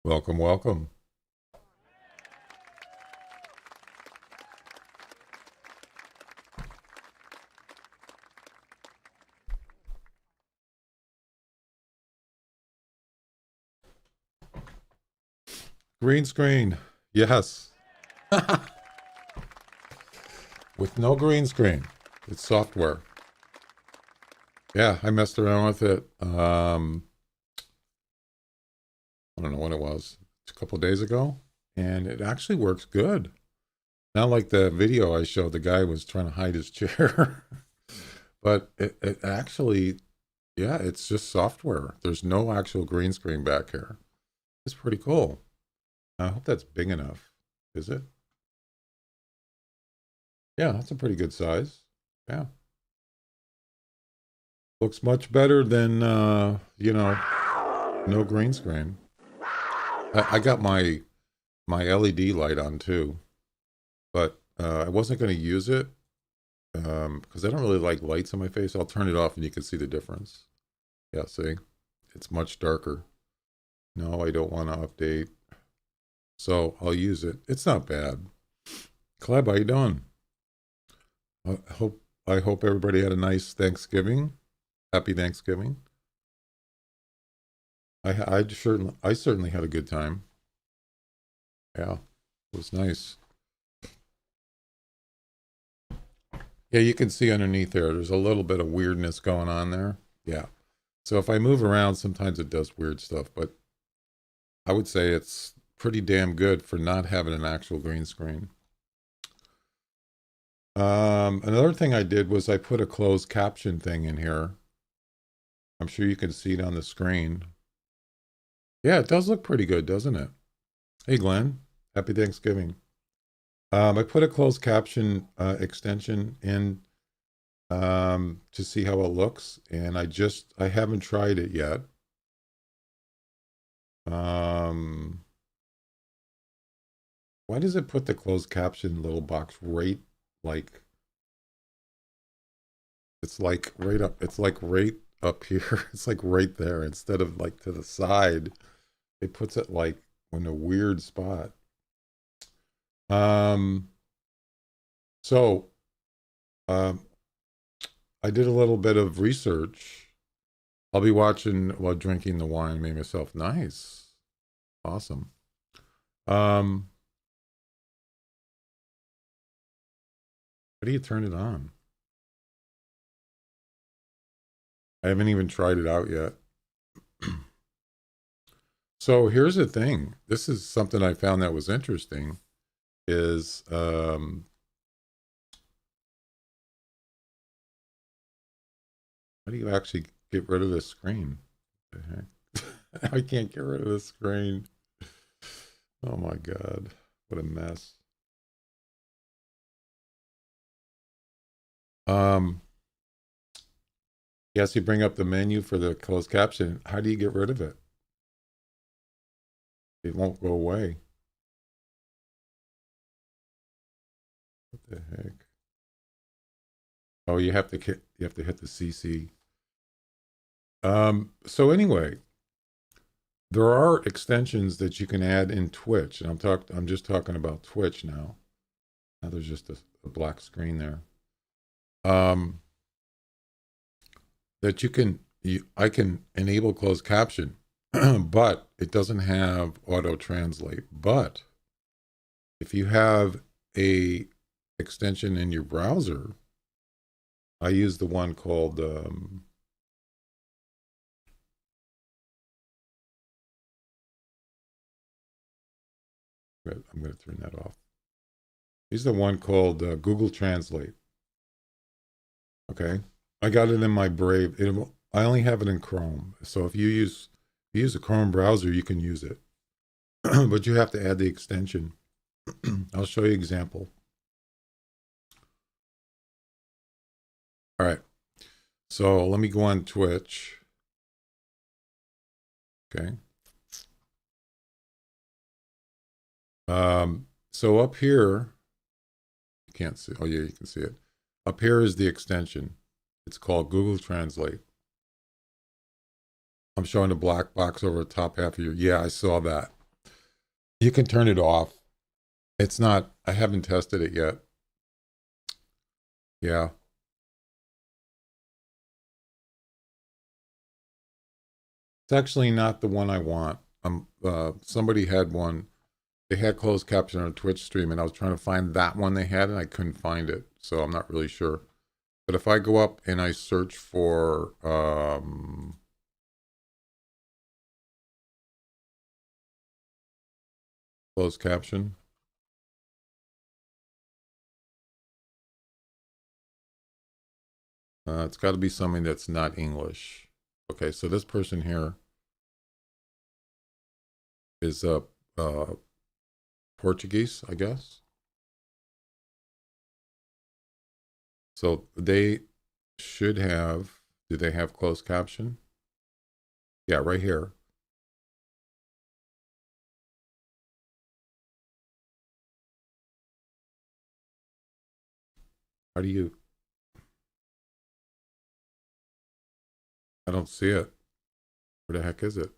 Welcome, welcome. Green screen. Yes. With no green screen. It's software. Yeah, I messed around with it. I don't know when it was. A couple days ago. And it actually works good. Not like the video I showed, the guy was trying to hide his chair. But it actually, yeah, it's just software. There's no actual green screen back here. It's pretty cool. I hope that's big enough. Is it? Yeah, that's a pretty good size. Yeah. Looks much better than no green screen. I got my LED light on too, but I wasn't going to use it because I don't really like lights on my face. I'll turn it off and you can see the difference. Yeah, see? It's much darker. No, I don't want to update. So I'll use it. It's not bad. Caleb, how you doing? I hope everybody had a nice Thanksgiving. Happy Thanksgiving. I certainly had a good time. Yeah, it was nice. Yeah, you can see underneath there. There's a little bit of weirdness going on there. Yeah. So if I move around, sometimes it does weird stuff, but I would say it's pretty damn good for not having an actual green screen. Another thing I did was I put a closed caption thing in here. I'm sure you can see it on the screen. Yeah, it does look pretty good, doesn't it? Hey, Glenn. Happy Thanksgiving. I put a closed caption extension in to see how it looks, and I haven't tried it yet. Um, why does it put the closed caption little box right like it's like right up? It's like right up here. It's like right there instead of like to the side. It puts it like in a weird spot. Um, so um, I did a little bit of research. I'll be watching while drinking the wine, made myself nice. Awesome. Um, how do you turn it on? I haven't even tried it out yet. So here's the thing. This is something I found that was interesting is how do you actually get rid of this screen? What the heck? I can't get rid of this screen. Oh my God. What a mess. Um, yes, you bring up the menu for the closed caption. How do you get rid of it? It won't go away. What the heck? Oh, you have to hit the CC. So anyway, there are extensions that you can add in Twitch, and I'm just talking about Twitch now. Now there's just a black screen there. Um, that I can enable closed caption, but it doesn't have auto translate. But if you have a extension in your browser, I use the one called I'm going to turn that off. Use the one called Google Translate. Okay, I got it in my Brave. I only have it in Chrome. So if you use a Chrome browser, you can use it, but you have to add the extension. I'll show you an example. All right. So let me go on Twitch. Okay. So up here, you can't see. Oh yeah, you can see it. Up here is the extension. It's called Google Translate. I'm showing the black box over the top half of your. Yeah, I saw that. You can turn it off. It's not, I haven't tested it yet. Yeah. It's actually not the one I want. Somebody had one. They had closed caption on a Twitch stream, and I was trying to find that one they had, and I couldn't find it. So I'm not really sure. But if I go up and I search for closed caption, it's got to be something that's not English. Okay, so this person here is Portuguese, I guess. So they should have, do they have closed caption? Yeah, right here. How do you, I don't see it. Where the heck is it?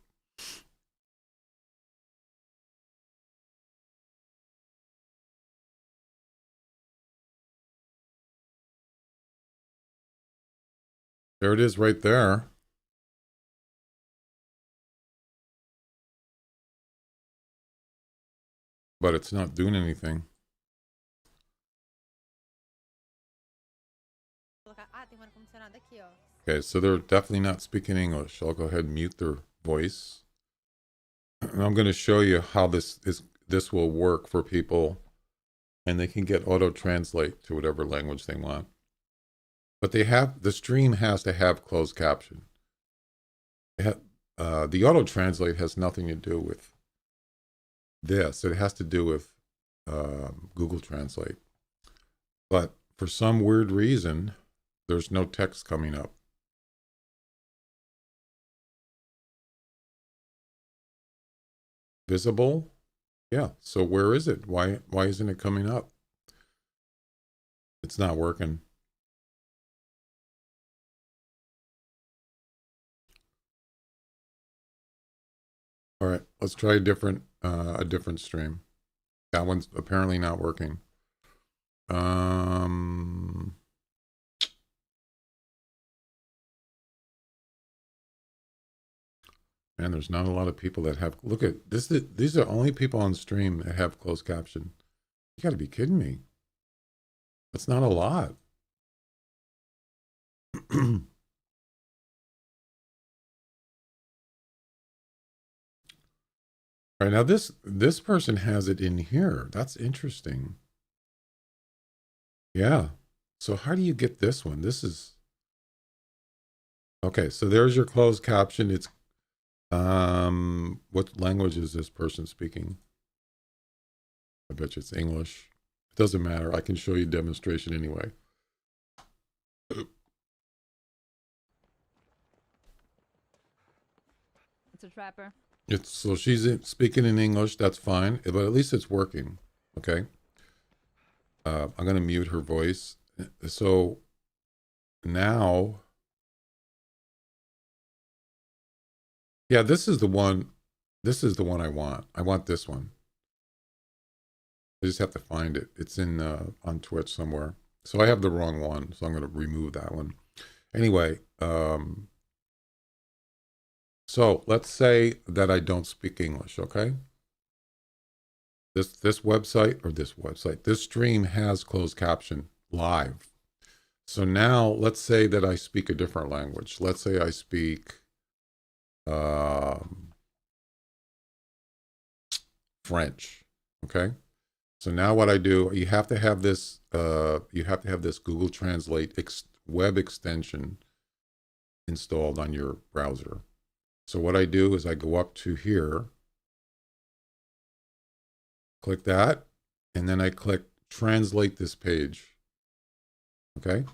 There it is right there. But it's not doing anything. Okay, so they're definitely not speaking English. I'll go ahead and mute their voice. And I'm going to show you how this will work for people, and they can get auto translate to whatever language they want. But the stream has to have closed caption. The auto translate has nothing to do with this. It has to do with Google Translate. But for some weird reason, there's no text coming up. Visible? Yeah. So where is it? Why isn't it coming up? It's not working. All right, let's try a different stream. That one's apparently not working. Man, there's not a lot of people that have. Look at this. These are only people on stream that have closed caption. You got to be kidding me. That's not a lot. All right, now this person has it in here. That's interesting. Yeah. So how do you get this one? This is okay. So there's your closed caption. It's what language is this person speaking? I bet you it's English. It doesn't matter. I can show you a demonstration anyway. It's a trapper. So she's speaking in English. That's fine, but at least it's working. Okay. I'm gonna mute her voice. So now, yeah, this is the one. This is the one I want. I want this one. I just have to find it. It's in on Twitch somewhere. So I have the wrong one. So I'm gonna remove that one. Anyway, so let's say that I don't speak English, okay? This stream has closed caption live. So now let's say that I speak a different language. Let's say I speak French, okay? So now what I do, you have to have this Google Translate web extension installed on your browser. So what I do is I go up to here, click that, and then I click translate this page. Okay.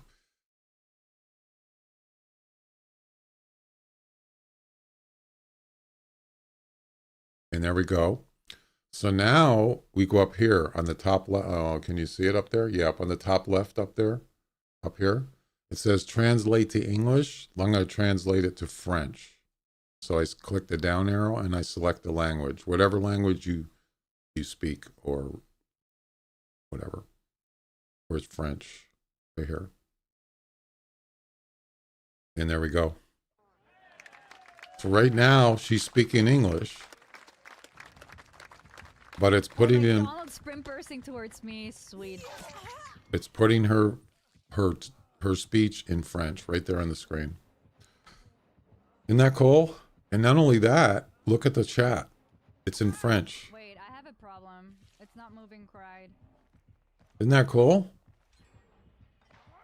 And there we go. So now we go up here on the top left. Oh, can you see it up there? Yeah, up on the top left up there, up here. It says translate to English. I'm going to translate it to French. So I click the down arrow and I select the language, whatever language you you speak or whatever. Or it's French right here. And there we go. So right now she's speaking English, but it's putting in. Donald's sprint bursting towards me. Sweet. It's putting her speech in French right there on the screen. Isn't that cool? And not only that, look at the chat. It's in French. Wait, I have a problem. It's not moving cried. Isn't that cool?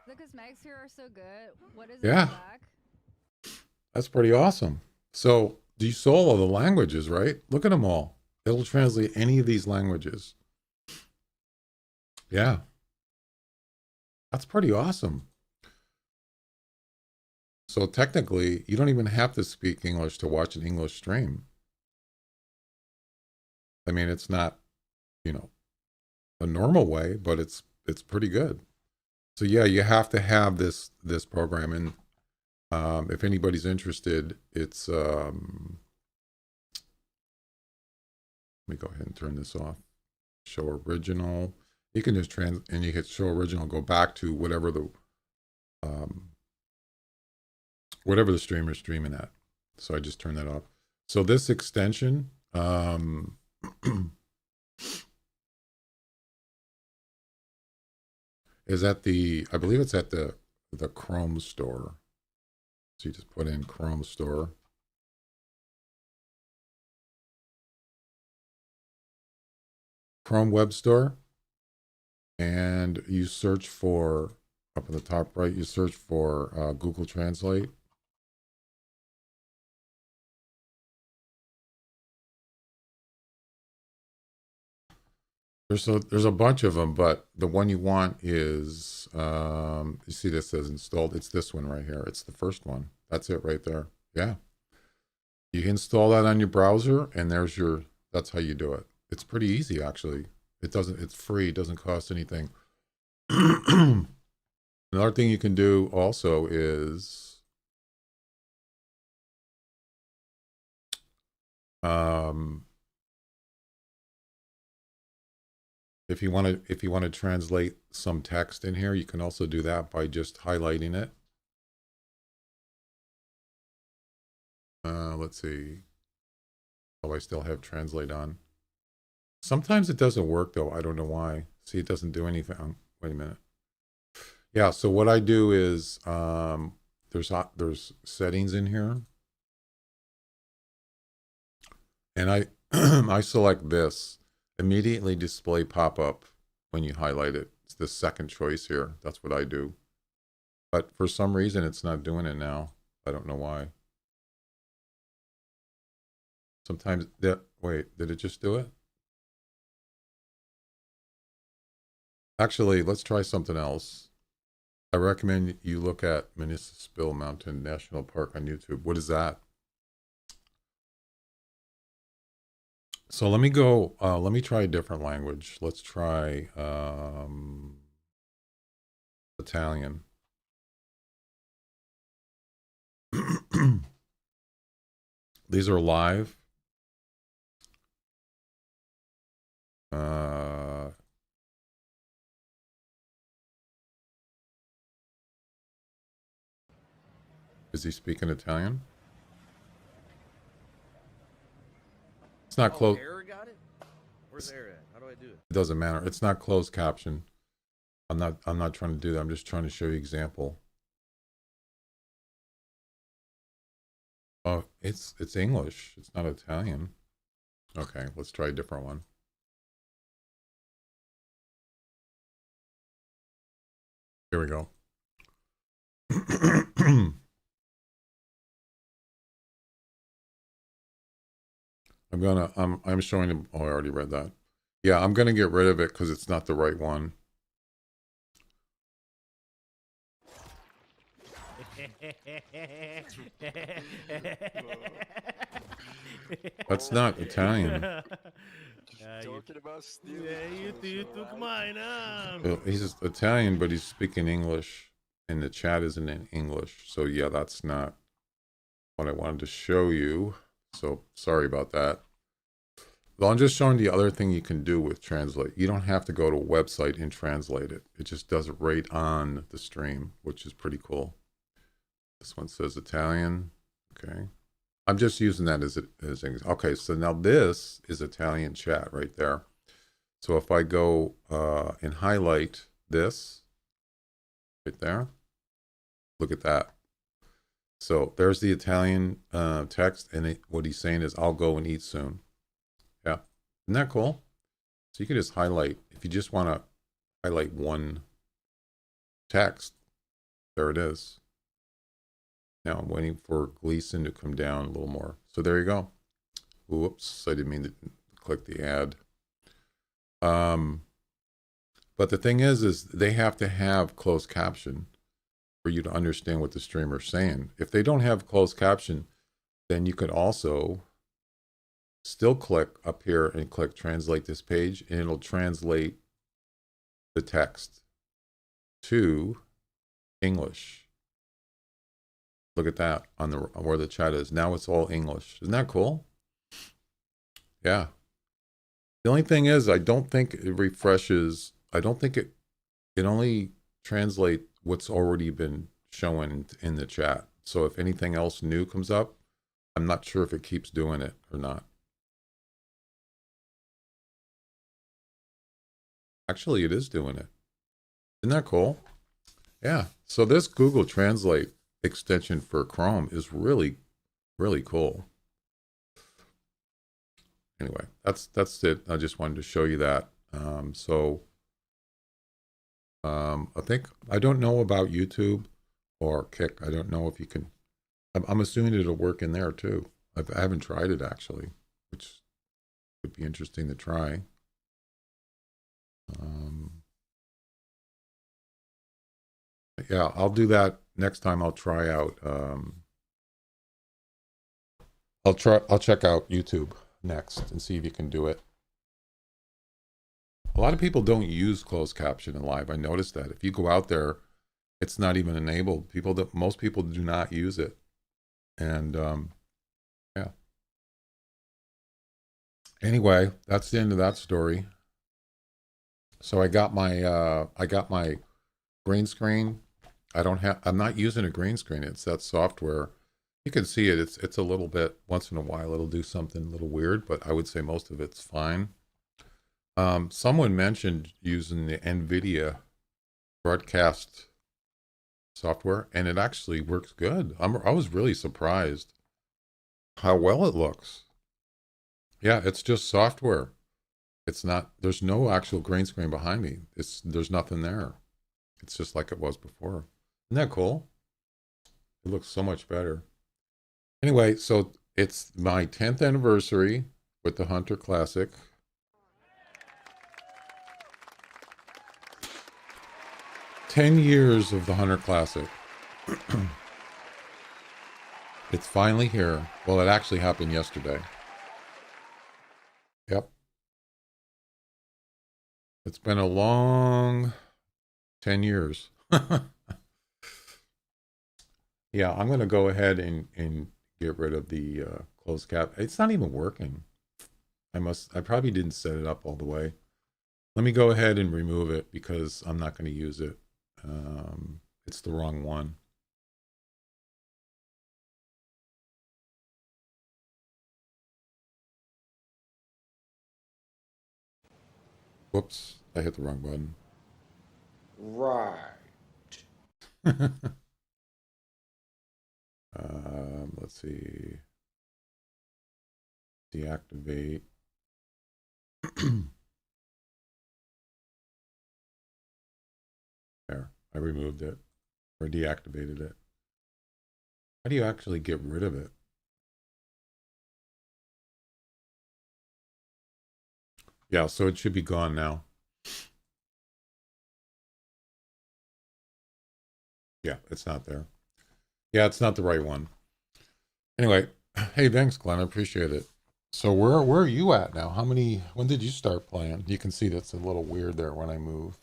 The cosmetics here are so good. What is Yeah. it back? That's pretty awesome. So you saw all the languages, right? Look at them all. It'll translate any of these languages. Yeah. That's pretty awesome. So technically, you don't even have to speak English to watch an English stream. I mean, it's not, you know, a normal way, but it's pretty good. So yeah, you have to have this program, and if anybody's interested, it's let me go ahead and turn this off. Show original. You can just and you hit show original, go back to whatever the streamer's streaming at. So I just turned that off. So this extension, is at I believe it's at the Chrome store. So you just put in Chrome store. Chrome web store. And you search for, up in the top right, you search for Google Translate. There's a bunch of them, but the one you want is, you see this says installed. It's this one right here. It's the first one. That's it right there. Yeah. You install that on your browser, and that's how you do it. It's pretty easy, actually. It's free. It doesn't cost anything. Another thing you can do also is, if you want to translate some text in here, you can also do that by just highlighting it. Let's see. Oh, I still have translate on. Sometimes it doesn't work though. I don't know why. See, it doesn't do anything. Wait a minute. Yeah. So what I do is, there's settings in here, and I I select this. Immediately display pop-up when you highlight it. It's the second choice here. That's what I do. But for some reason, it's not doing it now. I don't know why. Sometimes wait, did it just do it? Actually, let's try something else. I recommend you look at Municipal Mountain National Park on YouTube. What is that? So let me go, let me try a different language. Let's try Italian. These are live. Is he speaking Italian? It's not closed. Error got it? Where's error at? How do I do it? It doesn't matter. It's not closed caption. I'm not trying to do that. I'm just trying to show you example. Oh, it's English. It's not Italian. Okay, let's try a different one. Here we go. I'm showing him. Oh, I already read that. Yeah, I'm gonna get rid of it because it's not the right one. That's not Italian. Talking about stealing. Yeah, you took mine, huh? Well, he's Italian, but he's speaking English, and the chat isn't in English. So yeah, that's not what I wanted to show you. So sorry about that. Well, I'm just showing the other thing you can do with translate. You don't have to go to a website and translate it. It just does it right on the stream, which is pretty cool. This one says Italian. Okay. I'm just using that as okay. So now this is Italian chat right there. So if I go and highlight this right there, look at that. So there's the Italian text, and what he's saying is, "I'll go and eat soon." Yeah, isn't that cool? So you can just highlight if you just want to highlight one text. There it is. Now I'm waiting for Gleason to come down a little more. So there you go. Whoops, I didn't mean to click the ad. But the thing is they have to have closed caption for you to understand what the streamer's saying. If they don't have closed caption, then you could also still click up here and click translate this page, and it'll translate the text to English. Look at that on the where the chat is. Now it's all English. Isn't that cool? Yeah. The only thing is I don't think it refreshes. I don't think it only translate what's already been shown in the chat. So if anything else new comes up, I'm not sure if it keeps doing it or not. Actually, it is doing it. Isn't that cool? Yeah. So this Google Translate extension for Chrome is really, really cool. Anyway, that's it. I just wanted to show you that. I think, I don't know about YouTube or Kick. I don't know if you can, I'm assuming it'll work in there too. I haven't tried it actually, which would be interesting to try. Yeah, I'll do that next time. I'll try out, I'll check out YouTube next and see if you can do it. A lot of people don't use closed caption in live. I noticed that. If you go out there, it's not even enabled. Most people do not use it. And yeah. Anyway, that's the end of that story. So I got my green screen. I'm not using a green screen. It's that software. You can see it. It's a little bit, once in a while it'll do something a little weird, but I would say most of it's fine. Someone mentioned using the NVIDIA broadcast software, and it actually works good. I was really surprised how well it looks. Yeah, it's just software. It's not, there's no actual green screen behind me. There's nothing there. It's just like it was before. Isn't that cool? It looks so much better. Anyway, so it's my 10th anniversary with the Hunter Classic. 10 years of the Hunter Classic. It's finally here. Well, it actually happened yesterday. Yep. It's been a long 10 years. Yeah, I'm going to go ahead and get rid of the closed cap. It's not even working. I probably didn't set it up all the way. Let me go ahead and remove it because I'm not going to use it. It's the wrong one. Whoops, I hit the wrong button. Right. Let's see. Deactivate. There, I removed it or deactivated it. How do you actually get rid of it? Yeah, so it should be gone now. Yeah, it's not there. Yeah, it's not the right one. Anyway, hey, thanks, Glenn. I appreciate it. So where are you at now? When did you start playing? You can see that's a little weird there when I move.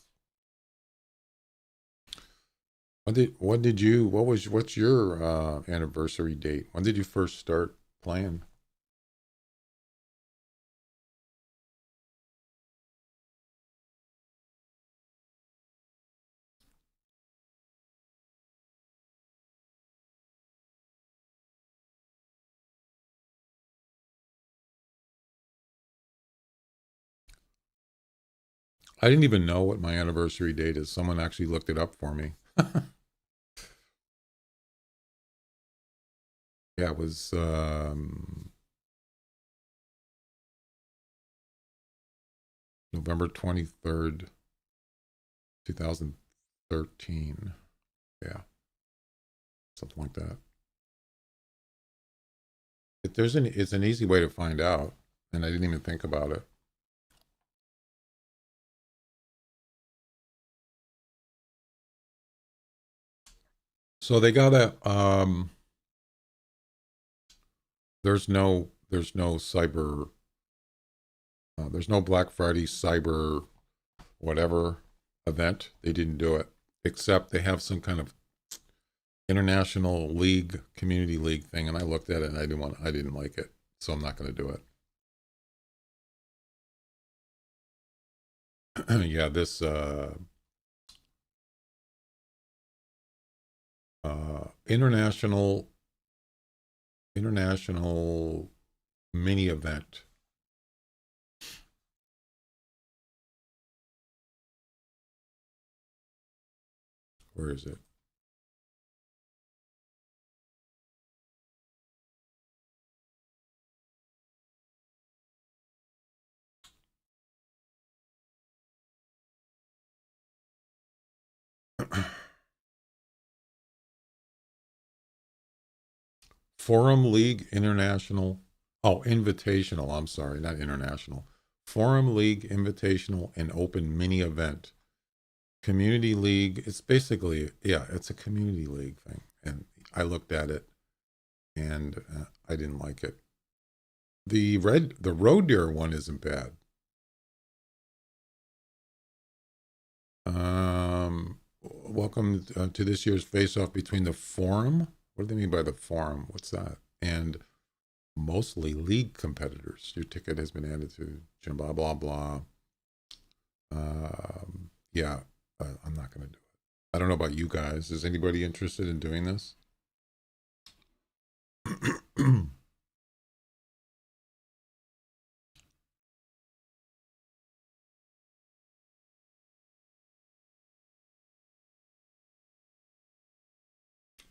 What's your anniversary date? When did you first start playing? I didn't even know what my anniversary date is. Someone actually looked it up for me. Yeah, it was November 23rd, 2013. Yeah, something like that. It's an easy way to find out, and I didn't even think about it. So they got there's no cyber there's no Black Friday cyber whatever event. They didn't do it, except they have some kind of international league, community league thing, and I looked at it and I didn't like it, so I'm not going to do it. Yeah, this international mini event. Where is it? Forum League International. Oh, Invitational. I'm sorry, not international. Forum League Invitational and Open Mini Event. Community League. It's basically, yeah, it's a community league thing. And I looked at it and I didn't like it. The road deer one isn't bad. Welcome to this year's face-off between the forum. What do they mean by the forum? What's that? And mostly league competitors. Your ticket has been added to blah, blah, blah. Yeah, I'm not going to do it. I don't know about you guys. Is anybody interested in doing this?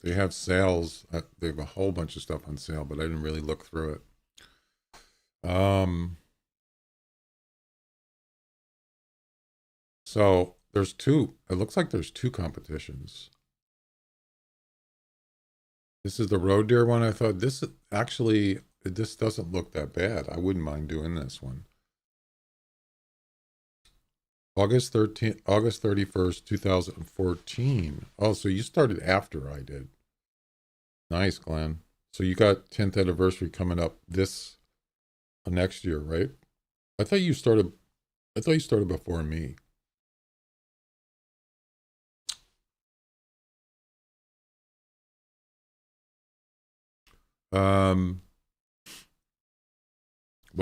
They have sales. They have a whole bunch of stuff on sale, but I didn't really look through it. So there's two. It looks like there's two competitions. This is the road deer one. I thought this doesn't look that bad. I wouldn't mind doing this one. August 31st, 2014. Oh, so you started after I did. Nice, Glenn. So you got 10th anniversary coming up this next year, right? I thought you started before me. Well,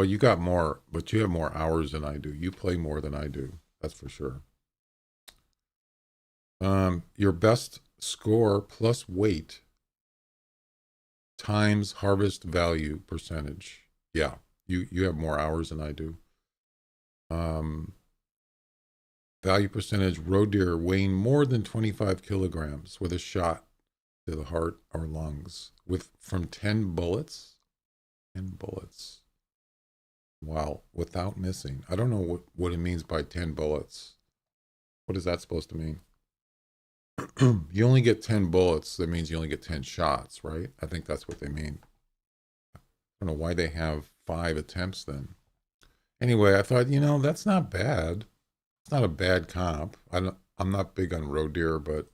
you got more, but you have more hours than I do. You play more than I do. That's for sure. Your best score plus weight times harvest value percentage. Yeah, you have more hours than I do. Value percentage, roe deer weighing more than 25 kilograms with a shot to the heart or lungs from 10 bullets. 10 bullets. Wow, without missing. I don't know what it means by 10 bullets. What is that supposed to mean? You only get 10 bullets. That means you only get 10 shots, right? I think that's what they mean. I don't know why they have 5 attempts then. Anyway, I thought, that's not bad. It's not a bad comp. I'm not big on roe deer, but,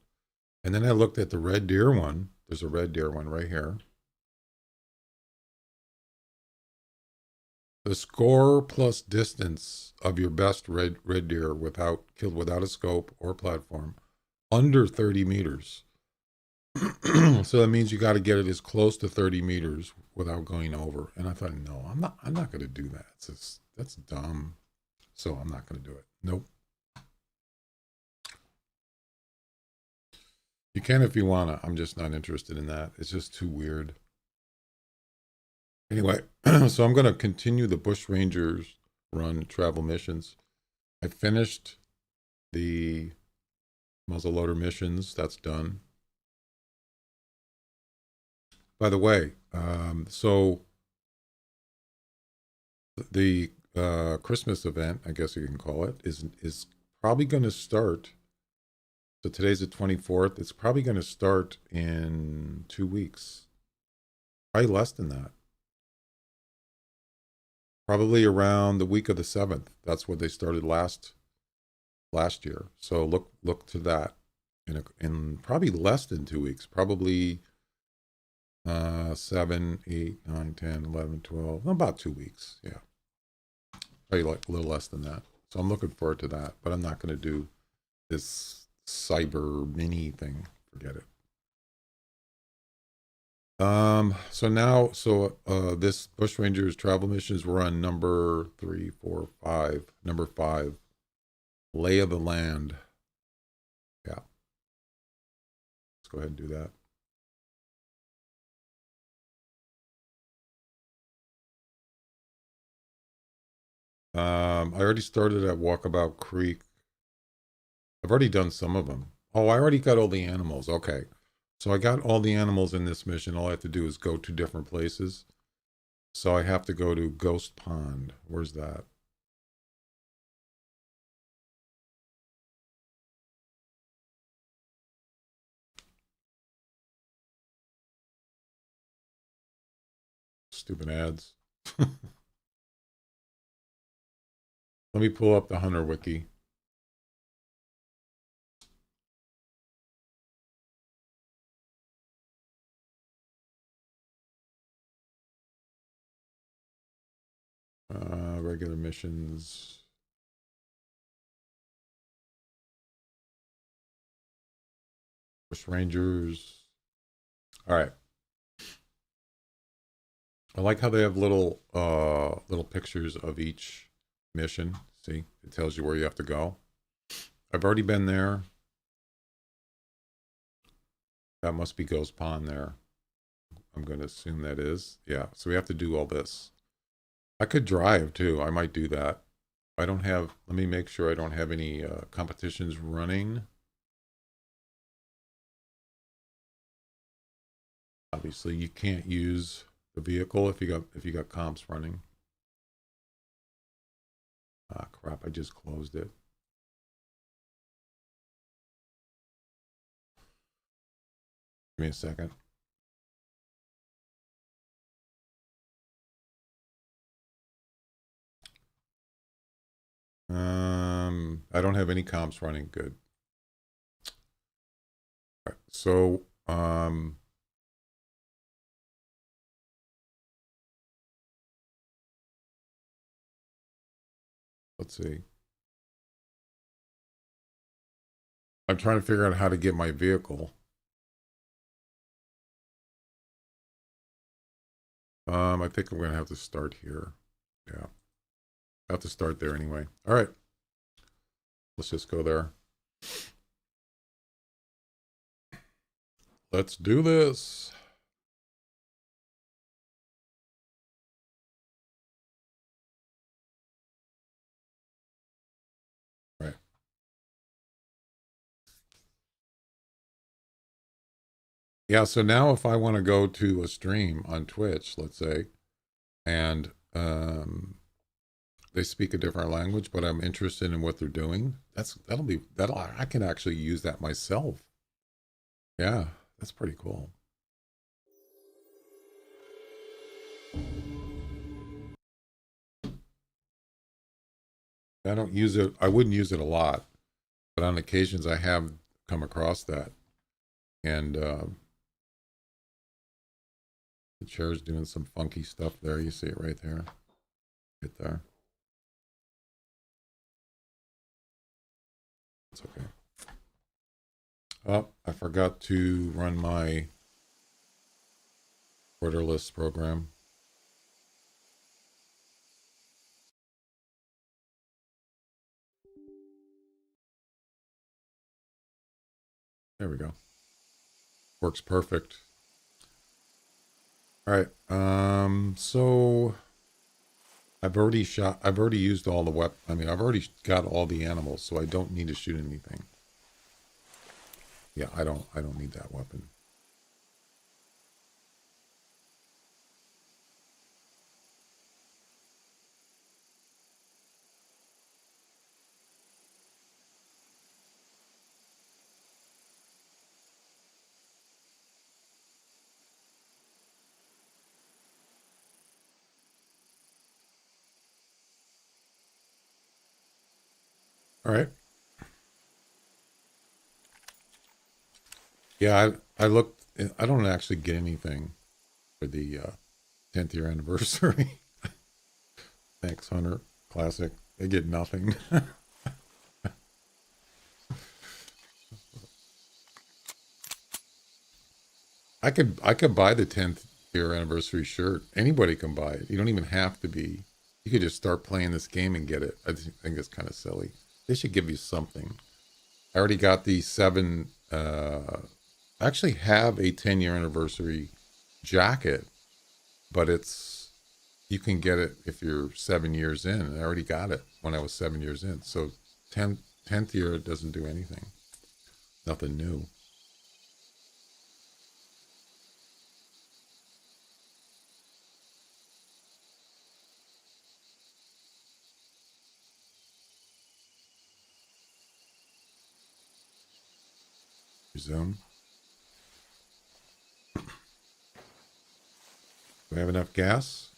and then I looked at the red deer one. There's a red deer one right here. The score plus distance of your best red deer killed without a scope or platform under 30 meters. So that means you got to get it as close to 30 meters without going over. And I thought, no, I'm not going to do that. That's dumb. So I'm not going to do it. Nope. You can if you want to. I'm just not interested in that. It's just too weird. Anyway, so I'm going to continue the Bushrangers run travel missions. I finished the muzzleloader missions. That's done. By the way, so the Christmas event, I guess you can call it, is probably going to start. So today's the 24th. It's probably going to start in 2 weeks. Probably less than that. Probably around the week of the 7th. That's what they started last year. So look to that in probably less than 2 weeks. Probably 7, 8, 9, 10, 11, 12, about 2 weeks. Yeah. Probably like a little less than that. So I'm looking forward to that, but I'm not going to do this cyber mini thing. Forget it. This Bushrangers travel missions, we're on number 3, 4, 5. Number 5. Lay of the land. Yeah. Let's go ahead and do that. I already started at Walkabout Creek. I've already done some of them. Oh, I already got all the animals. Okay. So I got all the animals in this mission. All I have to do is go to different places. So I have to go to Ghost Pond. Where's that? Stupid ads. Let me pull up the Hunter Wiki. Regular missions. Bushrangers. All right. I like how they have little pictures of each mission. See, it tells you where you have to go. I've already been there. That must be Ghost Pond there. I'm going to assume that is. Yeah, so we have to do all this. I could drive too. I might do that. I don't have, let me make sure I don't have any competitions running. Obviously, you can't use the vehicle if you got comps running. Ah, crap, I just closed it. Give me a second. I don't have any comps running. Good. All right, so, let's see. I'm trying to figure out how to get my vehicle. I think I'm going to have to start here. Yeah. I have to start there anyway. All right. Let's just go there. Let's do this. All right. Yeah, so now if I want to go to a stream on Twitch, let's say, and they speak a different language, but I'm interested in what they're doing, that'll I can actually use that myself. Yeah, that's pretty cool. I don't use it, I wouldn't use it a lot, but on occasions I have come across that. And the chair's doing some funky stuff there. You see it right there. Right there. It's okay. Oh, I forgot to run my borderless program. There we go. Works perfect. All right. So I've already used all the I mean, I've already got all the animals, so I don't need to shoot anything. Yeah, I don't need that weapon. All right. Yeah, I looked. I don't actually get anything for the 10th year anniversary. Thanks, Hunter. Classic. I get nothing. I could buy the 10th year anniversary shirt. Anybody can buy it. You don't even have to be. You could just start playing this game and get it. I think it's kind of silly. They should give you something. I already got the 7. I actually have a 10-year anniversary jacket, but you can get it if you're 7 years in. And I already got it when I was 7 years in. So 10th year, it doesn't do anything. Nothing new. Resume. Do we have enough gas?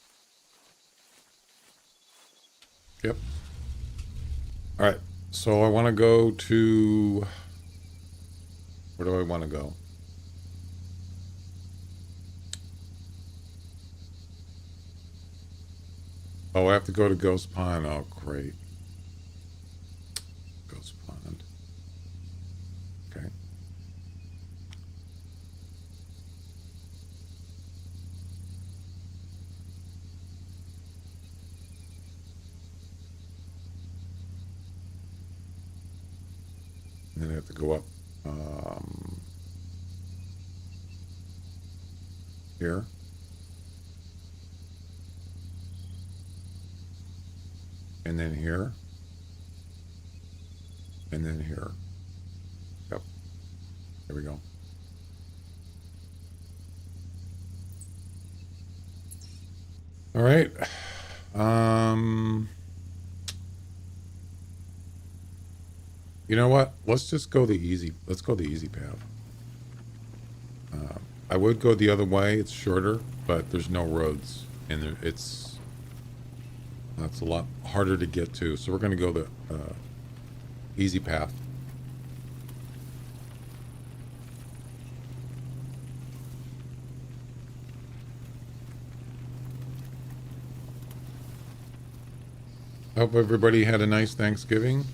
Yep. All right. So I want to go to... Where do I want to go? Oh, I have to go to Ghost Pond. Oh, great. Ghost Pond. Okay. And then I have to go up here. And then here. And then here. Yep. There we go. All right. You know what? Let's just go the easy. Let's go the easy path. I would go the other way. It's shorter, but there's no roads, and that's a lot harder to get to. So we're going to go the easy path. I hope everybody had a nice Thanksgiving.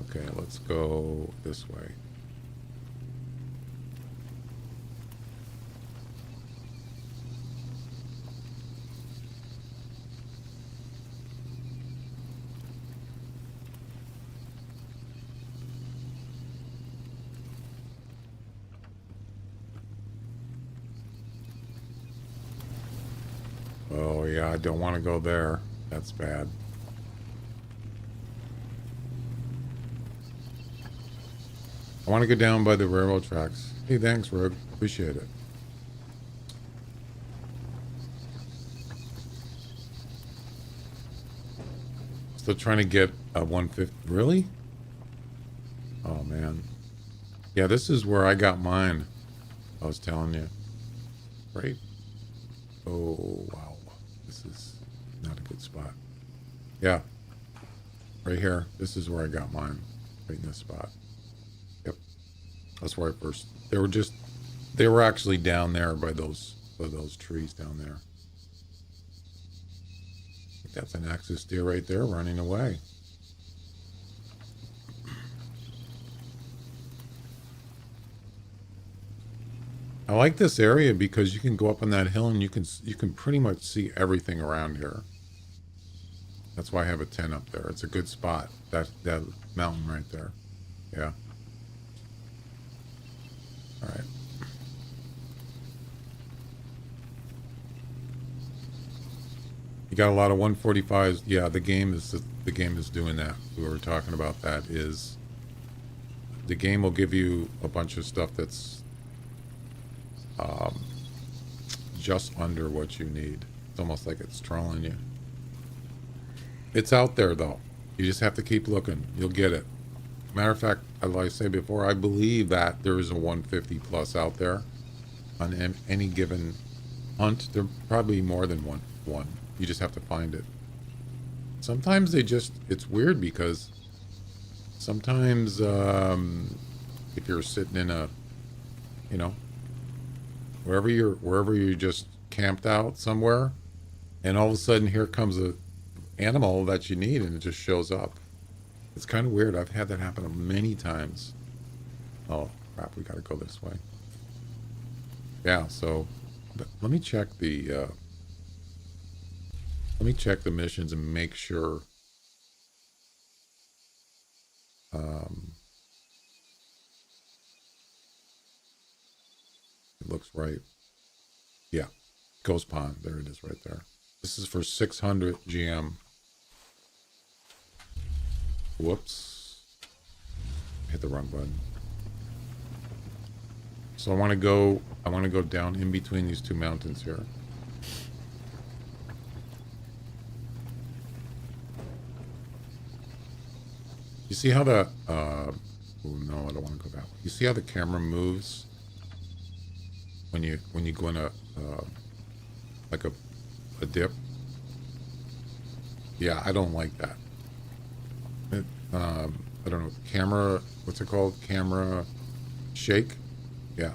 Okay, let's go this way. Oh yeah, I don't want to go there. That's bad. I want to go down by the railroad tracks. Hey, thanks, Rogue. Appreciate it. Still trying to get a 150. Really? Oh, man. Yeah, this is where I got mine. I was telling you. Right? Oh, wow. This is not a good spot. Yeah. Right here. This is where I got mine. Right in this spot. Yep. That's where I first... They were actually down there by those trees down there. I think that's an axis deer right there running away. I like this area because you can go up on that hill and you can pretty much see everything around here. That's why I have a tent up there. It's a good spot. That mountain right there. Yeah. All right. You got a lot of 145s. Yeah, the game is doing that. We were talking about that. Is the game will give you a bunch of stuff that's just under what you need. It's almost like it's trolling you. It's out there though. You just have to keep looking. You'll get it. Matter of fact, like I said before, I believe that there is a 150 plus out there on any given hunt. There probably more than one. You just have to find it. Sometimes it's weird because sometimes if you're sitting in a, you know, wherever you're just camped out somewhere, and all of a sudden here comes a animal that you need and it just shows up. It's kind of weird. I've had that happen many times. Oh crap, we gotta go this way. Yeah, so let me check the missions and make sure it looks right. Yeah, Ghost Pond. There it is right there. This is for 600 GM. Whoops. Hit the wrong button. So I want to go down in between these two mountains here. You see how the oh no, I don't want to go that way. You see how the camera moves when you go in a like a dip? Yeah, I don't like that. I don't know, camera, what's it called? Camera shake? Yeah.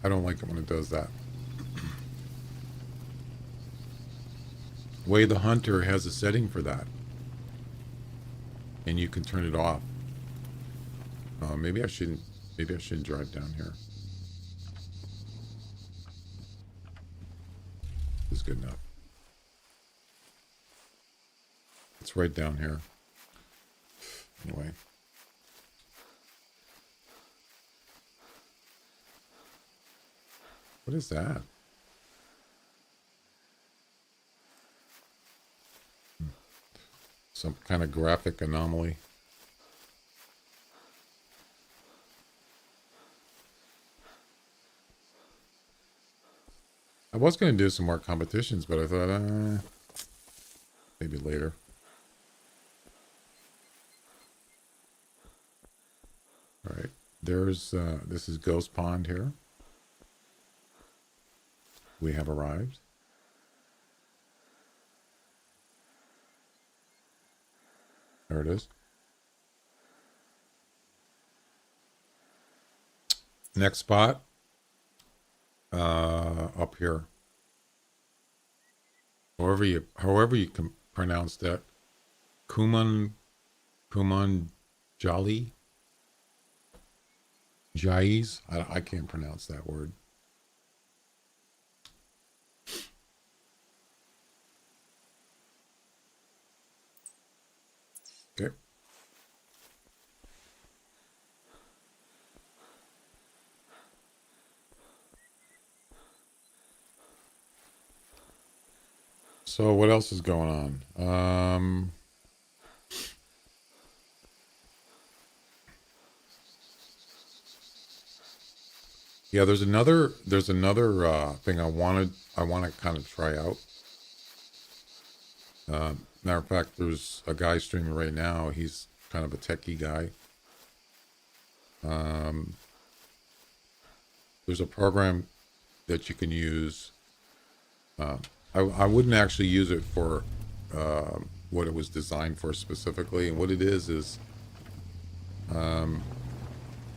I don't like it when it does that. Way the Hunter has a setting for that. And you can turn it off. Maybe I shouldn't drive down here. This is good enough. It's right down here. Anyway. What is that? Some kind of graphic anomaly. I was going to do some more competitions, but I thought, maybe later. All right, there's, this is Ghost Pond here. We have arrived. There it is. Next spot, up here. However you can pronounce that. Kuman Jali. Jais. I can't pronounce that word. Okay. So what else is going on? Yeah, there's another thing I want to kind of try out. Matter of fact, there's a guy streaming right now. He's kind of a techie guy. There's a program that you can use. I wouldn't actually use it for what it was designed for specifically. And what it is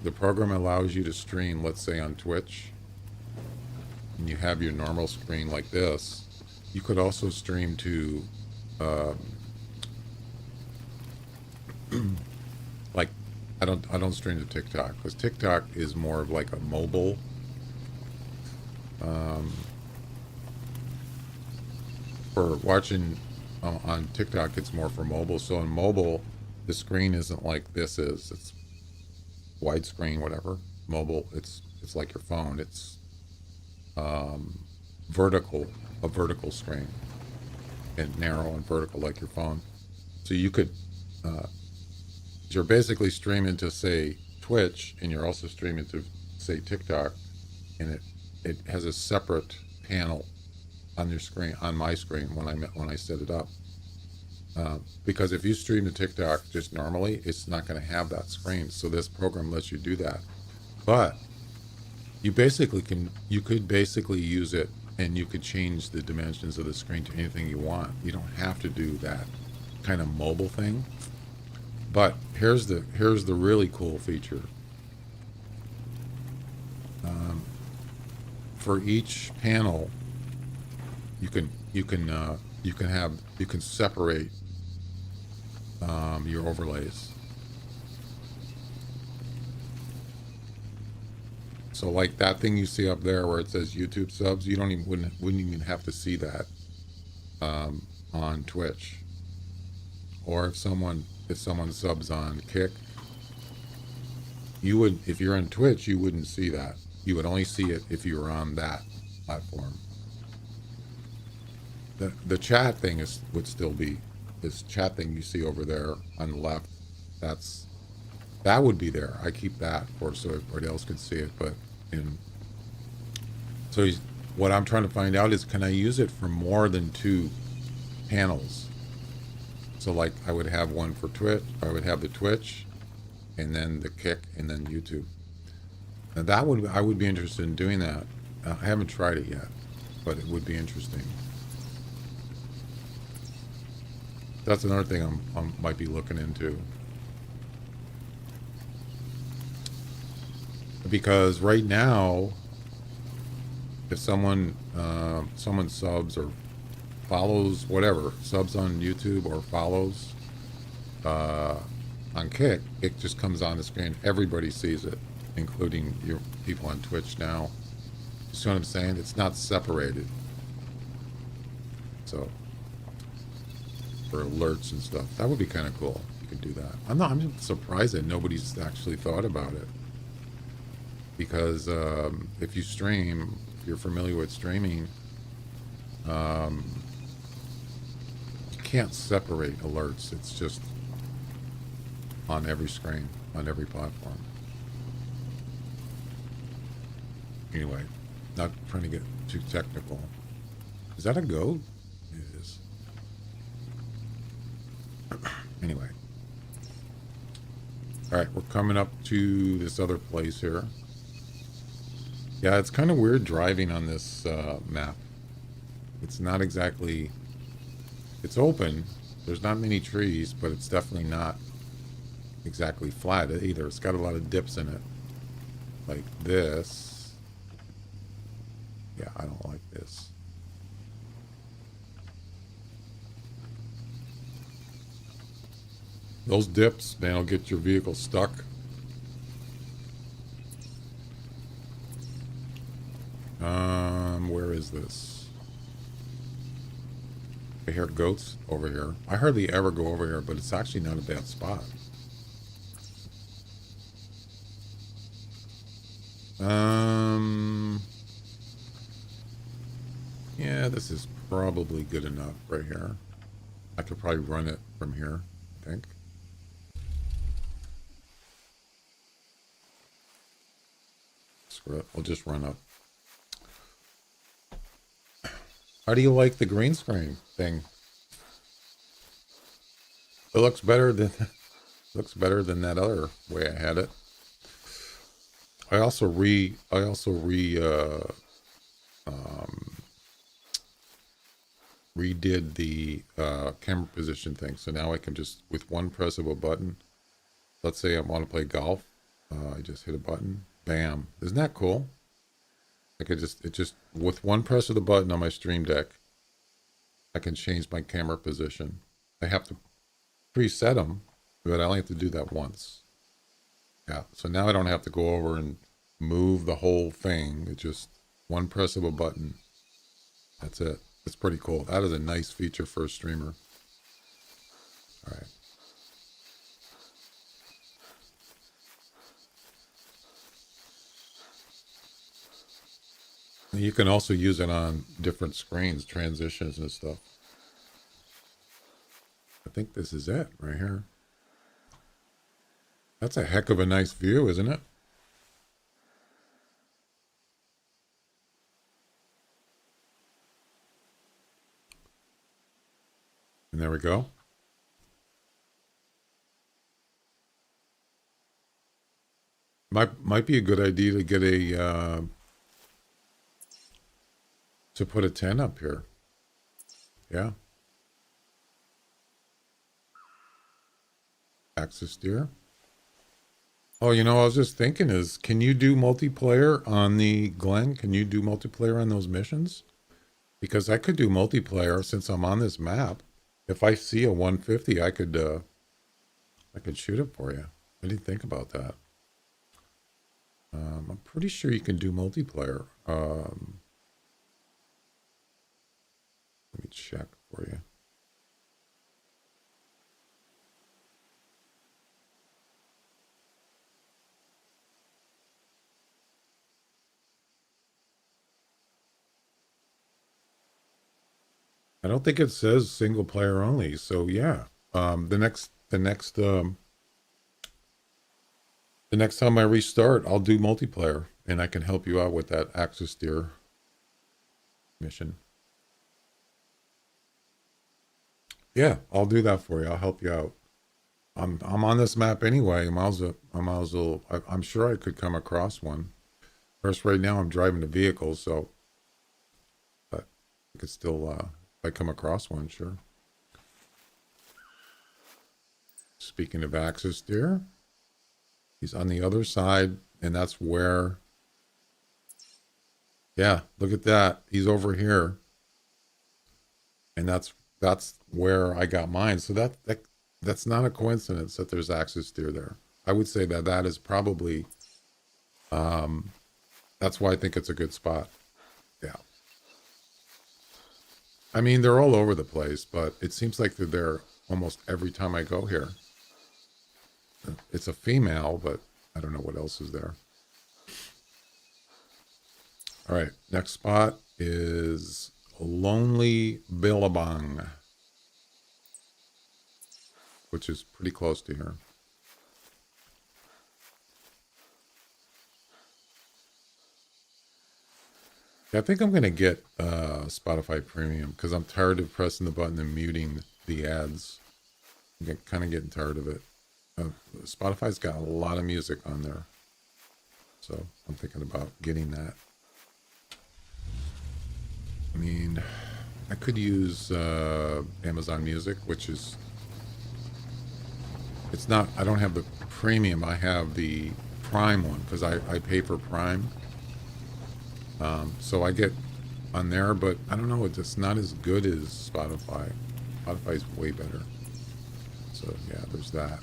the program allows you to stream, let's say on Twitch, and you have your normal screen like this. You could also stream to like I don't stream to TikTok because TikTok is more of like a mobile for watching on TikTok. It's more for mobile. So on mobile, the screen isn't like this is. It's widescreen, whatever. Mobile, it's like your phone. It's a vertical screen. and narrow and vertical like your phone. So you could, uh, you're basically streaming to say Twitch, and you're also streaming to say TikTok, and it has a separate panel on your screen, on my screen when I set it up. Because if you stream to TikTok just normally, it's not going to have that screen. So this program lets you do that. But you could basically use it, and you could change the dimensions of the screen to anything you want. You don't have to do that kind of mobile thing. But here's the really cool feature. For each panel, you can separate your overlays. So like that thing you see up there where it says YouTube subs, you wouldn't even have to see that on Twitch. Or if someone subs on Kick, if you're on Twitch, you wouldn't see that. You would only see it if you were on that platform. The chat thing would still be this chat thing you see over there on the left. That would be there. I keep that so everybody else could see it. But what I'm trying to find out is, can I use it for more than 2 panels? So like I would have one for Twitch. I would have the Twitch, and then the Kick, and then YouTube. And I would be interested in doing that. I haven't tried it yet, but it would be interesting. That's another thing I might be looking into. Because right now, if someone subs or follows, whatever, subs on YouTube or follows on Kick, it just comes on the screen. Everybody sees it, including your people on Twitch now. You see what I'm saying? It's not separated. So for alerts and stuff, that would be kind of cool. You could do that. I'm surprised that nobody's actually thought about it. Because if you stream, if you're familiar with streaming, you can't separate alerts. It's just on every screen, on every platform. Anyway, not trying to get too technical. Is that a goat? It is. Anyway. All right, we're coming up to this other place here. Yeah, it's kind of weird driving on this map. It's not exactly... It's open. There's not many trees, but it's definitely not exactly flat either. It's got a lot of dips in it. Like this. Yeah, I don't like this. Those dips, man, will get your vehicle stuck. Where is this? I hear goats over here. I hardly ever go over here, but it's actually not a bad spot. Yeah, this is probably good enough right here. I could probably run it from here, I think. Screw it, we'll just run up. How do you like the green screen thing? It looks better than that other way I had it. I also redid the camera position thing, so now I can just, with one press of a button, let's say I want to play golf, I just hit a button, bam. Isn't that cool? Like it just with one press of the button on my Stream Deck, I can change my camera position. I have to preset them, but I only have to do that once. Yeah, so now I don't have to go over and move the whole thing. It's just one press of a button. That's it. It's pretty cool. That is a nice feature for a streamer. All right. You can also use it on different screens, transitions and stuff. I think this is it right here. That's a heck of a nice view, isn't it? And there we go. Might be a good idea to get a to put a tent up here. Yeah. Axis steer. Oh, you know, I was just thinking is, can you do multiplayer on the Glen? Can you do multiplayer on those missions? Because I could do multiplayer since I'm on this map. If I see a 150, I could shoot it for you. I didn't think about that. I'm pretty sure you can do multiplayer. Let me check for you. I don't think it says single player only. So yeah, the next time I restart, I'll do multiplayer, and I can help you out with that Axis steer mission. Yeah, I'll do that for you. I'll help you out. I'm on this map anyway. I'm sure I could come across one. First, right now I'm driving the vehicle, so but I could still if I come across one, sure. Speaking of Axis steer, he's on the other side, and that's where. Yeah, look at that. He's over here, and that's where I got mine. So that's not a coincidence that there's Axis steer there. I would say that is probably. That's why I think it's a good spot. Yeah. I mean, they're all over the place, but it seems like they're there almost every time I go here. It's a female, but I don't know what else is there. All right, next spot is Lonely Billabong, which is pretty close to here. Yeah, I think I'm going to get Spotify Premium because I'm tired of pressing the button and muting the ads. I'm kind of getting tired of it. Spotify's got a lot of music on there. So I'm thinking about getting that. I mean, I could use Amazon Music, which is... It's not... I don't have the Premium. I have the Prime one because I pay for Prime. So I get on there, but I don't know, it's not as good as Spotify. Spotify's way better. So yeah, there's that.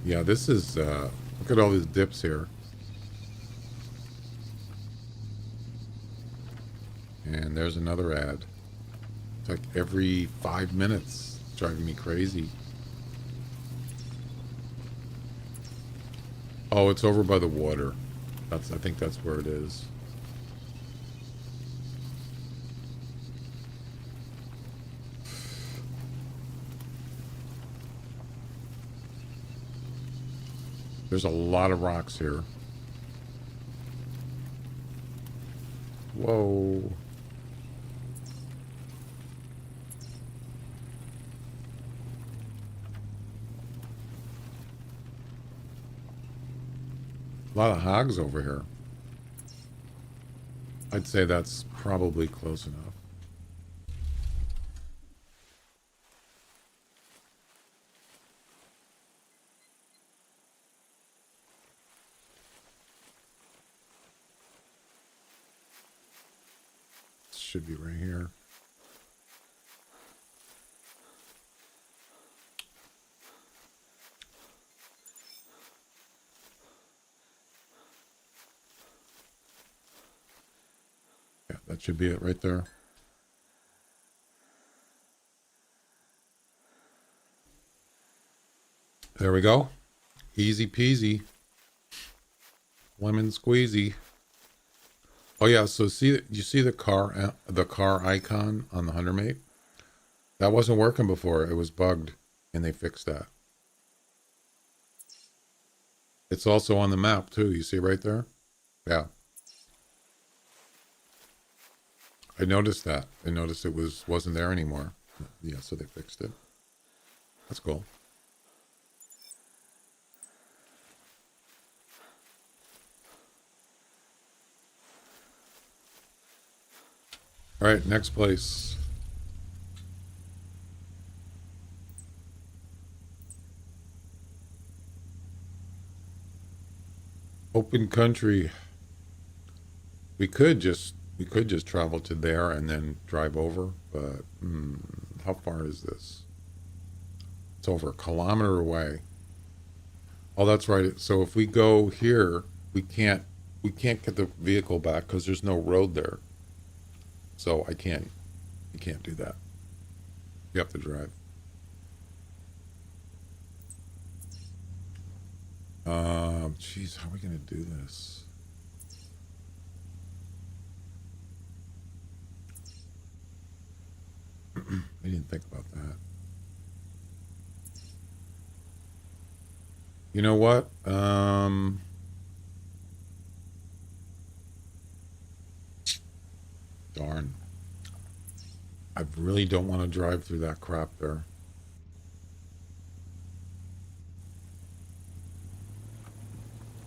Yeah, this is, look at all these dips here. And there's another ad. It's like every 5 minutes. It's driving me crazy. Oh, it's over by the water. I think that's where it is. There's a lot of rocks here. Whoa. A lot of hogs over here. I'd say that's probably close enough. Should be right here. Yeah, that should be it right there. There we go. Easy peasy. Lemon squeezy. Oh yeah, so you see the car icon on the Huntermate? That wasn't working before. It was bugged, and they fixed that. It's also on the map too. You see right there? Yeah. I noticed that. I noticed it wasn't there anymore. Yeah, so they fixed it. That's cool. All right, next place. Open country. We could just travel to there and then drive over, but how far is this? It's over a kilometer away. Oh, that's right. So if we go here, we can't get the vehicle back because there's no road there. So you can't do that. You have to drive. Geez, how are we gonna do this? I didn't think about that. You know what? Darn. I really don't want to drive through that crap there.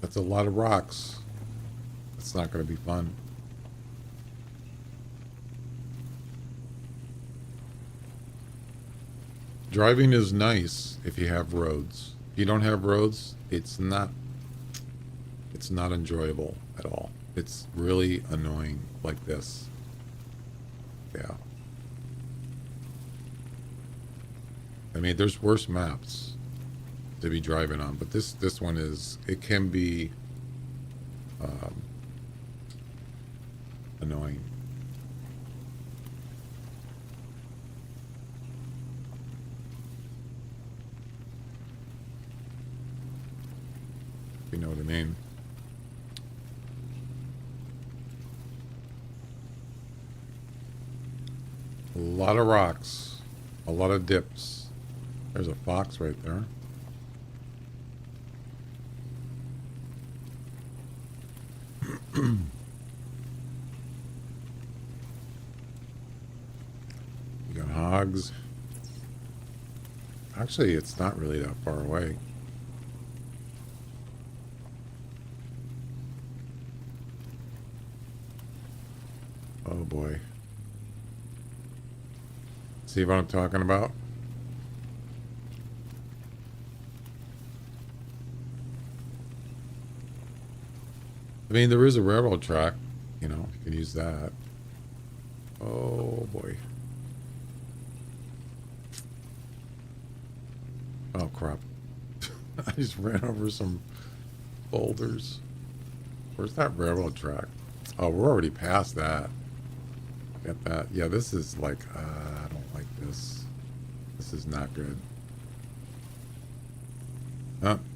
That's a lot of rocks. It's not going to be fun. Driving is nice if you have roads. If you don't have roads, it's not enjoyable at all. It's really annoying like this. Yeah. I mean, there's worse maps to be driving on, but this one it can be annoying. If you know what I mean. A lot of rocks, a lot of dips. There's a fox right there. You got hogs. Actually, it's not really that far away. Oh boy. See what I'm talking about? I mean, there is a railroad track, you know, you can use that. Oh boy. Oh crap. I just ran over some boulders. Where's that railroad track? Oh, we're already past that. Get that. Yeah, this is like, I don't like this. This is not good.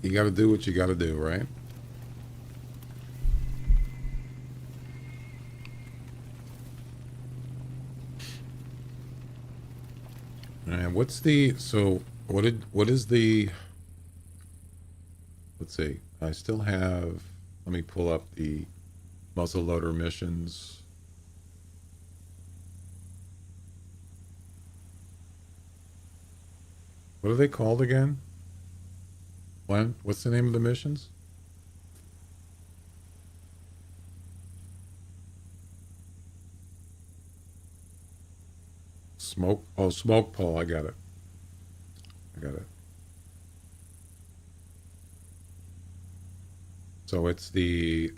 You gotta do what you gotta do, right? And what's the, so what is the, let's see, I still have, let me pull up the muzzleloader missions. What are they called again? Glenn, what's the name of the missions? Smoke pole, I got it. So it's the,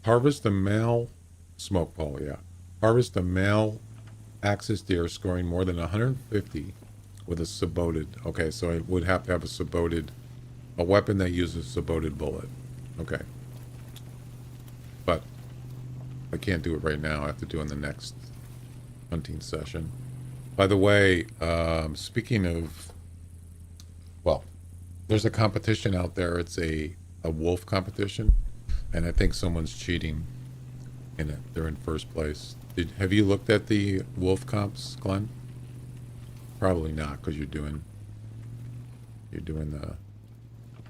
harvest a male smoke pole, yeah. Harvest a male axis deer scoring more than 150 with a saboted. Okay, so I would have to have a weapon that uses saboted bullet. Okay. But I can't do it right now. I have to do it in the next hunting session. By the way, speaking of, well, there's a competition out there. It's a wolf competition, and I think someone's cheating in it. They're in first place. Have you looked at the wolf comps, Glenn? Probably not, because you're doing the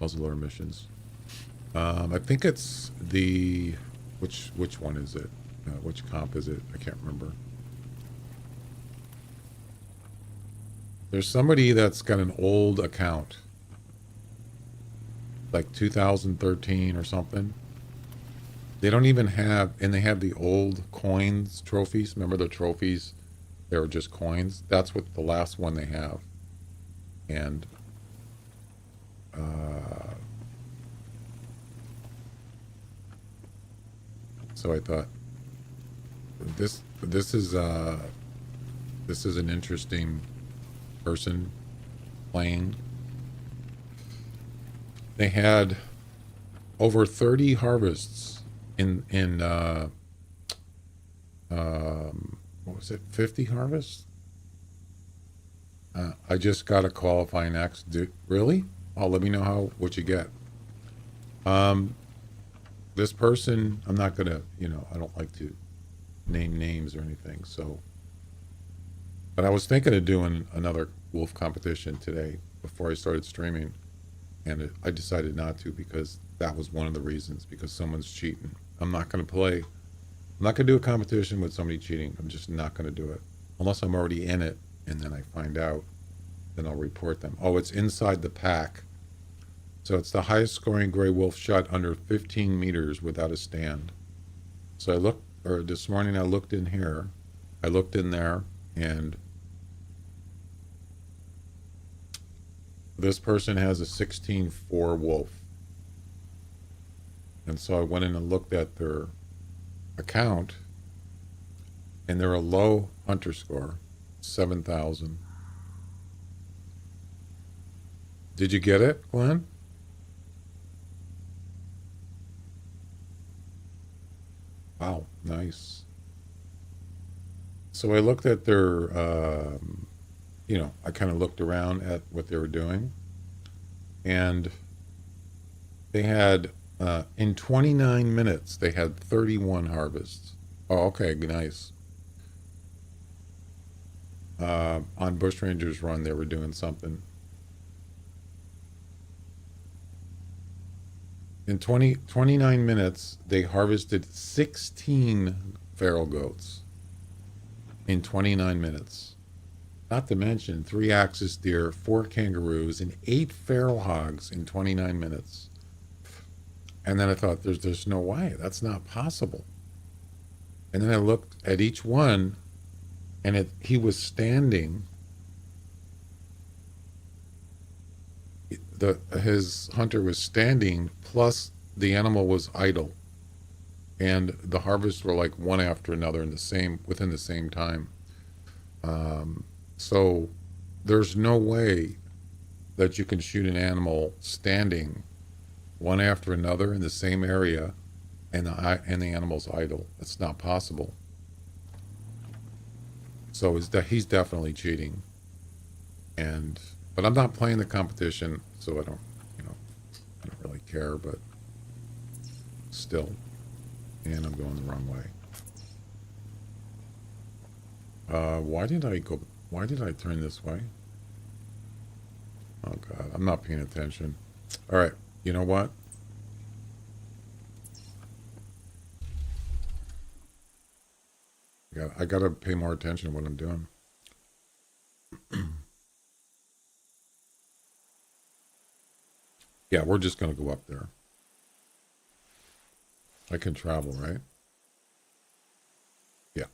muzzleloader missions. I think it's the which one is it? Which comp is it? I can't remember. There's somebody that's got an old account, like 2013 or something. They don't even have, and they have the old coins trophies. Remember the trophies? They were just coins. That's what the last one they have. And so I thought this is an interesting person playing. They had over 30 harvests in what was it, 50 harvests? I just got a qualifying X. Really? Oh, let me know what you get. This person, I'm not gonna, I don't like to name names or anything, so. But I was thinking of doing another wolf competition today before I started streaming, and I decided not to because that was one of the reasons, because someone's cheating. I'm not gonna do a competition with somebody cheating. I'm just not gonna do it. Unless I'm already in it, and then I find out, then I'll report them. Oh, it's inside the pack. So it's the highest scoring gray wolf shot under 15 meters without a stand. So this morning I looked in here. I looked in there, and this person has a 16.4 wolf. And so I went in and looked at their account, and they're a low hunter score, 7,000. Did you get it, Glenn? Wow, nice. So I looked at their, I kind of looked around at what they were doing, and they had, in 29 minutes, they had 31 harvests. Oh, okay, nice. On Bushrangers Run, they were doing something. In 29 minutes, they harvested 16 feral goats. In 29 minutes. Not to mention 3 axis deer, 4 kangaroos, and 8 feral hogs in 29 minutes. And then I thought, there's no way. That's not possible. And then I looked at each one, and he was standing. His hunter was standing, plus the animal was idle. And the harvests were like one after another within the same time. So there's no way that you can shoot an animal standing one after another in the same area and the animal's idle. It's not possible. So he's definitely cheating. But I'm not playing the competition, so I don't really care, but still. And I'm going the wrong way. Why did I turn this way? Oh God, I'm not paying attention. All right, you know what? I gotta pay more attention to what I'm doing. Yeah, we're just gonna go up there. I can travel, right? Yeah.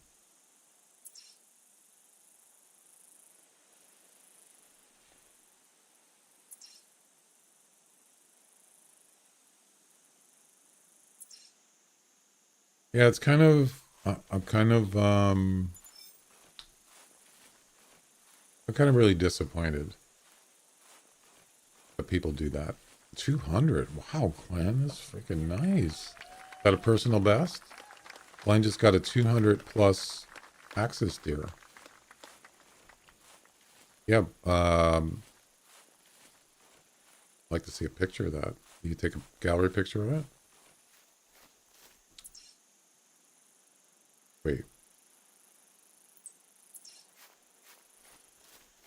Yeah, it's kind of, I'm kind of really disappointed that people do that. 200. Wow, Glenn, that's freaking nice. Got a personal best? Glenn just got a 200 plus axis deer. Yeah. I'd like to see a picture of that. You take a gallery picture of it? Wait.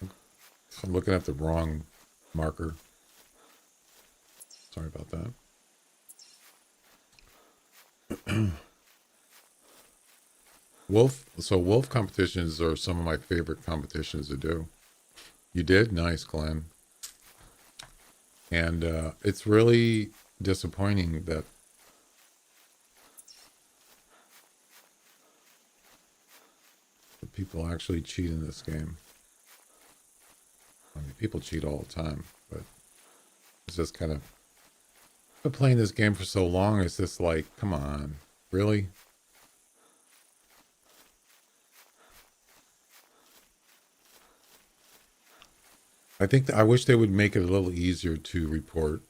I'm looking at the wrong marker. Sorry about that. Wolf competitions are some of my favorite competitions to do. You did? Nice, Glenn. And it's really disappointing that people actually cheat in this game. I mean, people cheat all the time, but it's just kind of, been playing this game for so long, it's just like, come on, really? I wish they would make it a little easier to report.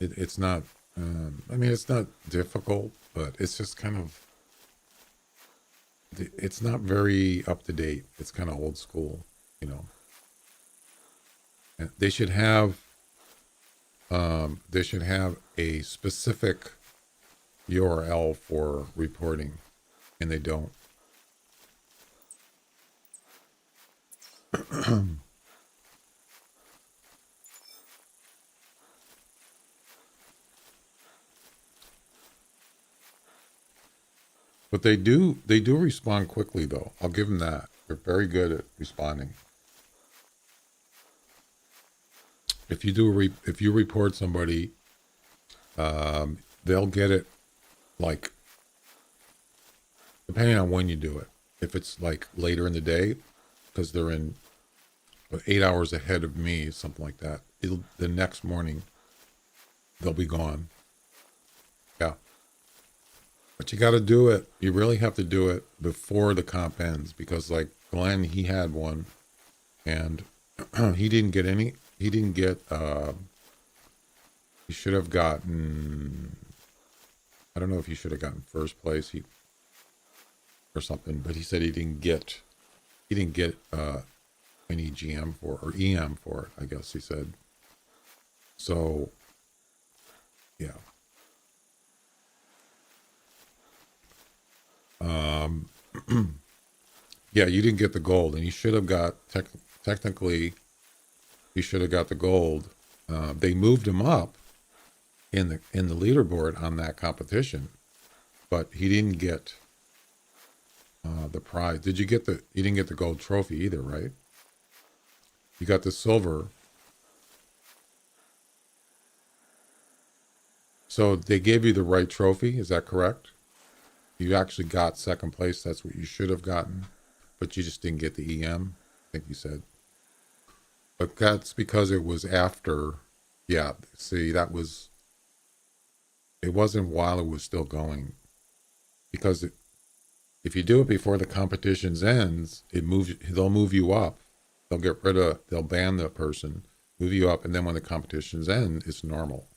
It's not, I mean, it's not difficult, but it's just kind of, it's not very up to date. It's kind of old school, you know. And they should have a specific URL for reporting, and they don't. But they do respond quickly, though. I'll give them that. They're very good at responding. If you report somebody, they'll get it, like, depending on when you do it. If it's like later in the day, because they're in 8 hours ahead of me, something like that, the next morning they'll be gone. Yeah. But you got to do it. You really have to do it before the comp ends, because like Glenn, he had one, and he didn't get any. He didn't get. He should have gotten. I don't know if he should have gotten first place. Or something, but he said he didn't get. He didn't get any GM for or EM for it. I guess he said. So. Yeah. Yeah, you didn't get the gold, and you should have got technically. You should have got the gold. They moved him up in the leaderboard on that competition, but he didn't get the prize. Did you get the? You didn't get the gold trophy either, right? You got the silver. So they gave you the right trophy. Is that correct? You actually got second place. That's what you should have gotten, but you just didn't get the EM. I think you said. But that's because it was after. Yeah. See, it wasn't while it was still going, because if you do it before the competitions ends, they'll move you up. They'll ban the person, move you up, and then when the competitions end, it's normal.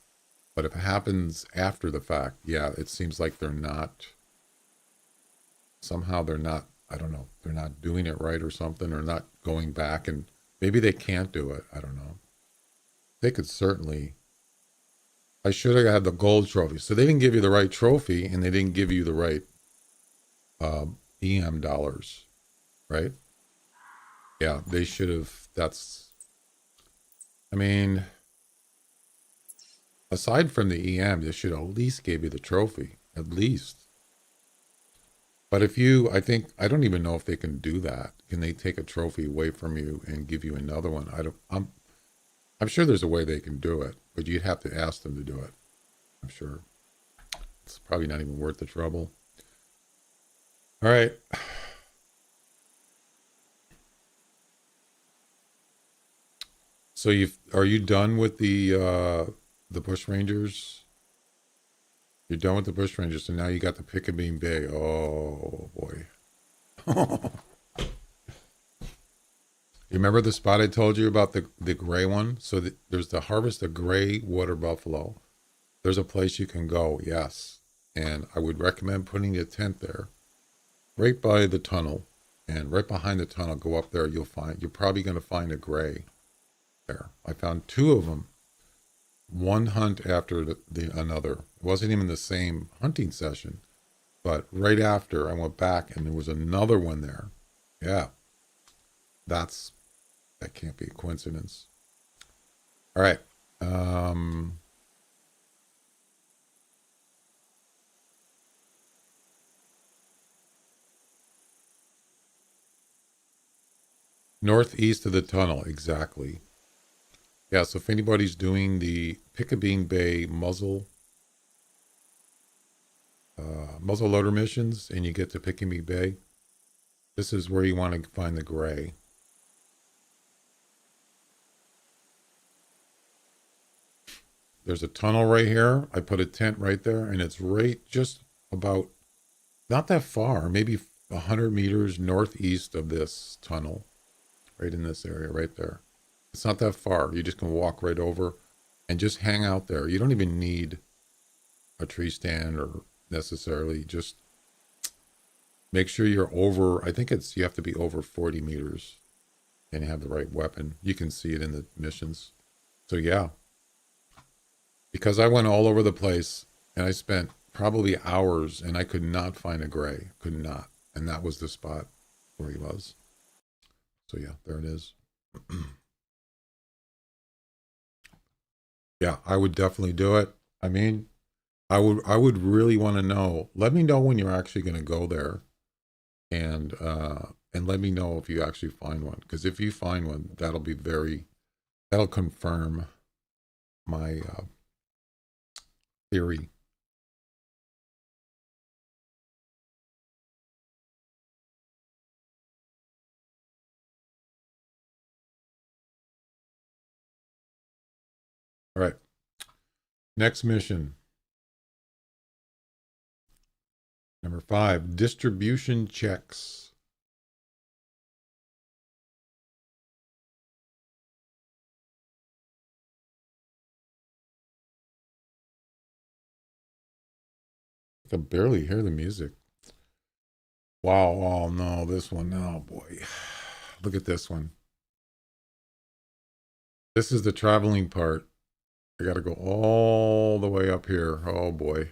But if it happens after the fact, yeah, it seems like somehow they're not, I don't know, they're not doing it right or something, or not going back, and maybe they can't do it. I don't know. They could certainly. I should have had the gold trophy. So they didn't give you the right trophy, and they didn't give you the right EM dollars, right? Yeah, they should have. I mean, aside from the EM, they should at least give you the trophy, at least. But I don't even know if they can do that. Can they take a trophy away from you and give you another one? I'm sure there's a way they can do it, but you'd have to ask them to do it. I'm sure. It's probably not even worth the trouble. All right. So are you done with the Bushrangers? You're done with the Bushrangers, so now you got the Pickabeam Bay. Oh boy. You remember the spot I told you about, the gray one? So there's the Harvest of Gray Water Buffalo. There's a place you can go, yes. And I would recommend putting a tent there, right by the tunnel. And right behind the tunnel, go up there, you're probably going to find a gray there. I found 2 of them, one hunt after another. It wasn't even the same hunting session, but right after I went back and there was another one there. Yeah, that can't be a coincidence. All right. Northeast of the tunnel, exactly. Yeah, so if anybody's doing the Pickabing Bay muzzle loader missions and you get to Pickabing Bay, this is where you want to find the gray. There's a tunnel right here. I put a tent right there, and it's right just about, not that far, maybe 100 meters northeast of this tunnel, right in this area right there. It's not that far. You just can walk right over and just hang out there. You don't even need a tree stand or necessarily, just make sure you're over, I think you have to be over 40 meters and have the right weapon. You can see it in the missions. So yeah, because I went all over the place and I spent probably hours and I could not find a gray, could not. And that was the spot where he was. So yeah, there it is. Yeah, I would definitely do it. I mean, I would really want to know. Let me know when you're actually going to go there, and let me know if you actually find one. Because if you find one, that'll confirm my theory. All right. Next mission. Number 5, distribution checks. I can barely hear the music. Wow. Oh no, this one. Oh boy. Look at this one. This is the traveling part. I got to go all the way up here. Oh boy.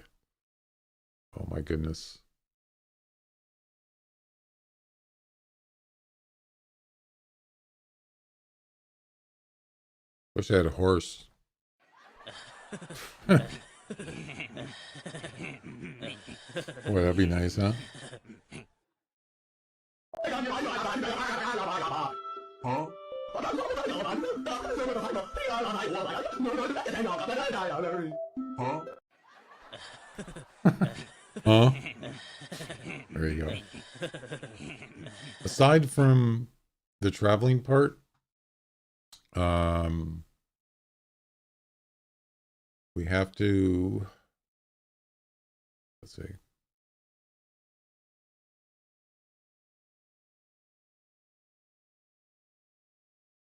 Oh my goodness. Wish I had a horse. Boy, that'd be nice, huh? Huh? Huh? Huh? There you go. Aside from the traveling part, we have to, let's see.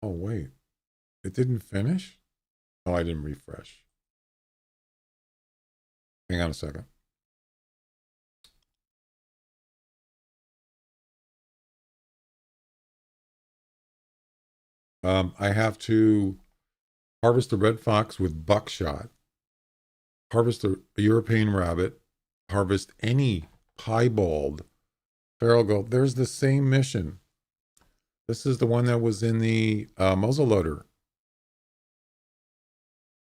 Oh, wait. It didn't finish? Oh, I didn't refresh. Hang on a second. I have to harvest the red fox with buckshot, harvest the European rabbit, harvest any piebald feral goat. There's the same mission. This is the one that was in the muzzleloader.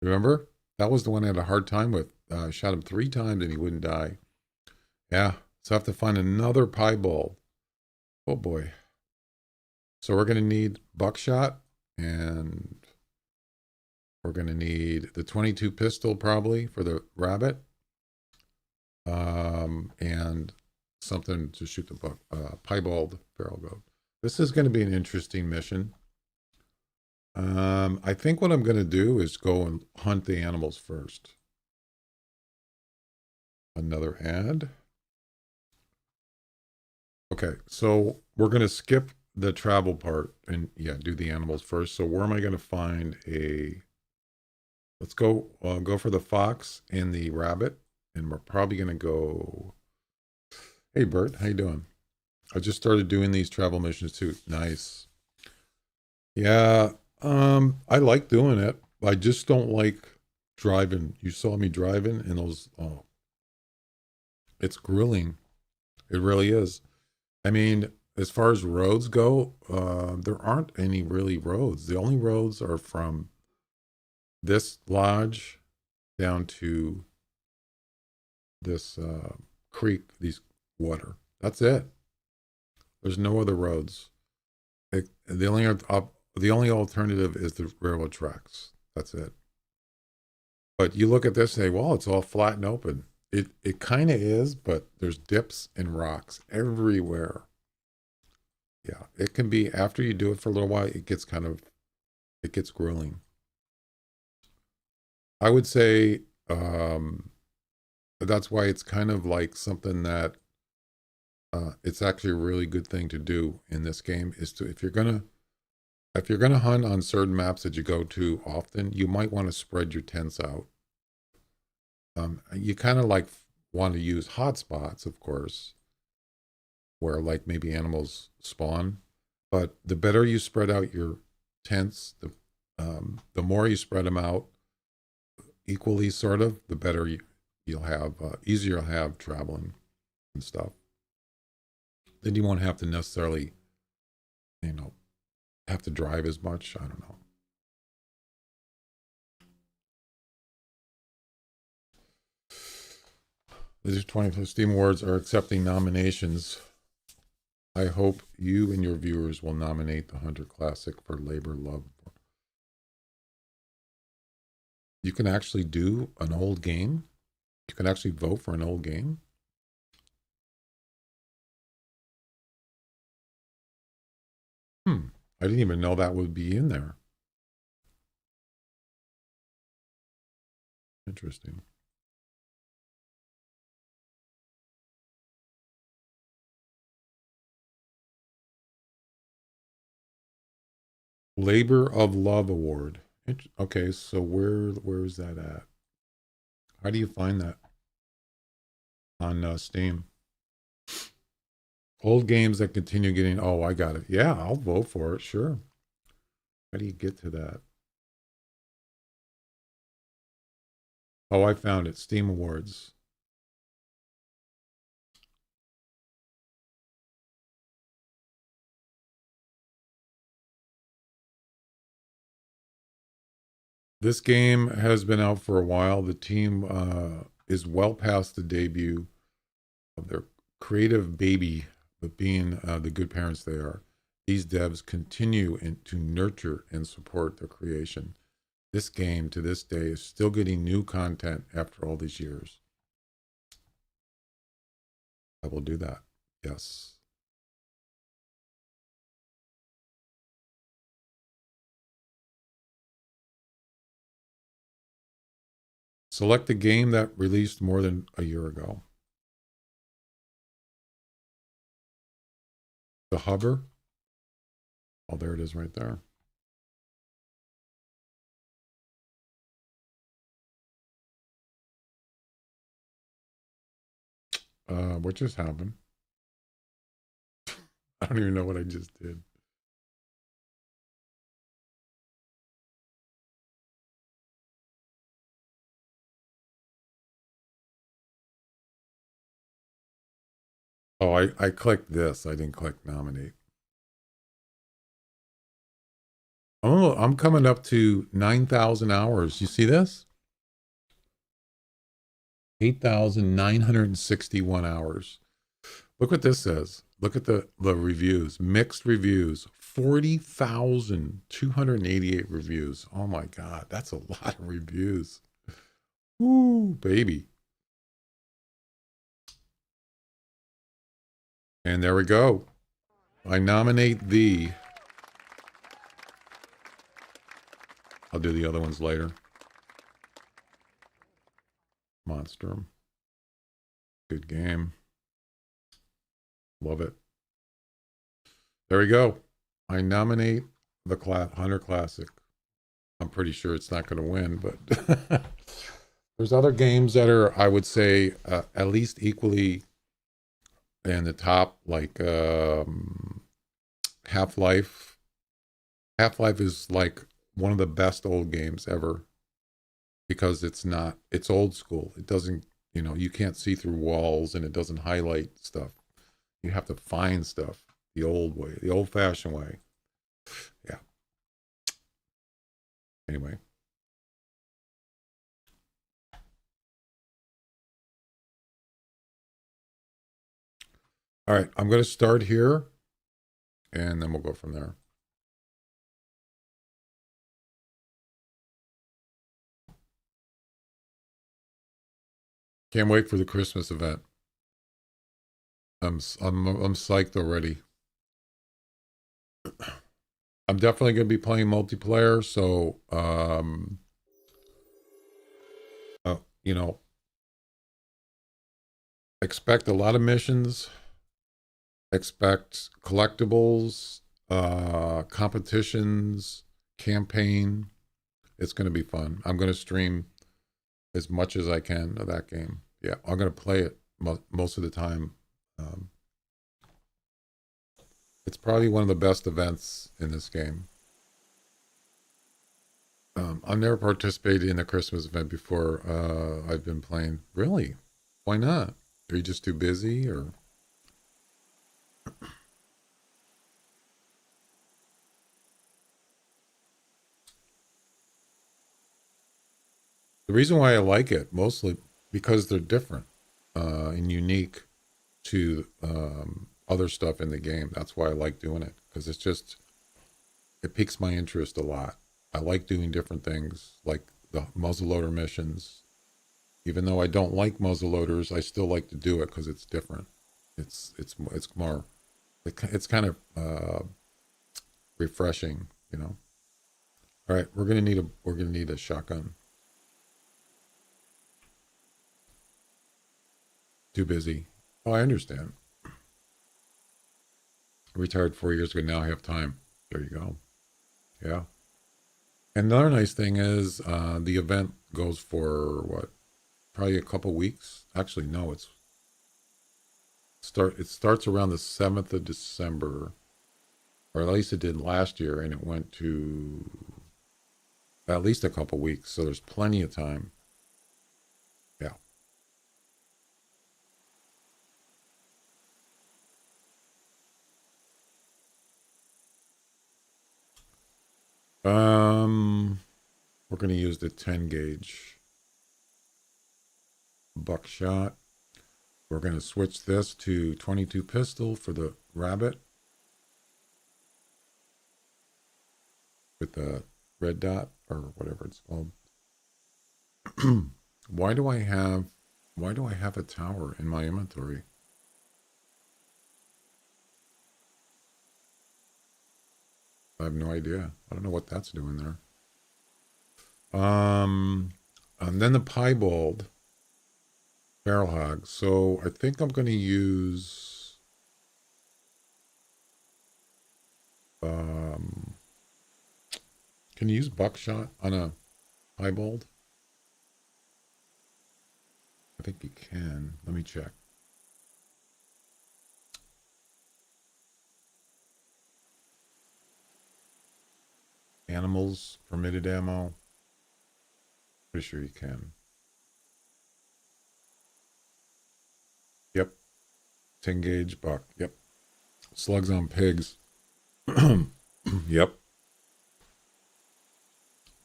Remember? That was the one I had a hard time with. Shot him 3 times and he wouldn't die. Yeah, so I have to find another piebald. Oh boy. So we're going to need buckshot, and we're going to need the 22 pistol probably for the rabbit, and something to shoot the piebald feral goat. This is going to be an interesting mission. I think what I'm going to do is go and hunt the animals first. Another ad. Okay, so we're going to skip the travel part and do the animals first. So where am I going to find let's go for the fox and the rabbit, and we're probably going to go. Hey Bert, how you doing? I just started doing these travel missions too. Nice. Yeah, I like doing it. I just don't like driving. You saw me driving and those, oh, it's grueling. It really is. I mean, as far as roads go, there aren't any really roads. The only roads are from this lodge down to this creek, these water. That's it. There's no other roads. The only alternative is the railroad tracks. That's it. But you look at this and say, well, it's all flat and open. It kind of is, but there's dips and rocks everywhere. Yeah, it can be, after you do it for a little while, it gets grueling. I would say that's why it's kind of like something that it's actually a really good thing to do in this game is to, if you're gonna hunt on certain maps that you go to often, you might want to spread your tents out. You kind of like want to use hotspots, of course, where like maybe animals spawn. But the better you spread out your tents, the more you spread them out equally, sort of, the better you'll have, easier you'll have traveling and stuff. Then you won't have to necessarily, have to drive as much. I don't know. These 25 Steam Awards are accepting nominations. I hope you and your viewers will nominate the Hunter Classic for Labor Love. You can actually do an old game. You can actually vote for an old game. I didn't even know that would be in there. Interesting. Labor of Love Award. Okay, so where is that at? How do you find that on Steam? Old games that continue getting. Oh, I got it. Yeah, I'll vote for it. Sure. How do you get to that? Oh, I found it. Steam Awards. This game has been out for a while. The team is well past the debut of their creative baby, but being the good parents they are, these devs continue to nurture and support their creation. This game, to this day, is still getting new content after all these years. I will do that. Yes. Select a game that released more than a year ago. The hover. Oh, there it is right there. What just happened? I don't even know what I just did. Oh, I clicked this. I didn't click nominate. Oh, I'm coming up to 9,000 hours. You see this? 8,961 hours. Look what this says. Look at the reviews. Mixed reviews. 40,288 reviews. Oh my God. That's a lot of reviews. Woo, baby. And there we go. I nominate thee. I'll do the other ones later. Monstrum. Good game. Love it. There we go. I nominate the Hunter Classic. I'm pretty sure it's not going to win, but there's other games that are, I would say, at least equally and the top, like Half-Life. Half-Life is like one of the best old games ever because it's old school. It doesn't, you can't see through walls and it doesn't highlight stuff. You have to find stuff the old way, the old fashioned way. Yeah. Anyway. All right. I'm going to start here and then we'll go from there. Can't wait for the Christmas event. I'm psyched already. I'm definitely going to be playing multiplayer, so you know, expect a lot of missions, expect collectibles, competitions, campaign. It's going to be fun. I'm going to stream as much as I can of that game. Yeah, I'm going to play it most of the time. It's probably one of the best events in this game. I've never participated in a Christmas event before. I've been playing. Really? Why not? Are you just too busy or? The reason why I like it mostly because they're different and unique to other stuff in the game. That's why I like doing it because it piques my interest a lot. I like doing different things like the muzzleloader missions. Even though I don't like muzzleloaders, I still like to do it because it's different. It's more it's kind of refreshing, All right, we're gonna need a shotgun. Too busy. Oh, I understand. I retired 4 years ago. Now I have time. There you go. Yeah. And another nice thing is the event goes for what? Probably a couple weeks. Actually, no, it starts around the 7th of December, or at least it did last year, and it went to at least a couple weeks. So there's plenty of time. Yeah. We're gonna use the 10 gauge buckshot. We're gonna switch this to 22 pistol for the rabbit with the red dot or whatever it's called. Why do I have a tower in my inventory? I have no idea. I don't know what that's doing there. And then the piebald barrel hog. So I think I'm going to use can you use buckshot on a piebald? I think you can. Let me check. Animals, permitted ammo. Pretty sure you can. Yep. 10 gauge buck. Yep. Slugs on pigs. Yep.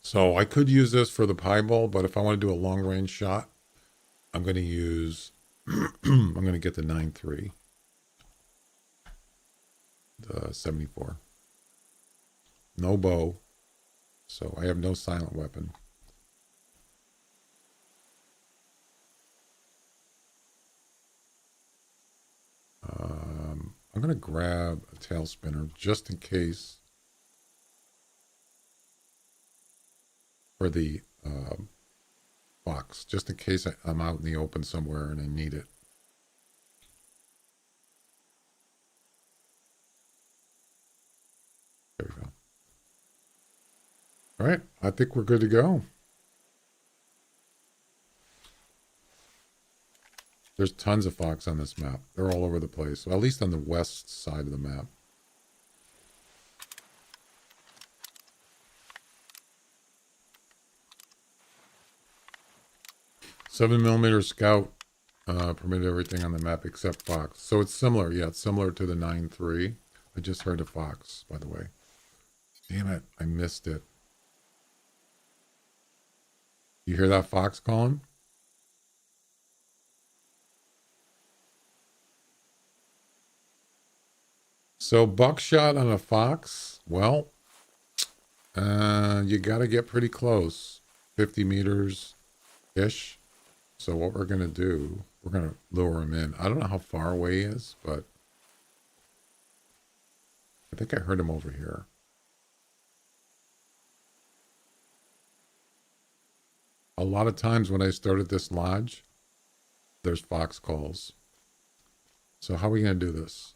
So I could use this for the piebald, but if I want to do a long range shot, I'm going to use, I'm going to get the 9.3, the 74. No bow, so I have no silent weapon. I'm going to grab a tail spinner just in case for the box, just in case I'm out in the open somewhere and I need it. There we go. All right, I think we're good to go. There's tons of fox on this map. They're all over the place. Well, at least on the west side of the map. 7mm scout permitted everything on the map except fox. So it's similar. Yeah, it's similar to the 9.3. I just heard a fox, by the way. Damn it. I missed it. You hear that fox calling? So buckshot on a fox, well, you got to get pretty close, 50 meters-ish. So what we're going to do, we're going to lure him in. I don't know how far away he is, but I think I heard him over here. A lot of times when I started this lodge, there's fox calls. So how are we going to do this?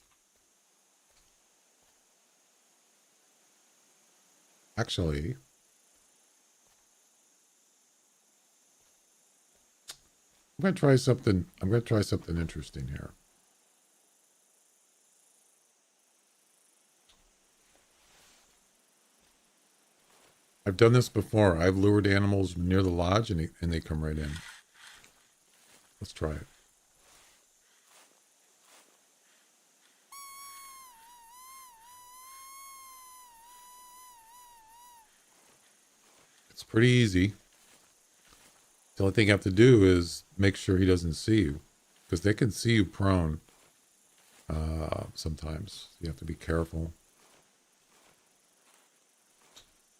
Actually, I'm going to try something. I'm going to try something interesting here. I've done this before. I've lured animals near the lodge and they come right in. Let's try it. It's pretty easy. The only thing you have to do is make sure he doesn't see you, because they can see you prone sometimes. You have to be careful.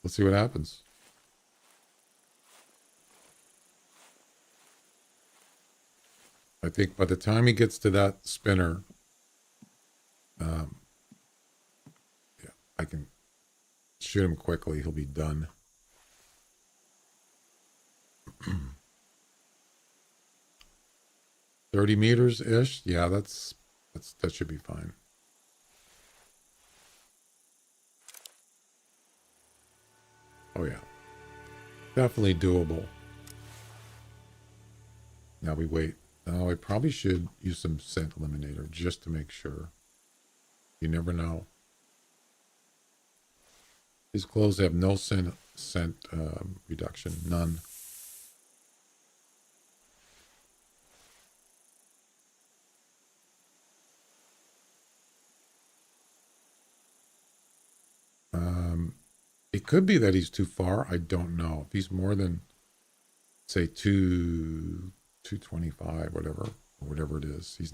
Let's see what happens. I think by the time he gets to that spinner, yeah, I can shoot him quickly. He'll be done. 30 meters-ish. Yeah, that should be fine. Oh yeah. Definitely doable. Now we wait. Now I probably should use some scent eliminator just to make sure. You never know. These clothes have no scent reduction. None. It could be that he's too far. I don't know. If he's more than, say, 225, whatever, or whatever it is, he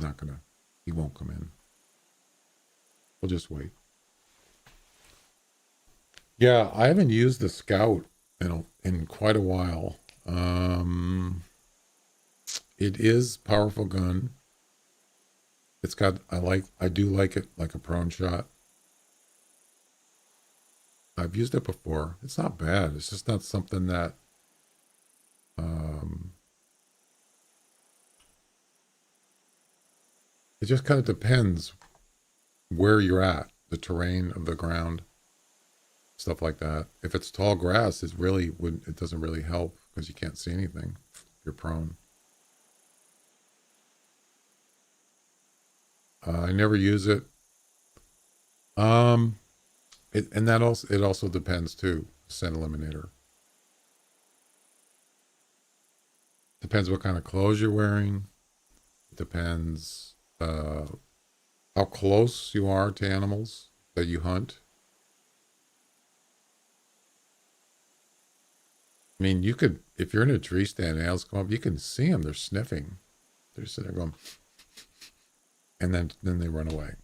won't come in. We'll just wait. Yeah, I haven't used the scout in quite a while. It is a powerful gun. It's got, I do like it like a prone shot. I've used it before. It's not bad. It's just not something that it just kind of depends where you're at, the terrain of the ground, stuff like that. If it's tall grass, it doesn't really help because you can't see anything. You're prone. I never use it. It also depends too. Scent eliminator. Depends what kind of clothes you're wearing. It depends how close you are to animals that you hunt. I mean, you could, if you're in a tree stand and animals come up, you can see them. They're sniffing. They're sitting there going, and then they run away.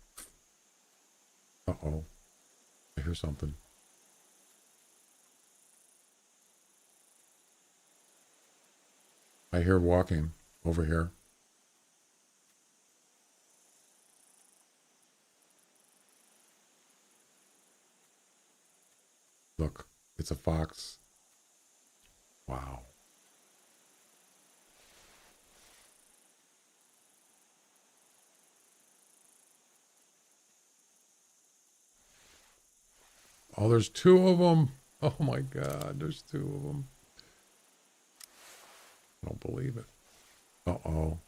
Uh-oh. I hear something. I hear walking over here. Look, it's a fox. Wow. Oh, there's two of them. Oh my God, there's two of them. I don't believe it. Uh-oh.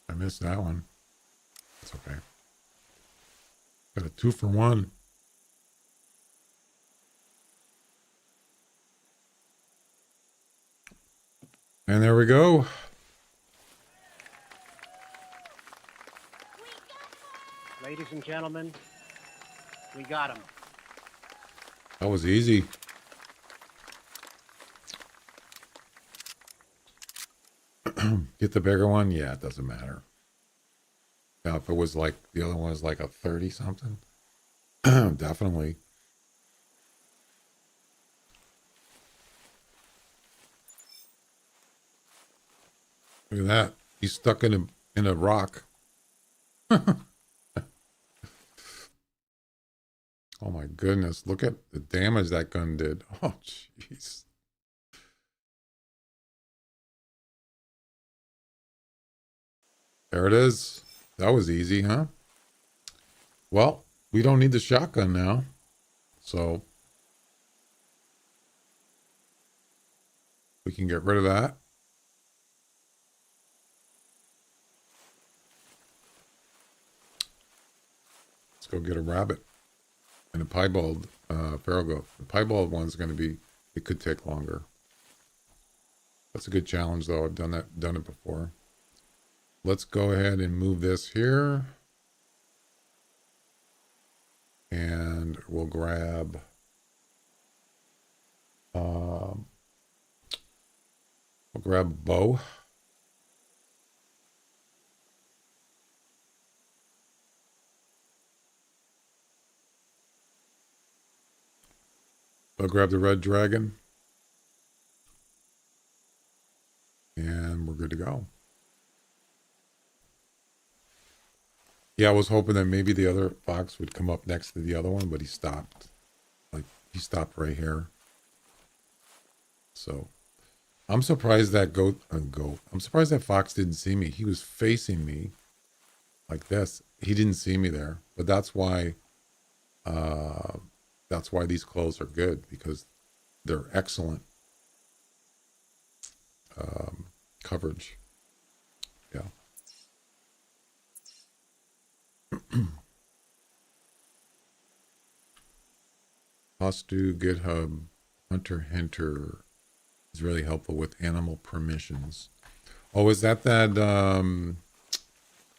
I missed that one. It's okay. Got a 2-for-1. And there we go. Ladies and gentlemen, we got him. That was easy. Get the bigger one? Yeah, it doesn't matter. Now, if it was like the other one was like a 30 something, definitely. Look at that. He's stuck in a rock. Oh my goodness. Look at the damage that gun did. Oh, jeez. There it is. That was easy, huh? Well, we don't need the shotgun now. So we can get rid of that. Let's go get a rabbit and a piebald feral goat. The piebald one's going to be, it could take longer. That's a good challenge though. I've done it before. Let's go ahead and move this here. And we'll grab a bow. I'll grab the red dragon. And we're good to go. Yeah, I was hoping that maybe the other fox would come up next to the other one, but he stopped. Like, he stopped right here. So, I'm surprised that I'm surprised that fox didn't see me. He was facing me like this. He didn't see me there. But that's why these clothes are good, because they're excellent coverage. Yeah. Hostu GitHub Hunter is really helpful with animal permissions. Oh, is that I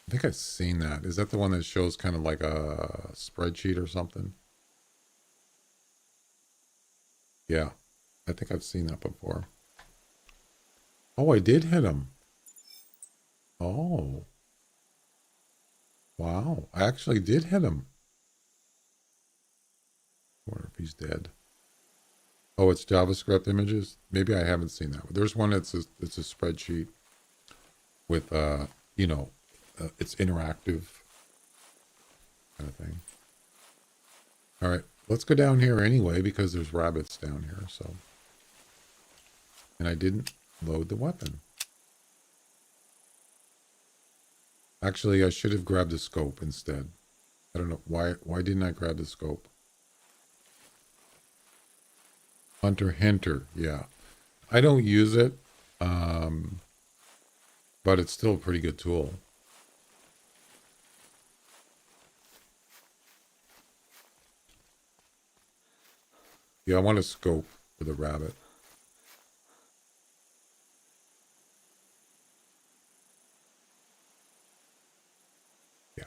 think I've seen that. Is that the one that shows kind of like a spreadsheet or something? Yeah, I think I've seen that before. Oh, I did hit him. Oh. Wow, I actually did hit him. I wonder if he's dead. Oh, it's JavaScript images? Maybe I haven't seen that. There's one it's a spreadsheet with, it's interactive kind of thing. All right, let's go down here anyway, because there's rabbits down here, so. And I didn't load the weapon. Actually, I should have grabbed the scope instead. I don't know. Why didn't I grab the scope? Hunter, yeah. I don't use it, but it's still a pretty good tool. Yeah, I want a scope for the rabbit. Yeah,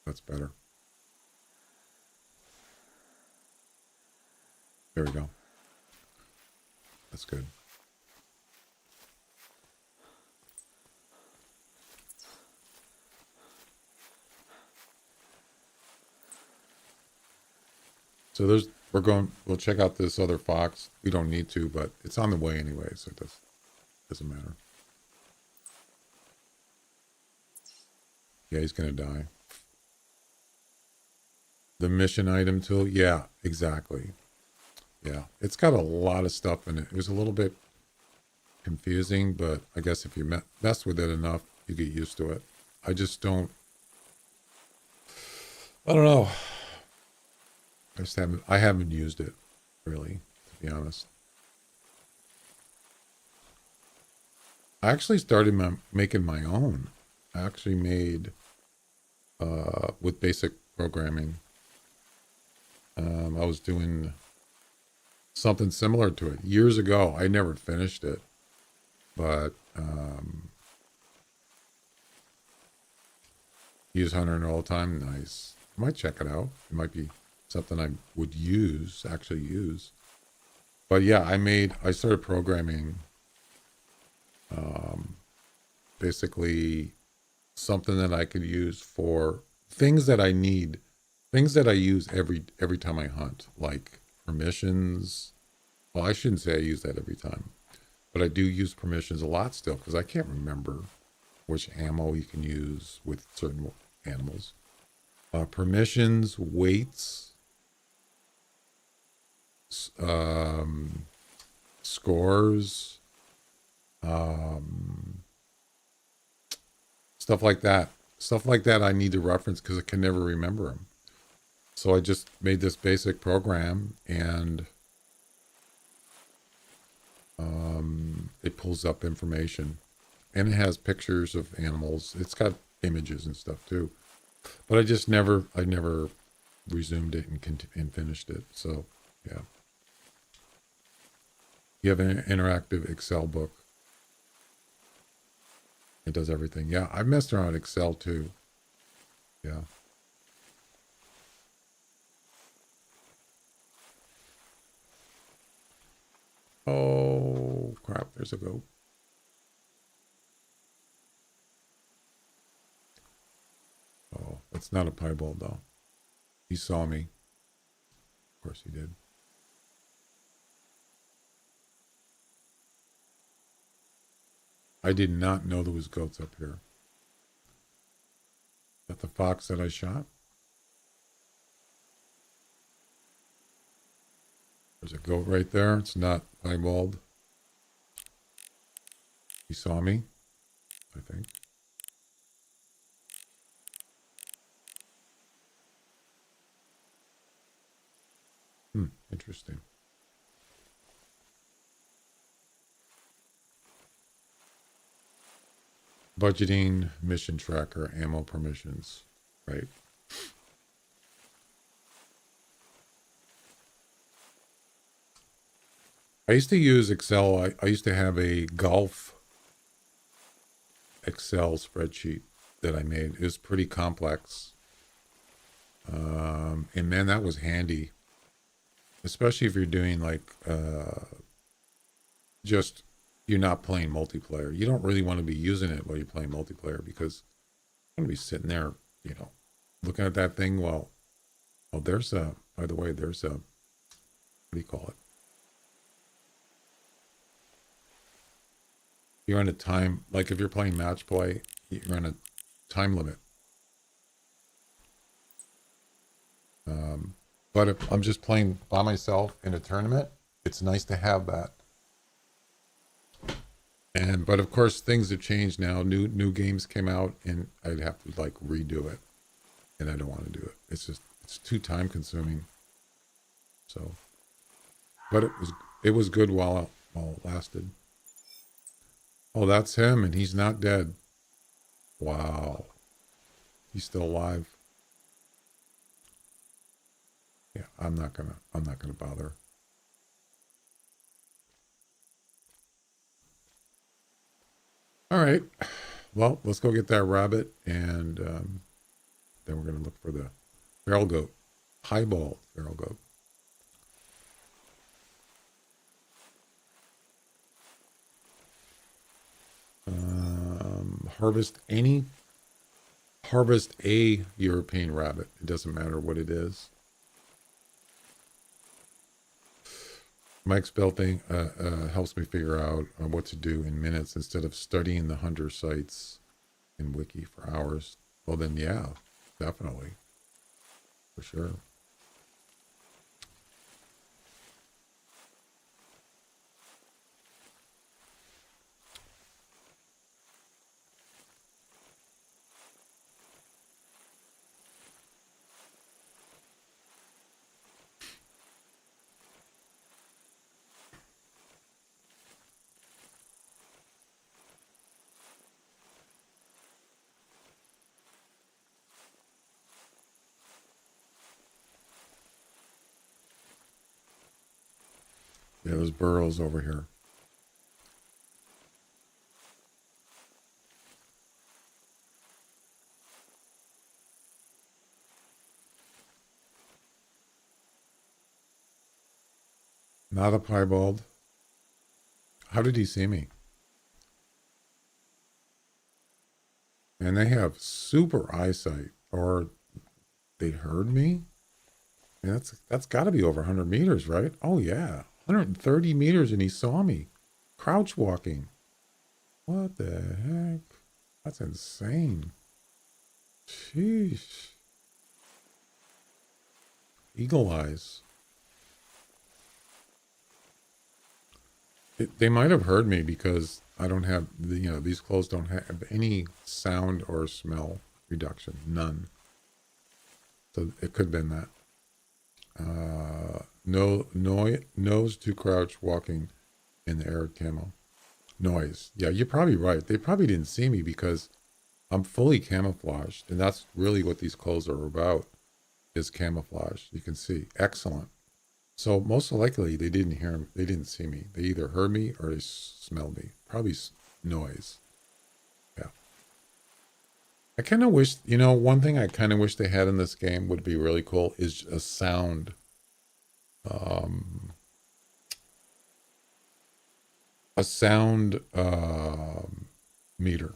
that's better. There we go. That's good. So we'll check out this other fox. We don't need to, but it's on the way anyway, so it doesn't matter. Yeah, he's gonna die. The mission item tool, yeah, exactly. Yeah, it's got a lot of stuff in it. It was a little bit confusing, but I guess if you mess with it enough, you get used to it. I just don't. I don't know. I haven't used it really, to be honest. I actually started making my own. I actually made with basic programming. I was doing something similar to it years ago. I never finished it, but use Hunter all the time. Nice. I might check it out. It might be something I would actually use. But yeah, I started programming basically something that I could use for things that I need, things that I use every time I hunt, like permissions. Well, I shouldn't say I use that every time, but I do use permissions a lot still because I can't remember which ammo you can use with certain animals. Permissions, weights, scores, stuff like that. Stuff like that I need to reference because I can never remember them. So I just made this basic program and it pulls up information. And it has pictures of animals. It's got images and stuff too. But I never resumed it and finished it. So, yeah. You have an interactive Excel book. It does everything. Yeah, I've messed around with Excel too. Yeah. Oh, crap. There's a goat. Oh, that's not a piebald though. He saw me. Of course he did. I did not know there was goats up here. Is that the fox that I shot? There's a goat right there. It's not piebald. He saw me, I think. Interesting. Budgeting, mission tracker, ammo permissions. Right. I used to use Excel. I used to have a golf Excel spreadsheet that I made. It was pretty complex. And man, that was handy. Especially if you're doing like just you're not playing multiplayer. You don't really want to be using it while you're playing multiplayer because you're going to be sitting there, looking at that thing. Well, oh, by the way, there's what do you call it? You're on a time, like if you're playing match play, you're on a time limit. But if I'm just playing by myself in a tournament, it's nice to have that. But of course things have changed now. New games came out and I'd have to like redo it. And I don't want to do it. It's too time consuming. So, but it was good while it lasted. Oh, that's him and he's not dead. Wow. He's still alive. Yeah, I'm not gonna bother. All right. Well, let's go get that rabbit and then we're gonna look for the feral goat. Highball feral goat. Harvest a European rabbit. It doesn't matter what it is. Mike's bell thing helps me figure out what to do in minutes instead of studying the hunter sites in Wiki for hours. Well, then, yeah, definitely. For sure. Yeah, there's burrows over here. Not a piebald. How did he see me? And they have super eyesight, or they heard me. And that's got to be over 100 meters, right? Oh yeah, 130 meters, and he saw me, crouch walking. What the heck? That's insane. Sheesh. Eagle eyes. They might have heard me because I don't have these clothes don't have any sound or smell reduction, none. So it could have been that. Nose to crouch walking in the air camo. Noise. Yeah, you're probably right. They probably didn't see me because I'm fully camouflaged, and that's really what these clothes are about, is camouflage. You can see. Excellent. So most likely they didn't hear me. They didn't see me. They either heard me or they smelled me. Probably noise. Yeah. I kind of wish, one thing I kind of wish they had in this game would be really cool is a sound. A sound meter.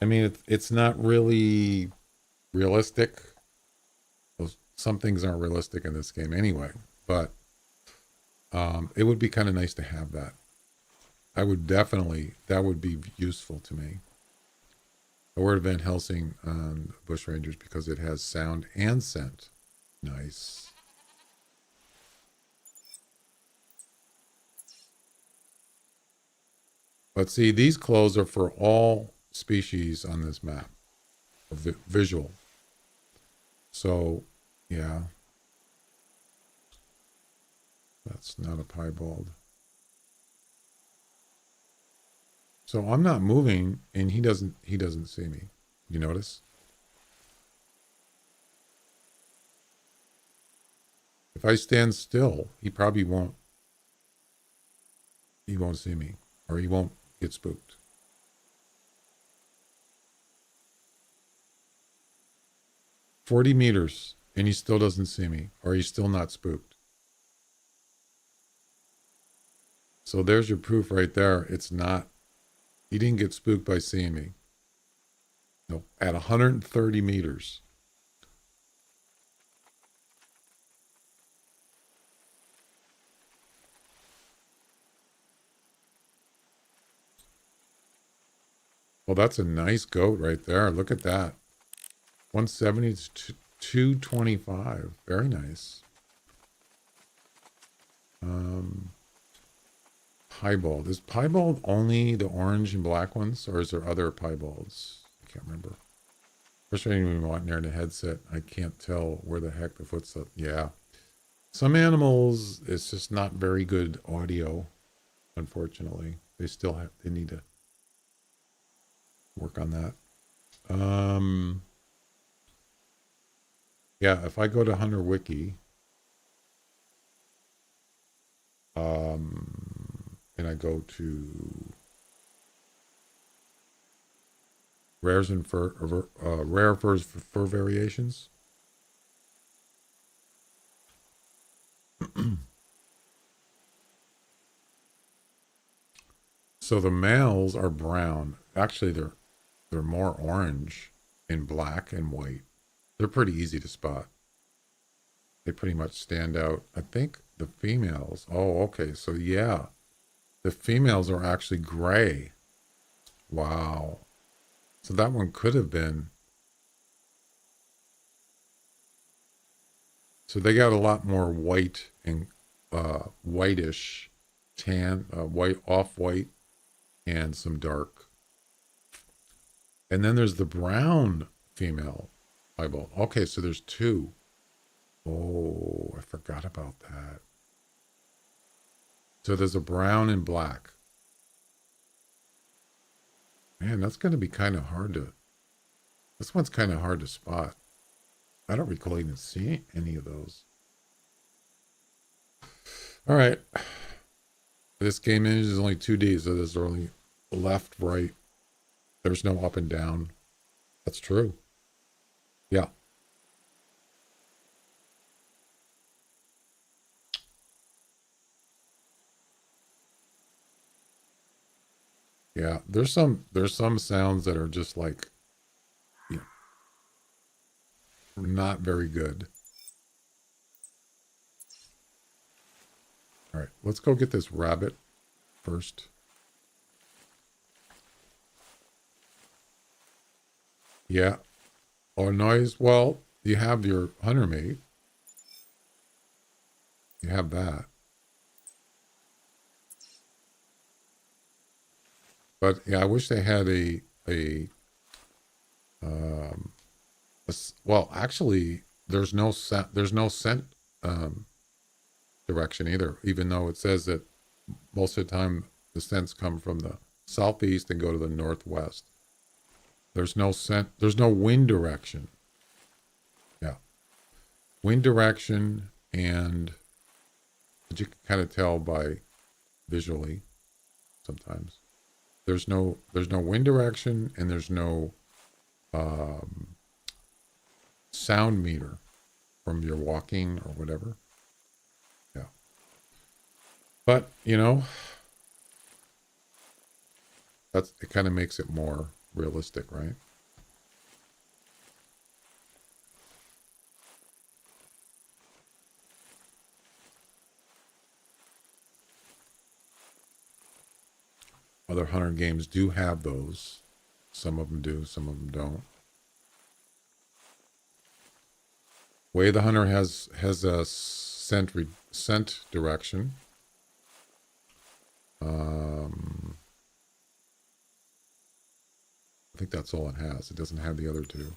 I mean, it's not really realistic. Well, some things aren't realistic in this game anyway, but it would be kind of nice to have that. That would be useful to me. I word Van Helsing on Bushrangers because it has sound and scent. Nice. But see, these clothes are for all species on this map. Visual. So, yeah. That's not a piebald. So I'm not moving, and he doesn't see me. You notice? If I stand still, he probably won't see me, or he won't get spooked. "40 meters, and he still doesn't see me, or he's still not spooked." So there's your proof right there. He didn't get spooked by seeing me. No, at 130 meters. Well, that's a nice goat right there. Look at that. 170 to 225. Very nice. Piebald. Is piebald only the orange and black ones, or is there other piebalds? I can't remember. Especially when you're near the headset, I can't tell where the heck the foot's up. Yeah. Some animals, it's just not very good audio, unfortunately. They need to work on that. Yeah, if I go to Hunter Wiki, and I go to rares and rare fur variations. So the males are brown. Actually, they're more orange and black and white. They're pretty easy to spot. They pretty much stand out. I think the females. Oh, okay. So yeah, the females are actually gray. Wow. So that one could have been. So they got a lot more white and whitish tan, white, off-white, and some dark. And then there's the brown female eyeball. Okay, so there's two. Oh, I forgot about that. So there's a brown and black. Man, that's going to be kind of hard to... This one's kind of hard to spot. I don't recall even seeing any of those. All right. This game is only 2D, so there's only left, right. There's no up and down. That's true. Yeah. Yeah. There's some sounds that are just like, you know, not very good. All right, let's go get this rabbit first. Yeah. Or noise. Well, you have your hunter mate. You have that. But yeah, I wish they had um well, actually there's no scent um direction either, even though it says that most of the time the scents come from the southeast and go to the northwest. There's no scent, there's no wind direction. Yeah. Wind direction, and you can kind of tell by visually sometimes. There's no wind direction, and there's no um sound meter from your walking or whatever. Yeah. But, it kind of makes it more realistic, right? Other hunter games do have those. Some of them do, some of them don't. Way the Hunter has a scent direction. I think that's all it has. It doesn't have the other two.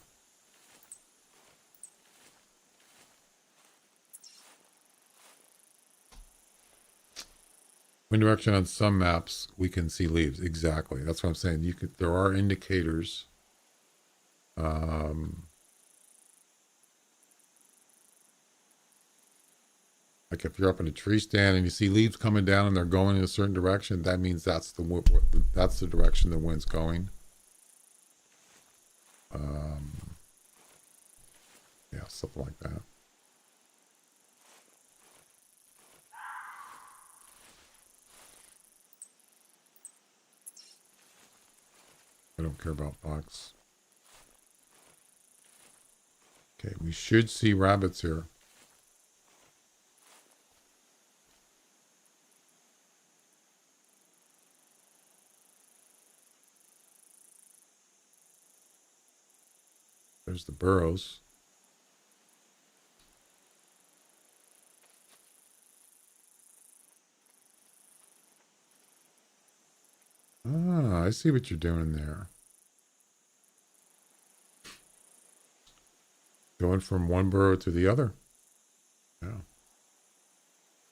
Wind direction on some maps, we can see leaves. Exactly. That's what I'm saying. There are indicators. Like if you're up in a tree stand and you see leaves coming down and they're going in a certain direction, that means that's the direction the wind's going. Yeah, something like that. I don't care about fox. Okay, we should see rabbits here. There's the burrows. Ah, I see what you're doing there. Going from one burrow to the other. Yeah.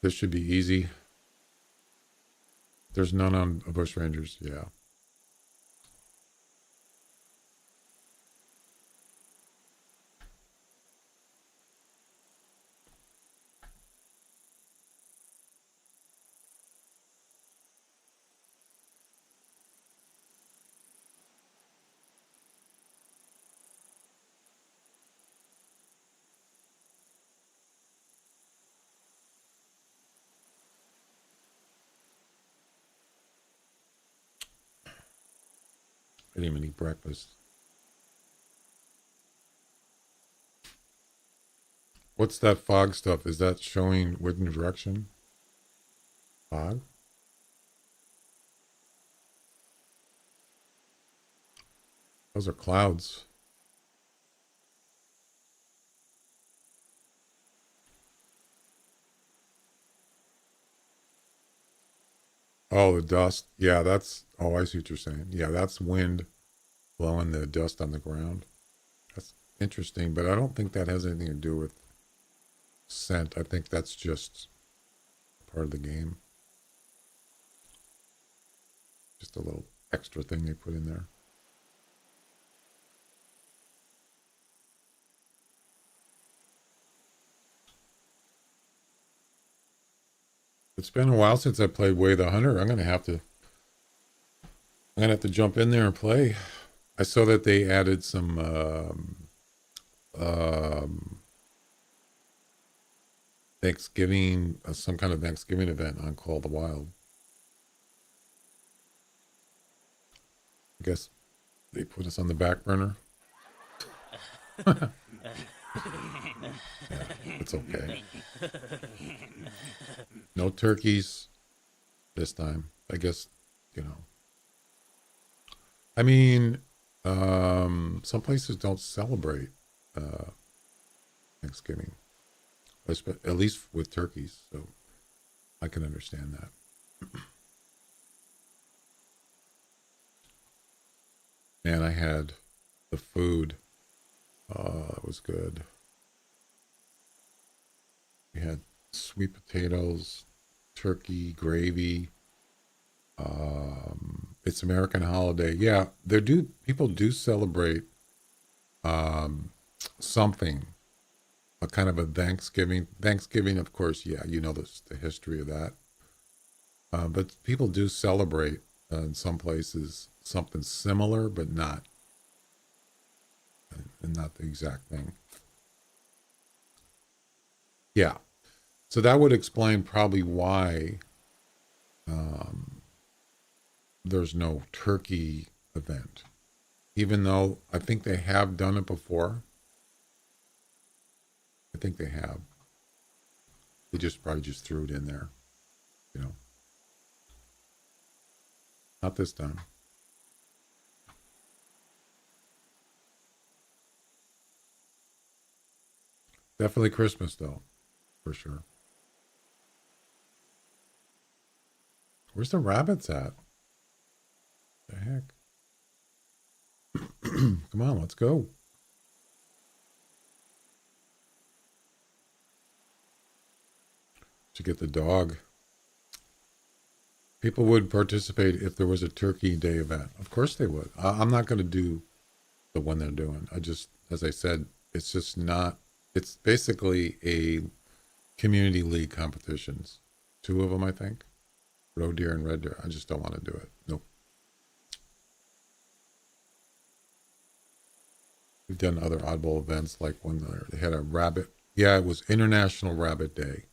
This should be easy. There's none on Bushrangers. Yeah. I didn't even eat breakfast. What's that fog stuff? Is that showing wind direction? Fog? Those are clouds. Oh, the dust. Yeah, oh, I see what you're saying. Yeah, that's wind blowing the dust on the ground. That's interesting, but I don't think that has anything to do with scent. I think that's just part of the game. Just a little extra thing they put in there. It's been a while since I played Way the Hunter. I'm gonna have to jump in there and play. I saw that they added some Thanksgiving, some kind of Thanksgiving event on Call of the Wild. I guess they put us on the back burner. Yeah, it's okay. No turkeys this time. I guess, you know. I mean, some places don't celebrate Thanksgiving, at least with turkeys. So I can understand that. Man, I had the food. It was good. We had sweet potatoes, turkey, gravy. It's American holiday. Yeah, people do celebrate something, a kind of a Thanksgiving. Thanksgiving, of course, yeah, you know the history of that. But people do celebrate in some places something similar, but not the exact thing. Yeah. So that would explain probably why there's no turkey event, even though I think they have done it before. I think they have. They probably just threw it in there, you know. Not this time. Definitely Christmas though, for sure. Where's the rabbits at? The heck? Come on, let's go. To get the dog. People would participate if there was a Turkey Day event. Of course they would. I'm not going to do the one they're doing. As I said, it's just not, it's basically a community league competitions. 2 of them, I think. Roe deer and red deer. I just don't want to do it. Nope. We've done other oddball events like when they had a rabbit. Yeah, it was International Rabbit Day.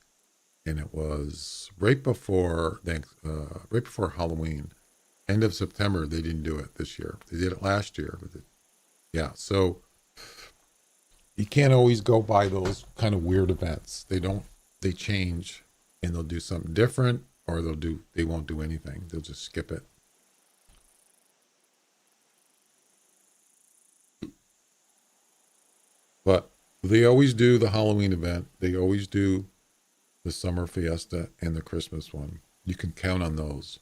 And it was right before Halloween, end of September. They didn't do it this year. They did it last year. Yeah, so you can't always go by those kind of weird events. They change and they'll do something different, or they won't do anything. They'll just skip it. But they always do the Halloween event. They always do the summer fiesta and the Christmas one. You can count on those.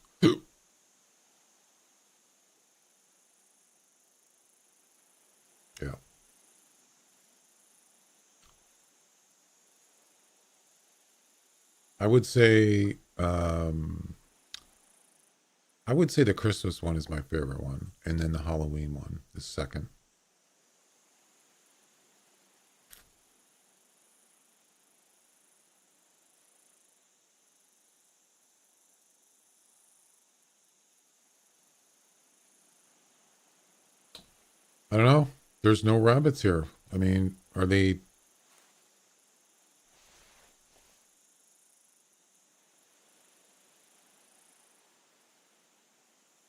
Yeah. I would say the Christmas one is my favorite one, and then the Halloween one is second. I don't know. There's no rabbits here. I mean, are they?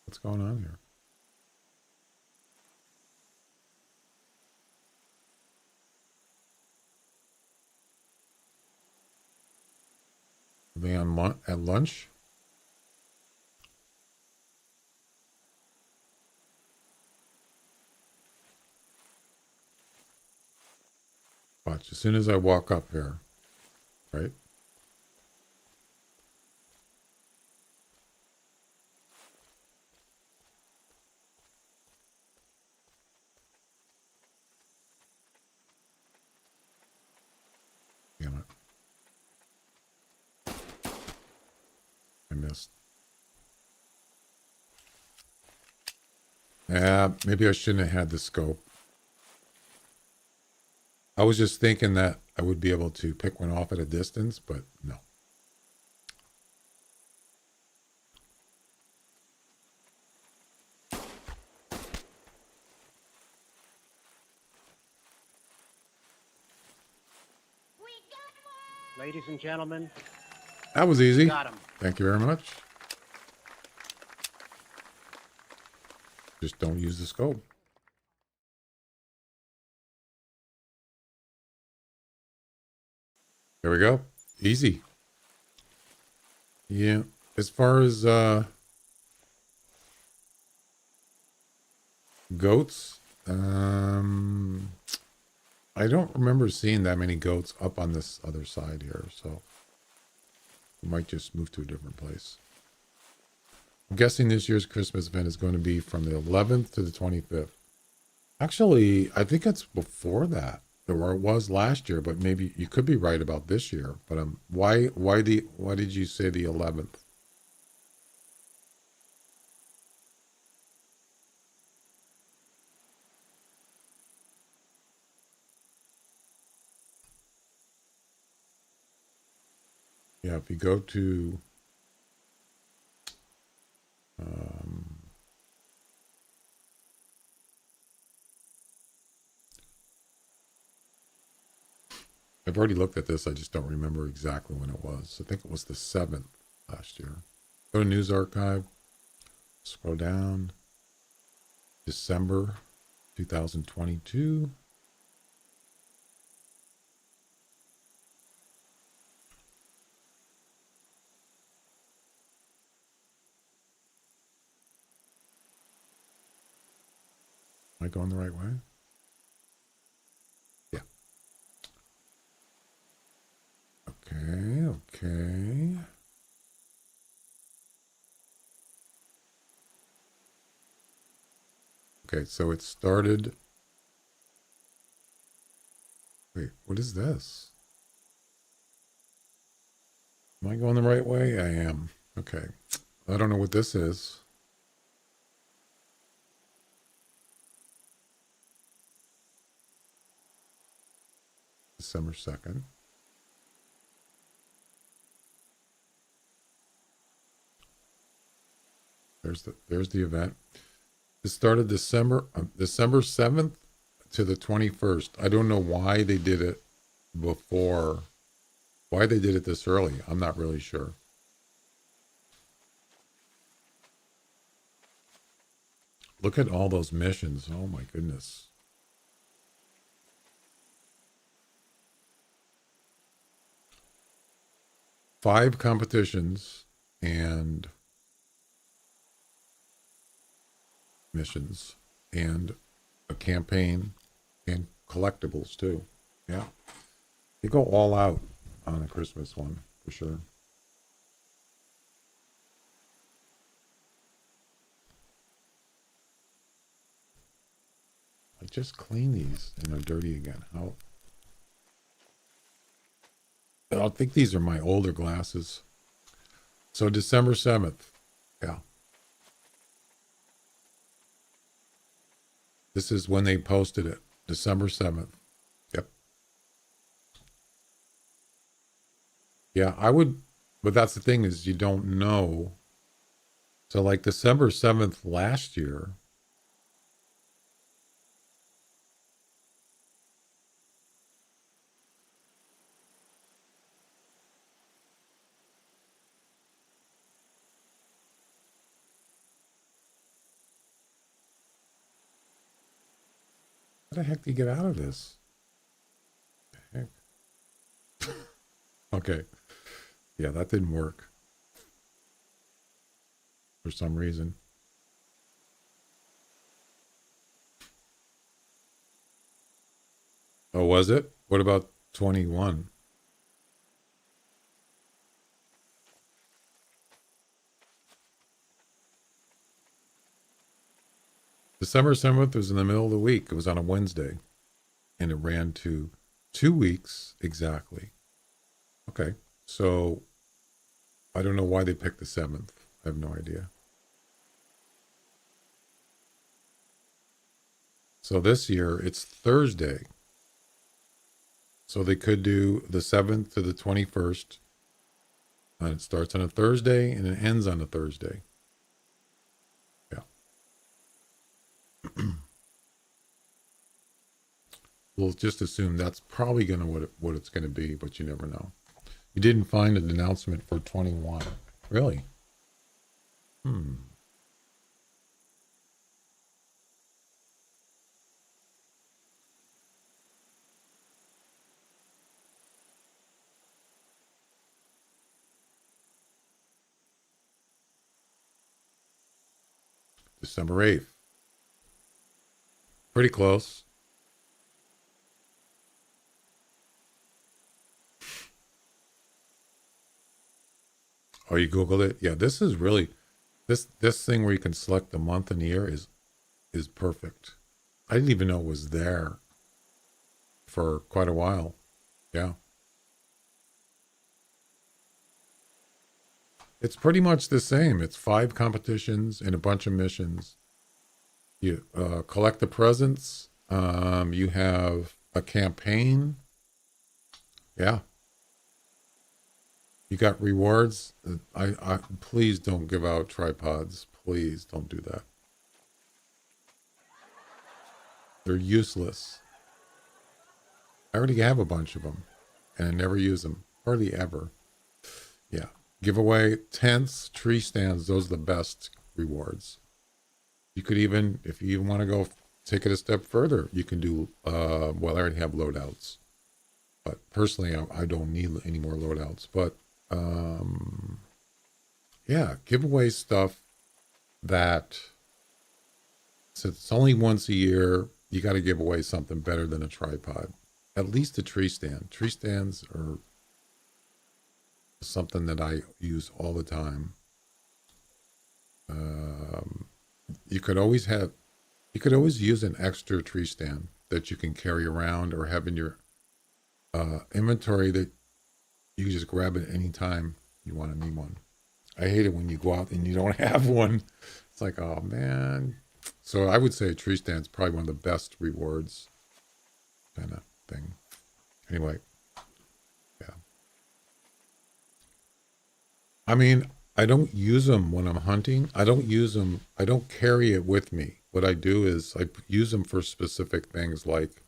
What's going on here? Are they at lunch? Watch, as soon as I walk up here, right? Damn it. I missed. Yeah, maybe I shouldn't have had the scope. I was just thinking that I would be able to pick one off at a distance, but no. Ladies and gentlemen, That was easy. got him. Thank you very much. Just don't use the scope. There we go. Easy. Yeah. As far as goats, I don't remember seeing that many goats up on this other side here, so we might just move to a different place. I'm guessing this year's Christmas event is going to be from the 11th to the 25th. Actually, I think it's before that, or it was last year, but maybe you could be right about this year. But why did you say the 11th? Yeah, if you go to I've already looked at this. I just don't remember exactly when it was. I think it was the 7th last year. Go to News Archive. Scroll down. December 2022. Am I going the right way? Yeah. Okay. Okay, so it started. Wait, what is this? Am I going the right way? I am. Okay. I don't know what this is. December 2nd. There's the event. It started December 7th to the 21st. I don't know why they did it before. Why they did it this early, I'm not really sure. Look at all those missions. Oh my goodness. Five competitions and missions and a campaign and collectibles too. Yeah. You go all out on a Christmas one for sure. I just cleaned these and they're dirty again. How? I think these are my older glasses. So December 7th. Yeah. This is when they posted it. December 7th. Yep. Yeah, I would, but that's the thing is you don't know. So like December 7th last year, how the heck do you get out of this? The heck? Okay. Yeah, that didn't work for some reason. Oh, was it? What about 21? December 7th was in the middle of the week. It was on a Wednesday. And it ran to 2 weeks exactly. Okay. So I don't know why they picked the 7th. I have no idea. So this year it's Thursday. So they could do the 7th to the 21st. And it starts on a Thursday and it ends on a Thursday. Yeah. We'll just assume that's probably going to what it's going to be, but you never know. You didn't find an announcement for 21. Really? December 8th. Pretty close. Oh, you Googled it? Yeah, this is really this thing where you can select the month and year is perfect. I didn't even know it was there for quite a while. Yeah. It's pretty much the same. It's 5 competitions and a bunch of missions. You collect the presents. You have a campaign. Yeah. You got rewards. I please don't give out tripods. Please don't do that. They're useless. I already have a bunch of them, and I never use them. Hardly ever. Yeah. Giveaway tents, tree stands. Those are the best rewards. You could even, if you even want to go take it a step further, you can do, well, I already have loadouts. But personally, I don't need any more loadouts. But, yeah, give away stuff that, since it's only once a year, you got to give away something better than a tripod. At least a tree stand. Tree stands are something that I use all the time. You could always use an extra tree stand that you can carry around or have in your inventory that you can just grab it anytime you want to need one. I hate it when you go out and you don't have one. It's like, oh man. So I would say a tree stand is probably one of the best rewards kind of thing. Anyway, yeah. I mean, I don't use them when I'm hunting. I don't use them. I don't carry it with me. What I do is I use them for specific things. Like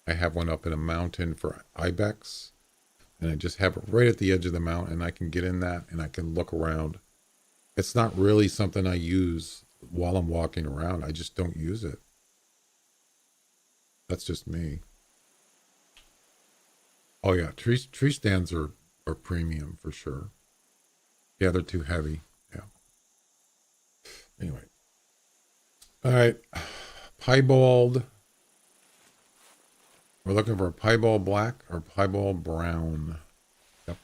I have one up in a mountain for ibex, and I just have it right at the edge of the mountain, and I can get in that and I can look around. It's not really something I use while I'm walking around. I just don't use it. That's just me. Oh yeah, tree stands are premium for sure. Yeah, they're too heavy. Yeah. Anyway. All right. Piebald. We're looking for a piebald black or piebald brown. Yep.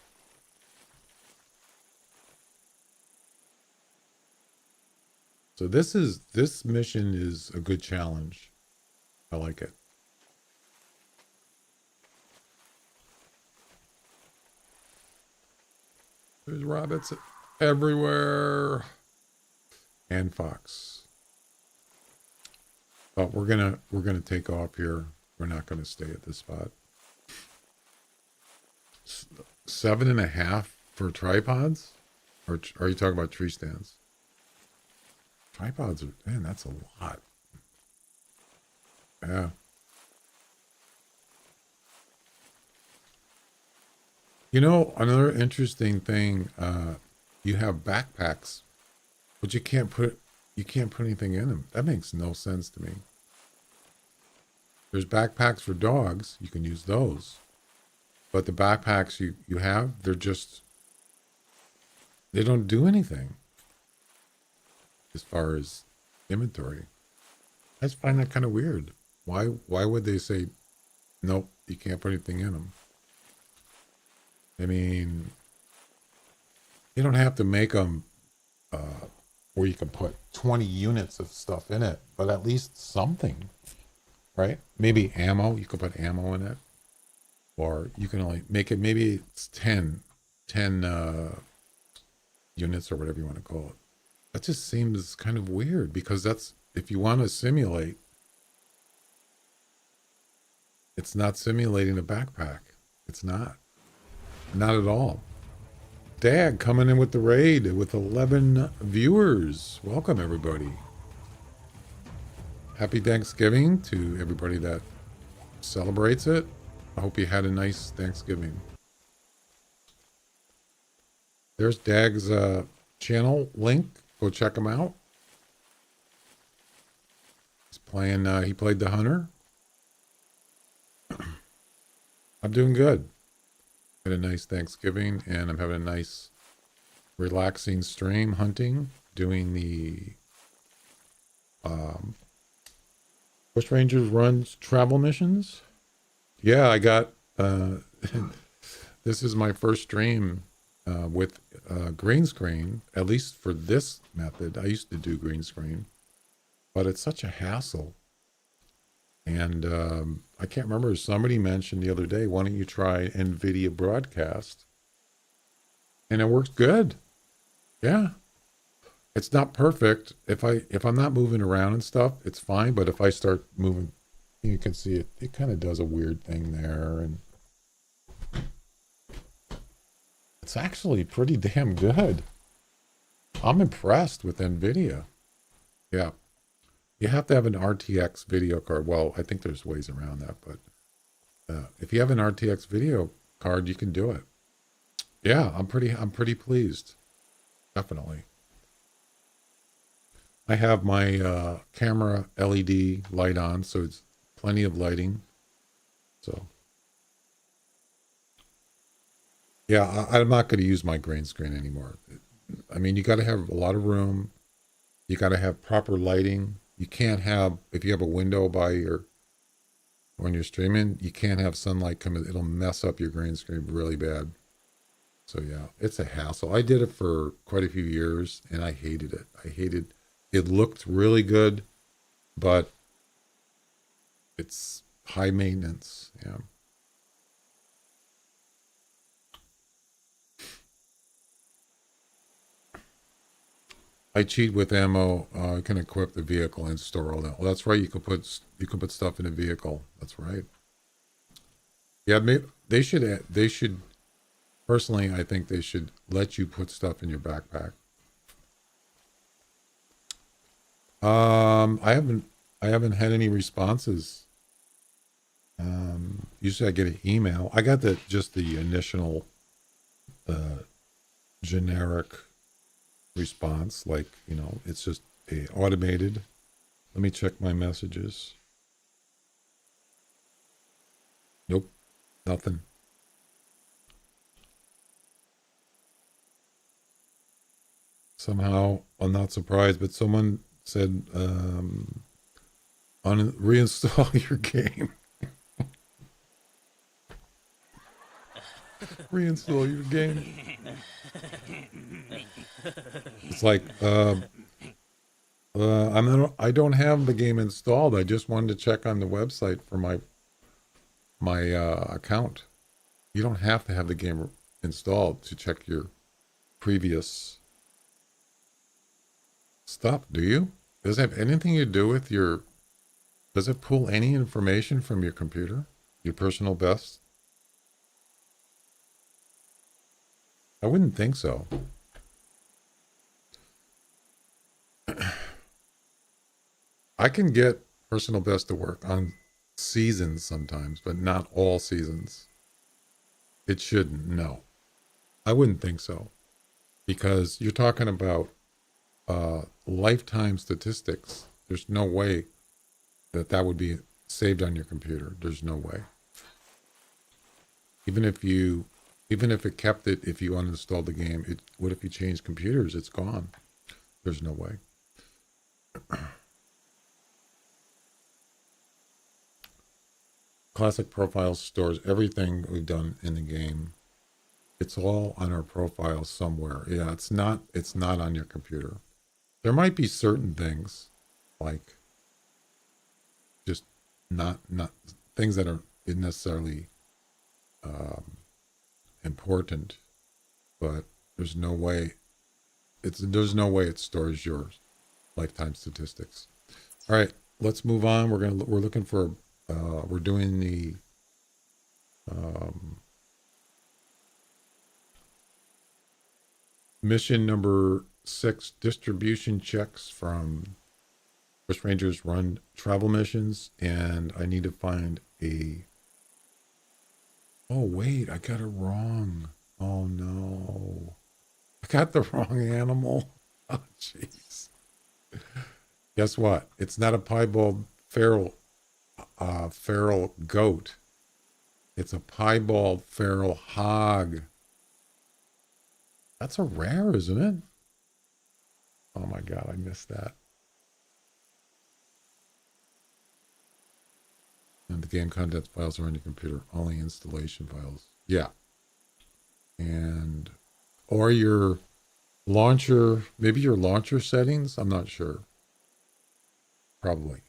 So this mission is a good challenge. I like it. There's rabbits everywhere. And fox. But we're gonna take off here. We're not gonna stay at this spot. 7.5 for tripods? Or are you talking about tree stands? Tripods are, man, that's a lot. Yeah. You know, another interesting thing, you have backpacks, but you can't put anything in them. That makes no sense to me. There's backpacks for dogs, you can use those. But the backpacks you have, they don't do anything as far as inventory. I just find that kind of weird. Why would they say, nope, you can't put anything in them? I mean, you don't have to make them where you can put 20 units of stuff in it, but at least something, right? Maybe ammo, you could put ammo in it. Or you can only make it, maybe it's 10 units or whatever you want to call it. That just seems kind of weird because that's, if you want to simulate, it's not simulating a backpack. It's not. Not at all. Dag coming in with the raid with 11 viewers. Welcome, everybody. Happy Thanksgiving to everybody that celebrates it. I hope you had a nice Thanksgiving. There's Dag's channel link. Go check him out. He's playing. He played the hunter. I'm doing good. Had a nice Thanksgiving, and I'm having a nice, relaxing stream hunting, doing the Bushrangers runs travel missions. Yeah, I got. This is my first stream with green screen, at least for this method. I used to do green screen, but it's such a hassle. And I can't remember, somebody mentioned the other day, why don't you try NVIDIA Broadcast? And it works good. Yeah. It's not perfect. If I'm not moving around and stuff, it's fine. But if I start moving, you can see it. It kind of does a weird thing there, and it's actually pretty damn good. I'm impressed with NVIDIA. Yeah. You have to have an RTX video card. Well, I think there's ways around that, but if you have an RTX video card, you can do it. Yeah, I'm pretty pleased. Definitely. I have my camera LED light on, so it's plenty of lighting. So, yeah, I'm not going to use my green screen anymore. I mean, you got to have a lot of room. You got to have proper lighting. You can't have, if you have a window by your, when you're streaming, you can't have sunlight come in. It'll mess up your green screen really bad. So yeah, it's a hassle. I did it for quite a few years and I hated it. It looked really good, but it's high maintenance. Yeah. I cheat with ammo. I can equip the vehicle and store all that. Well, that's right. You can put stuff in a vehicle. That's right. Yeah, they should. Personally, I think they should let you put stuff in your backpack. I haven't had any responses. Usually I get an email. I got just the initial, generic response, like, it's just automated. Let me check my messages. Nope, nothing. Somehow, I'm not surprised, but someone said, reinstall your game. Reinstall your game. It's like, I don't have the game installed. I just wanted to check on the website for my account. You don't have to have the game installed to check your previous stuff, do you? Does it have anything to do with does it pull any information from your computer? Your personal best? I wouldn't think so. I can get personal best to work on seasons sometimes, but not all seasons. It shouldn't, no. I wouldn't think so. Because you're talking about lifetime statistics. There's no way that would be saved on your computer. There's no way. Even if it kept it, if you uninstalled the game, what if you change computers? It's gone. There's no way. Classic Profiles stores everything we've done in the game. It's all on our profile somewhere. Yeah, it's not on your computer. There might be certain things, like just not things that aren't necessarily important, but there's no way it stores your lifetime statistics. All right, let's move on. We're looking for we're doing the mission number 6, distribution checks from Bushrangers run travel missions, and I need to find oh wait, I got it wrong. Oh no. I got the wrong animal. Oh, jeez. Guess what? It's not a piebald feral goat. It's a piebald feral hog. That's a rare, isn't it? Oh my God, I missed that. And the game contents files are on your computer, only installation files. Yeah. And, or your launcher, maybe your launcher settings. I'm not sure. Probably.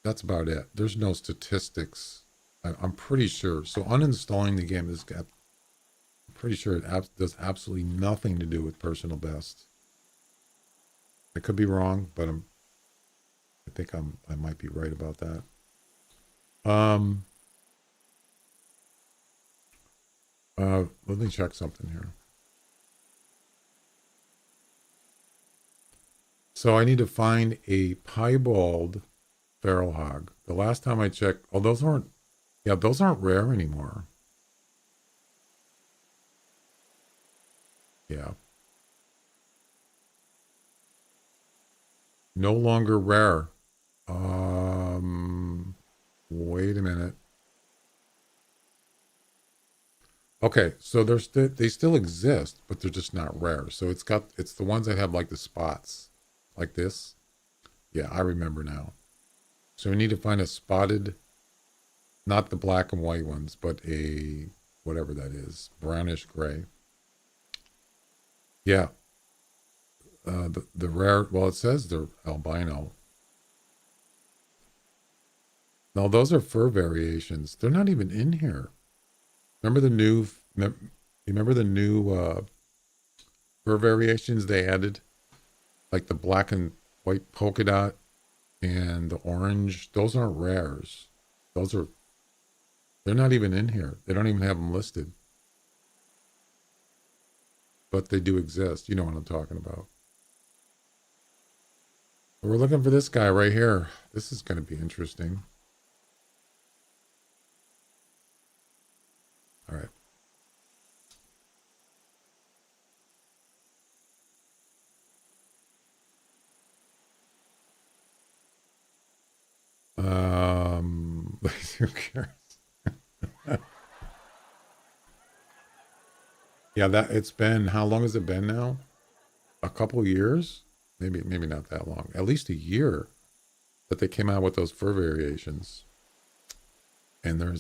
That's about it. There's no statistics. I'm pretty sure. So uninstalling the game is, I'm pretty sure it does absolutely nothing to do with personal best. I could be wrong, but I think I might be right about that. Let me check something here. So I need to find a piebald feral hog. The last time I checked, oh, those aren't rare anymore. Yeah. No longer rare. Wait a minute. Okay, so they still exist, but they're just not rare. So it's the ones that have like the spots, like this. Yeah, I remember now. So we need to find a spotted, not the black and white ones, but a whatever that is, brownish gray. Yeah. The rare. Well, it says they're albino. No, those are fur variations. They're not even in here. Remember the new fur variations they added? Like the black and white polka dot and the orange. Those aren't rares. They're not even in here. They don't even have them listed. But they do exist. You know what I'm talking about. We're looking for this guy right here. This is going to be interesting. All right. Who cares? Yeah, it's been, how long has it been now? A couple years? Maybe not that long. At least a year that they came out with those fur variations. And they're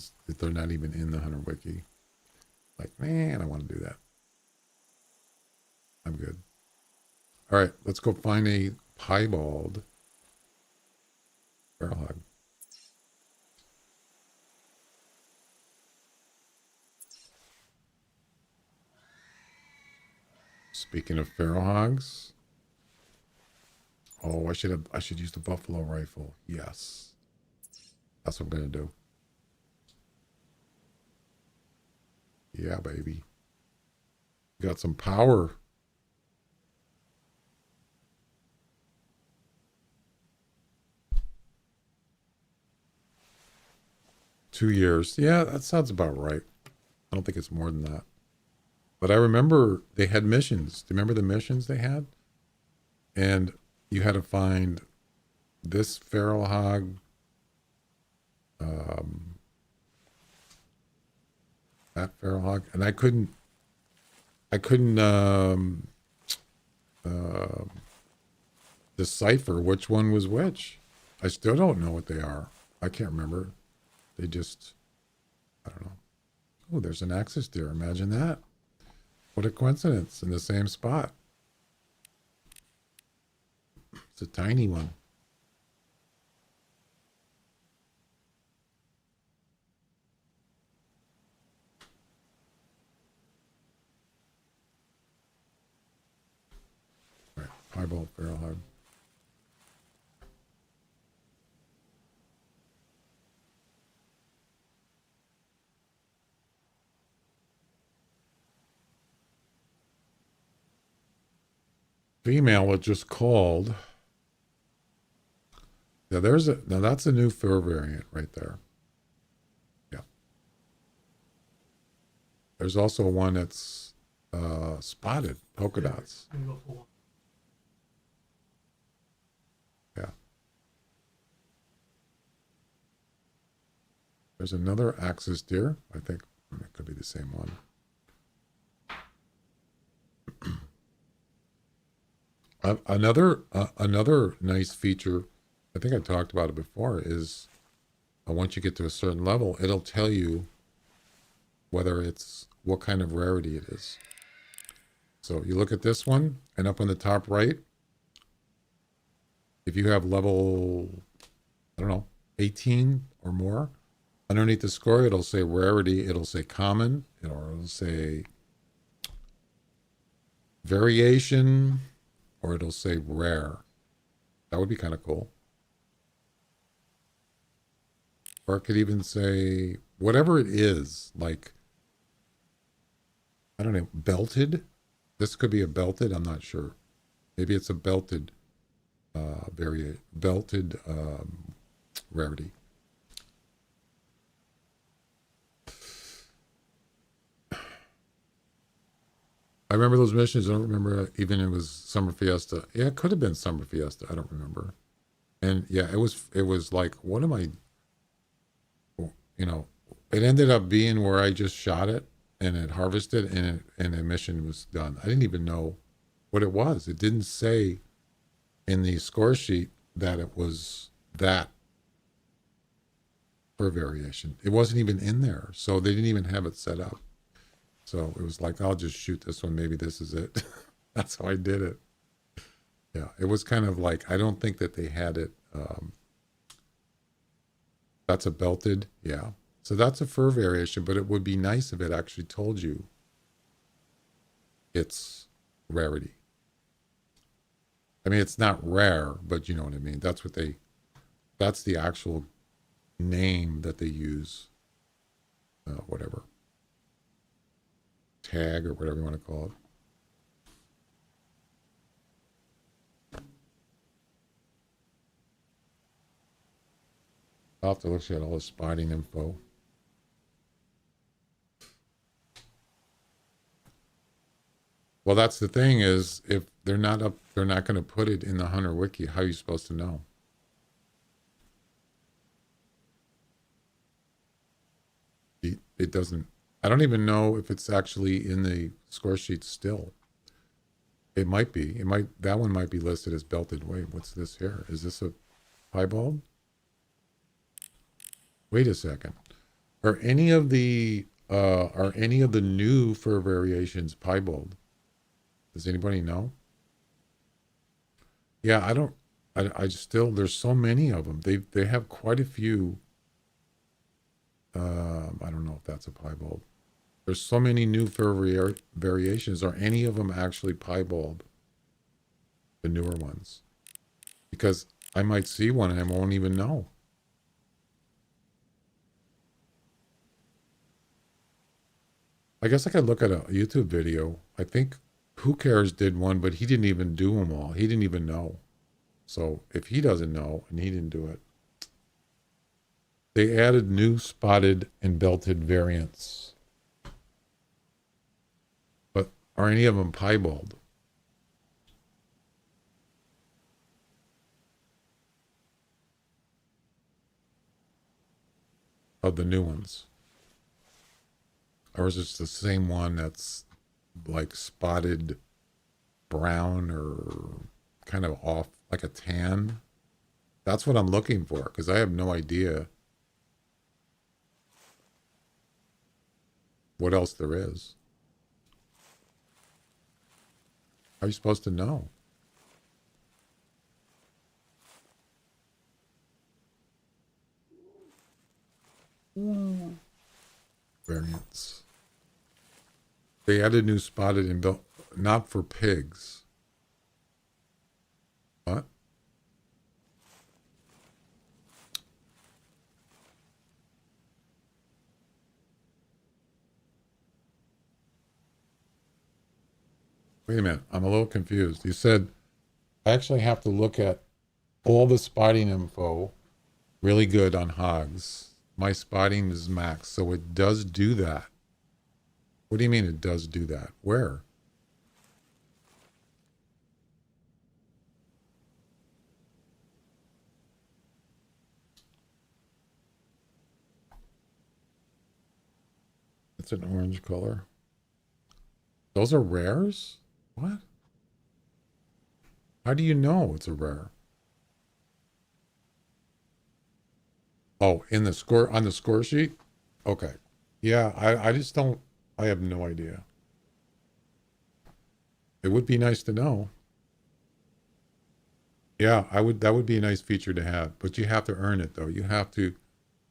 not even in the Hunter Wiki. Like, man, I want to do that. I'm good. All right, let's go find a piebald feral hog. Speaking of feral hogs, oh, I should use the buffalo rifle. Yes, that's what I'm gonna do. Yeah, baby, got some power. $2 years. Yeah, that sounds about right. I don't think it's more than that. But I remember they had missions. Do you remember the missions they had? And you had to find this feral hog, that feral hog, and I couldn't decipher which one was which. I still don't know what they are. I can't remember. They just, I don't know. Oh, there's an axis deer. Imagine that. What a coincidence, in the same spot. It's a tiny one. All right, piebald feral hog. Female, it just called. Now that's a new fur variant right there. Yeah. There's also one that's spotted polka dots. Yeah. There's another axis deer. I think it could be the same one. Another nice feature, I think I talked about it before, is once you get to a certain level, it'll tell you whether it's what kind of rarity it is. So you look at this one, and up on the top right, if you have level, I don't know, 18 or more, underneath the score, it'll say rarity, it'll say common, or it'll say variation, or it'll say rare. That would be kind of cool. Or it could even say whatever it is, like, I don't know, belted. This could be a belted, I'm not sure. Maybe it's a belted belted rarity. I remember those missions. I don't remember even it was Summer Fiesta. Yeah, it could have been Summer Fiesta. I don't remember. And yeah, it was like, what am I, you know, it ended up being where I just shot it and it harvested and the mission was done. I didn't even know what it was. It didn't say in the score sheet that it was that per variation. It wasn't even in there. So they didn't even have it set up. So it was like, I'll just shoot this one. Maybe this is it. That's how I did it. Yeah, it was kind of like, I don't think that they had it. That's a belted. Yeah. So that's a fur variation, but it would be nice if it actually told you its rarity. I mean, it's not rare, but you know what I mean. That's the actual name that they use. Whatever. Tag or whatever you want to call it. I'll have to look at all the spotting info. Well, that's the thing is, if they're not going to put it in the Hunter Wiki. How are you supposed to know? It doesn't. I don't even know if it's actually in the score sheet still. It might be. That one might be listed as belted. Wait, what's this here? Is this a piebald? Wait a second. Are any of the new fur variations piebald? Does anybody know? Yeah, I still, there's so many of them. They have quite a few. I don't know if that's a piebald. There's so many new fur variations. Are any of them actually piebald? The newer ones? Because I might see one and I won't even know. I guess I could look at a YouTube video. I think Who Cares did one, but he didn't even do them all. He didn't even know. So if he doesn't know and he didn't do it, they added new spotted and belted variants. But are any of them piebald? Of the new ones? Or is it the same one that's like spotted brown or kind of off, like a tan? That's what I'm looking for, because I have no idea what else there is. How are you supposed to know? Variants. They added new spotted and built, not for pigs. What? Wait a minute, I'm a little confused. You said I actually have to look at all the spotting info really good on hogs. My spotting is max, so it does do that. What do you mean it does do that? Where? It's an orange color. Those are rares? What? How do you know it's a rare? Oh, in the score, on the score sheet? Okay. Yeah, I just don't, I have no idea. It would be nice to know. Yeah, that would be a nice feature to have, but you have to earn it though. You have to,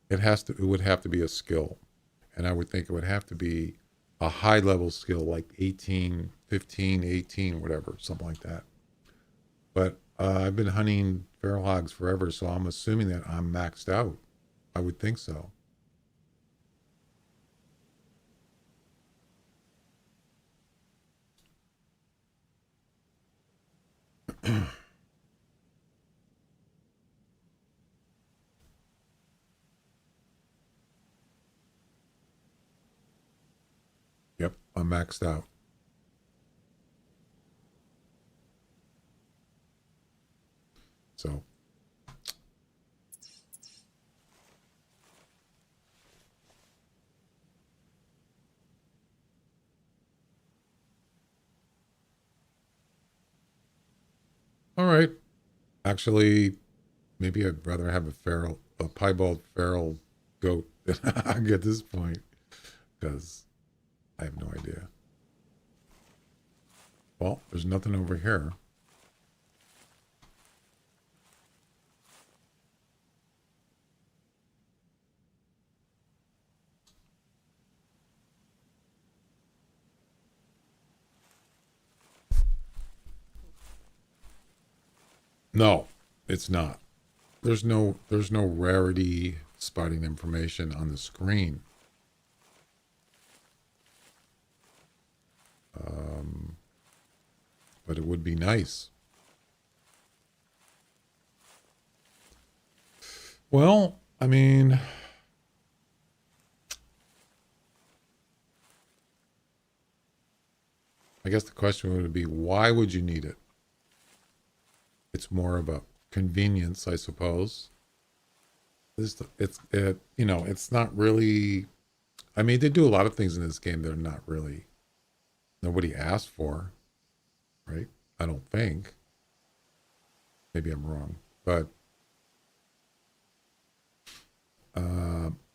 it would have to be a skill. And I would think it would have to be a high level skill, like 18, 15, 18, whatever, something like that. But I've been hunting feral hogs forever, so I'm assuming that I'm maxed out. I would think so. Yep, I'm maxed out. So, all right. Actually, maybe I'd rather have a piebald feral goat than hog at this point, because I have no idea. Well, there's nothing over here. No, it's not. There's no rarity spotting information on the screen. But it would be nice. Well, I mean, I guess the question would be, why would you need it? It's more of a convenience, I suppose. You know, it's not really, I mean, they do a lot of things in this game that are not really, nobody asked for, right? I don't think. Maybe I'm wrong, but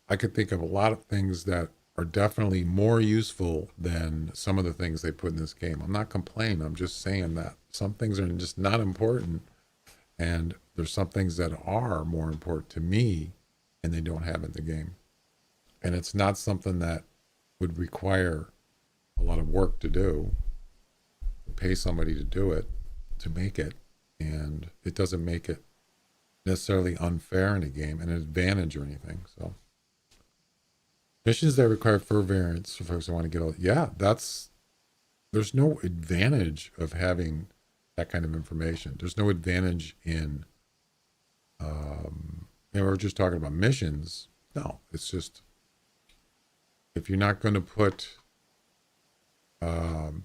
I could think of a lot of things that are definitely more useful than some of the things they put in this game. I'm not complaining. I'm just saying that some things are just not important, and there's some things that are more important to me, and they don't have in the game. And it's not something that would require a lot of work to do. Pay somebody to do it, to make it, and it doesn't make it necessarily unfair in a game, an advantage or anything. So missions that require fur variants for folks who want to get all, yeah, there's no advantage of having that kind of information. There's no advantage in we're just talking about missions. No, it's just, if you're not going to put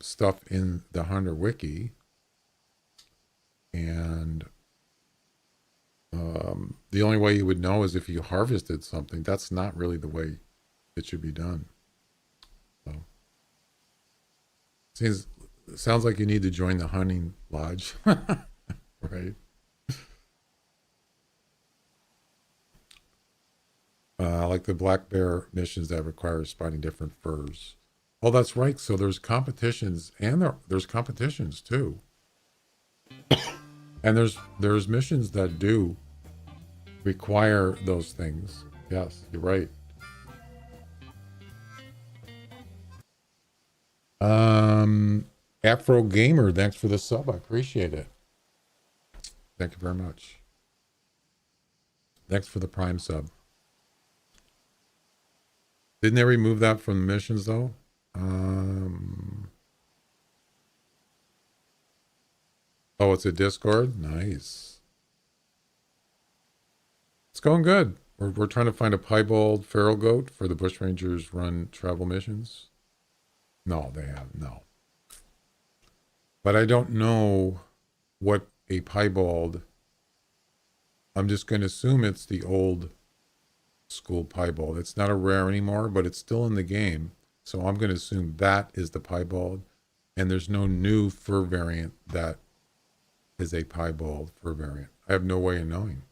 stuff in the Hunter Wiki, and the only way you would know is if you harvested something. That's not really the way it should be done. So, sounds like you need to join the hunting lodge, right? Like the black bear missions that require spotting different furs. Oh, that's right. So there's competitions, and there's competitions too. And there's missions that do require those things. Yes, you're right. Afro Gamer, thanks for the sub. I appreciate it. Thank you very much. Thanks for the Prime sub. Didn't they remove that from the missions though? Oh, it's a Discord? Nice. It's going good. We're trying to find a piebald feral goat for the Bushrangers run travel missions. No, they have no. But I don't know what a piebald. I'm just going to assume it's the old school piebald. It's not a rare anymore, but it's still in the game. So I'm going to assume that is the piebald. And there's no new fur variant that is a piebald fur variant. I have no way of knowing.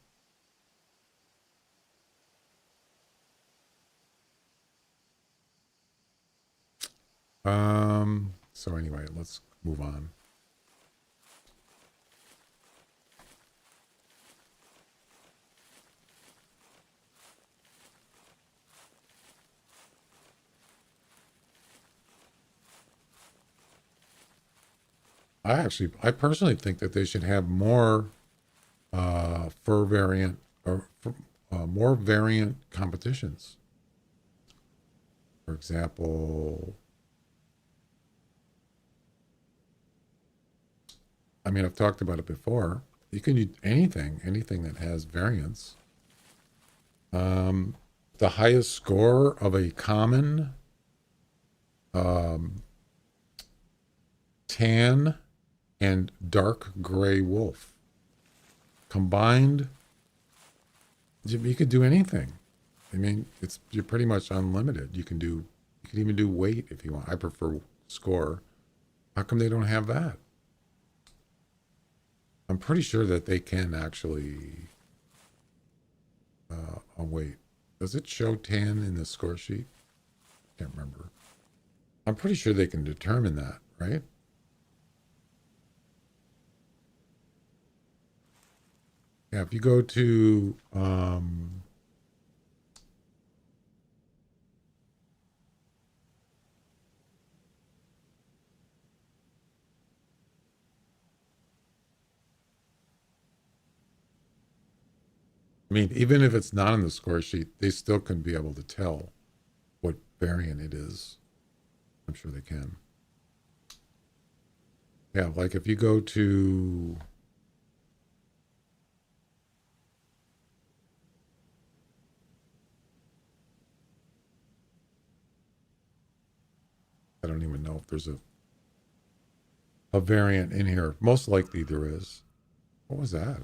So anyway, let's move on. I personally think that they should have more fur variant or more variant competitions. For example, I mean, I've talked about it before. You can use anything that has variants. The highest score of a common tan and dark gray wolf combined, you could do anything. I mean, you're pretty much unlimited. You can even do weight if you want. I prefer score. How come they don't have that? I'm pretty sure that they can actually. Oh wait, does it show tan in the score sheet? Can't remember. I'm pretty sure they can determine that, right? Yeah, if you go to I mean, even if it's not in the score sheet, they still can be able to tell what variant it is. I'm sure they can. Yeah, like if you go to I don't even know if there's a variant in here. Most likely there is. What was that?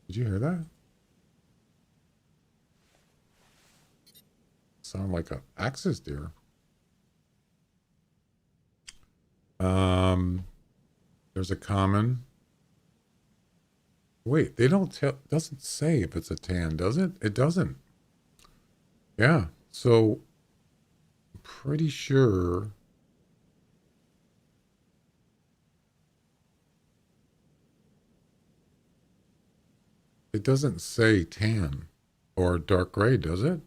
Did you hear that? Sound like a axis deer. There's a common. Wait, they don't tell. Doesn't say if it's a tan, does it? It doesn't. Yeah. So, I'm pretty sure. It doesn't say tan or dark gray, does it?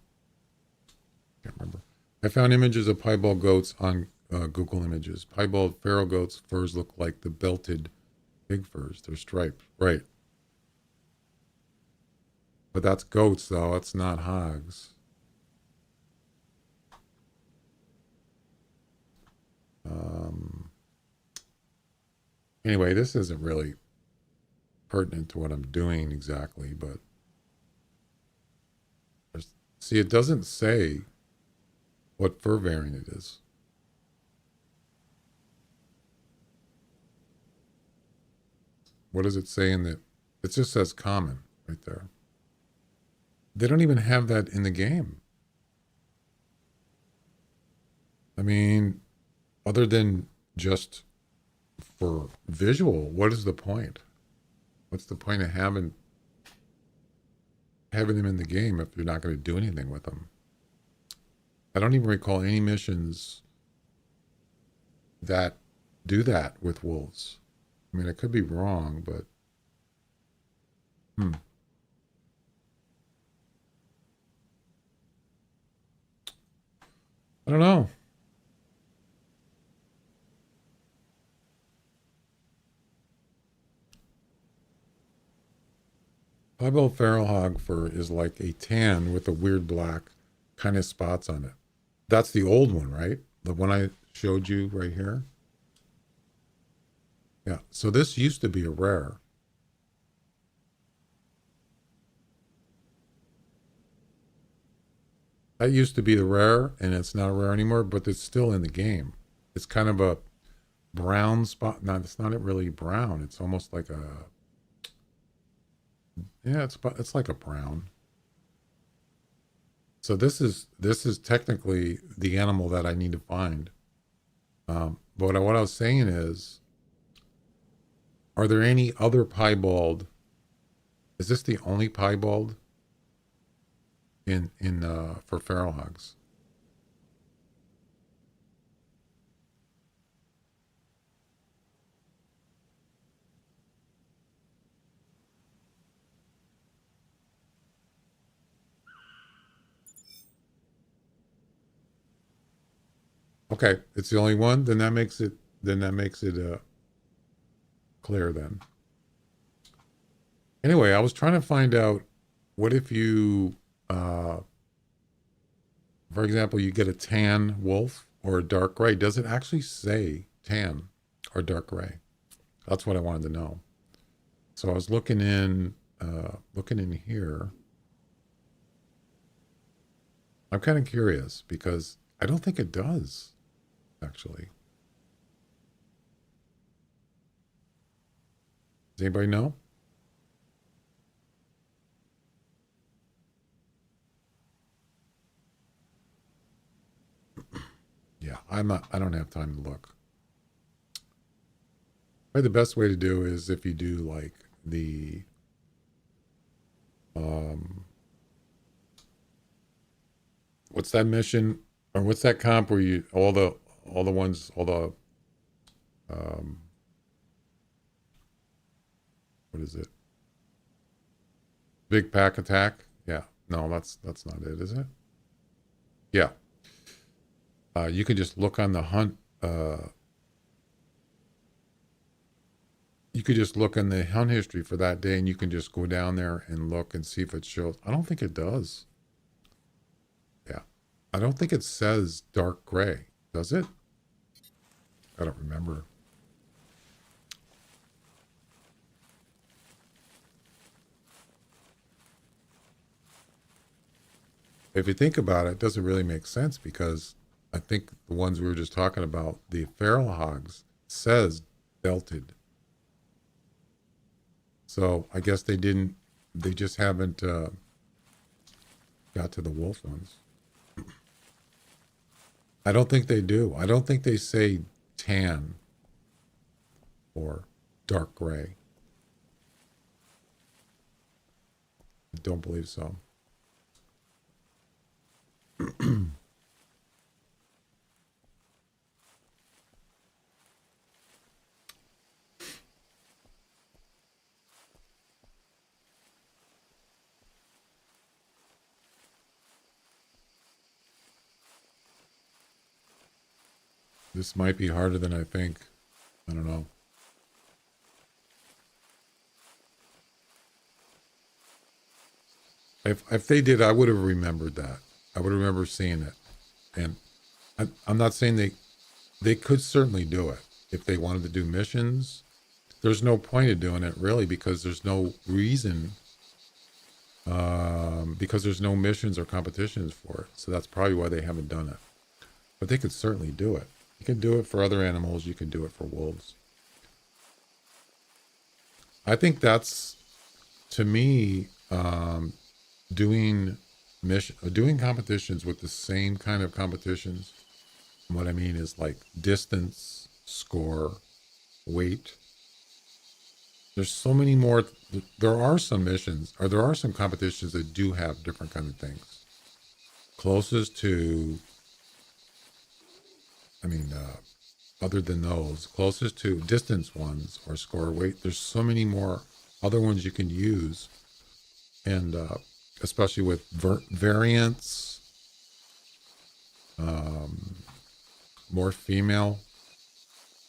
Can't remember. I found images of piebald goats on Google Images. Piebald feral goats' furs look like the belted pig furs. They're striped. Right. But that's goats, though. It's not hogs. Anyway, this isn't really pertinent to what I'm doing exactly, but see, it doesn't say what fur variant it is. What does it say in the? It just says common right there. They don't even have that in the game. I mean, other than just for visual, what is the point? What's the point of having them in the game if you're not going to do anything with them? I don't even recall any missions that do that with wolves. I mean, I could be wrong, but I don't know. Piebald feral hog fur is like a tan with a weird black kind of spots on it. That's the old one, right? The one I showed you right here. Yeah, so this used to be a rare. That used to be the rare, and it's not rare anymore, but it's still in the game. It's kind of a brown spot. No, it's not really brown. It's almost like a, yeah, it's like a brown. So this is technically the animal that I need to find. But what I was saying is, are there any other piebald? Is this the only piebald in for feral hogs? Okay, it's the only one. Then that makes it clear then. Anyway, I was trying to find out, what if you, for example, you get a tan wolf or a dark gray. Does it actually say tan or dark gray? That's what I wanted to know. So I was looking in here. I'm kind of curious because I don't think it does, actually. Does anybody know? Yeah, I don't have time to look. Probably the best way to do is if you do like the um what's that mission or what's that comp where you all the um what is it? Big pack attack? Yeah. No, that's not it, is it? Yeah. You can just look on the hunt you could just look in the hunt history for that day and you can just go down there and look and see if it shows. I don't think it does. Yeah. I don't think it says dark gray. Does it? I don't remember. If you think about it, it doesn't really make sense because I think the ones we were just talking about, the feral hogs, says belted. So I guess they just haven't got to the wolf ones. I don't think they do. I don't think they say tan or dark gray. I don't believe so. This might be harder than I think. I don't know. If they did, I would have remembered that. I would remember seeing it. And I'm not saying they could certainly do it if they wanted to do missions. There's no point of doing it really because there's no reason. Because there's no missions or competitions for it. So that's probably why they haven't done it. But they could certainly do it. You can do it for other animals. You can do it for wolves. I think that's, to me, doing competitions with the same kind of competitions. What I mean is like distance, score, weight. There's so many more. There are some missions, or there are some competitions that do have different kind of things. Closest to, I mean, other than those, closest to distance ones or score weight. There's so many more other ones you can use, and especially with variants, more female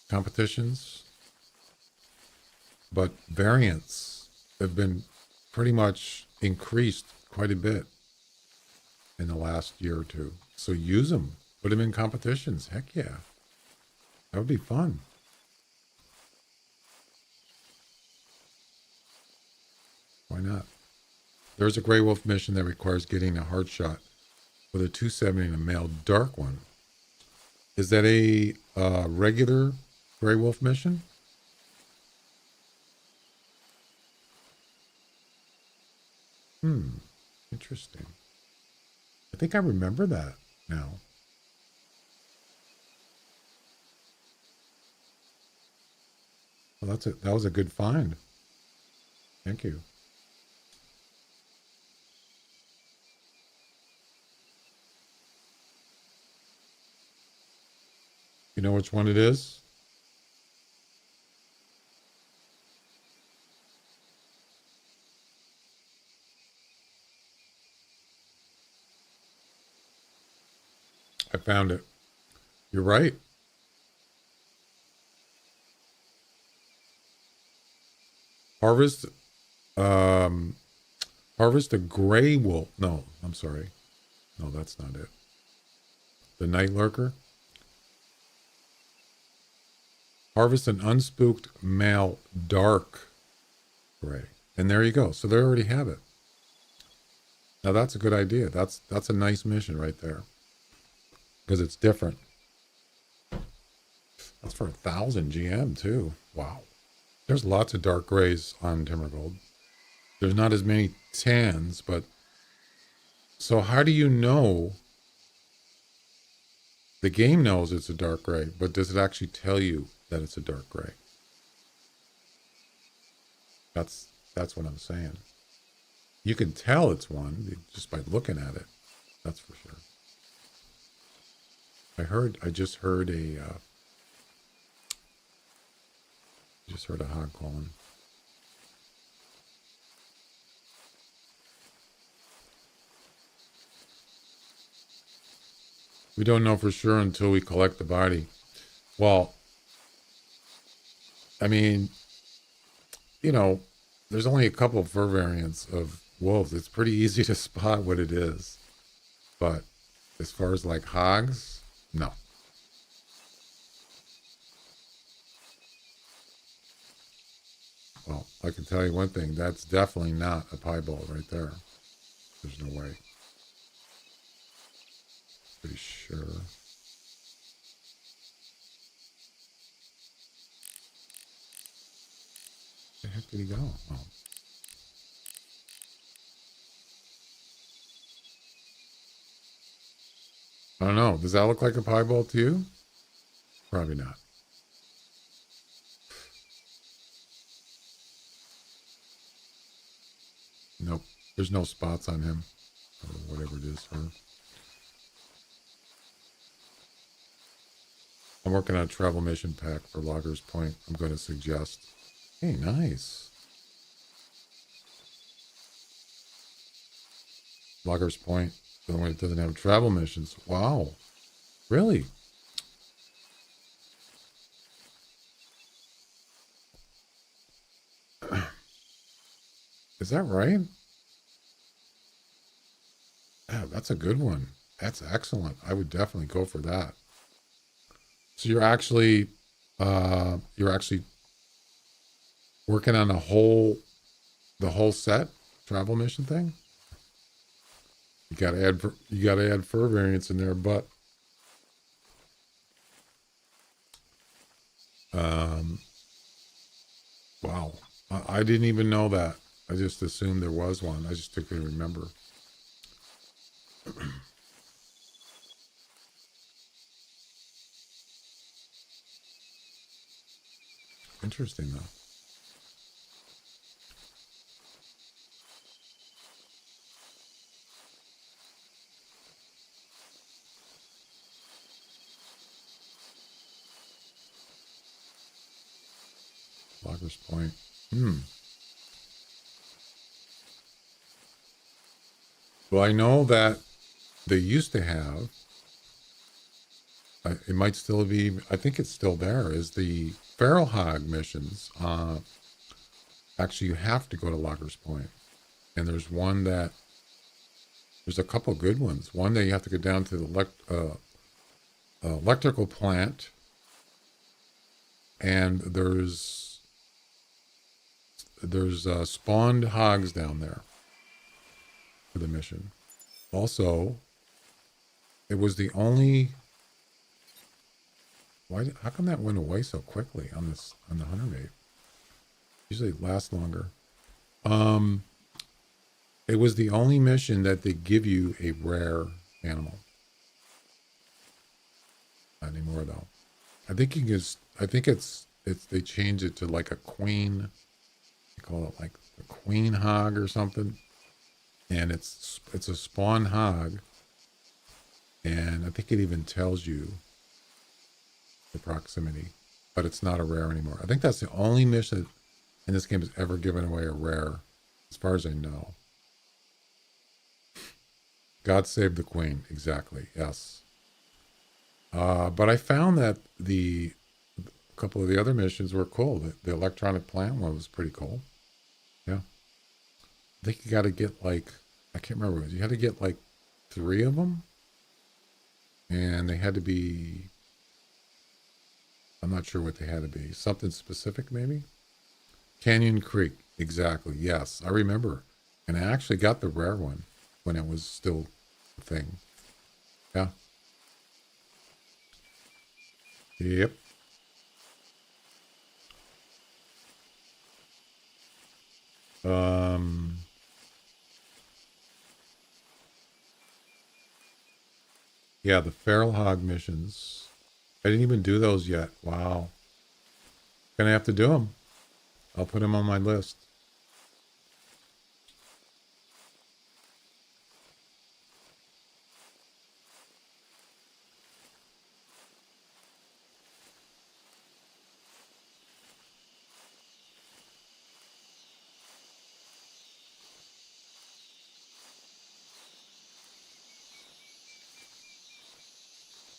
competitions. But variants have been pretty much increased quite a bit in the last year or two. So use them, put them in competitions. Heck yeah. That would be fun. Why not? There's a gray wolf mission that requires getting a hard shot with a 270 and a male dark one. Is that a regular Grey Wolf mission? Interesting. I think I remember that now. Well, that was a good find. Thank you. You know which one it is? I found it. You're right. Harvest, harvest a gray wolf. No, I'm sorry. No, that's not it. The night lurker. Harvest an unspooked male dark gray. And there you go. So they already have it. Now that's a good idea. That's a nice mission right there. Because it's different. That's for 1,000 GM too. Wow. There's lots of dark grays on Timbergold. There's not as many tans, but so how do you know? The game knows it's a dark gray, but does it actually tell you that it's a dark gray? That's what I'm saying. You can tell it's one just by looking at it. That's for sure. I just heard a hog calling. We don't know for sure until we collect the body. Well, I mean, you know, there's only a couple of fur variants of wolves. It's pretty easy to spot what it is. But as far as like hogs, no. Well, I can tell you one thing. That's definitely not a piebald right there. There's no way. Pretty sure. Where the heck did he go? Oh. I don't know. Does that look like a piebald to you? Probably not. Nope. There's no spots on him. Or whatever it is. I'm working on a travel mission pack for Loggers Point. I'm going to suggest. Hey, nice. Loggers Point. The one that doesn't have travel missions. Wow. Really? Is that right? Yeah, that's a good one. That's excellent. I would definitely go for that. So you're actually working on the whole set travel mission thing. You gotta add fur variants in there, but wow, I didn't even know that. I just assumed there was one. I just couldn't remember. Interesting though. Loggers Point. Well, I know that they used to have, it might still be, I think it's still there, is the feral hog missions. Actually, you have to go to Loggers Point. And there's a couple good ones. One that you have to go down to the electrical plant. And there's spawned hogs down there for the mission. Also, It was the only. How come that went away so quickly on the 108? Usually it lasts longer. It was the only mission that they give you a rare animal. Not anymore though. I think you can. I think it's they changed it to like a queen. They call it like the queen hog or something. And it's a spawn hog. And I think it even tells you the proximity, but it's not a rare anymore. I think that's the only mission in this game has ever given away a rare, as far as I know. God save the queen. Exactly. Yes. But I found that a couple of the other missions were cool. The electronic plant one was pretty cool. Yeah. I think you got to get like, I can't remember what it was. You had to get like 3 of them. And they had to be, I'm not sure what they had to be. Something specific, maybe? Canyon Creek. Exactly. Yes. I remember. And I actually got the rare one when it was still a thing. Yeah. Yep. Yeah, the feral hog missions. I didn't even do those yet. Wow. Gonna have to do them. I'll put them on my list.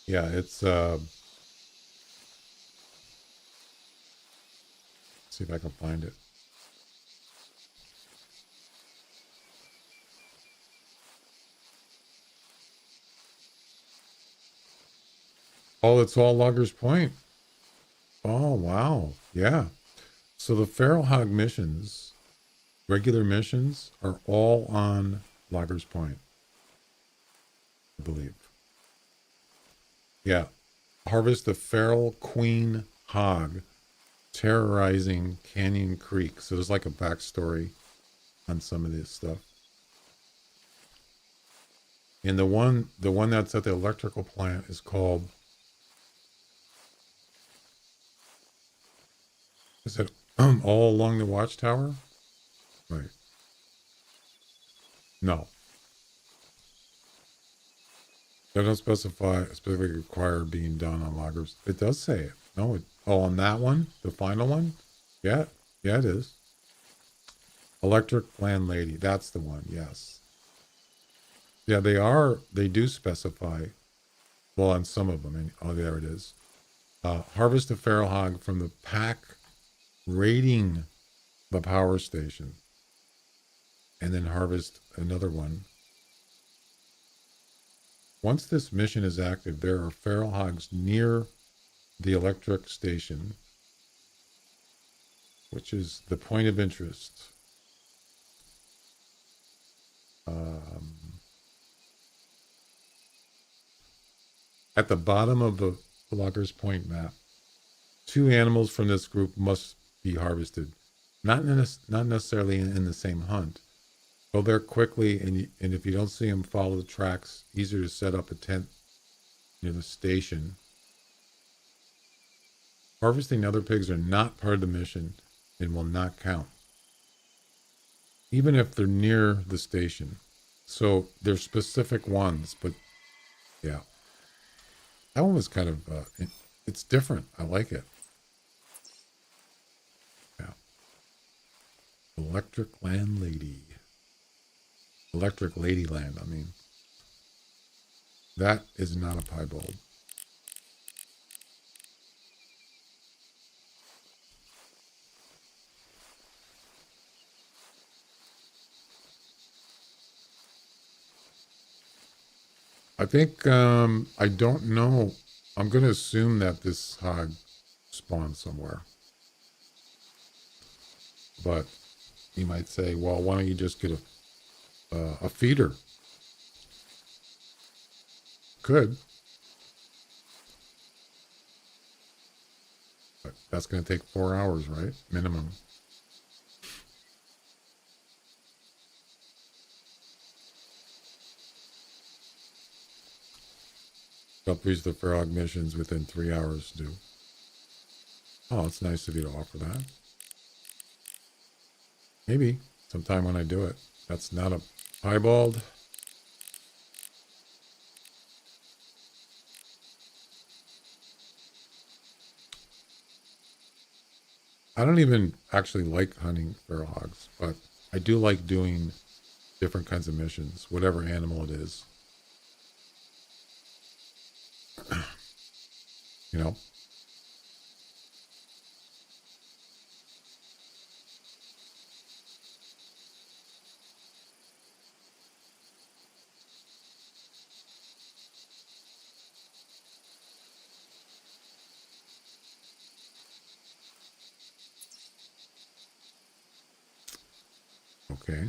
Yeah, it's see if I can find it. Oh, it's all Loggers Point. Oh, wow. Yeah. So the feral hog missions, regular missions, are all on Loggers Point, I believe. Yeah. Harvest the feral queen hog terrorizing Canyon Creek. So there's like a backstory on some of this stuff. And the one that's at the electrical plant is called, is it all along the watchtower? Right. No. They don't specify specifically require being done on loggers. It does say it. No, on that one, the final one? Yeah. Yeah, it is. Electric landlady. That's the one. Yes. Yeah, they do specify, well, on some of them. And, oh, there it is. Harvest a feral hog from the pack raiding the power station. And then harvest another one. Once this mission is active, there are feral hogs near the electric station, which is the point of interest. At the bottom of the Loggers Point map, 2 animals from this group must be harvested. Not necessarily in the same hunt. Go there quickly, and if you don't see them, follow the tracks. Easier to set up a tent near the station. Harvesting other pigs are not part of the mission and will not count, even if they're near the station. So they're specific ones, but yeah. That one was kind of, it's different. I like it. Yeah. Electric Landlady. Electric Ladyland, I mean. That is not a piebald. I think, I don't know. I'm going to assume that this hog spawned somewhere. But you might say, well, why don't you just get a feeder? Could. But that's going to take 4 hours, right? Minimum. Complete the frog missions within 3 hours to do. Oh, it's nice of you to offer that. Maybe sometime when I do it. That's not a piebald. I don't even actually like hunting feral hogs, but I do like doing different kinds of missions, whatever animal it is. You know? Okay.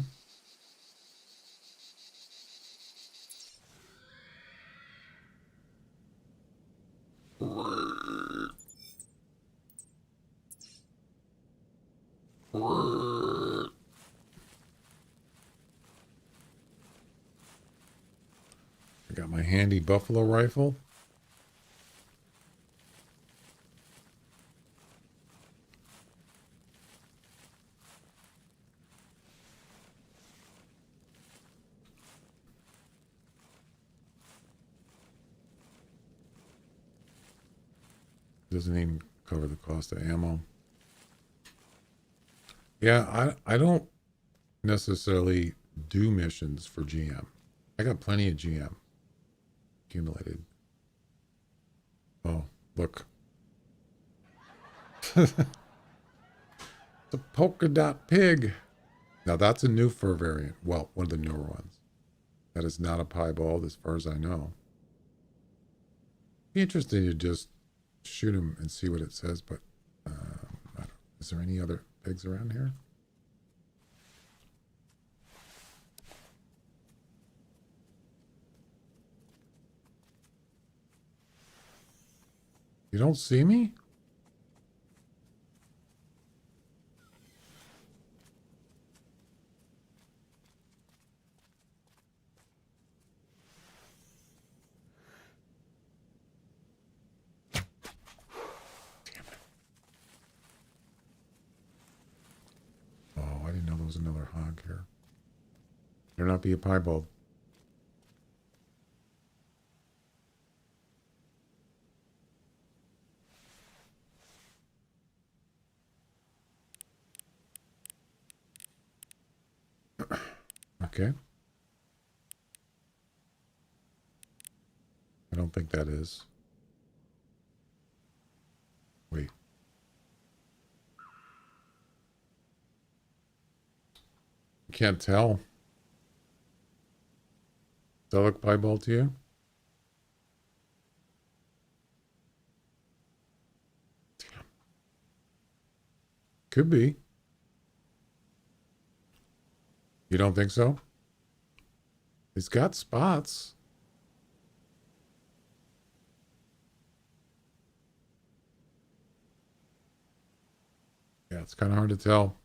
I got my handy buffalo rifle. Doesn't even cover the cost of ammo. Yeah, I don't necessarily do missions for GM. I got plenty of GM accumulated. Oh, look. It's a polka dot pig. Now that's a new fur variant. Well, one of the newer ones. That is not a piebald as far as I know. Be interesting to just shoot him and see what it says, but is there any other pigs around here? You don't see me? Oh, I didn't know there was another hog here. Better not be a piebald. Okay. I don't think that is. Wait. Can't tell. Does that look piebald to you? Damn. Could be. You don't think so? He's got spots. Yeah, it's kind of hard to tell.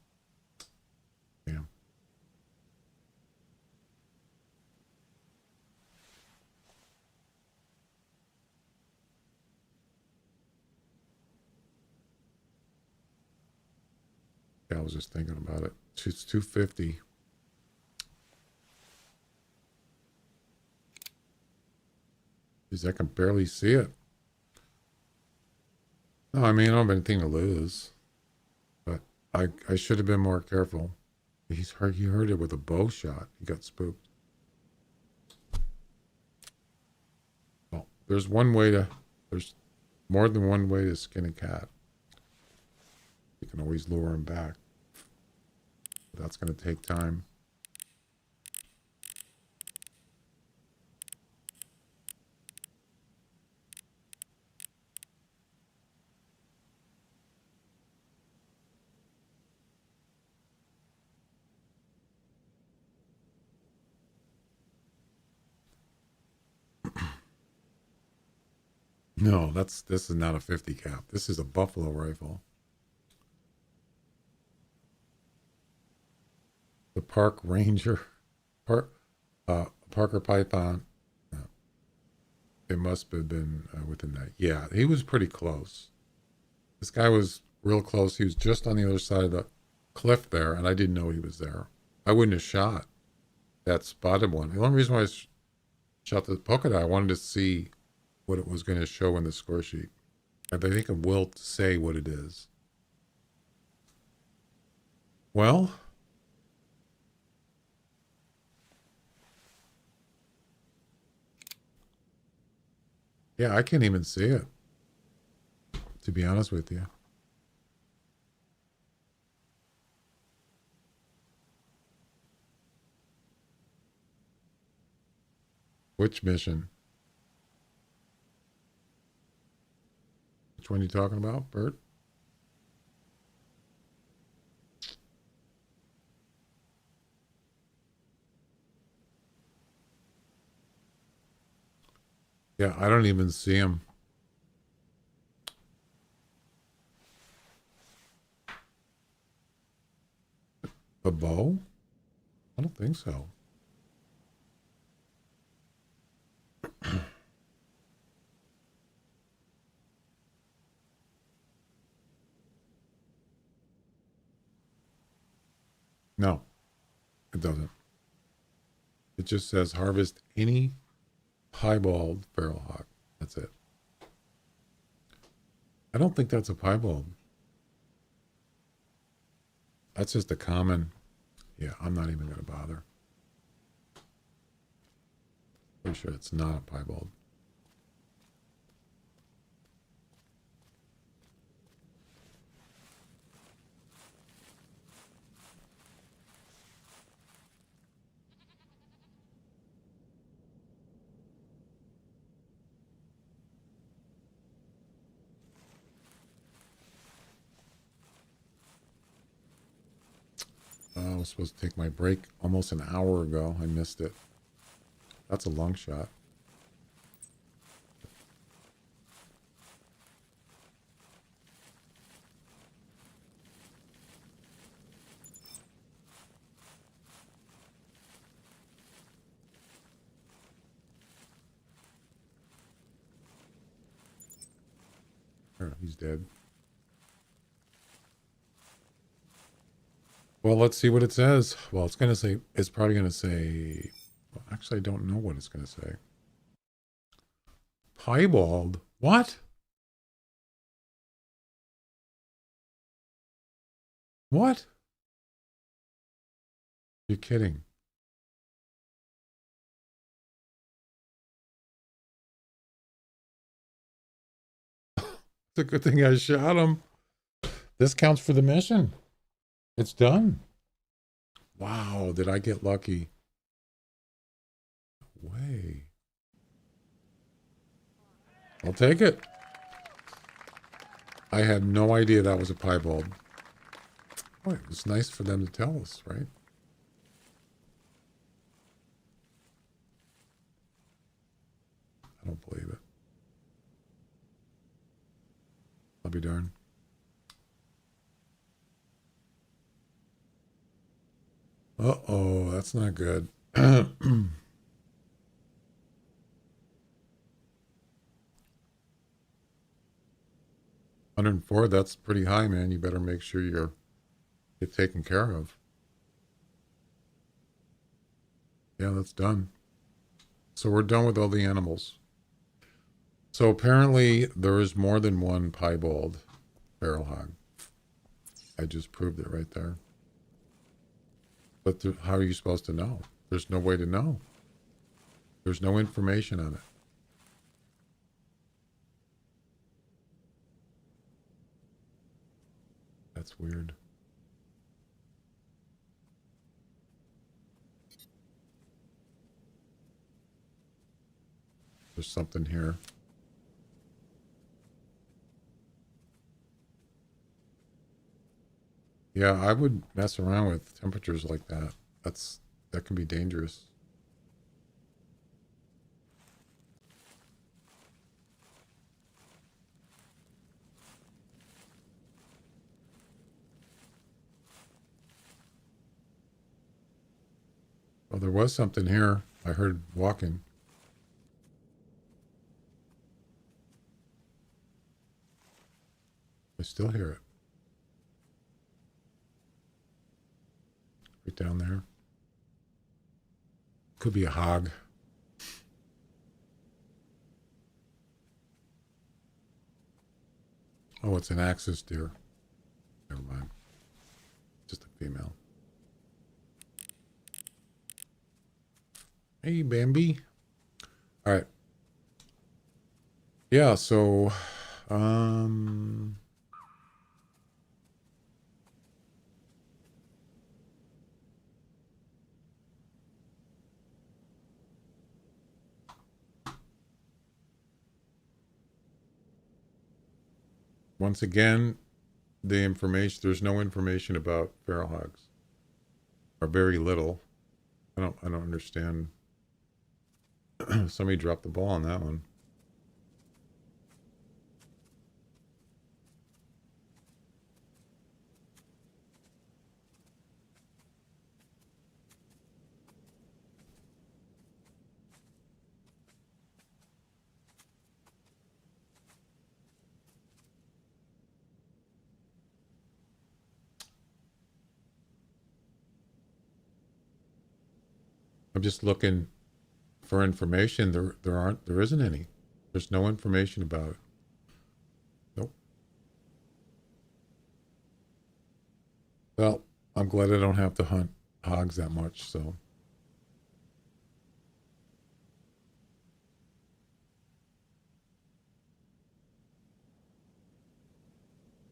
Yeah. Yeah, I was just thinking about it. It's 250. Jeez, I can barely see it. No, I mean, I don't have anything to lose. But I should have been more careful. He heard it with a bow shot. He got spooked. Well, there's more than one way to skin a cat. You can always lure him back. That's going to take time. No, this is not a 50 cap. This is a buffalo rifle. The Park Ranger, Park, Parker Python. It must have been within that. Yeah, he was pretty close. This guy was real close. He was just on the other side of the cliff there, and I didn't know he was there. I wouldn't have shot that spotted one. The only reason why I shot the polka dot, I wanted to see what it was going to show in the score sheet. I think it will say what it is. Well, yeah, I can't even see it, to be honest with you. Which mission? Which one are you talking about, Bert? Yeah, I don't even see him. A bow? I don't think so. No, it doesn't. It just says harvest any piebald feral hawk. That's it. I don't think that's a piebald. That's just a common. Yeah, I'm not even going to bother. Pretty sure it's not a piebald. I was supposed to take my break almost an hour ago. I missed it. That's a long shot. There, he's dead. Well, let's see what it says. Well, it's going to say, it's probably going to say, well, actually, I don't know what it's going to say. Piebald? What? What? You're kidding. It's a good thing I shot him. This counts for the mission. It's done. Wow, did I get lucky? Way. I'll take it. I had no idea that was a piebald. Boy, it was nice for them to tell us, right? I don't believe it. I'll be darned. Uh-oh, that's not good. 104, that's pretty high, man. You better make sure you get taken care of. Yeah, that's done. So we're done with all the animals. So apparently there is more than one piebald feral hog. I just proved it right there. But how are you supposed to know? There's no way to know. There's no information on it. That's weird. There's something here. Yeah, I would mess around with temperatures like that. That can be dangerous. there was something here. I heard walking. I still hear it. Right down there. Could be a hog. Oh, it's an axis deer. Never mind. Just a female. Hey, Bambi. All right. Yeah, so, once again, there's no information about feral hogs. Or very little. I don't understand. Somebody dropped the ball on that one. I'm just looking for information. There isn't any. There's no information about it. Nope. Well, I'm glad I don't have to hunt hogs that much, so.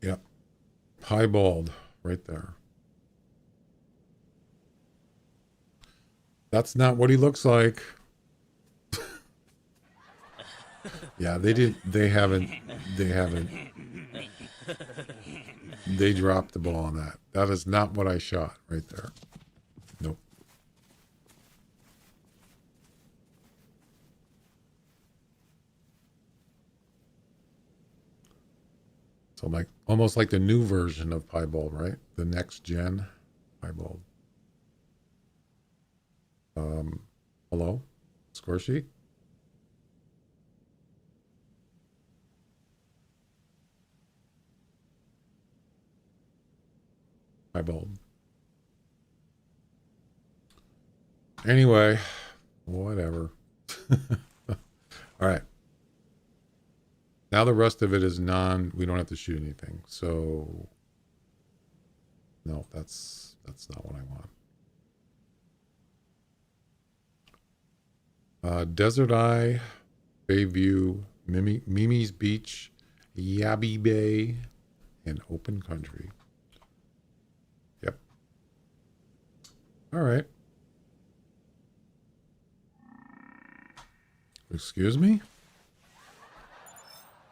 Yep. Piebald right there. That's not what he looks like. Yeah, they haven't they dropped the ball on that. That is not what I shot right there. Nope. So like almost like the new version of piebald, right? The next gen piebald. Hello? Score sheet? Piebald. Anyway, whatever. All right. Now the rest of it is we don't have to shoot anything. So no, that's not what I want. Desert Eye, Bayview, Mimi's Beach, Yabby Bay, and Open Country. Yep. All right. Excuse me?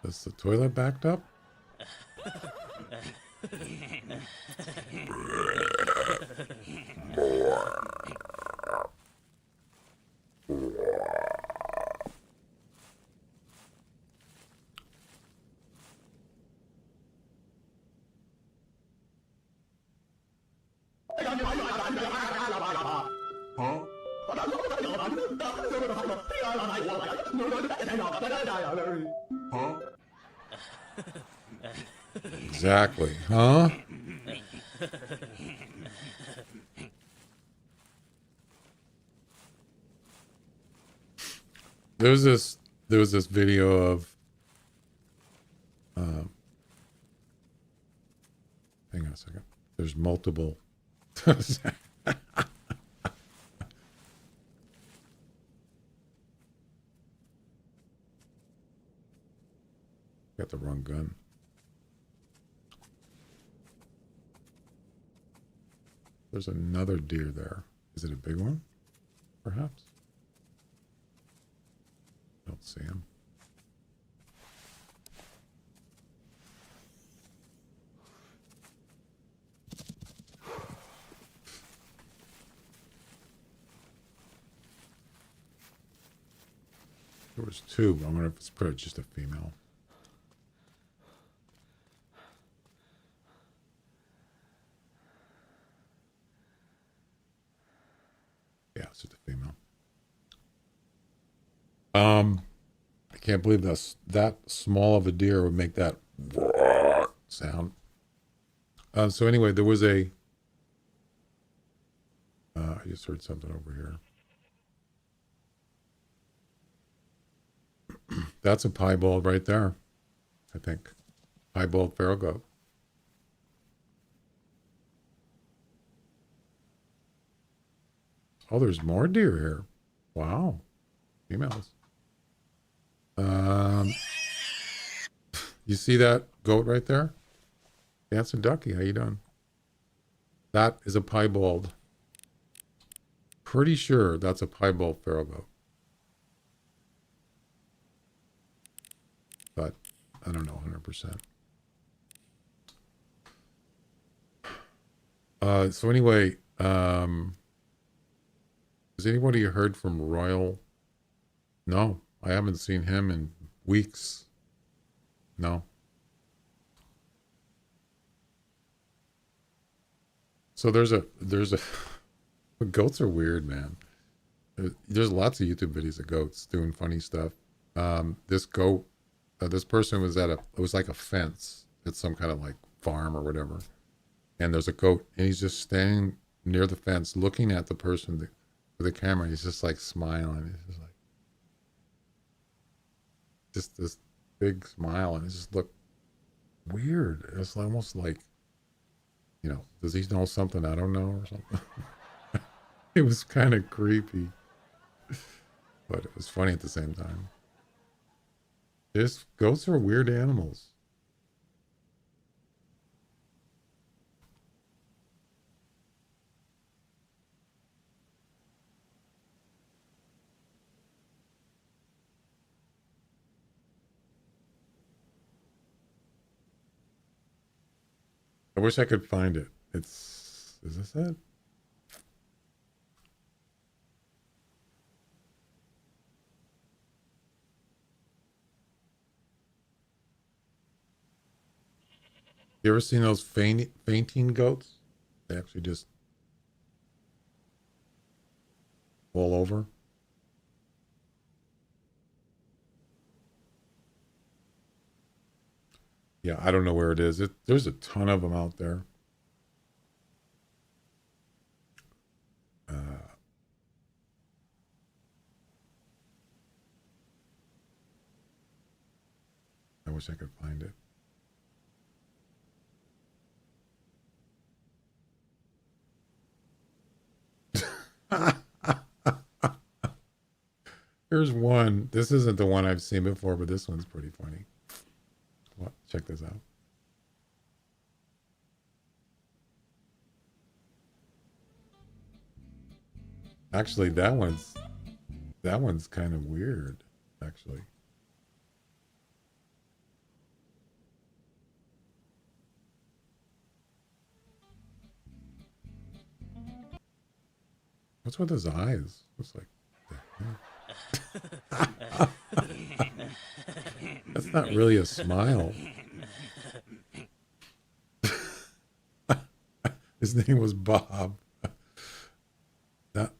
Is the toilet backed up? Huh? Huh? Exactly. Huh? There was this video of hang on a second. There's multiple got the wrong gun. There's another deer there. Is it a big one? Perhaps. Don't see him. There was two. I wonder if it's probably just a female. Yeah, it's just a female. I can't believe that small of a deer would make that sound. So anyway, there was I just heard something over here. That's a piebald right there, I think. Piebald feral goat. Oh, there's more deer here. Wow. Females. You see that goat right there? Dancing Ducky, how you doing? That is a piebald. Pretty sure that's a piebald feral goat. But I don't know 100%. So anyway, has anybody heard from Royal? No, I haven't seen him in weeks. No. So there's a goats are weird, man. There's lots of YouTube videos of goats doing funny stuff. This goat, this person was it was like a fence at some kind of like farm or whatever. And there's a goat and he's just standing near the fence looking at the person with the camera. He's just like smiling. He's just like, just this big smile, and it just looked weird. It's almost like, you know, does he know something I don't know or something? It was kind of creepy, but it was funny at the same time. Goats are weird animals. I wish I could find it. Is this it? You ever seen those fainting goats? They actually just fall over. Yeah, I don't know where it is. There's a ton of them out there. I wish I could find it. Here's one. This isn't the one I've seen before, but this one's pretty funny. Well, check this out. Actually, that one's kind of weird, actually. What's with his eyes? It's like, that's not really a smile. His name was Bob.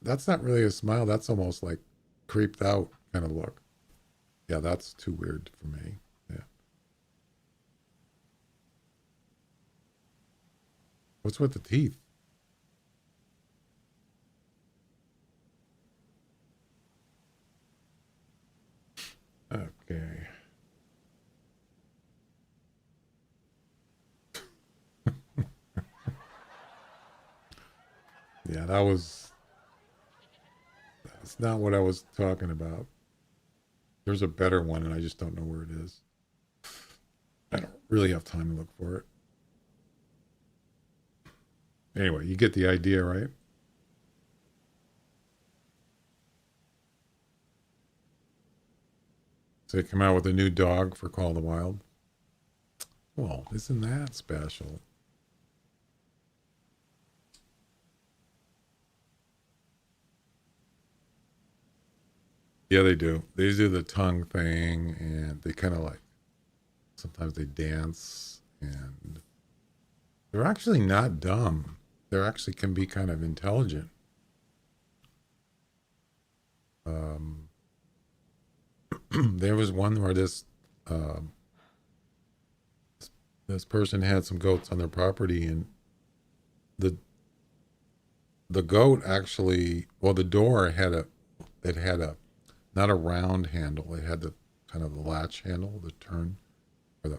That's not really a smile. That's almost like creeped out kind of look. Yeah, that's too weird for me. Yeah. What's with the teeth? Okay. Yeah, that's not what I was talking about. There's a better one, and I just don't know where it is. I don't really have time to look for it. Anyway, you get the idea, right? So they come out with a new dog for Call of the Wild. Well, isn't that special? Yeah, they do. They do the tongue thing, and they kind of like, sometimes they dance, and they're actually not dumb. They actually can be kind of intelligent. Um, there was one where um, this person had some goats on their property, and the the goat actually, well, the door had a not a round handle. It had the kind of the latch handle, the turn or the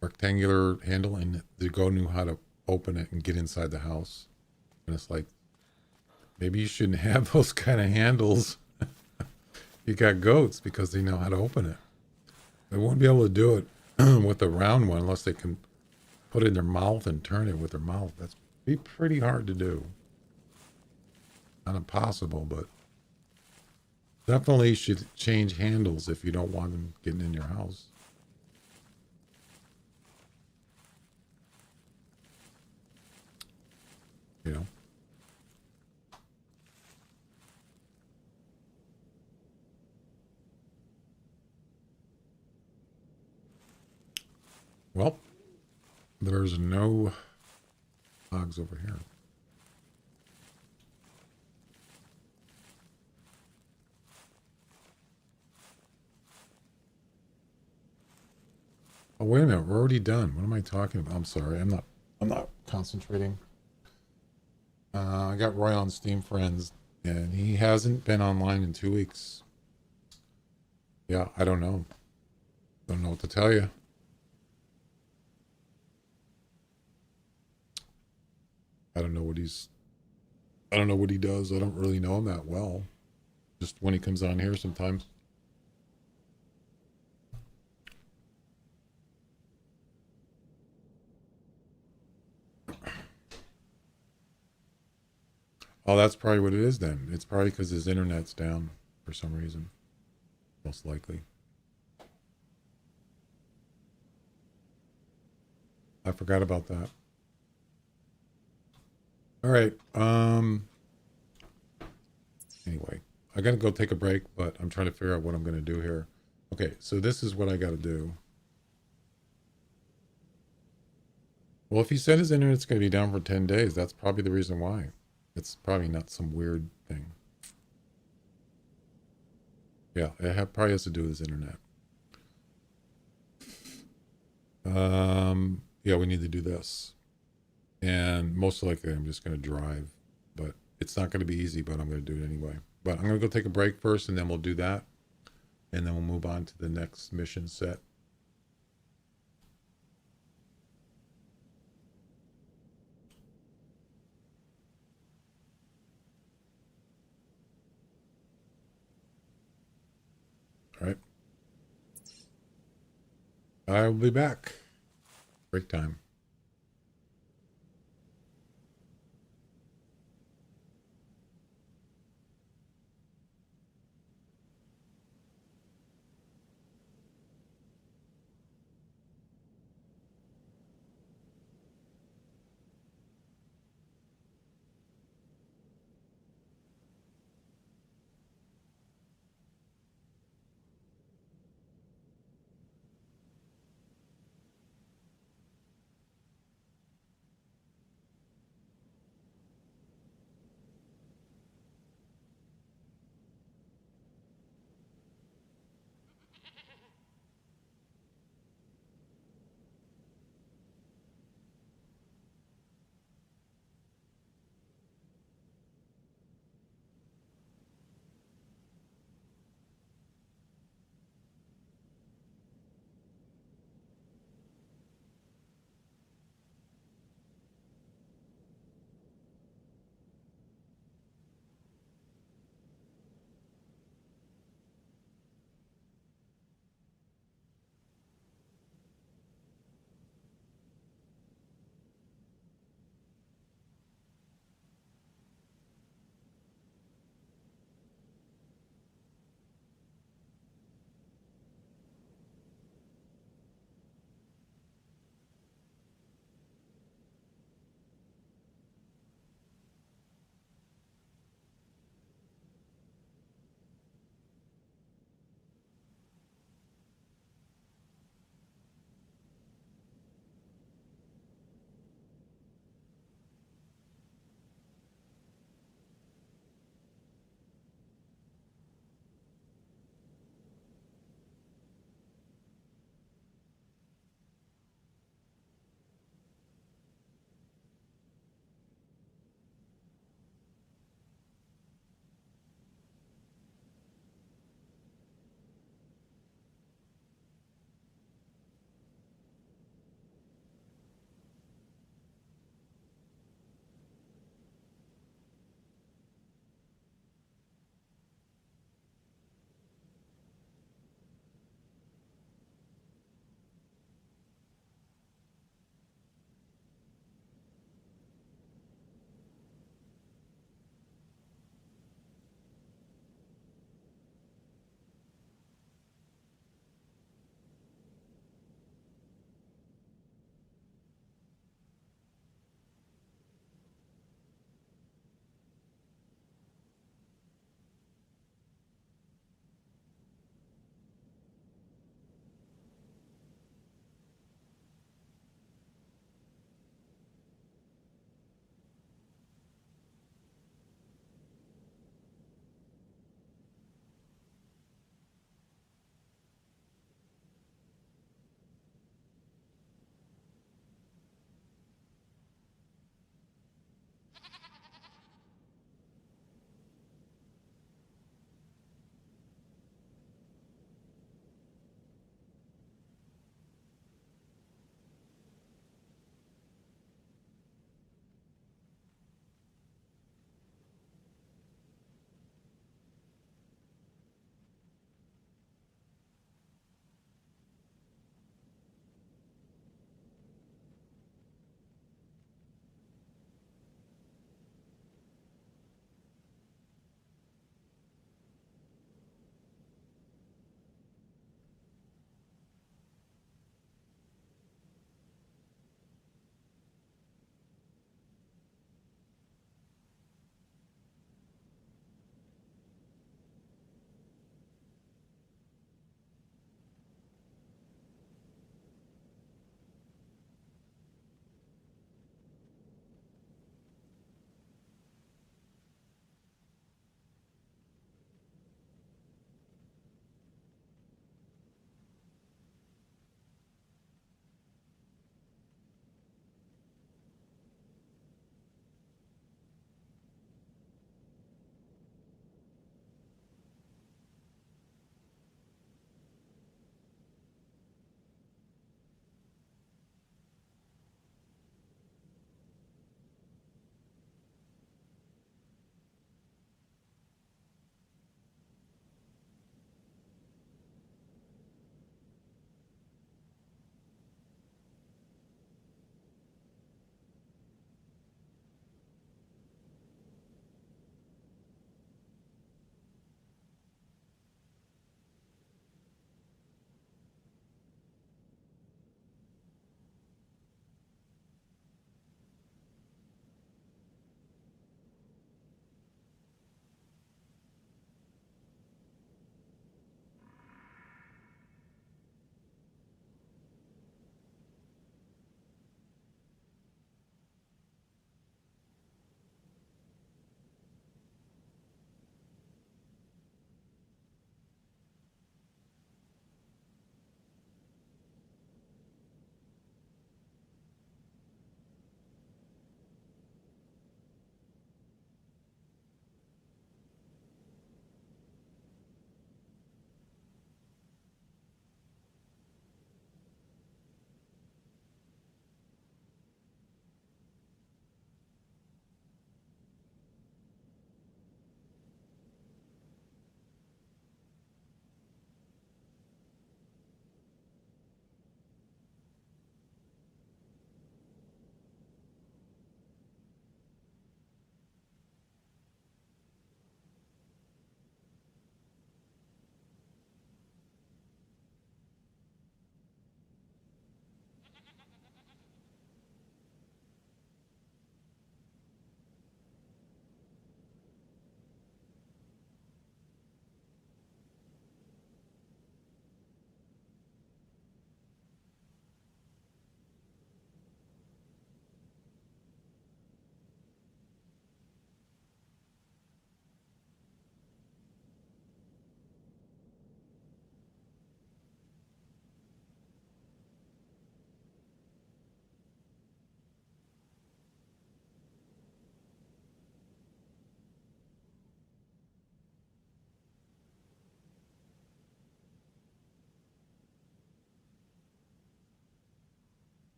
rectangular handle, and the goat knew how to open it and get inside the house. And it's like, maybe you shouldn't have those kind of handles. You got goats because they know how to open it. They won't be able to do it with the round one unless they can put it in their mouth and turn it with their mouth. That's be pretty hard to do. Not impossible, but definitely should change handles if you don't want them getting in your house. You know? Well, there's no hogs over here. Oh, wait a minute. We're already done. What am I talking about? I'm sorry. I'm not concentrating. I got Roy on Steam Friends, and he hasn't been online in 2 weeks. Yeah, I don't know. Don't know what to tell you. I don't know what he's. I don't know what he does. I don't really know him that well. Just when he comes on here sometimes. Oh, that's probably what it is then. It's probably because his internet's down for some reason. Most likely. I forgot about that. All right. Anyway, I gotta go take a break, but I'm trying to figure out what I'm gonna do here. Okay, so this is what I gotta do. Well, if he said his internet's gonna be down for 10 days, that's probably the reason why. It's probably not some weird thing. Yeah, probably has to do with his internet. Yeah, we need to do this. And most likely I'm just gonna drive, but it's not gonna be easy, but I'm gonna do it anyway. But I'm gonna go take a break first, and then we'll do that. And then we'll move on to the next mission set. All right. I will be back. Break time.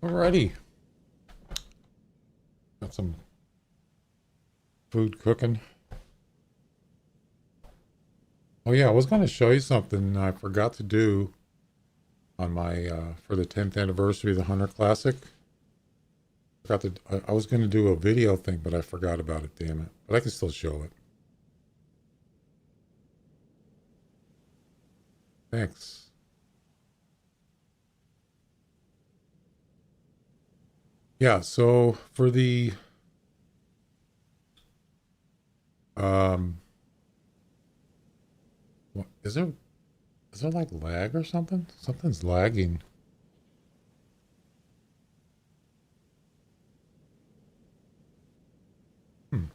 Alrighty. Got some food cooking. Oh yeah, I was going to show you something I forgot to do on my for the 10th anniversary of the Hunter Classic. I was going to do a video thing, but I forgot about it, damn it. But I can still show it. Thanks. Yeah, so for the what, is there like lag or something? Something's lagging. I'm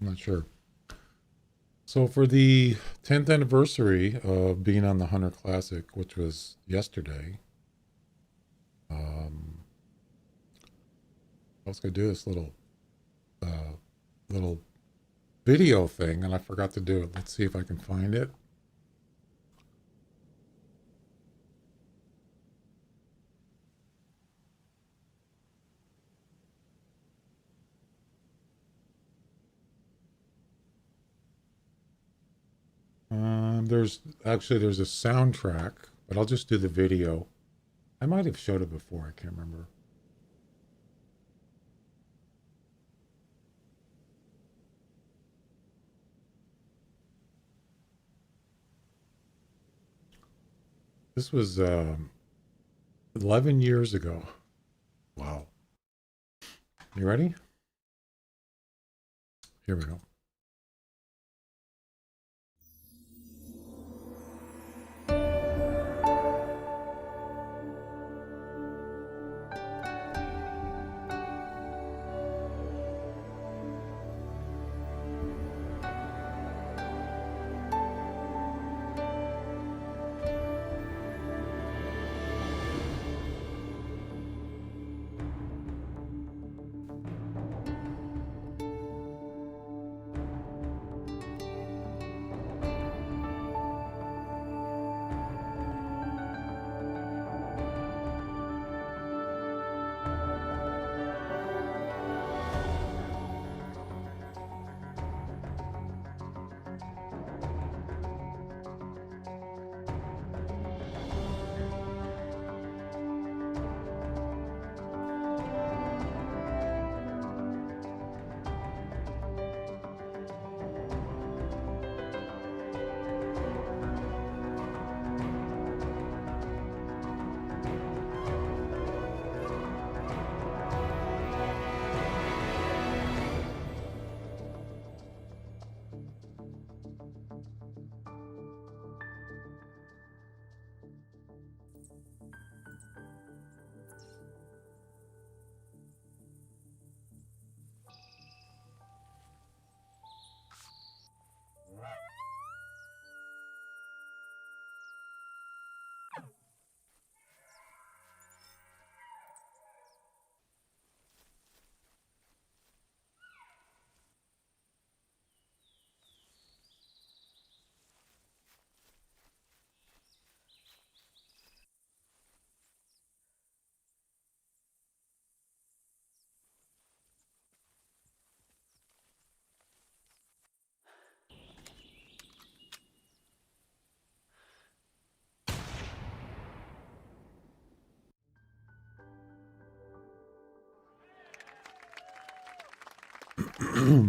not sure. So for the 10th anniversary of being on the Hunter Classic, which was yesterday, I was gonna do this little video thing, and I forgot to do it. Let's see if I can find it. There's a soundtrack, but I'll just do the video. I might have showed it before. I can't remember. This was 11 years ago. Wow. You ready? Here we go.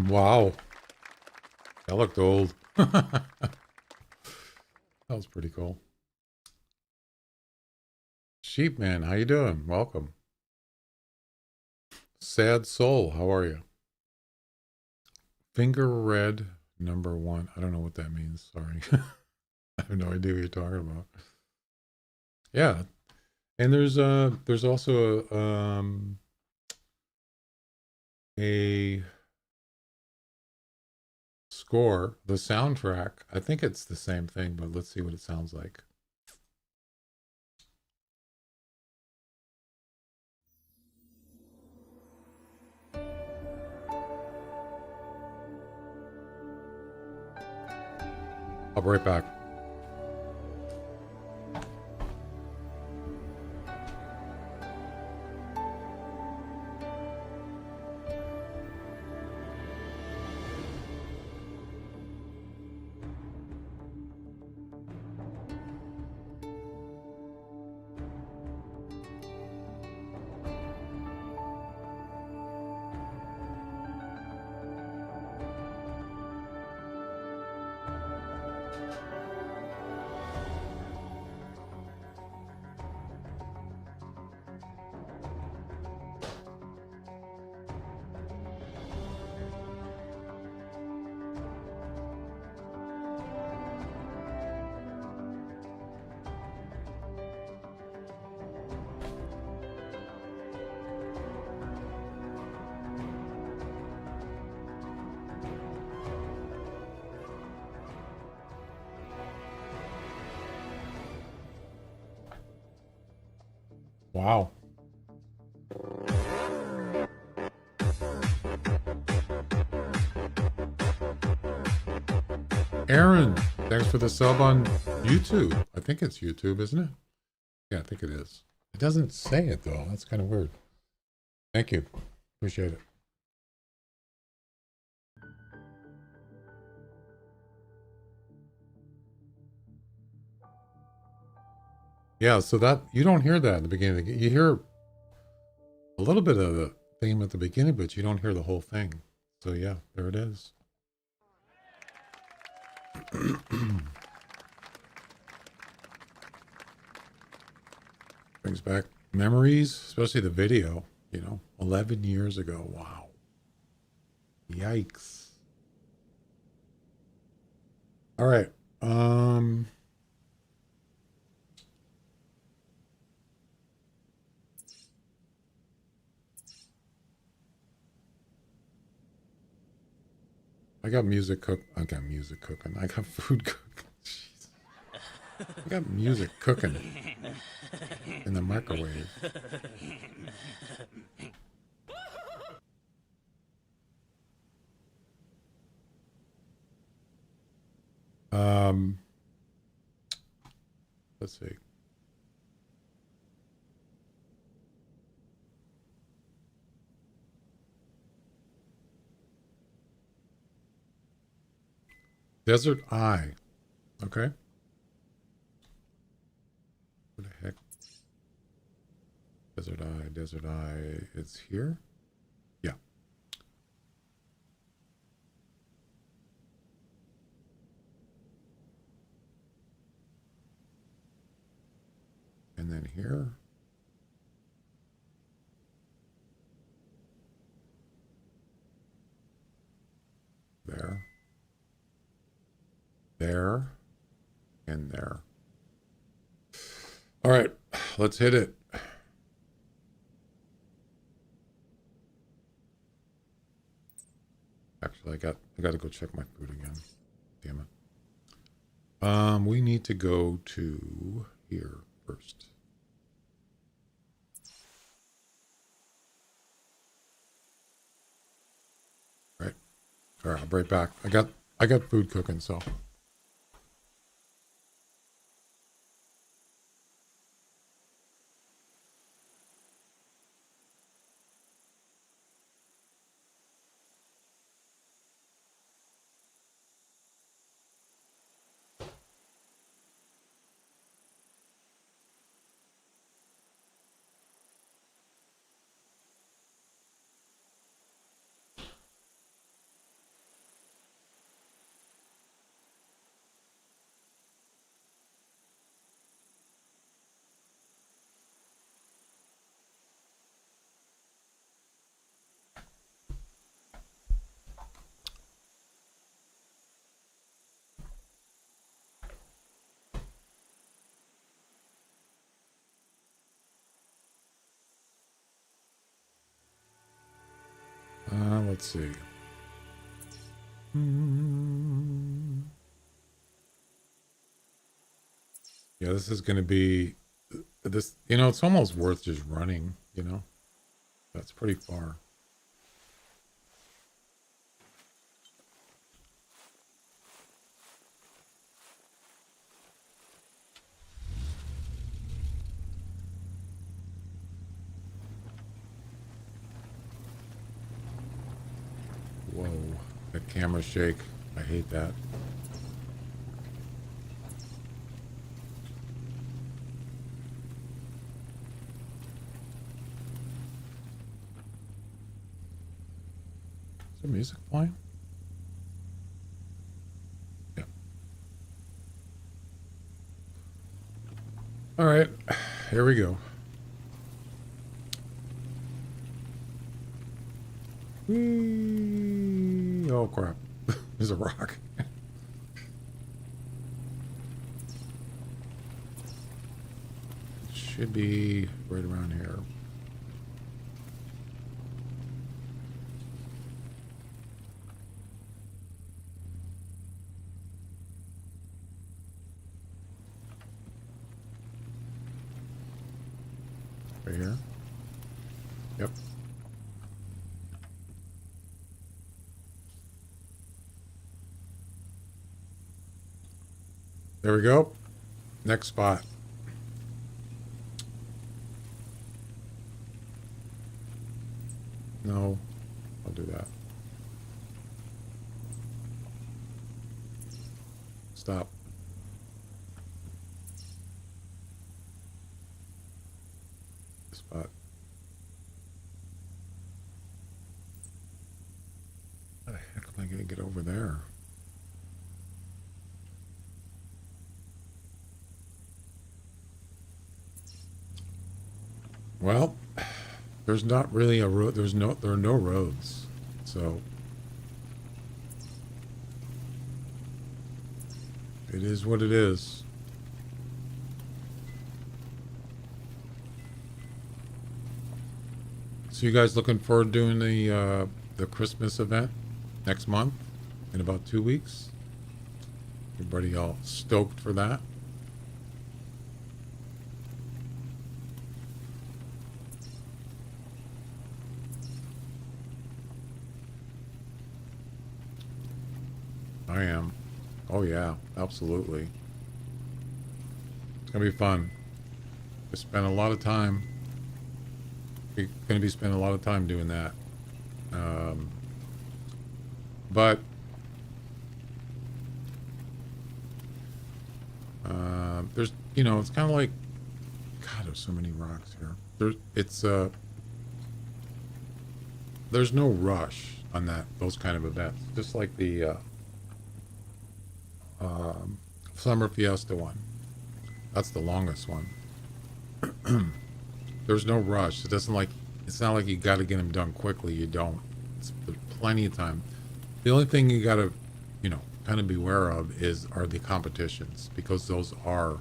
Wow. That looked old. That was pretty cool. Sheepman, how you doing? Welcome. Sad Soul, how are you? Finger Red #1. I don't know what that means. Sorry. I have no idea what you're talking about. Yeah. And there's also a score, the soundtrack. I think it's the same thing, but let's see what it sounds like. I'll be right back. Wow. Aaron, thanks for the sub on YouTube. I think it's YouTube, isn't it? Yeah, I think it is. It doesn't say it though. That's kind of weird. Thank you. Appreciate it. Yeah, so that you don't hear that in the beginning. You hear a little bit of the theme at the beginning, but you don't hear the whole thing. So yeah, there it is. Brings back memories, especially the video, 11 years ago. Wow. Yikes. All right. I got music cooking. I got food cooking. Jeez. I got music cooking in the microwave. Let's see. Desert Eye. Okay. What the heck? Desert Eye, Desert Eye. It's here? Yeah. And then here. There. There. And there. All right. Let's hit it. Actually, I got to go check my food again. Damn it. We need to go to here first. Right. All right, I'll be right back. I got food cooking, so. Let's see. Yeah, this is going to be this. It's almost worth just running. That's pretty far. Whoa, that camera shake. I hate that. Is there music playing? Yeah. All right, here we go. Whee! Oh crap! There's a rock. Should be right around here. Right here. Yep. There we go. Next spot. No, I'll do that. Stop. Spot. How the heck am I going to get over there? Well, there's not really a road. There are no roads. So it is what it is. So you guys looking forward to doing the Christmas event next month in about 2 weeks? Everybody all stoked for that? I am. Oh yeah, absolutely. It's gonna be fun. We spent a lot of time. We're gonna be spending a lot of time doing that. But there's, you know, it's kind of like, God, there's so many rocks here. There's no rush on those kind of events. Just like the Summer Fiesta one. That's the longest one. There's no rush. It's not like you got to get them done quickly. You don't. There's plenty of time. The only thing you got to, you know, kind of beware of are the competitions, because those are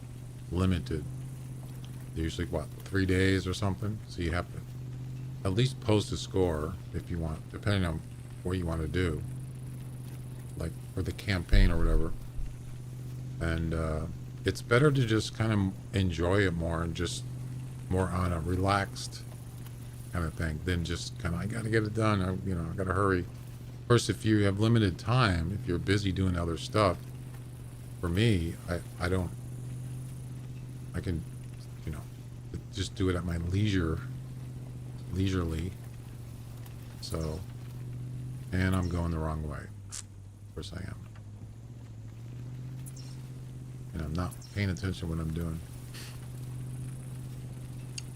limited. They're usually, 3 days or something. So you have to at least post a score if you want, depending on what you want to do, like for the campaign or whatever. And it's better to just kind of enjoy it more and just more on a relaxed kind of thing than just kind of, I got to get it done. I got to hurry. Of course, if you have limited time, if you're busy doing other stuff, for me, I can, you know, just do it at my leisurely. So, and I'm going the wrong way. Of course I am. And I'm not paying attention to what I'm doing.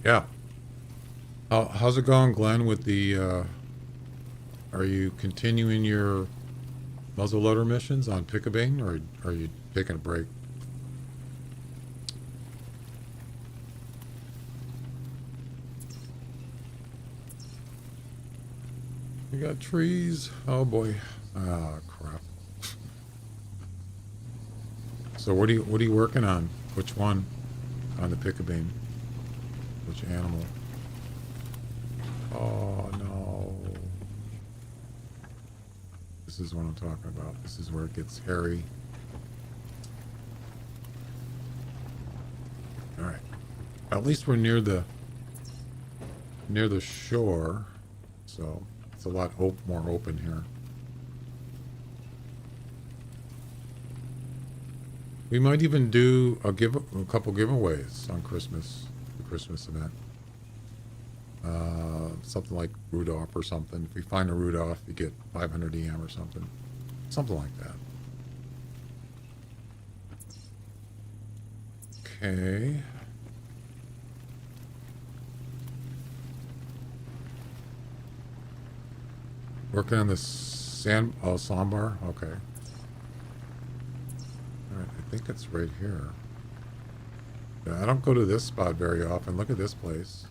Yeah. How's it going, Glenn, with the, are you continuing your muzzleloader missions on Pickabane, or are you taking a break? We got trees. Oh boy. Ah, crap. So what are you working on? Which one on the Pickabane? Which animal? Oh no. This is what I'm talking about. This is where it gets hairy. All right. At least we're near the shore, so it's a lot more open here. We might even do a couple giveaways on Christmas, the Christmas event. Something like Rudolph or something. If we find a Rudolph, you get 500 EM or something. Something like that. Okay. Working on the sandbar? Okay. Alright, I think it's right here. Yeah, I don't go to this spot very often. Look at this place.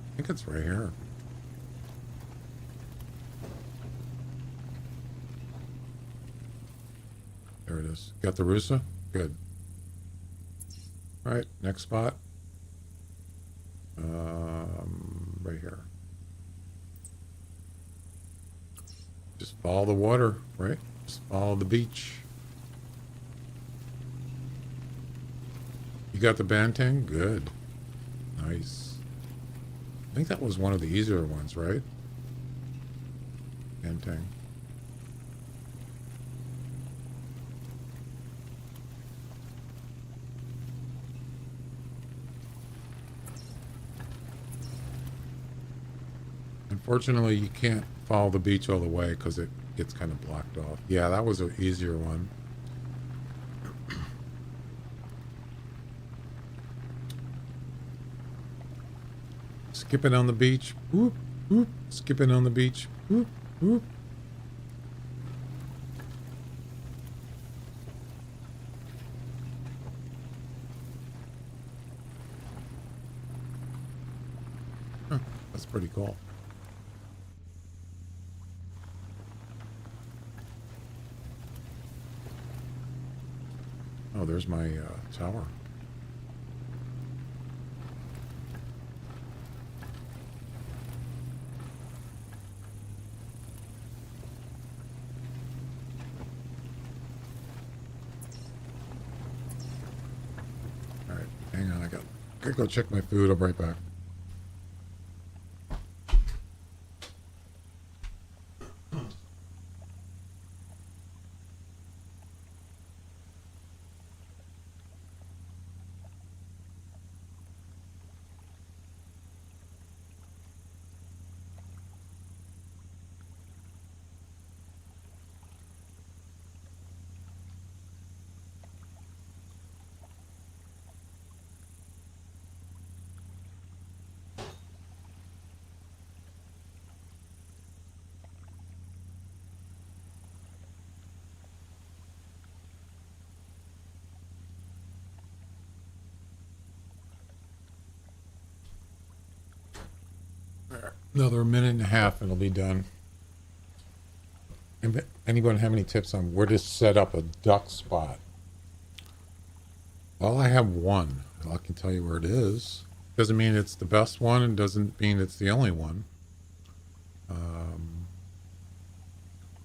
I think it's right here. There it is. Got the Rusa? Good. Alright, next spot. Right here. follow the water, right? Just follow the beach. You got the Banteng? Good. Nice. I think that was one of the easier ones, right? Banteng. Unfortunately, you can't follow the beach all the way because it gets kind of blocked off. Yeah, that was an easier one. Skipping on the beach. Whoop, whoop. Skipping on the beach. Whoop, whoop. Huh, that's pretty cool. Oh, there's my tower. All right, hang on. I gotta go check my food. I'll be right back. Another minute and a half and it'll be done. Anyone have any tips on where to set up a duck spot? Well, I have one. I can tell you where it is. Doesn't mean it's the best one and doesn't mean it's the only one.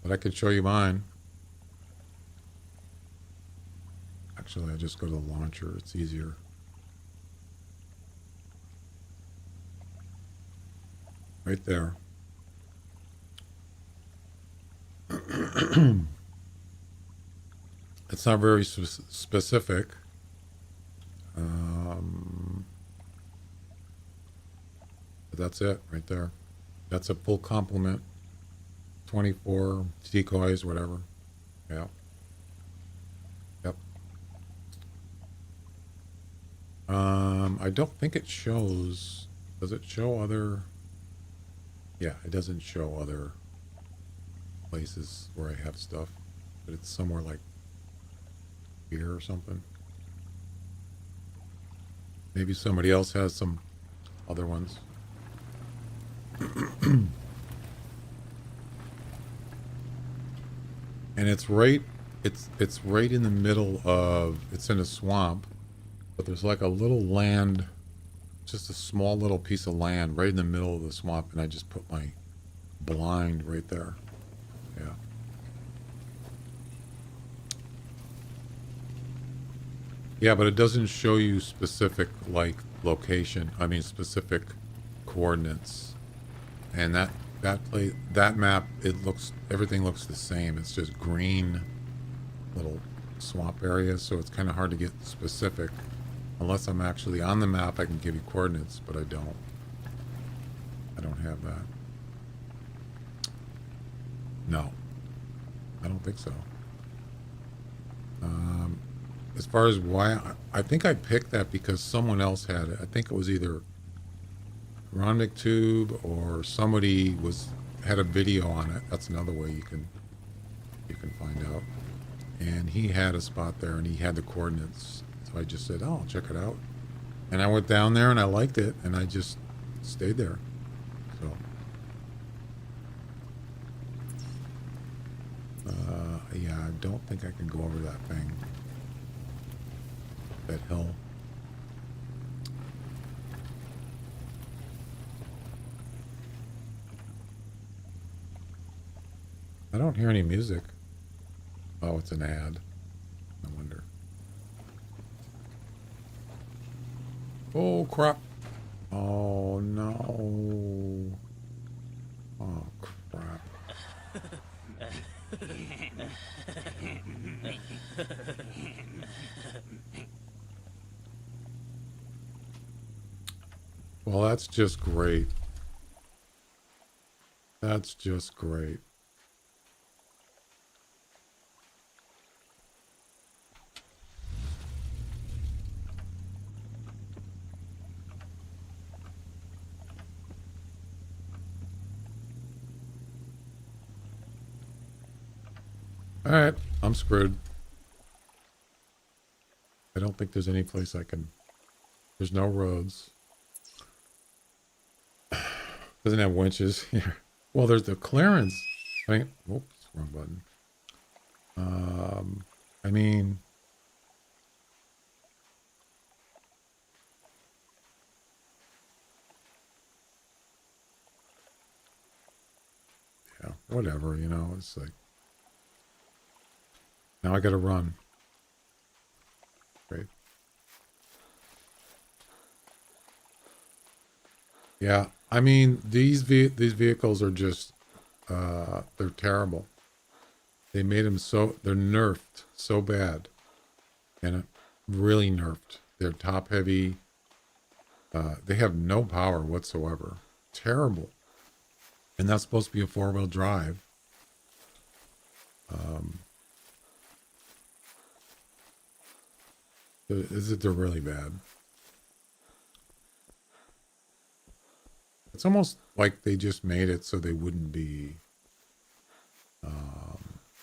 But I could show you mine. Actually, I just go to the launcher. It's easier. Right there. It's not very specific. But that's it right there. That's a full complement. 24 decoys, whatever. Yeah. Yep. I don't think it shows. Does it show other? Yeah, it doesn't show other places where I have stuff, but it's somewhere like here or something. Maybe somebody else has some other ones. And it's right in the middle of, it's in a swamp, but there's like a little land, just a small little piece of land right in the middle of the swamp, and I just put my blind right there. Yeah. Yeah, but it doesn't show you specific like location. I mean specific coordinates. And that map, everything looks the same. It's just green little swamp areas, so it's kind of hard to get specific. Unless I'm actually on the map, I can give you coordinates, but I don't. I don't have that. No, I don't think so. As far as why, I think I picked that because someone else had it. I think it was either Ron McTube or somebody had a video on it. That's another way you can find out. And he had a spot there, and he had the coordinates. So I just said, "Oh, I'll check it out." And I went down there, and I liked it, and I just stayed there. So, yeah, I don't think I can go over that thing, that hill. I don't hear any music. Oh, it's an ad. I wonder. Oh, crap. Oh, no. Oh, crap. Well, that's just great. That's just great. All right, I'm screwed. I don't think there's any place I can... There's no roads. Doesn't have winches here. Well, there's the clearance. I mean, whoops, wrong button. I mean... Yeah, whatever, you know, it's like... Now I gotta run. Great. Yeah, I mean, these vehicles are just... they're terrible. They made them so... They're nerfed so bad. And really nerfed. They're top heavy. They have no power whatsoever. Terrible. And that's supposed to be a 4-wheel drive. They're really bad. It's almost like they just made it so they wouldn't be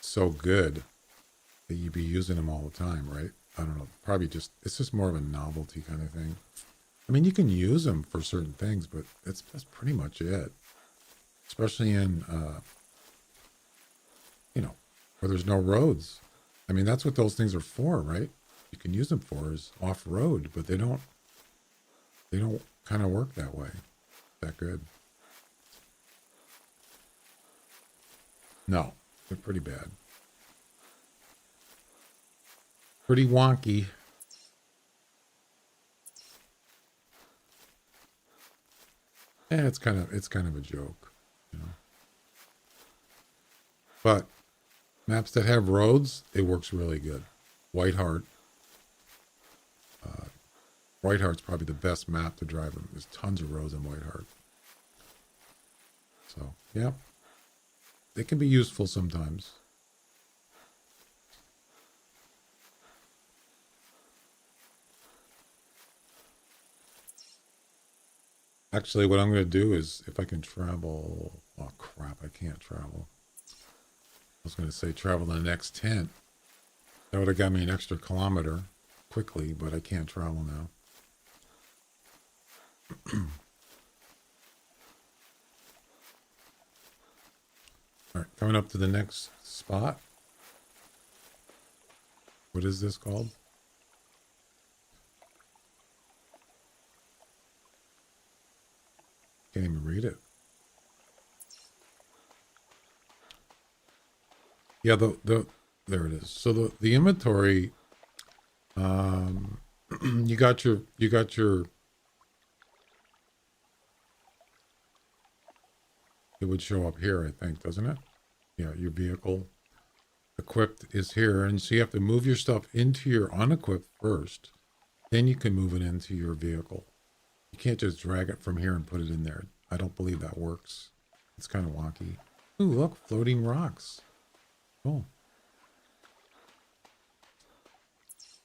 so good that you'd be using them all the time, right? I don't know. Probably just, it's just more of a novelty kind of thing. I mean, you can use them for certain things, but that's pretty much it. Especially in, you know, where there's no roads. I mean, that's what those things are for, right? You can use them for is off-road, but they don't kind of work that way. That good. No, they're pretty bad. Pretty wonky. Yeah, it's kind of a joke, you know. But maps that have roads, it works really good. White Hart. White Hart's probably the best map to drive them. There's tons of roads in White Hart. So, yeah. They can be useful sometimes. Actually, what I'm going to do is, if I can travel... Oh, crap, I can't travel. I was going to say travel the next 10. That would have got me an extra kilometer quickly, but I can't travel now. All right, coming up to the next spot. What is this called? Can't even read it. Yeah, there it is. So the inventory, you got your it would show up here, I think, doesn't it? Yeah, your vehicle equipped is here, and so you have to move your stuff into your unequipped first, then you can move it into your vehicle. You can't just drag it from here and put it in there. I don't believe that works. It's kind of wonky. Ooh, look, floating rocks. Cool.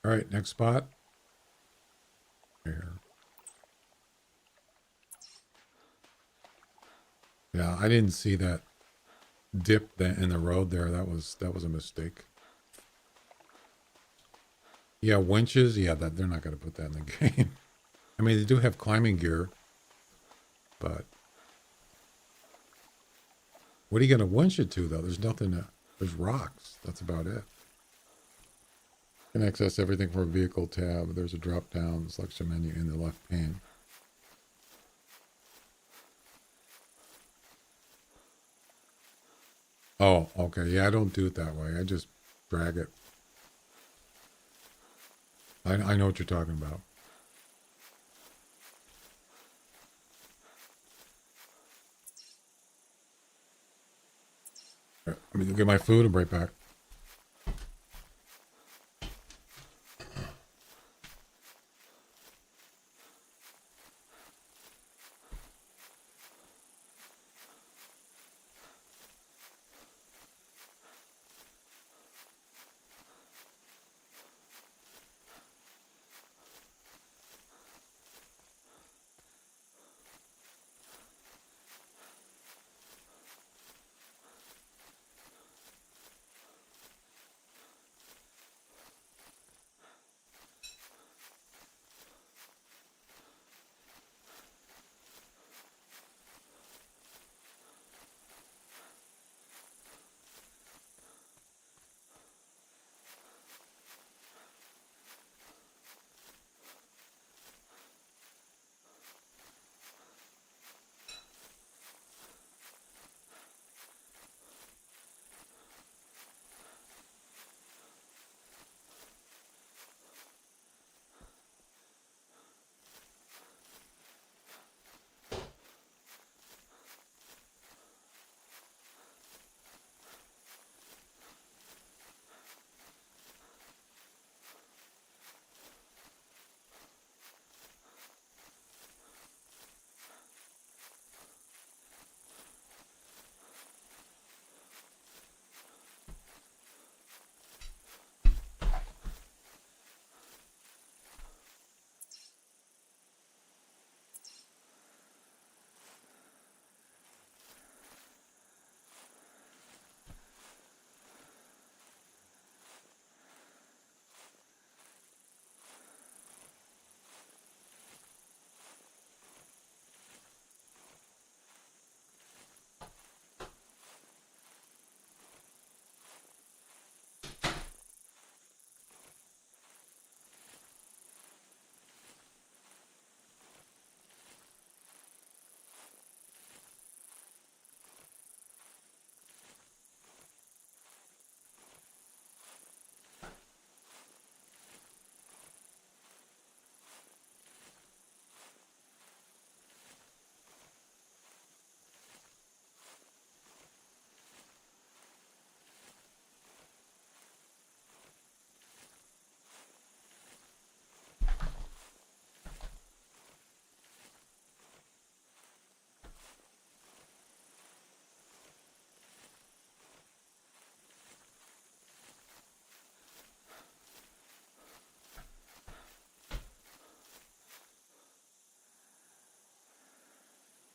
All right, next spot. Here. Yeah, I didn't see that dip in the road there. That was a mistake. Yeah, winches. Yeah, that they're not going to put that in the game. I mean, they do have climbing gear, but what are you going to winch it to, though? There's nothing. There's rocks. That's about it. You can access everything from a vehicle tab. There's a drop-down selection menu in the left pane. Oh, okay. Yeah, I don't do it that way. I just drag it. I know what you're talking about. All right, let me go get my food and be right back.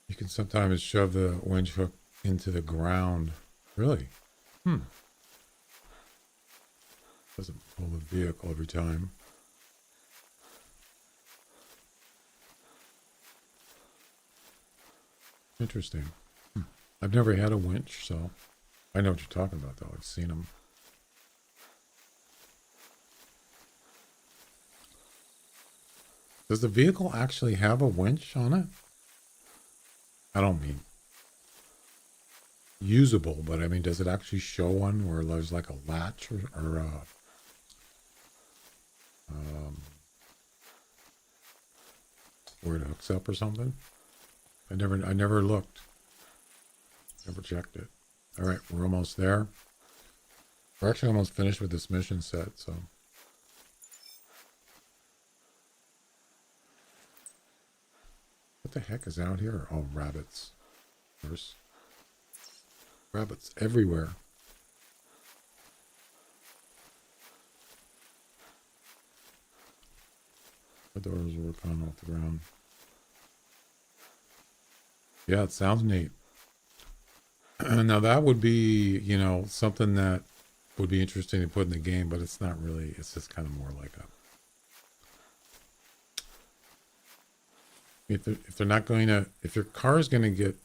You can sometimes shove the winch hook into the ground. Really? Doesn't pull the vehicle every time. Interesting. I've never had a winch, so I know what you're talking about, though. I've seen them. Does the vehicle actually have a winch on it? I don't mean usable, but I mean, does it actually show one where there's like a latch or where it hooks up or something? I never looked. Never checked it. All right, we're almost there. We're actually almost finished with this mission set, so. What the heck is out here? Oh, rabbits. Of course. Rabbits everywhere. The doors were coming off the ground. Yeah, it sounds neat. Now that would be, you know, something that would be interesting to put in the game, but it's not really. It's just kind of more like a. If they're not going to, if your car is going to get,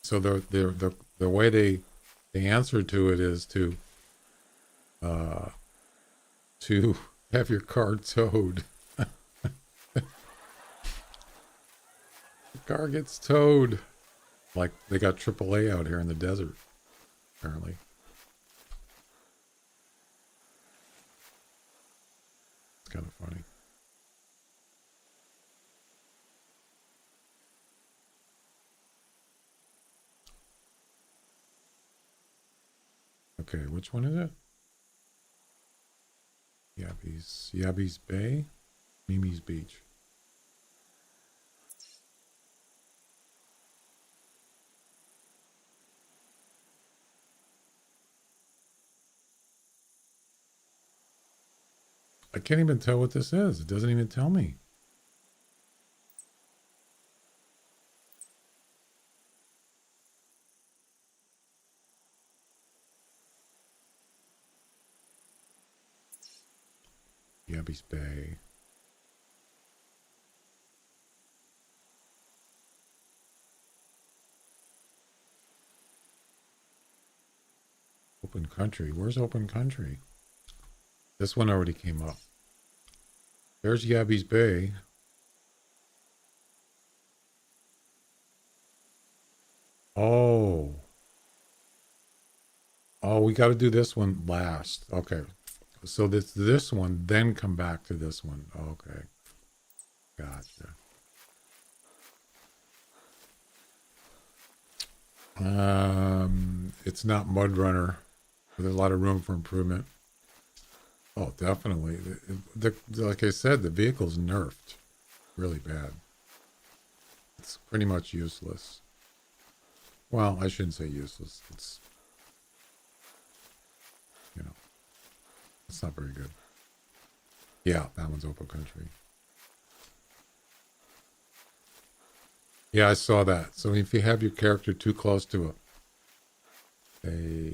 so the way they answer to it is to have your car towed. The car gets towed. Like they got AAA out here in the desert, apparently. kind of funny. Okay, which one is it? Yabby's Bay, Mimi's Beach. I can't even tell what this is. It doesn't even tell me. Yabby's Bay. Open Country. Where's Open Country? This one already came up. There's Yabby's Bay. Oh. Oh, we got to do this one last. Okay. So this one, then come back to this one. Okay. Gotcha. It's not Mud Runner. There's a lot of room for improvement. Oh, definitely. Like I said, the vehicle's nerfed really bad. It's pretty much useless. Well, I shouldn't say useless. It's, you know, it's not very good. Yeah, that one's Open Country. Yeah, I saw that. So if you have your character too close to a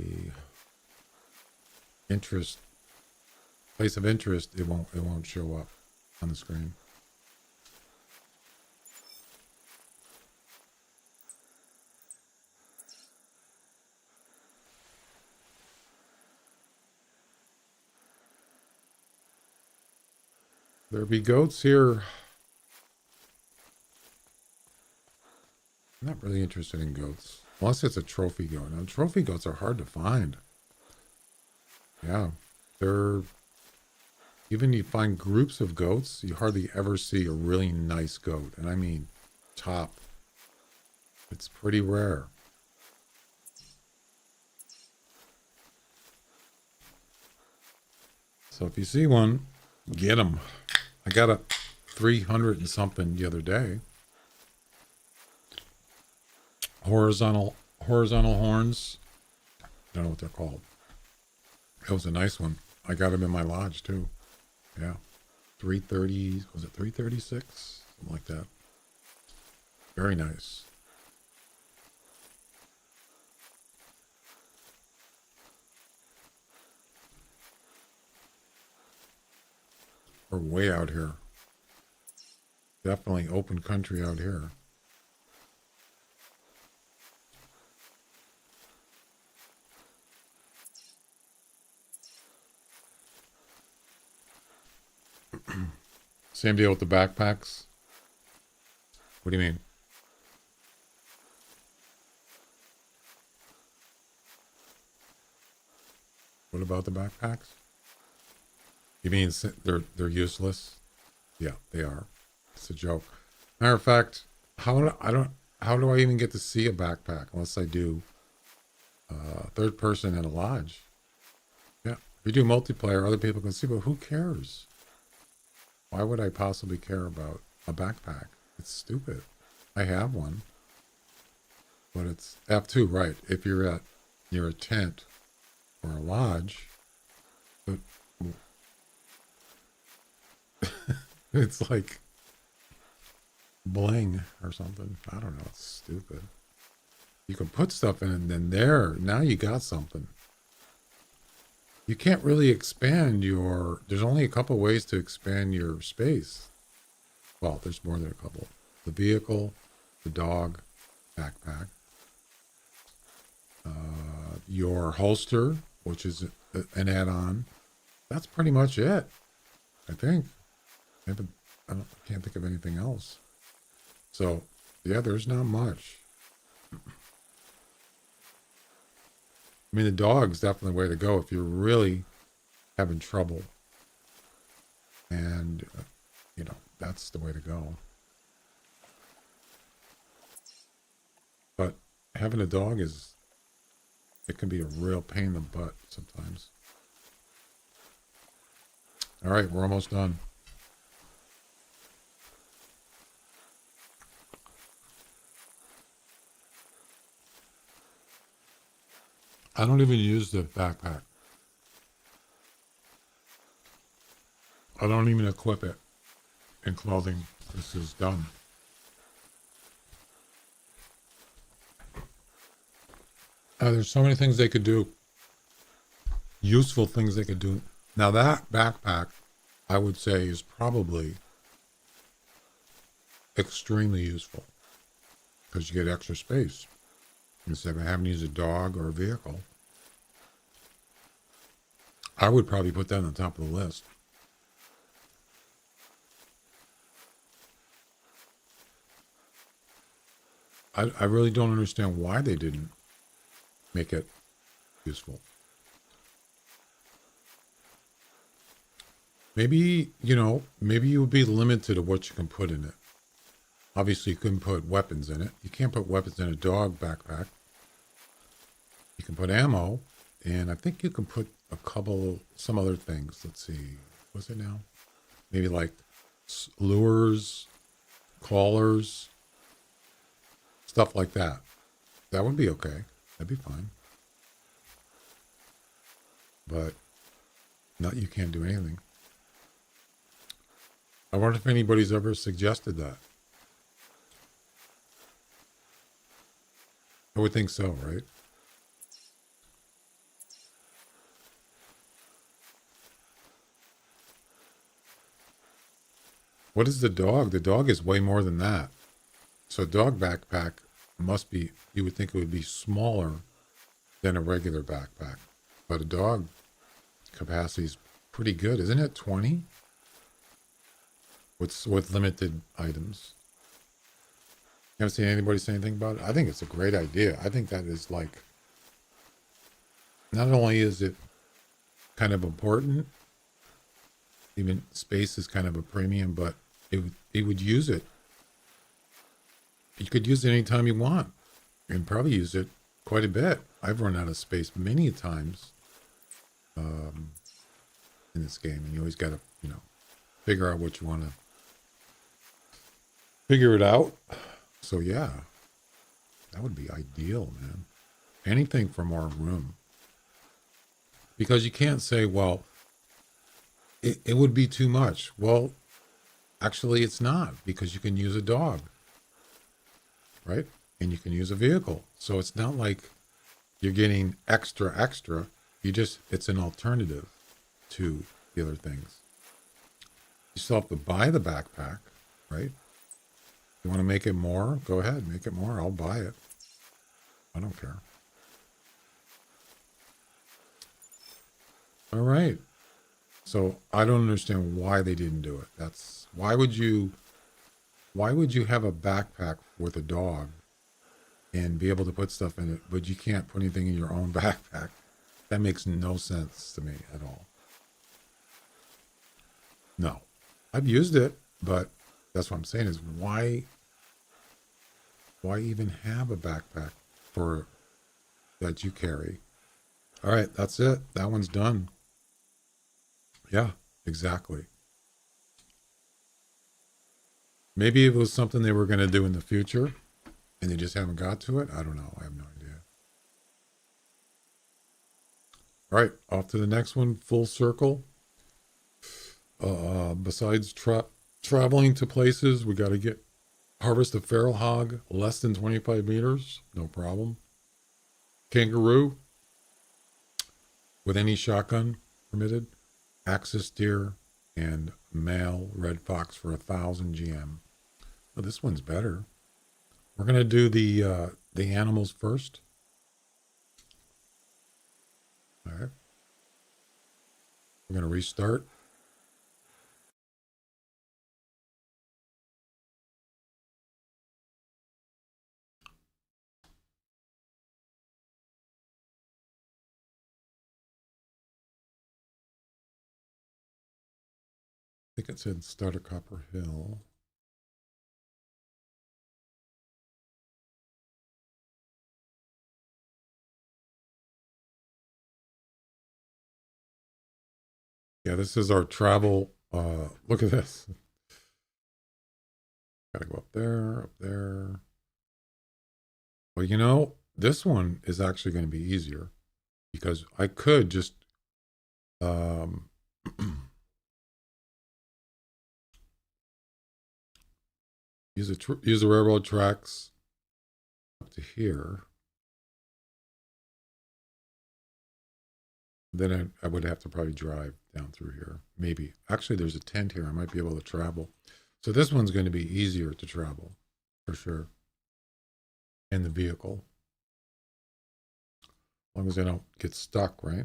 interest place of interest, it won't show up on the screen. There be goats here. I'm not really interested in goats. Unless it's a trophy goat. Now, trophy goats are hard to find. Yeah. They're... Even you find groups of goats, you hardly ever see a really nice goat. And I mean top. It's pretty rare. So if you see one, get them. I got a 300 and something the other day. Horizontal horns. I don't know what they're called. That was a nice one. I got them in my lodge too. Yeah. 330, was it 336? Something like that. Very nice. We're way out here. Definitely open country out here. Same deal with the backpacks. What do you mean? What about the backpacks? You mean they're useless? Yeah, they are. It's a joke. Matter of fact, how do I even get to see a backpack unless I do third person in a lodge? Yeah, if you do multiplayer, other people can see, but who cares? Why would I possibly care about a backpack? It's stupid. I have one, but it's F2, right? If you're near a tent or a lodge, but it's like bling or something. I don't know. It's stupid. You can put stuff in and then now you got something. You can't really expand there's only a couple ways to expand your space. Well, there's more than a couple. The vehicle, the dog, backpack, your holster, which is an add-on. That's pretty much it, I think. I can't think of anything else. So, yeah, there's not much. I mean, the dog's definitely the way to go if you're really having trouble. And, you know, that's the way to go. But having a dog it can be a real pain in the butt sometimes. All right, we're almost done. I don't even use the backpack. I don't even equip it in clothing. This is done. There's so many things they could do. Useful things they could do. Now that backpack, I would say, is probably extremely useful because you get extra space instead of having to use a dog or a vehicle. I would probably put that on the top of the list. I really don't understand why they didn't make it useful. Maybe, maybe you would be limited to what you can put in it. Obviously, you couldn't put weapons in it. You can't put weapons in a dog backpack. You can put ammo, and I think you can put some other things. Let's see. What's it now? Maybe like lures, collars, stuff like that. That would be okay. That'd be fine. But you can't do anything. I wonder if anybody's ever suggested that. I would think so, right? What is the dog? The dog is way more than that. So a dog backpack you would think it would be smaller than a regular backpack. But a dog capacity is pretty good. Isn't it 20? With limited items. You haven't seen anybody say anything about it? I think it's a great idea. I think that is like, not only is it kind of important, even space is kind of a premium, but it would use it. You could use it anytime you want and probably use it quite a bit. I've run out of space many times in this game, and you always got to, figure out what you want to figure it out. So yeah, that would be ideal, man. Anything for more room. Because you can't say, well, it would be too much. Well, actually it's not, because you can use a dog, right? And you can use a vehicle. So it's not like you're getting extra. It's an alternative to the other things. You still have to buy the backpack, right? You want to make it more? Go ahead, make it more. I'll buy it. I don't care. All right. So I don't understand why they didn't do it. Why would you have a backpack with a dog and be able to put stuff in it, but you can't put anything in your own backpack? That makes no sense to me at all. No. I've used it, but that's what I'm saying is why even have a backpack that you carry? All right, that's it. That one's done. Yeah, exactly. Maybe it was something they were going to do in the future and they just haven't got to it. I don't know. I have no idea. All right, off to the next one. Full circle. Besides traveling to places, we got to harvest a feral hog less than 25 meters. No problem. Kangaroo with any shotgun permitted. Axis deer and male red fox for 1,000 GM. Well, this one's better. We're gonna do the animals first. All right. We're gonna restart. think it said start at Copper Hill. Yeah, this is our travel. Look at this. Gotta go up there, up there. Well, you know, this one is actually going to be easier because I could just um, use the railroad tracks up to here. Then I would have to probably drive down through here. Maybe. Actually, there's a tent here. I might be able to travel. So this one's going to be easier to travel for sure in the vehicle. As long as I don't get stuck, right?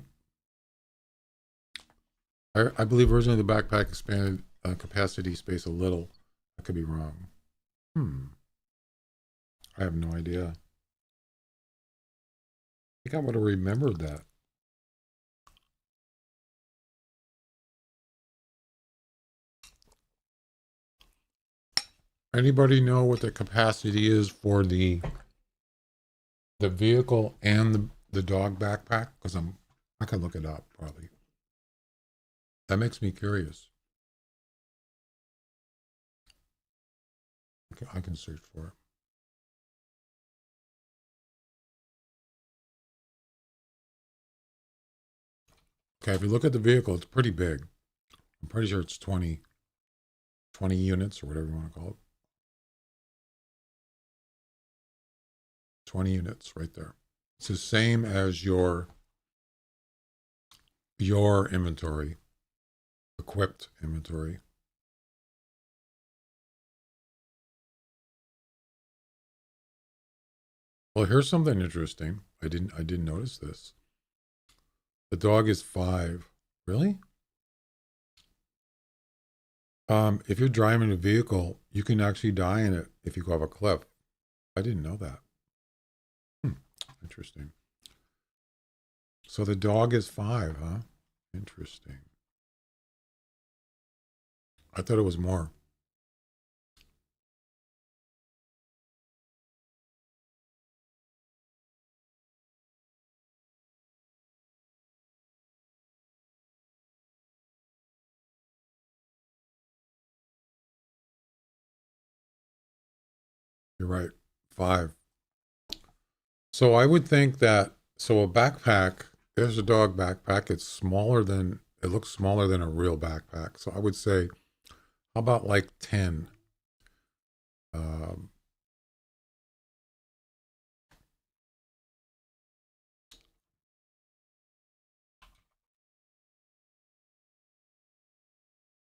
I believe originally the backpack expanded capacity space a little. I could be wrong. I have no idea. I think I would have remembered that. Anybody know what the capacity is for the vehicle and the dog backpack? Because I can look it up probably. That makes me curious. I can search for it. Okay, if you look at the vehicle, it's pretty big. I'm pretty sure it's 20 units or whatever you want to call it. 20 units right there. It's the same as your inventory, equipped inventory. Well, here's something interesting. I didn't notice this. The dog is 5. Really? If you're driving a vehicle, you can actually die in it if you go off a cliff. I didn't know that. Interesting. So the dog is 5, huh? Interesting. I thought it was more. You're right. 5. So I would think that, so a backpack, there's a dog backpack. It looks smaller than a real backpack. So I would say, how about like 10?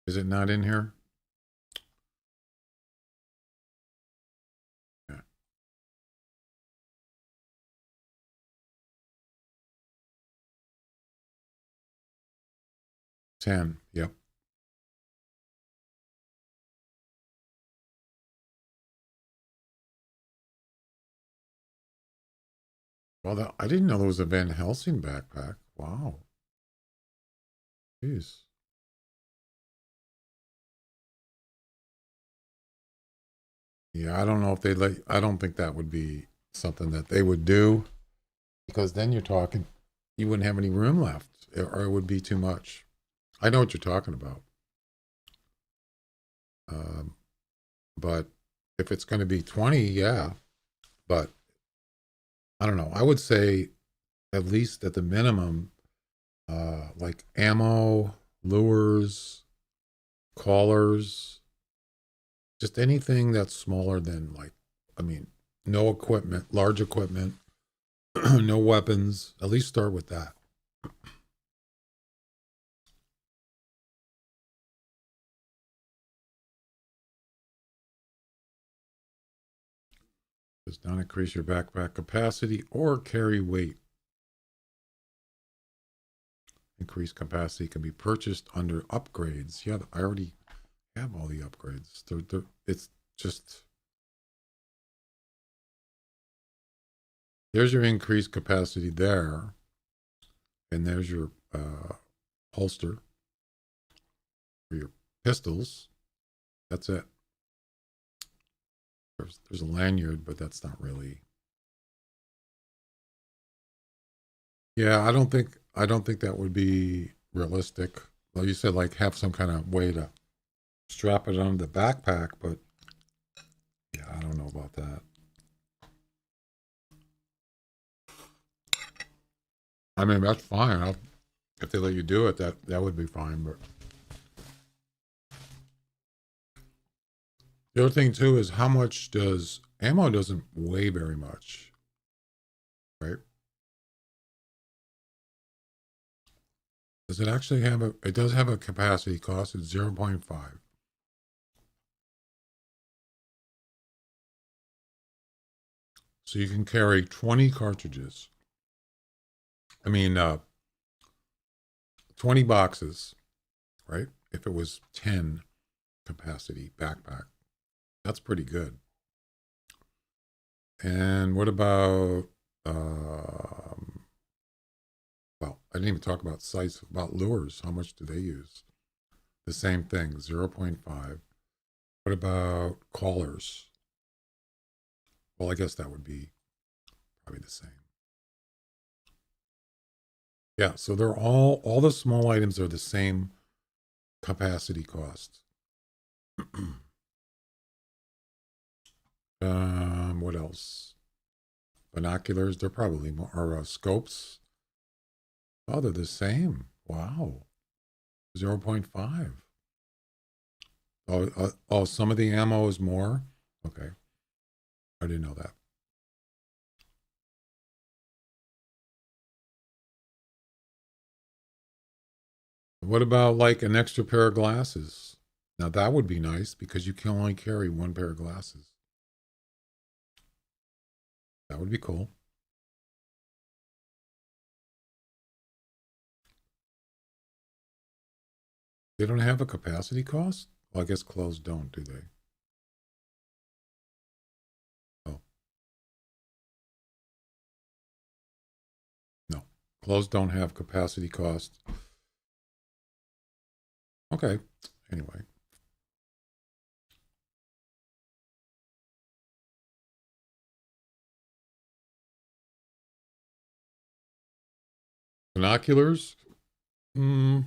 Is it not in here? Yeah. 10. Yep. Well, I didn't know there was a Van Helsing backpack. Wow. Jeez. Yeah, I don't know if I don't think that would be something that they would do because then you wouldn't have any room left or it would be too much. I know what you're talking about. But if it's going to be 20, yeah. But I don't know. I would say at least at the minimum, like ammo, lures, collars, just anything that's smaller than no equipment, large equipment, no weapons. At least start with that. Does not increase your backpack capacity or carry weight. Increased capacity can be purchased under upgrades. Yeah, I already have all the upgrades. It's just, there's your increased capacity there. And there's your holster for your pistols. That's it. There's a lanyard, but that's not really. Yeah, I don't think that would be realistic. Well, you said like have some kind of way to strap it on the backpack, but yeah, I don't know about that. I mean, that's fine. If they let you do it, that would be fine. But the other thing too is how much does ammo doesn't weigh very much, right? Does it actually have it does have a capacity cost. It's 0.5. So you can carry 20 cartridges. I mean, 20 boxes, right? If it was 10 capacity backpack, that's pretty good. And what about, well, I didn't even talk about sights, about lures. How much do they use? The same thing, 0.5. What about callers? Well, I guess that would be probably the same. Yeah, so they're all the small items are the same capacity cost. What else? Binoculars, they're probably more, or scopes. Oh, they're the same. Wow. 0.5. Oh, some of the ammo is more? Okay. I didn't know that. What about like an extra pair of glasses? Now that would be nice because you can only carry one pair of glasses. That would be cool. They don't have a capacity cost? Well, I guess clothes don't, do they? Oh, no. Clothes don't have capacity cost. Okay. Anyway. Binoculars? They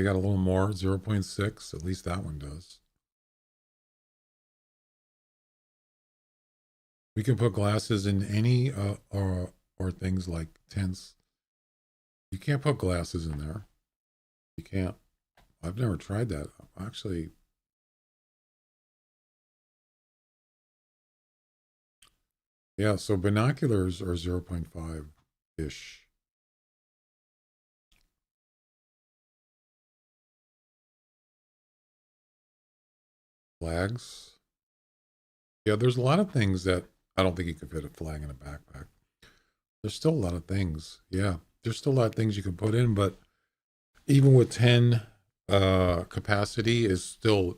got a little more, 0.6. At least that one does. We can put glasses in any or things like tents. You can't put glasses in there. You can't. I've never tried that. Actually, yeah, so binoculars are 0.5-ish. Flags. Yeah, there's a lot of things that I don't think you could fit a flag in a backpack. There's still a lot of things. Yeah, there's still a lot of things you can put in, but even with 10 capacity is still,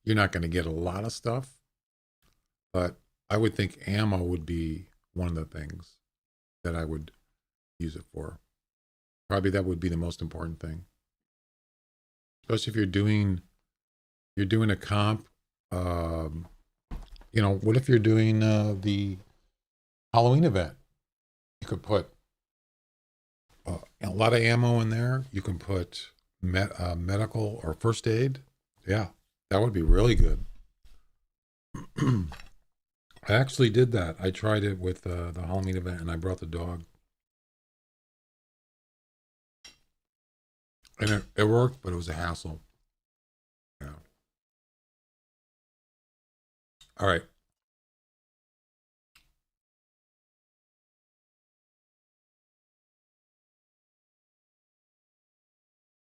you're not going to get a lot of stuff. But I would think ammo would be one of the things that I would use it for. Probably that would be the most important thing. Especially if you're doing a comp. What if you're doing the Halloween event? You could put a lot of ammo in there. You can put medical or first aid. Yeah, that would be really good. I actually did that. I tried it with the Halloween event, and I brought the dog, and it worked, but it was a hassle. Yeah. All right.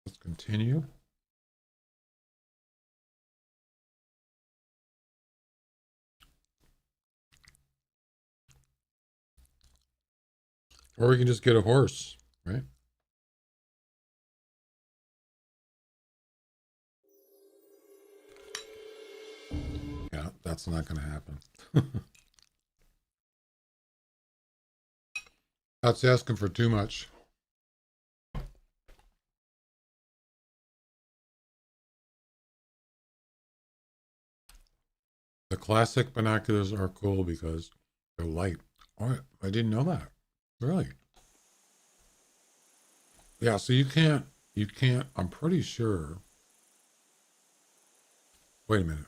Let's continue. Or we can just get a horse, right? Yeah, that's not going to happen. That's asking for too much. The classic binoculars are cool because they're light. Oh, I didn't know that. Really? Yeah, so you can't, I'm pretty sure. Wait a minute.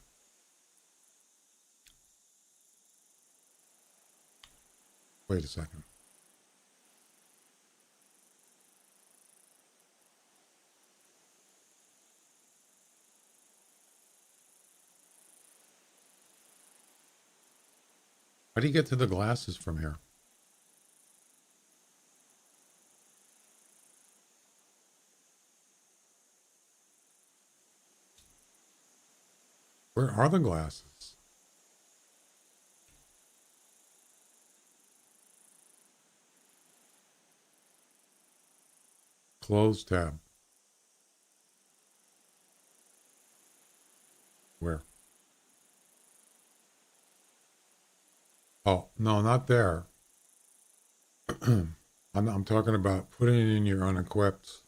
Wait a second. How do you get to the glasses from here? Where are the glasses? Close tab. Where? Oh, no, not there. I'm talking about putting it in your unequipped.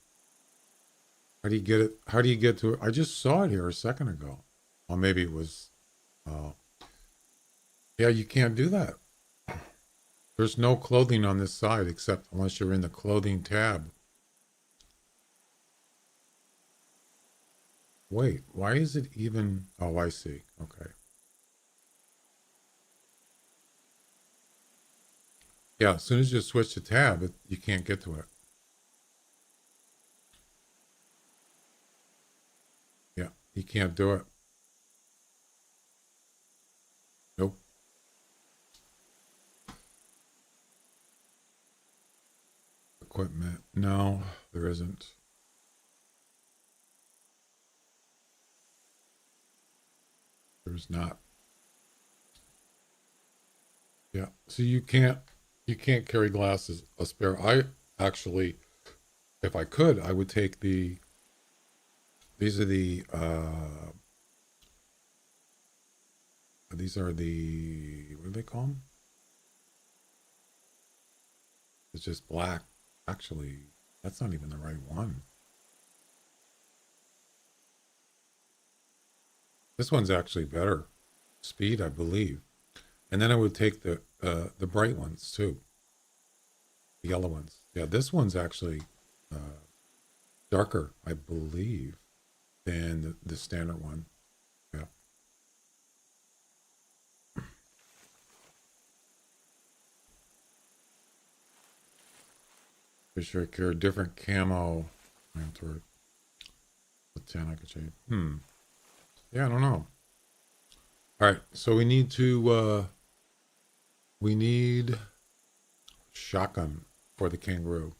How do you get it? How do you get to it? I just saw it here a second ago. Well, maybe it was. Uh, yeah, you can't do that. There's no clothing on this side except unless you're in the clothing tab. Wait, why is it even? Oh, I see. Okay. Yeah, as soon as you switch the tab, you can't get to it. Yeah, you can't do it. Nope. Equipment. No, there isn't. There's not. Yeah. So you can't carry glasses a spare. I actually, if I could, I would take these are the what do they call them? It's just black. Actually, that's not even the right one. This one's actually better speed, I believe. And then I would take the bright ones too, the yellow ones. Yeah, this one's actually darker, I believe, than the standard one. Yeah. For sure, carry different camo. Lantern. The 10 I could change. Yeah, I don't know. All right, so we need shotgun for the kangaroo.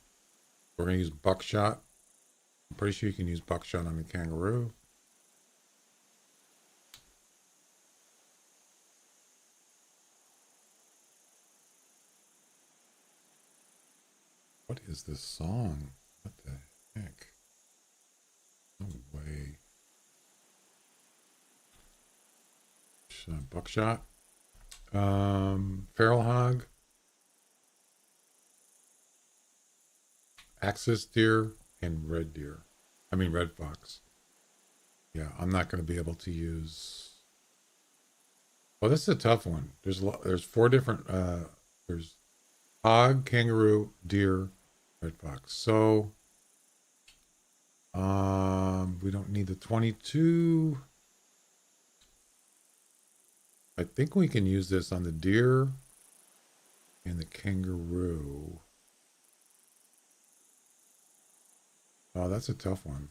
We're gonna use buckshot. I'm pretty sure you can use buckshot on the kangaroo. What is this song? What the heck? No way. Buckshot. Feral hog. Axis deer and red deer. I mean red fox. Yeah, I'm not going to be able to use. Well, this is a tough one. There's four different. There's hog, kangaroo, deer, red fox. So, we don't need the 22. I think we can use this on the deer and the kangaroo. Oh, that's a tough one.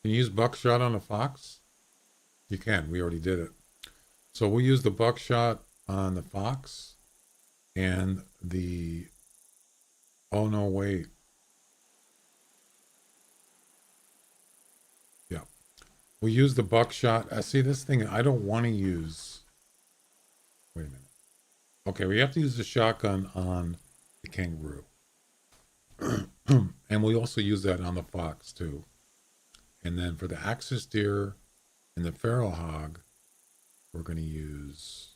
Can you use buckshot on a fox? You can. We already did it. So we'll use the buckshot on the fox and the. Oh, no, wait. Yeah. We'll use the buckshot. See, this thing, I don't want to use. Wait a minute. Okay, we have to use the shotgun on the kangaroo. And we also use that on the fox, too. And then for the axis deer and the feral hog, we're going to use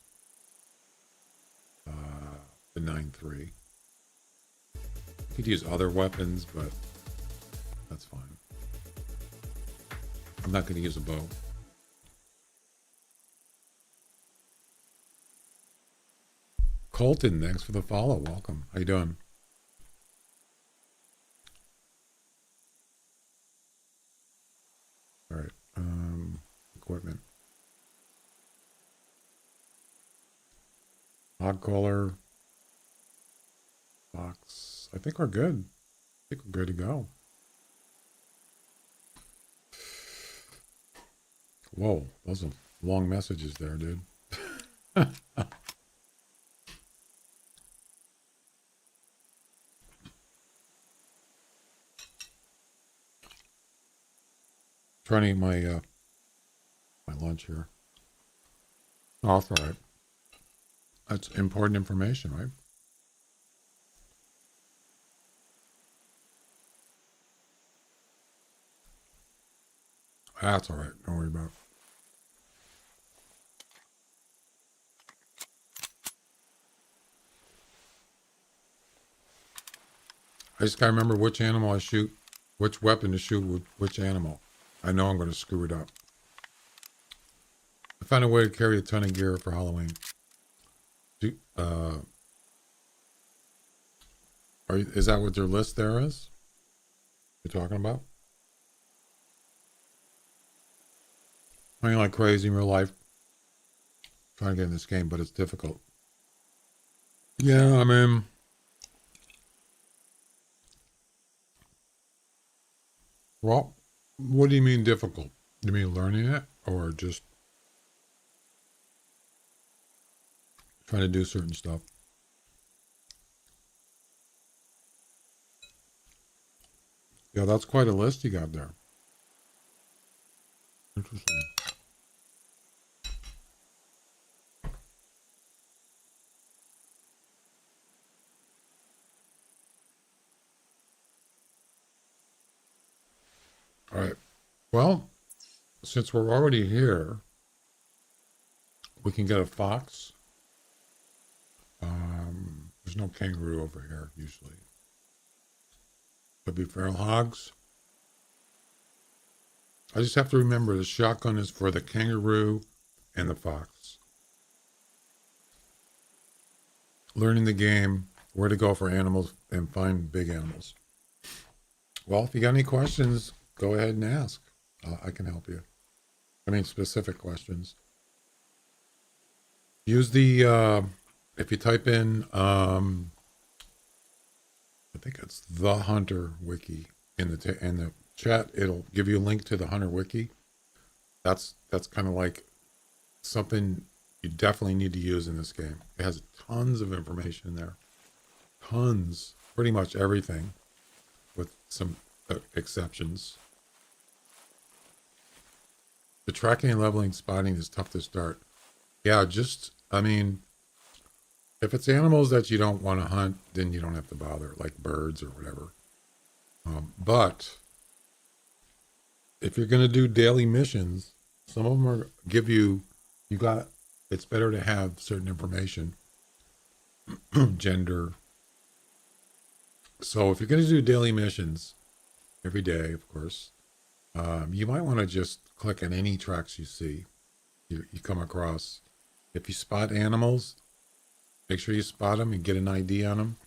the 9.3. You could use other weapons, but That's fine. I'm not going to use a bow. Colton, thanks for the follow. Welcome. How you doing? All right. Equipment. Hog collar. Box. I think we're good. I think we're good to go. Whoa, those are long messages there, dude. Trying to eat my my lunch here. Oh, that's all right. That's important information, right? That's all right. Don't worry about it. I just gotta remember which animal I shoot, which weapon to shoot with which animal. I know I'm gonna screw it up. I found a way to carry a ton of gear for Halloween. Is that what their list there is? You're talking about? Playing like crazy in real life. Trying to get in this game, but it's difficult. Yeah, I mean, well, what do you mean difficult? You mean learning it or just trying to do certain stuff? Yeah, that's quite a list you got there. Interesting. All right. Well, since we're already here, we can get a fox. There's no kangaroo over here usually. Could be feral hogs. I just have to remember the shotgun is for the kangaroo and the fox. Learning the game, where to go for animals, and find big animals. Well, if you got any questions, go ahead and ask. I can help you. I mean, specific questions. Use the, if you type in, I think it's the Hunter Wiki in the chat. It'll give you a link to the Hunter Wiki. That's kind of like something you definitely need to use in this game. It has tons of information in there. Tons. Pretty much everything with some exceptions. The tracking and leveling spotting is tough to start. Yeah, I mean, if it's animals that you don't want to hunt, then you don't have to bother, like birds or whatever. But if you're going to do daily missions, some of them are it's better to have certain information, gender. So if you're going to do daily missions every day, of course, you might want to just click on any tracks you see, you come across. If you spot animals, make sure you spot them and get an ID on them.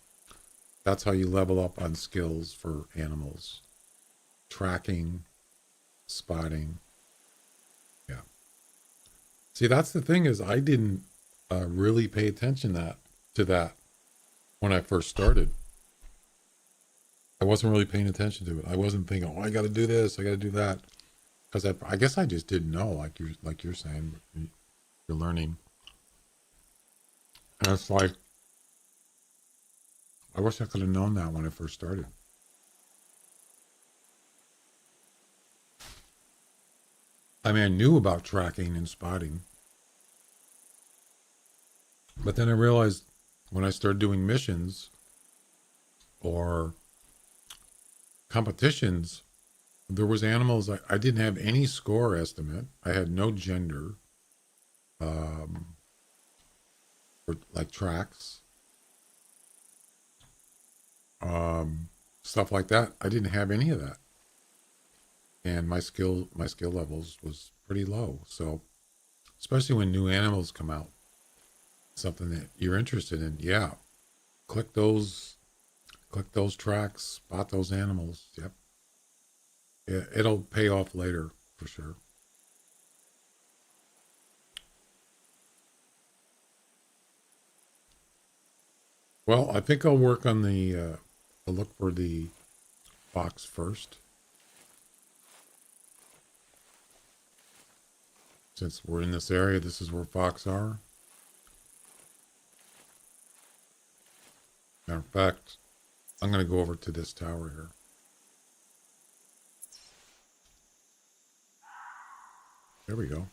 That's how you level up on skills for animals. Tracking, spotting. Yeah. See, that's the thing is I didn't really pay attention to that when I first started. I wasn't really paying attention to it. I wasn't thinking, oh, I got to do this, I got to do that. Because I guess I just didn't know, like you're saying, you're learning. And it's like, I wish I could have known that when I first started. I mean, I knew about tracking and spotting. But then I realized when I started doing missions or competitions, there was animals, I didn't have any score estimate. I had no gender, or like tracks, stuff like that. I didn't have any of that. and my skill levels was pretty low. So especially when new animals come out, something that you're interested in, yeah, click those tracks, spot those animals. Yep, it'll pay off later for sure. Well, I think I'll work on I'll look for the fox first, since we're in this area. This is where fox are. Matter of fact, I'm going to go over to this tower here. There we go.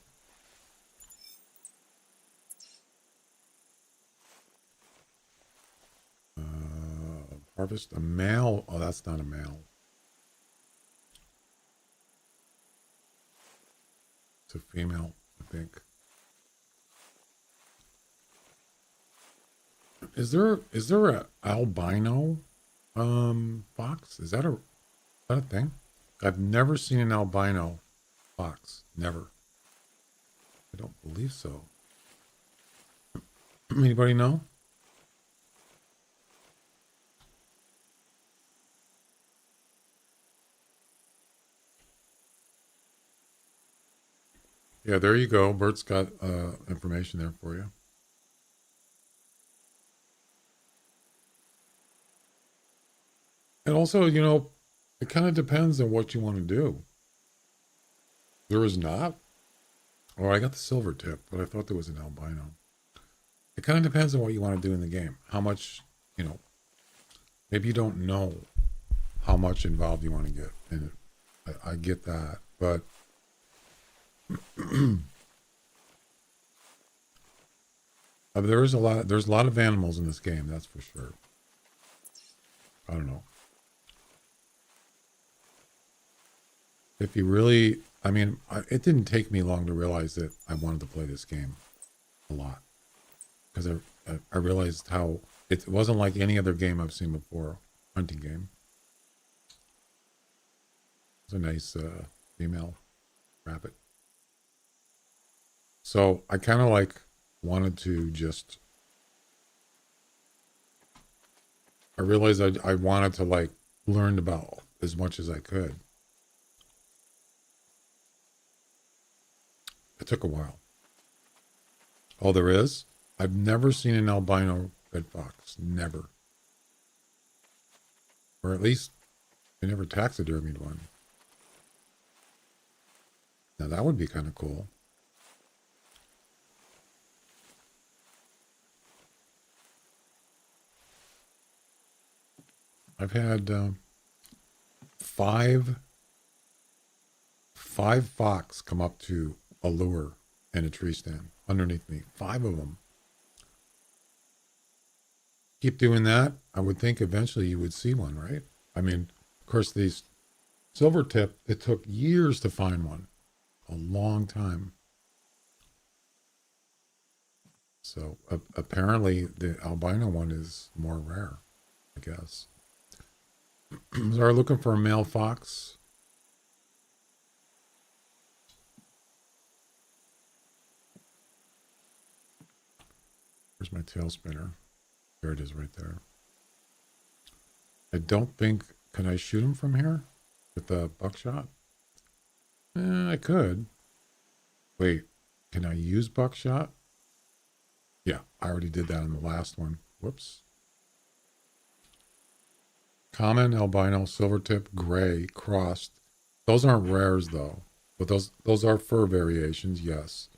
Harvest a male. Oh, that's not a male. It's a female, I think. Is there a albino fox? Is that a thing? I've never seen an albino fox. Never. I don't believe so. Anybody know? Yeah, there you go. Bert's got information there for you. And also, it kind of depends on what you want to do. There is not. Oh, I got the silver tip, but I thought there was an albino. It kind of depends on what you want to do in the game. How much, maybe you don't know how much involved you want to get in it. I get that, but there's a lot of animals in this game, that's for sure. I don't know. If you really, it didn't take me long to realize that I wanted to play this game a lot, because I realized how it wasn't like any other game I've seen before. Hunting game. It's a nice female rabbit. So I kind of wanted to just. I realized I wanted to learn about as much as I could. It took a while. Oh, there is? I've never seen an albino red fox. Never. Or at least I never taxidermied one. Now that would be kind of cool. I've had five fox come up to a lure in a tree stand underneath me. 5 of them. Keep doing that, I would think eventually you would see one, right? Of course, these silver tip, it took years to find one. A long time. So apparently the albino one is more rare, I guess. So are looking for a male fox. Where's my tail spinner? There it is right there. I don't think, can I shoot him from here with the buckshot? I could. Wait, can I use buckshot? Yeah, I already did that on the last one. Whoops. Common, albino, silvertip, gray, crossed. Those aren't rares though, but those are fur variations, yes.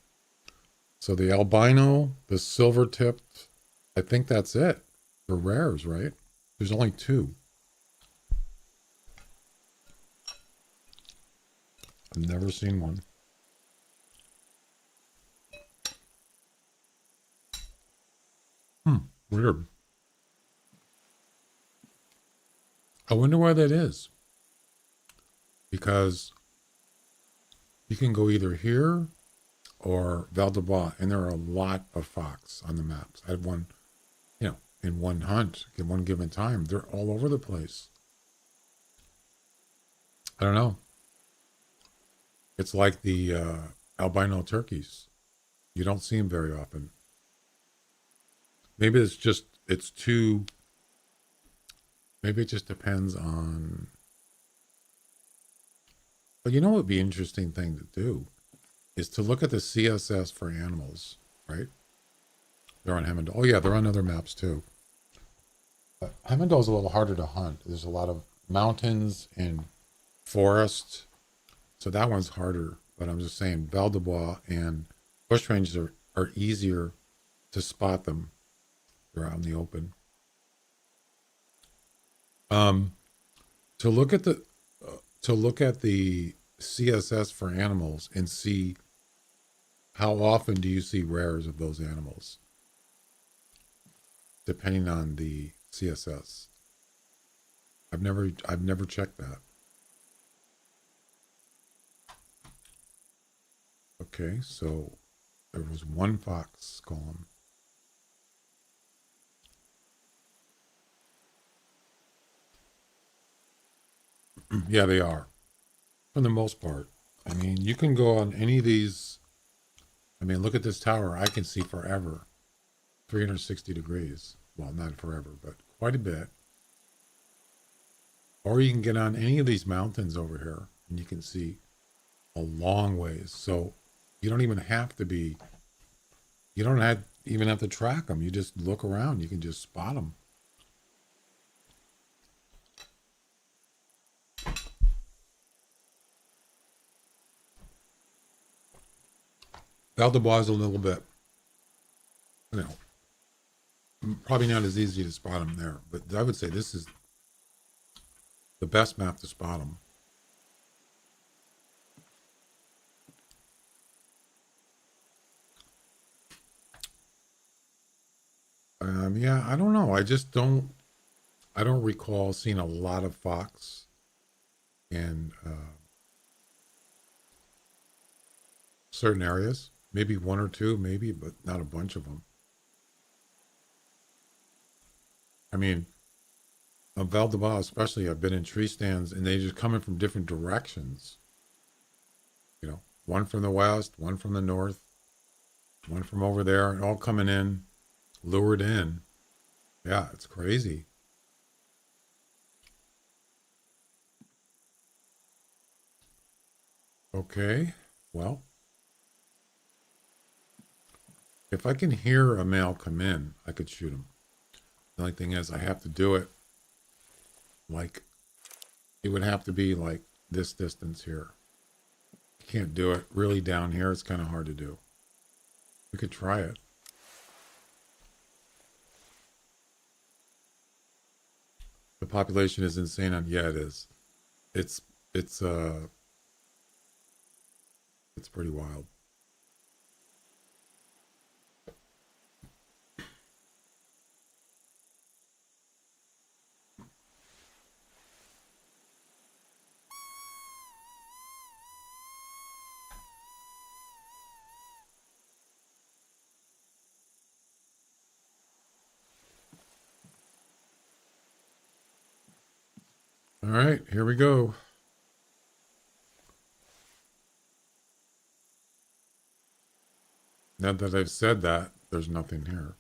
So the albino, the silver-tipped, I think that's it for rares, right? There's only 2. I've never seen one. Weird. I wonder why that is. Because you can go either here or Val de Bois, and there are a lot of fox on the maps. I had one, in one hunt, in one given time. They're all over the place. I don't know. It's like the albino turkeys. You don't see them very often. Maybe it's too, maybe it just depends on, but you know what would be an interesting thing to do is to look at the CSS for animals, right? They're on Hemingway. Oh yeah, they're on other maps too. But Hemingway's a little harder to hunt. There's a lot of mountains and forests, so that one's harder. But I'm just saying, Val de Bois and Bushrangers are easier to spot them. They're out in the open. To look at the CSS for animals and see how often do you see rares of those animals, depending on the CSS. I've never checked that. Okay, so there was one fox column. Yeah, they are, for the most part. I mean, you can go on any of these. I mean, look at this tower. I can see forever, 360 degrees. Well, not forever, but quite a bit. Or you can get on any of these mountains over here, and you can see a long ways. So you don't even have to be. You don't even have to track them. You just look around. You can just spot them. Val de Bois is a little bit, you know, probably not as easy to spot them there. But I would say this is the best map to spot them. Yeah, I don't know. I don't recall seeing a lot of fox in certain areas. Maybe one or two, maybe, but not a bunch of them. I mean, on Val de Bois especially, I've been in tree stands and they just coming from different directions. You know, one from the west, one from the north, one from over there, and all coming in, lured in. Yeah, it's crazy. Okay, well, if I can hear a male come in, I could shoot him. The only thing is, I have to do it like, it would have to be like this distance here. You can't do it really down here. It's kind of hard to do. We could try it. The population is insane on, yeah, it is. It's, it's, uh, it's pretty wild. All right, here we go. Now that I've said that, there's nothing here.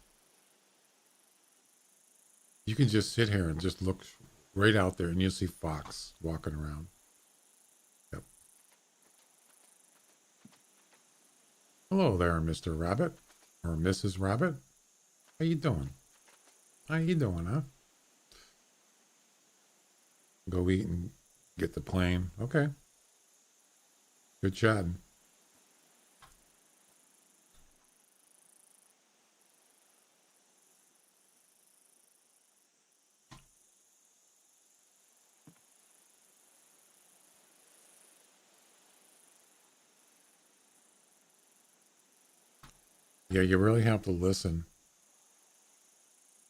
You can just sit here and just look right out there and you'll see fox walking around. Yep. Hello there, Mr. Rabbit or Mrs. Rabbit. How you doing? How you doing, huh? Go eat and get the plane. Okay. Good chatting. Yeah, you really have to listen.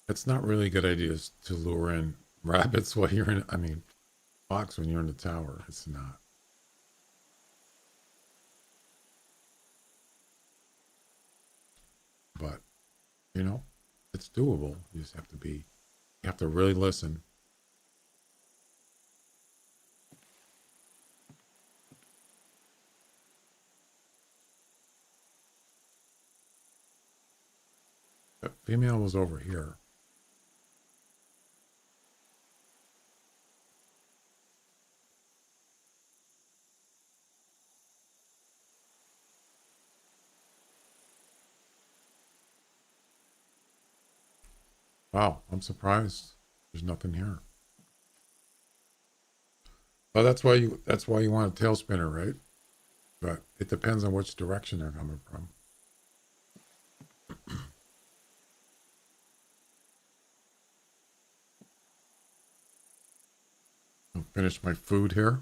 It's not really a good idea to lure in rabbits while you're in, I mean, fox when you're in the tower. It's not. But, you know, it's doable. You just have to be, you have to really listen. Female was over here. Wow, I'm surprised. There's nothing here. Oh, that's why you want a tail spinner, right? But it depends on which direction they're coming from. I'll finish my food here.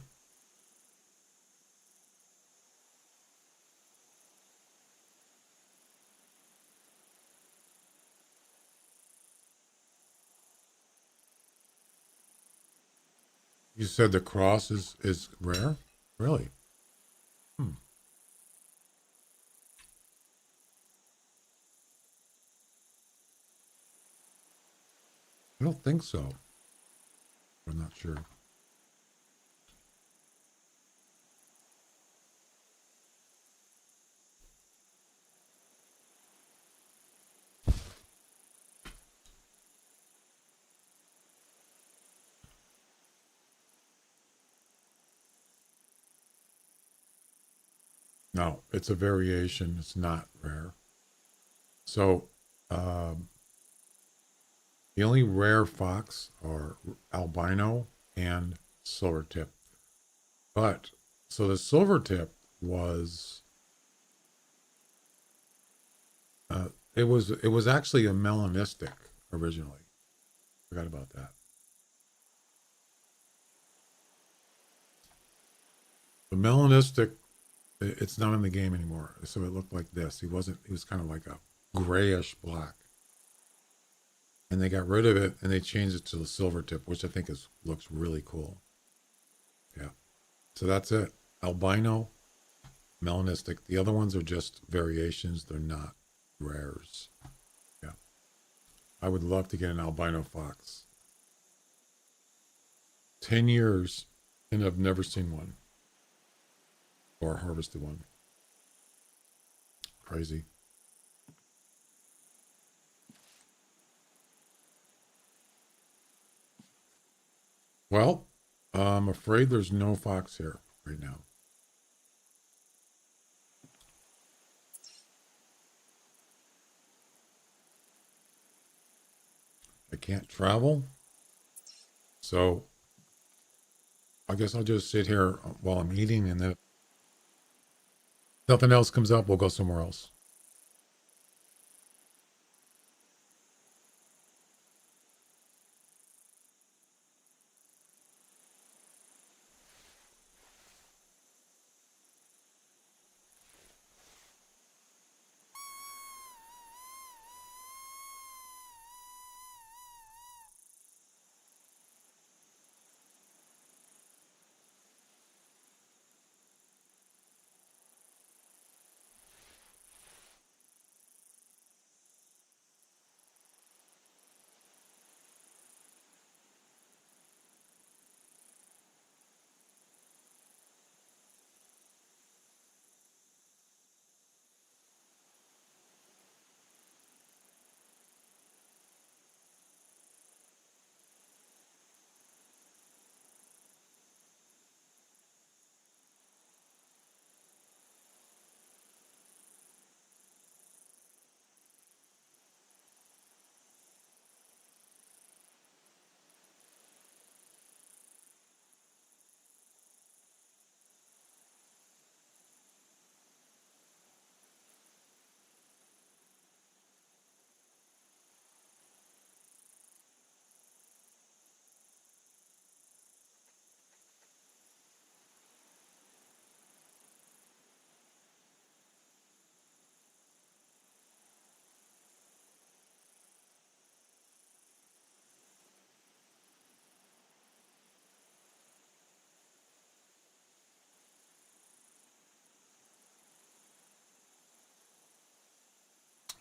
You said the cross is rare? Really? Hmm. I don't think so. I'm not sure. No, it's a variation. It's not rare. So, the only rare fox are albino and silver tip. But so the silver tip was it was actually a melanistic originally. Forgot about that. The melanistic, it's not in the game anymore. So it looked like this. He was kind of like a grayish black. And they got rid of it and they changed it to the silver tip, which I think looks really cool. Yeah. So that's it. Albino, melanistic. The other ones are just variations. They're not rares. Yeah. I would love to get an albino fox. 10 years and I've never seen one or harvested one. Crazy. Well, I'm afraid there's no fox here right now. I can't travel. So I guess I'll just sit here while I'm eating, and if nothing else comes up, we'll go somewhere else.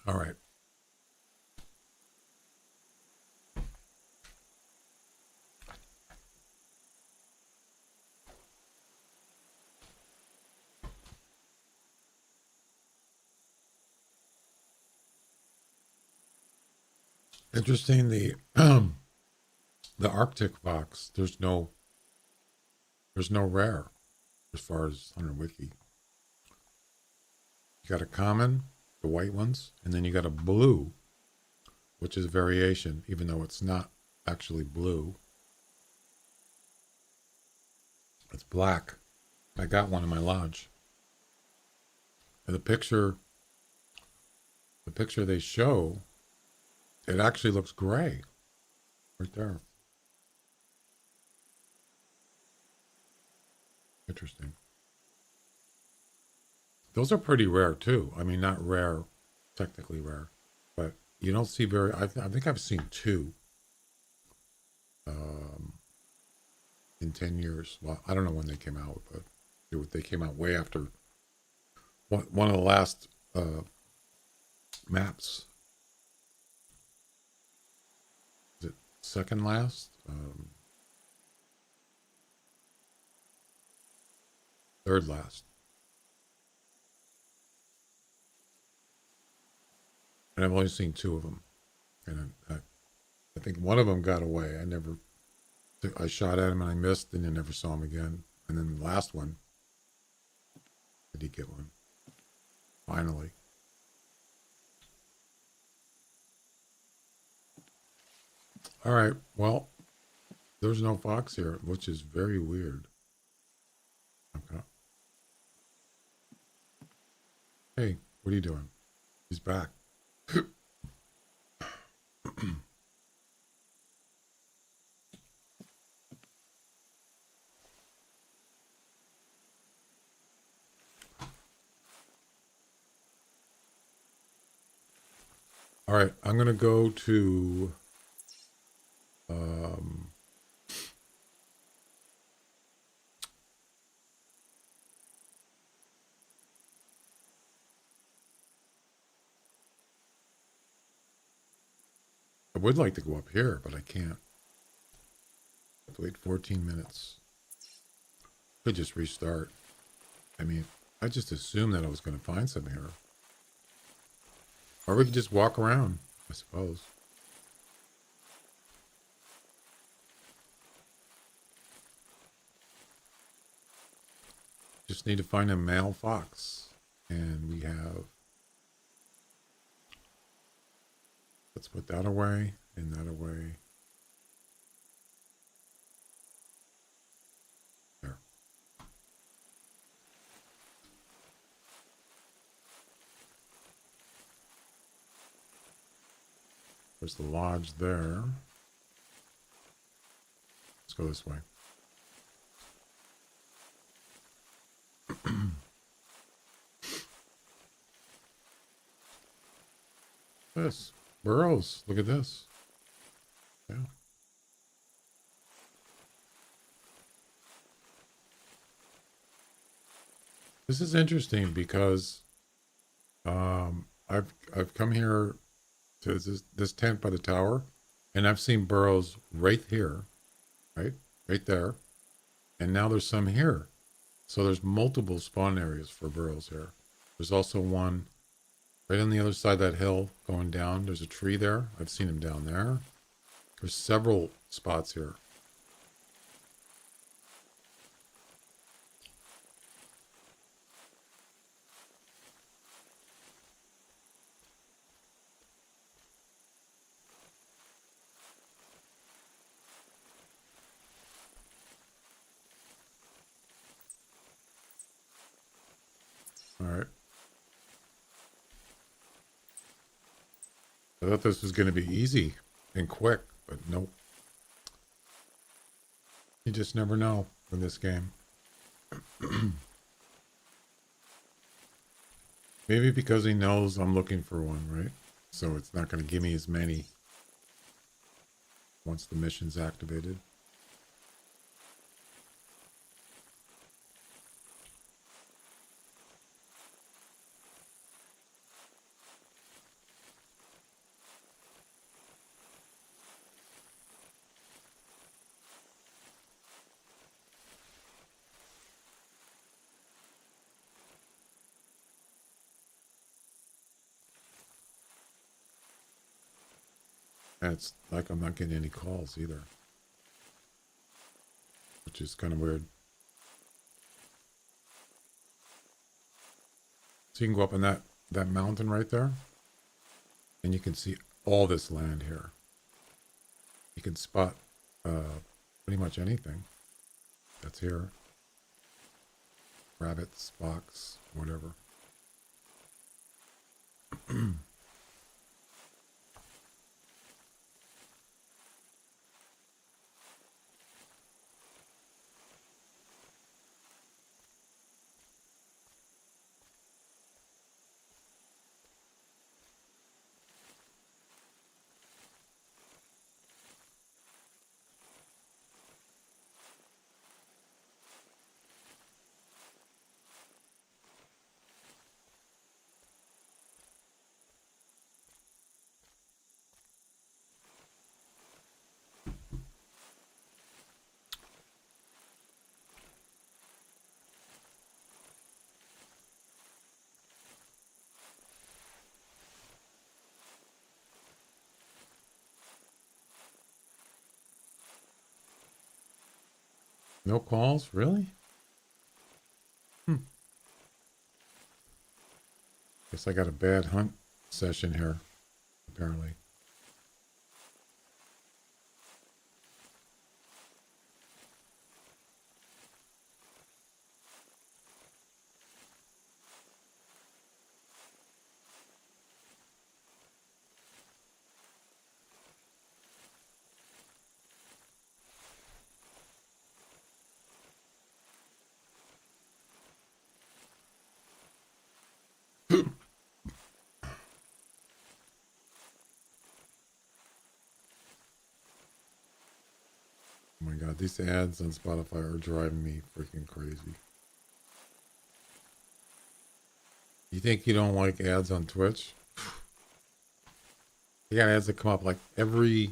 All right. Interesting. The Arctic fox. There's no rare as far as on our wiki. You got a common, the white ones, and then you got a blue, which is a variation, even though it's not actually blue. It's black. I got one in my lodge. And the picture they show, it actually looks gray. Right there. Interesting. Those are pretty rare too. I mean, not rare, technically rare, but you don't see very. I think I've seen two um, in 10 years. Well, I don't know when they came out, but they came out way after one of the last maps. Is it second last? Third last. And I've only seen two of them, and I think one of them got away. I shot at him and I missed, and I never saw him again. And then the last one, I did get one. Finally. All right. Well, there's no fox here, which is very weird. Okay. Hey, what are you doing? He's back. All right, I'm going to go to I would like to go up here, but I can't. I have to wait 14 minutes. Could just restart. I mean, I just assumed that I was going to find something here. Or we could just walk around, I suppose. Just need to find a male fox. And we have... Let's put that away and that away. There. There's the lodge there. Let's go this way. This. Burrows. Look at this. Yeah. This is interesting because I've come here to this tent by the tower, and I've seen burrows right here, right there, and now there's some here. So there's multiple spawn areas for burrows here. There's also one right on the other side of that hill going down. There's a tree there. I've seen him down there. There's several spots here. All right. I thought this was going to be easy and quick, but nope. You just never know in this game. Maybe because he knows I'm looking for one, right? So it's not going to give me as many once the mission's activated. And it's like I'm not getting any calls either, which is kind of weird. So you can go up on that mountain right there, and you can see all this land here. You can spot pretty much anything that's here. Rabbits, fox, whatever. No calls, really? Guess I got a bad hunt session here, apparently. Oh my god, these ads on Spotify are driving me freaking crazy. You think you don't like ads on Twitch? You got ads that come up like every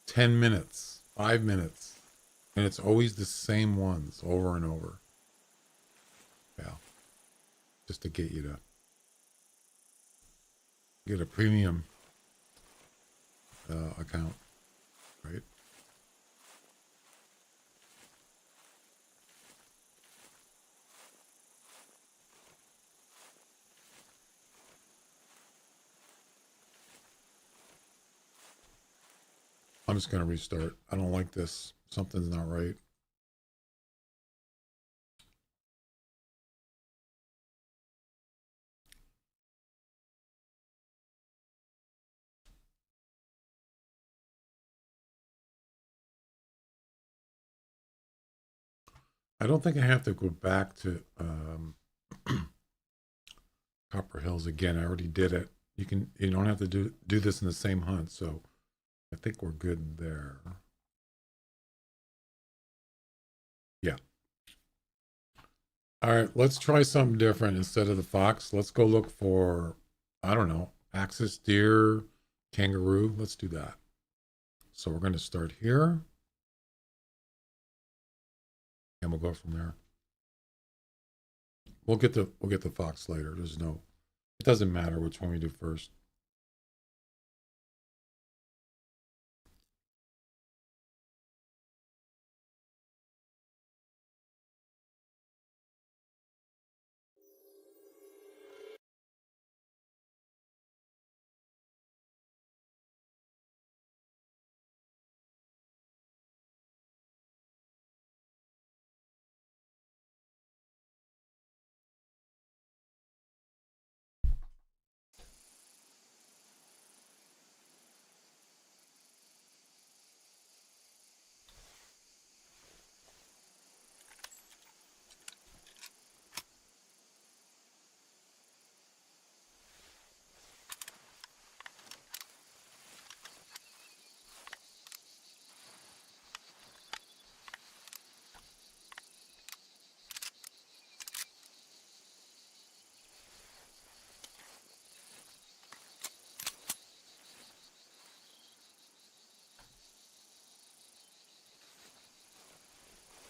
10 minutes, 5 minutes. And it's always the same ones over and over. Yeah. Just to get you to get a premium account, right? I'm just going to restart. I don't like this. Something's not right. I don't think I have to go back to Copper Hills again. I already did it. You don't have to do this in the same hunt, so I think we're good there. Yeah. All right, let's try something different instead of the fox. Let's go look for, I don't know, axis deer, kangaroo. Let's do that. So we're going to start here, and we'll go from there. We'll get the fox later. There's no, it doesn't matter which one we do first.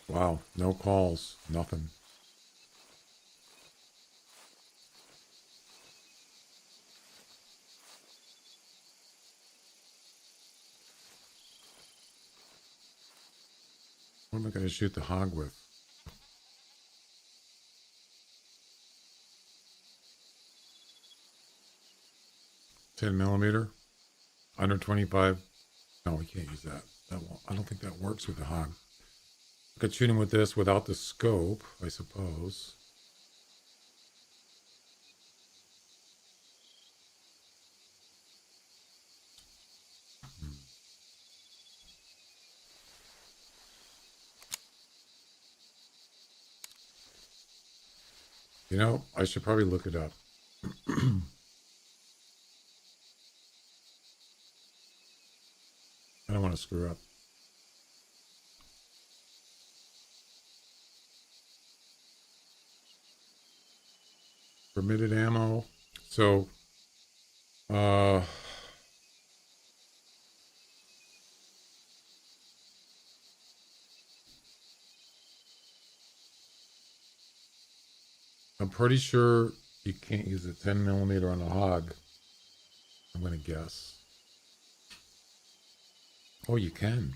Wow, no calls, nothing. am I going to shoot the hog with? 10 millimeter, under 25. No, we can't use that. That won't. I don't think that works with the hog. I could shoot him with this without the scope, I suppose. You know, I should probably look it up. I don't want to screw up. Permitted ammo. So, I'm pretty sure you can't use a 10 millimeter on a hog. I'm going to guess. Oh, you can.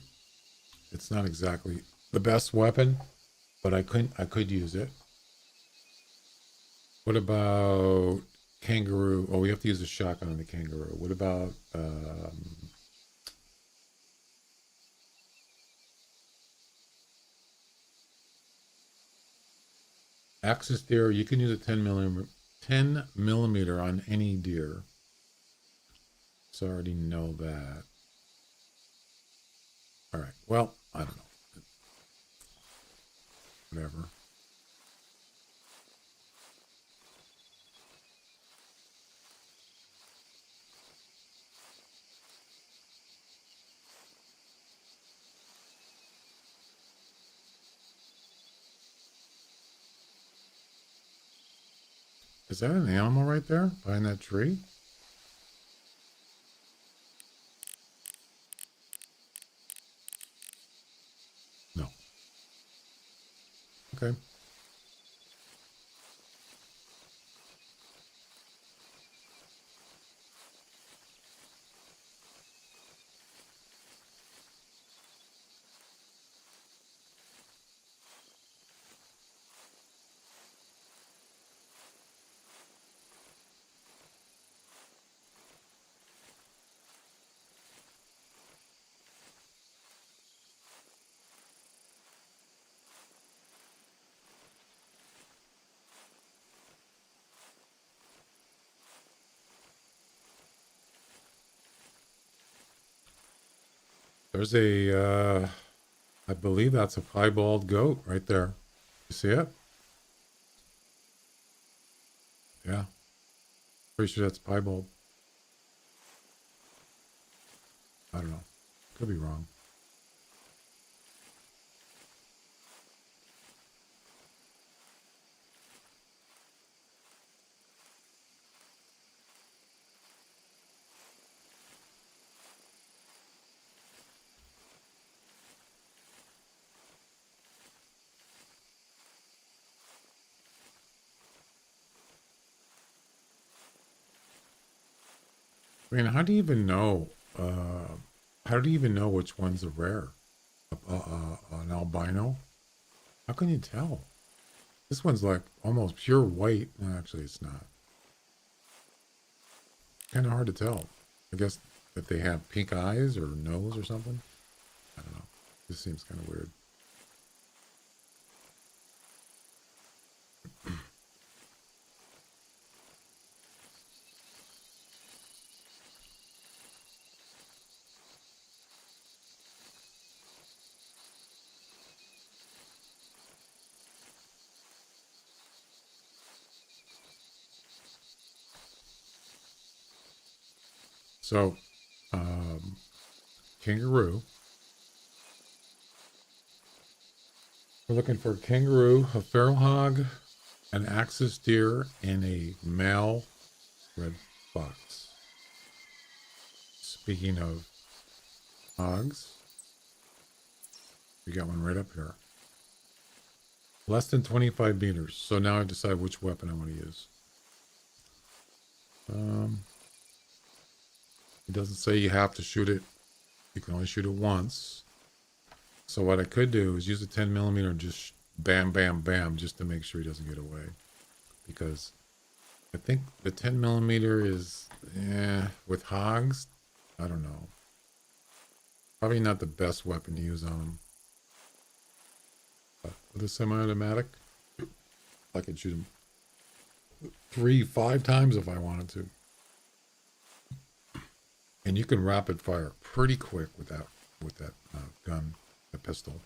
It's not exactly the best weapon, but I could use it. What about kangaroo? Oh, we have to use a shotgun on the kangaroo. What about axis deer? You can use a 10 millimeter on any deer. So I already know that. All right. Well, I don't know. Whatever. Is that an animal right there behind that tree? No. Okay. There's a, I believe that's a piebald goat right there. You see it? Yeah. Pretty sure that's piebald. I don't know. Could be wrong. I mean, how do you even know? How do you even know which one's a rare? An albino? How can you tell? This one's like almost pure white. No, actually, it's not. Kind of hard to tell. I guess if they have pink eyes or nose or something. I don't know. This seems kind of weird. So, kangaroo. We're looking for a kangaroo, a feral hog, an axis deer, and a male red fox. Speaking of hogs, we got one right up here. Less than 25 meters. So now I decide which weapon I want to use. It doesn't say you have to shoot it. You can only shoot it once. So what I could do is use a 10 millimeter and just bam, bam, bam, just to make sure he doesn't get away. Because I think the 10 millimeter is, with hogs, I don't know. Probably not the best weapon to use on him. But with a semi-automatic, I could shoot him 3-5 times if I wanted to. And you can rapid fire pretty quick with that gun, the pistol.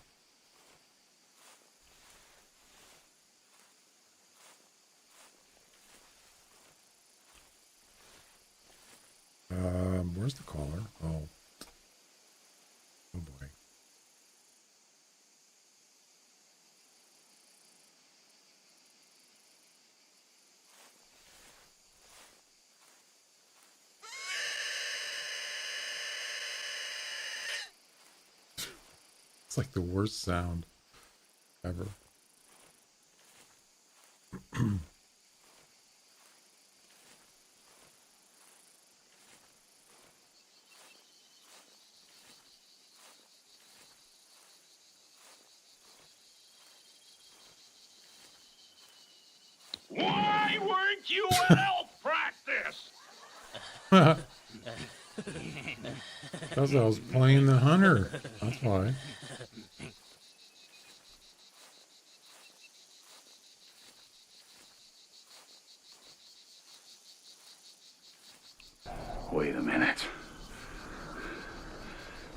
Where's the caller? Oh boy. It's like the worst sound ever. Why weren't you at elk practice? Because I was playing the hunter. That's why. Wait a minute.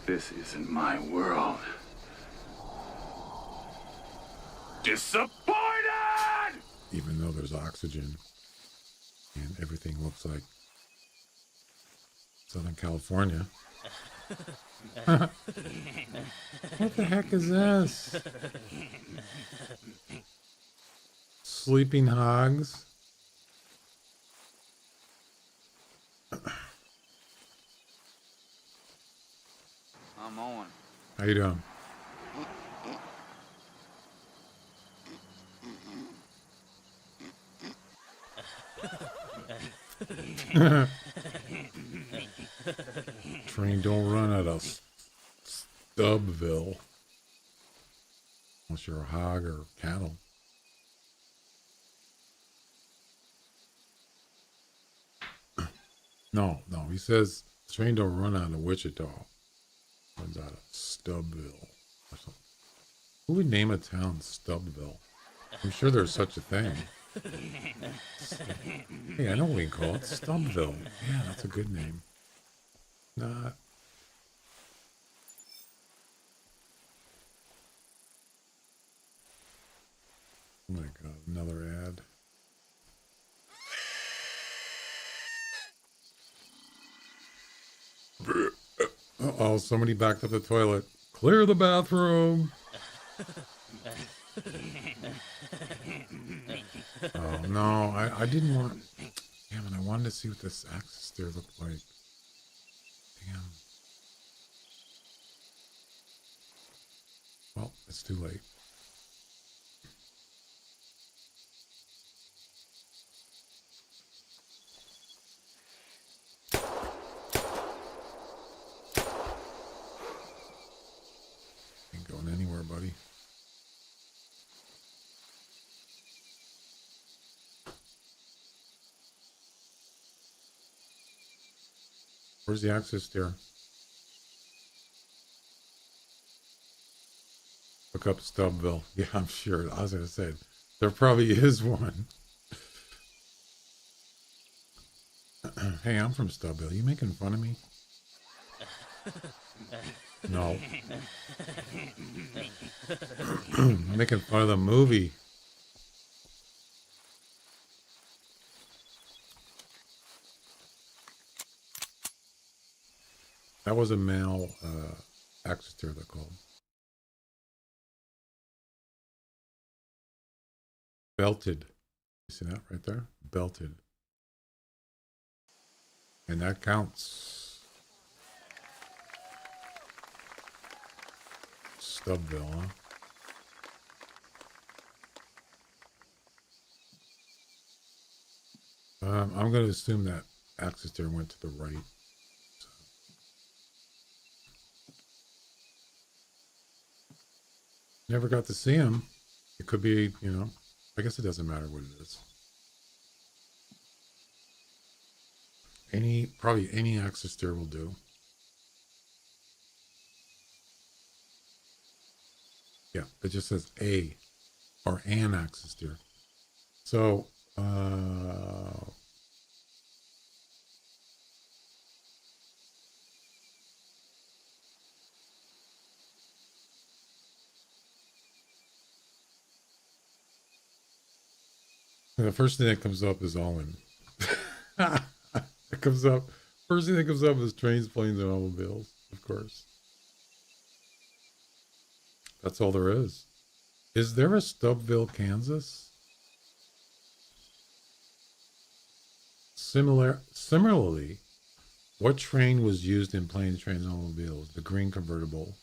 This isn't my world. Disappointed! Even though there's oxygen and everything looks like Southern California. What the heck is this? Sleeping hogs? I'm on. How you doing? Train don't run out of Stubville. Unless you're a hog or cattle. No, he says train don't run out of Wichita. Runs out of Stubville or something. Who would name a town Stubville? I'm sure there's such a thing. Hey, I know what we can call it. Stubville. Yeah, that's a good name. Not. Oh my god, another ad. Uh-oh, somebody backed up the toilet. Clear the bathroom. Oh no, I didn't want. Damn it, I wanted to see what this access stair looked like. Damn. Well, it's too late. Ain't going anywhere, buddy. Where's the access stair? Look up Stubville. Yeah, I'm sure. I was going to say, there probably is one. Hey, I'm from Stubville. You making fun of me? No. I'm making fun of the movie. That was a male access stair, they're called. Belted. You see that right there? Belted. And that counts. Stubville, huh? I'm going to assume that access stair went to the right. So. Never got to see him. It could be, you know, I guess it doesn't matter what it is. Probably any axis steer will do. Yeah, it just says a or an axis steer. So, the first thing that comes up is Owen. It comes up. First thing that comes up is trains, planes, and automobiles, of course. That's all there is. Is there a Stubbville, Kansas? Similarly, what train was used in planes, trains, and automobiles? The green convertible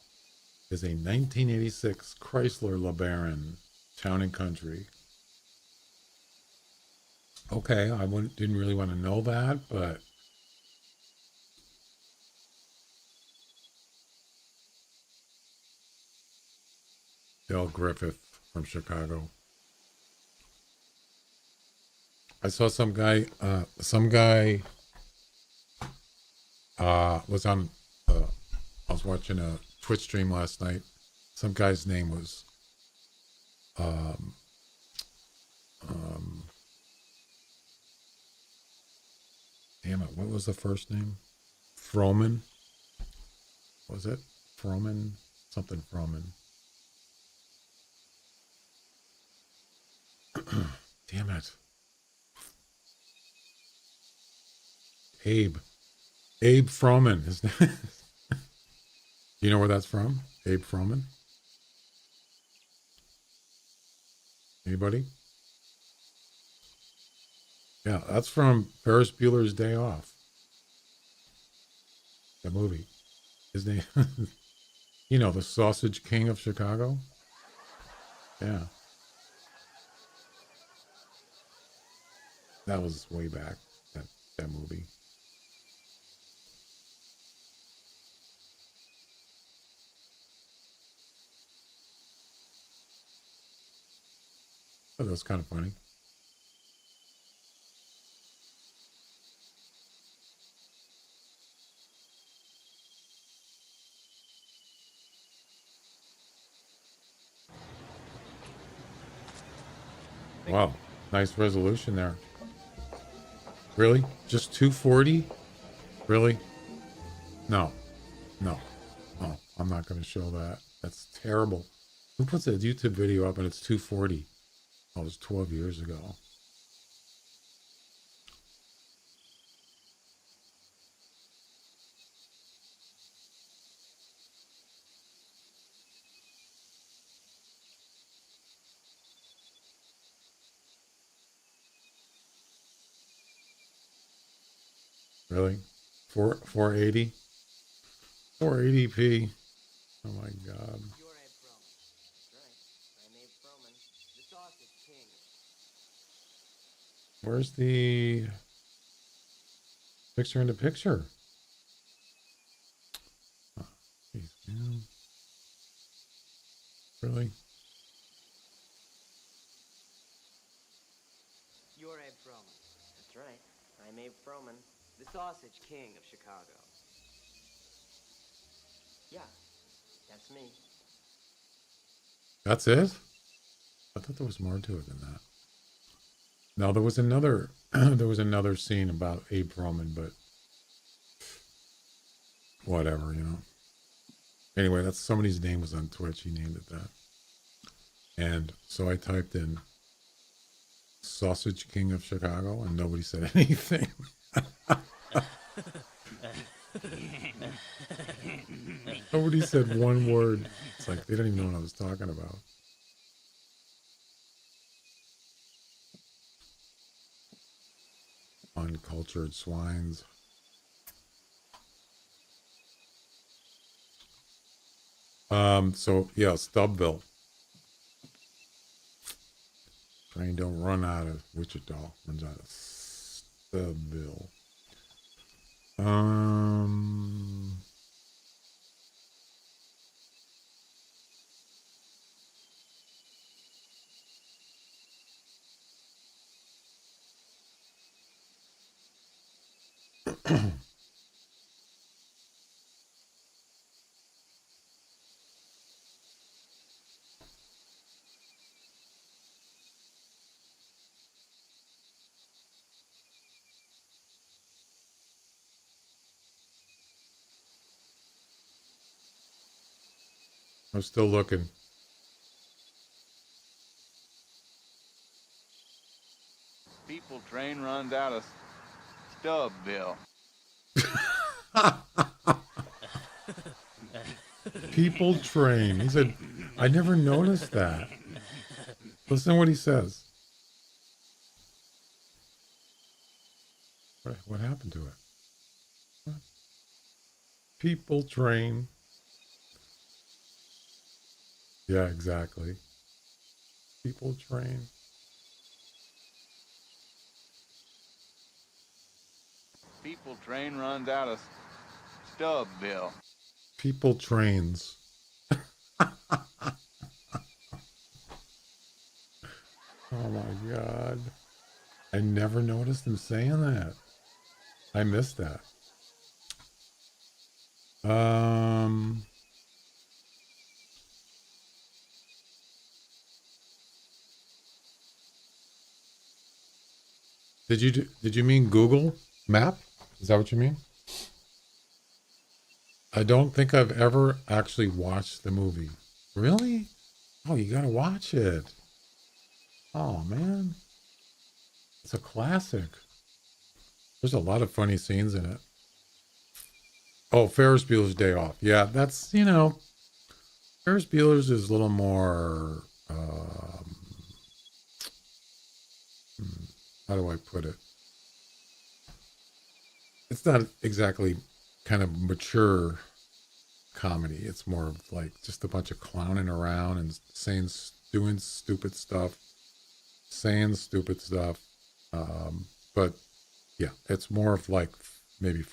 is a 1986 Chrysler LeBaron, Town and Country. Okay, I didn't really want to know that, but Dale Griffith from Chicago. I saw some guy was on, I was watching a Twitch stream last night. Some guy's name was, damn it, what was the first name? Froman? Was it? Froman? Something Froman. Damn it. Abe Froman. His name. You know where that's from? Abe Froman? Anybody? Yeah, that's from Ferris Bueller's Day Off. The movie. His name, you know, the Sausage King of Chicago? Yeah. That was way back, that movie. Oh, that was kind of funny. Wow, nice resolution there. Really? Just 240? Really? No. Oh, I'm not going to show that. That's terrible. Who puts a YouTube video up and it's 240? Oh, it was 12 years ago. Really? 480? 480p. Oh my God. Where's the picture in the picture? Oh, geez, man. Really? You're Abe Froman. That's right. I'm Abe Froman, the Sausage King of Chicago. Yeah, that's me. That's it? I thought there was more to it than that. No, there was another there was another scene about Abe Roman, but whatever, you know. Anyway, that's somebody's name was on Twitch. He named it that. And so I typed in Sausage King of Chicago and nobody said anything. Nobody said one word. It's like they didn't even know what I was talking about. Uncultured swines. So yeah, Stubbville. Train don't run out of Wichita, runs out of Stubbville. I'm still looking. People train runs out of Stubbville. People train. He said, I never noticed that. Listen to what he says. What happened to it? What? People train. Yeah, exactly. People train. People train runs out of Stubbville. People trains. Oh my God. I never noticed him saying that. I missed that. Did you mean Google Map? Is that what you mean? I don't think I've ever actually watched the movie. Really? Oh, you gotta watch it. Oh man. It's a classic. There's a lot of funny scenes in it. Oh, Ferris Bueller's Day Off. Yeah, that's, Ferris Bueller's is a little more, how do I put it? It's not exactly kind of mature comedy. It's more of like just a bunch of clowning around and doing stupid stuff, saying stupid stuff. But yeah, it's more of like maybe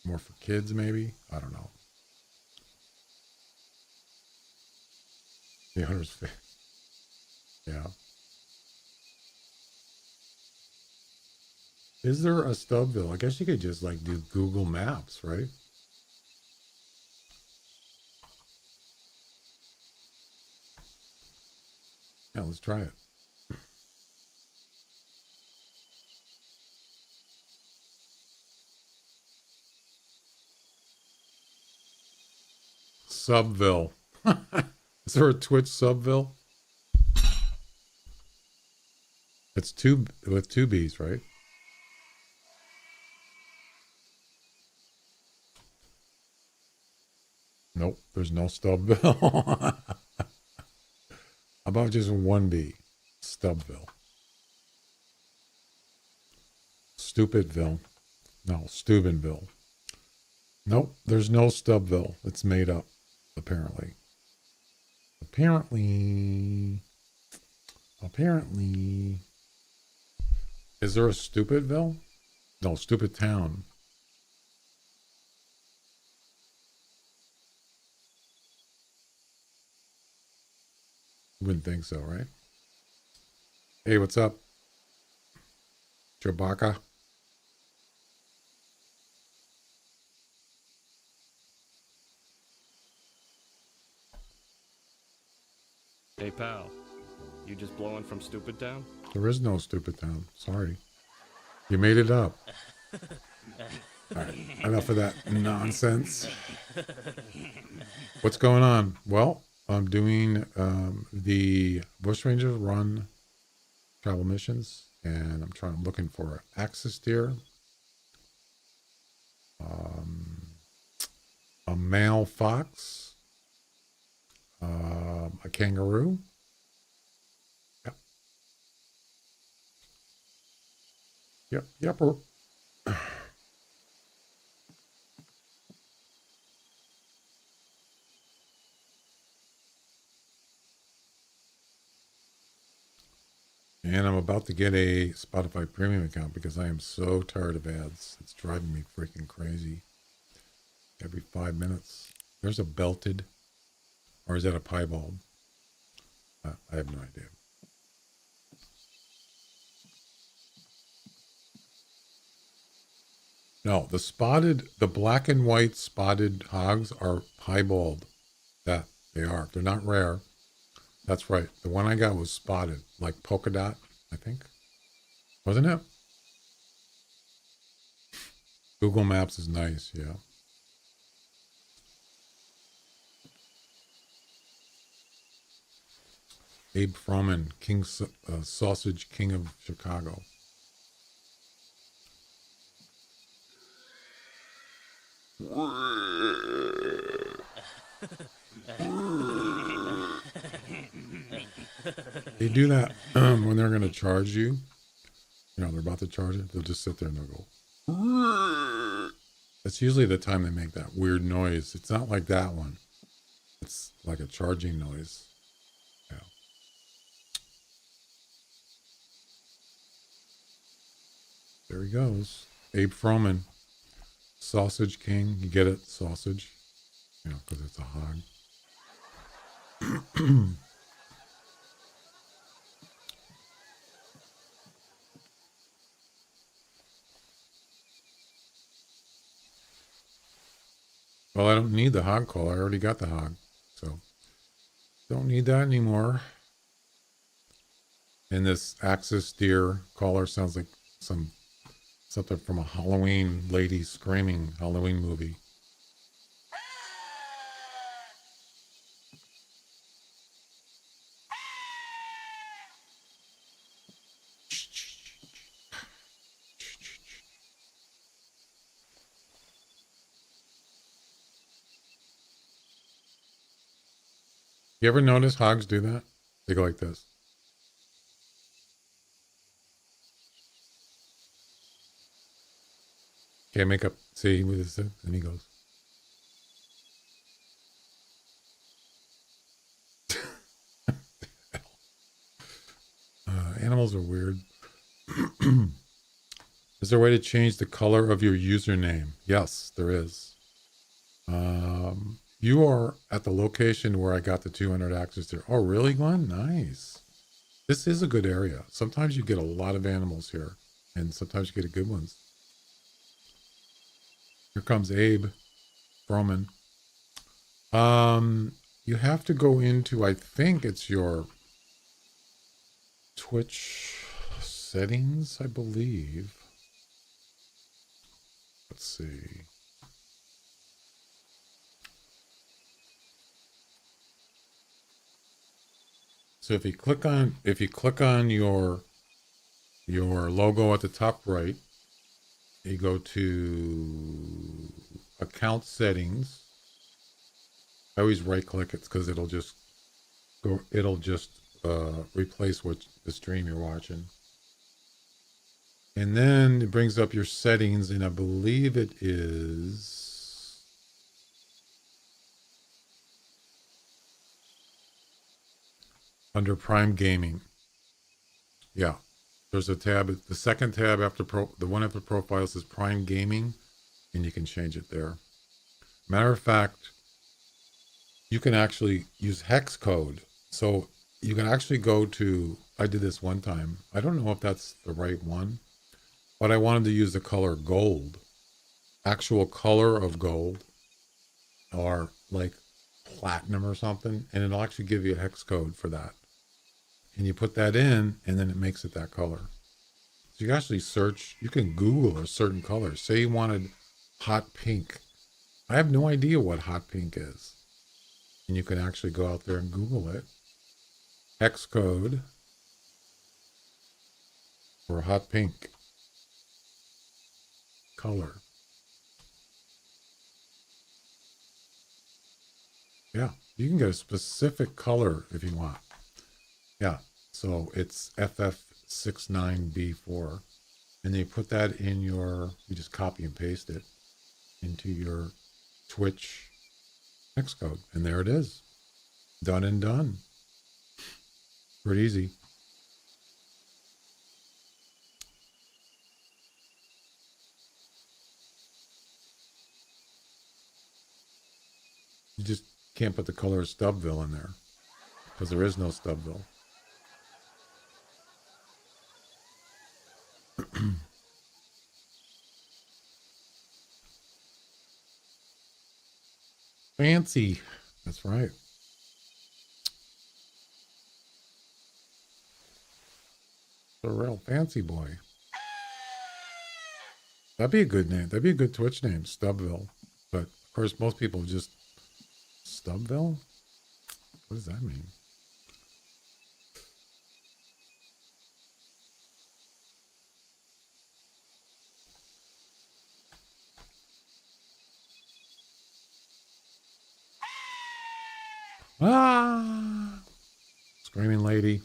more for kids, maybe. I don't know. The Hunter's face. Yeah. Is there a Stubbville? I guess you could just like do Google Maps, right? Yeah, let's try it. Subville. Is there a Twitch Subville? It's two with two B's, right? Nope, there's no Stubbville. How about just one B? Stubbville. Stupidville. No, Steubenville. Nope, there's no Stubbville. It's made up, apparently. Apparently. Is there a Stupidville? No, Stupid Town. Wouldn't think so, right? Hey, what's up? Chewbacca? Hey pal, you just blowing from Stupid Town? There is no Stupid Town. Sorry. You made it up. All right, enough of that nonsense. What's going on? Well, I'm doing the Bushrangers run travel missions, and I'm looking for an axis deer, a male fox, a kangaroo. Yep. And I'm about to get a Spotify premium account because I am so tired of ads. It's driving me freaking crazy. Every 5 minutes. There's a belted. Or is that a piebald? I have no idea. No, the black and white spotted hogs are piebald. That they are. They're not rare. That's right. The one I got was spotted, like polka dot, I think. Wasn't it? Google Maps is nice, yeah. Abe Froman, Sausage King of Chicago. They do that when they're going to charge you. You know, they're about to charge it. They'll just sit there and they'll go. That's usually the time they make that weird noise. It's not like that one. It's like a charging noise. Yeah. There he goes. Abe Froman. Sausage King. You get it? Sausage. You know, because it's a hog. Well, I don't need the hog call. I already got the hog. So, don't need that anymore. And this Axis deer caller sounds like something from a Halloween lady screaming Halloween movie. You ever notice hogs do that? They go like this. Can't make up. See what is it? And he goes. Animals are weird. Is there a way to change the color of your username? Yes, there is. You are at the location where I got the 200 axes there. Oh, really, Glenn? Nice. This is a good area. Sometimes you get a lot of animals here, and sometimes you get good ones. Here comes Abe Froman. You have to go into, I think it's your Twitch settings, I believe. Let's see. So if you click on your logo at the top right, you go to account settings. I always right click it because it'll just replace the stream you're watching. And then it brings up your settings, and I believe it is under Prime Gaming. Yeah. There's a tab. The second tab after the one after profiles is Prime Gaming, and you can change it there. Matter of fact, you can actually use hex code. So you can actually go to, I did this one time. I don't know if that's the right one, but I wanted to use the color gold, actual color of gold, or like platinum or something, and it'll actually give you a hex code for that. And you put that in, and then it makes it that color. So you can actually search, you can Google a certain color. Say you wanted hot pink. I have no idea what hot pink is. And you can actually go out there and Google it. Hex code for hot pink color. Yeah, you can get a specific color if you want. Yeah, so it's FF69B4. And then you put that in you just copy and paste it into your Twitch hex code. And there it is. Done and done. Pretty easy. You just can't put the color of Stubbville in there because there is no Stubbville. Fancy. That's right. The real fancy boy. That'd be a good name. That'd be a good Twitch name, Stubville. But of course, most people just Stubville. What does that mean? Ah! Screaming lady.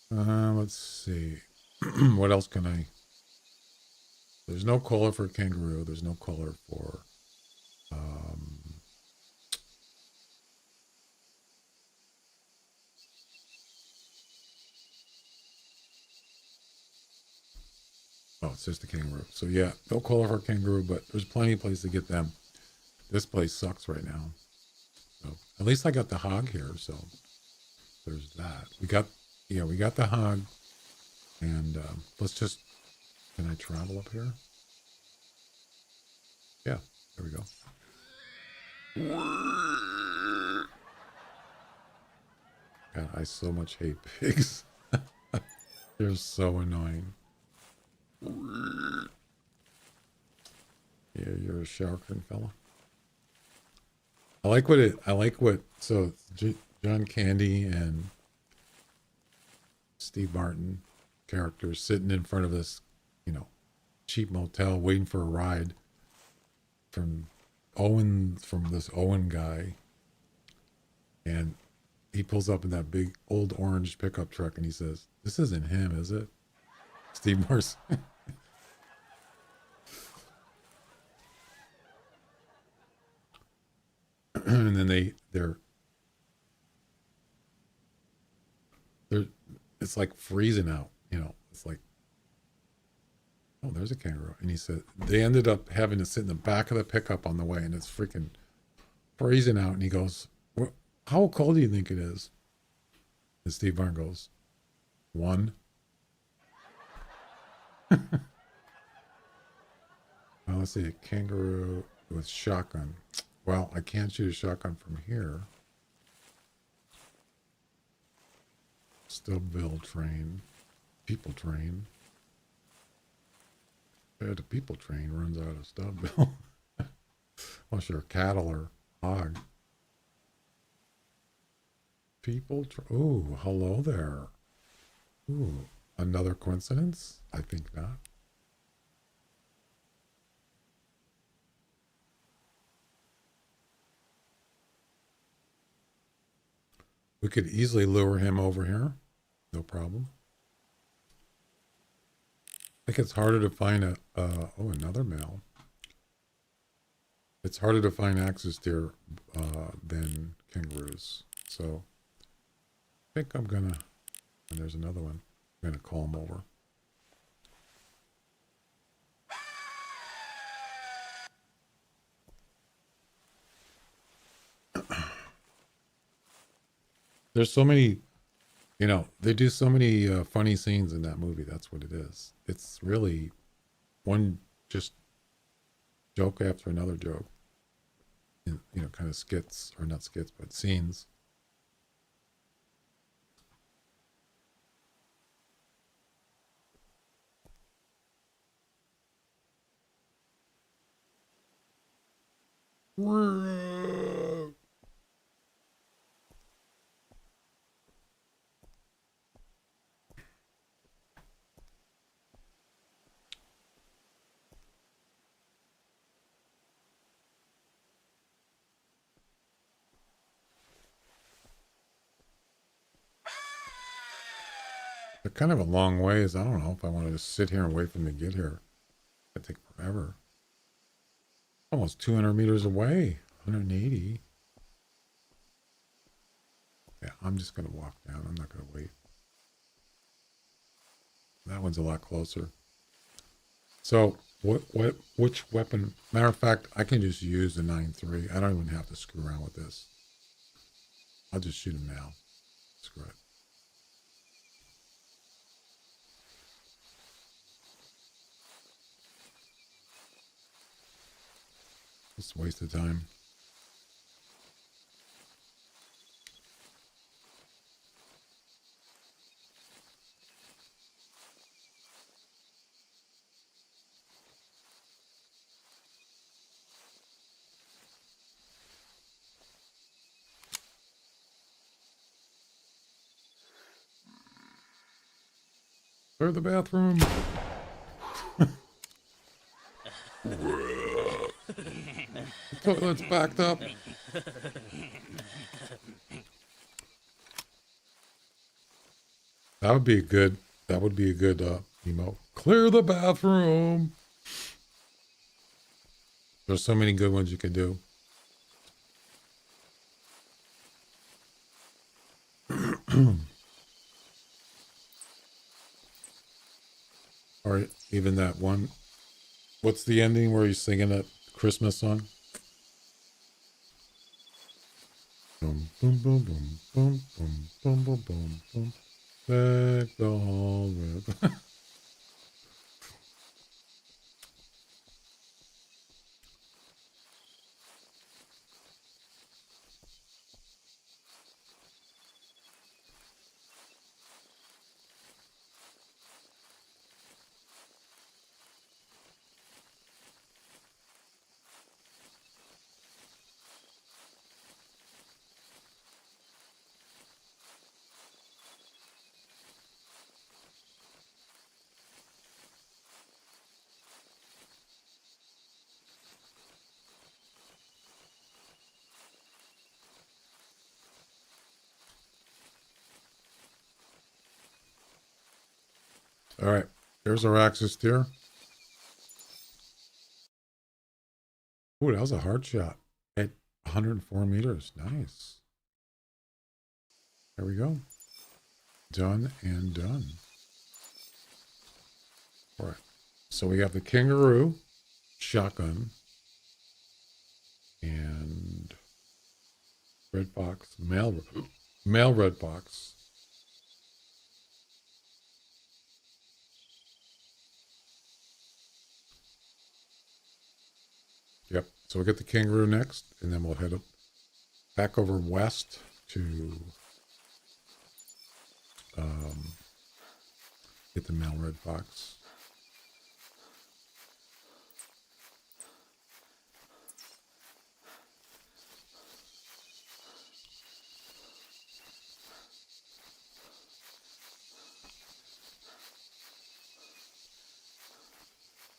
Let's see. What else can I? There's no collar for kangaroo. There's no collar for. Oh, it's just a kangaroo. So yeah, no collar for kangaroo, but there's plenty of places to get them. This place sucks right now. So at least I got the hog here. So there's that. We got the hog, and let's just. Can I travel up here? Yeah, there we go. God, I so much hate pigs. They're so annoying. Yeah, you're a Sharkin fella. So John Candy and Steve Martin characters sitting in front of this, cheap motel waiting for a ride from this Owen guy. And he pulls up in that big old orange pickup truck and he says, "This isn't him, is it?" Steve Martin. And then they're it's like freezing out, it's like, oh, there's a kangaroo. And he said they ended up having to sit in the back of the pickup on the way, and it's freaking freezing out. And he goes, "How cold do you think it is?" And Steve Martin goes, "1." Well, let's see, a kangaroo with shotgun. Well, I can't shoot a shotgun from here. Stubville train. People train. The people train runs out of Stubville. Unless you're cattle or hog. Ooh, hello there. Ooh, another coincidence? I think not. We could easily lure him over here. No problem. I think it's harder to find another male. It's harder to find axis deer than kangaroos. So I think I'm gonna, and there's another one. I'm gonna call him over. There's so many, they do so many funny scenes in that movie. That's what it is. It's really one just joke after another joke. Kind of skits, or not skits, but scenes. They're kind of a long ways. I don't know if I want to just sit here and wait for them to get here. It'd take forever. Almost 200 meters away. 180. Yeah, I'm just going to walk down. I'm not going to wait. That one's a lot closer. So, which weapon? Matter of fact, I can just use the 9.3. I don't even have to screw around with this. I'll just shoot him now. Screw it. Just a waste of time. Clear the bathroom. The toilet's backed up. That would be a good. That would be a good emo. Clear the bathroom. There's so many good ones you can do. Or even that one. What's the ending where he's singing that Christmas song? Boom, boom, boom, boom, boom, boom, boom, boom, boom, boom. Back the hall with. All right, there's our axis steer. Ooh, that was a hard shot at 104 meters. Nice. There we go. Done and done. All right. So we have the kangaroo shotgun and red fox, male red fox. Yep. So we'll get the kangaroo next, and then we'll head up back over west to get the male red fox.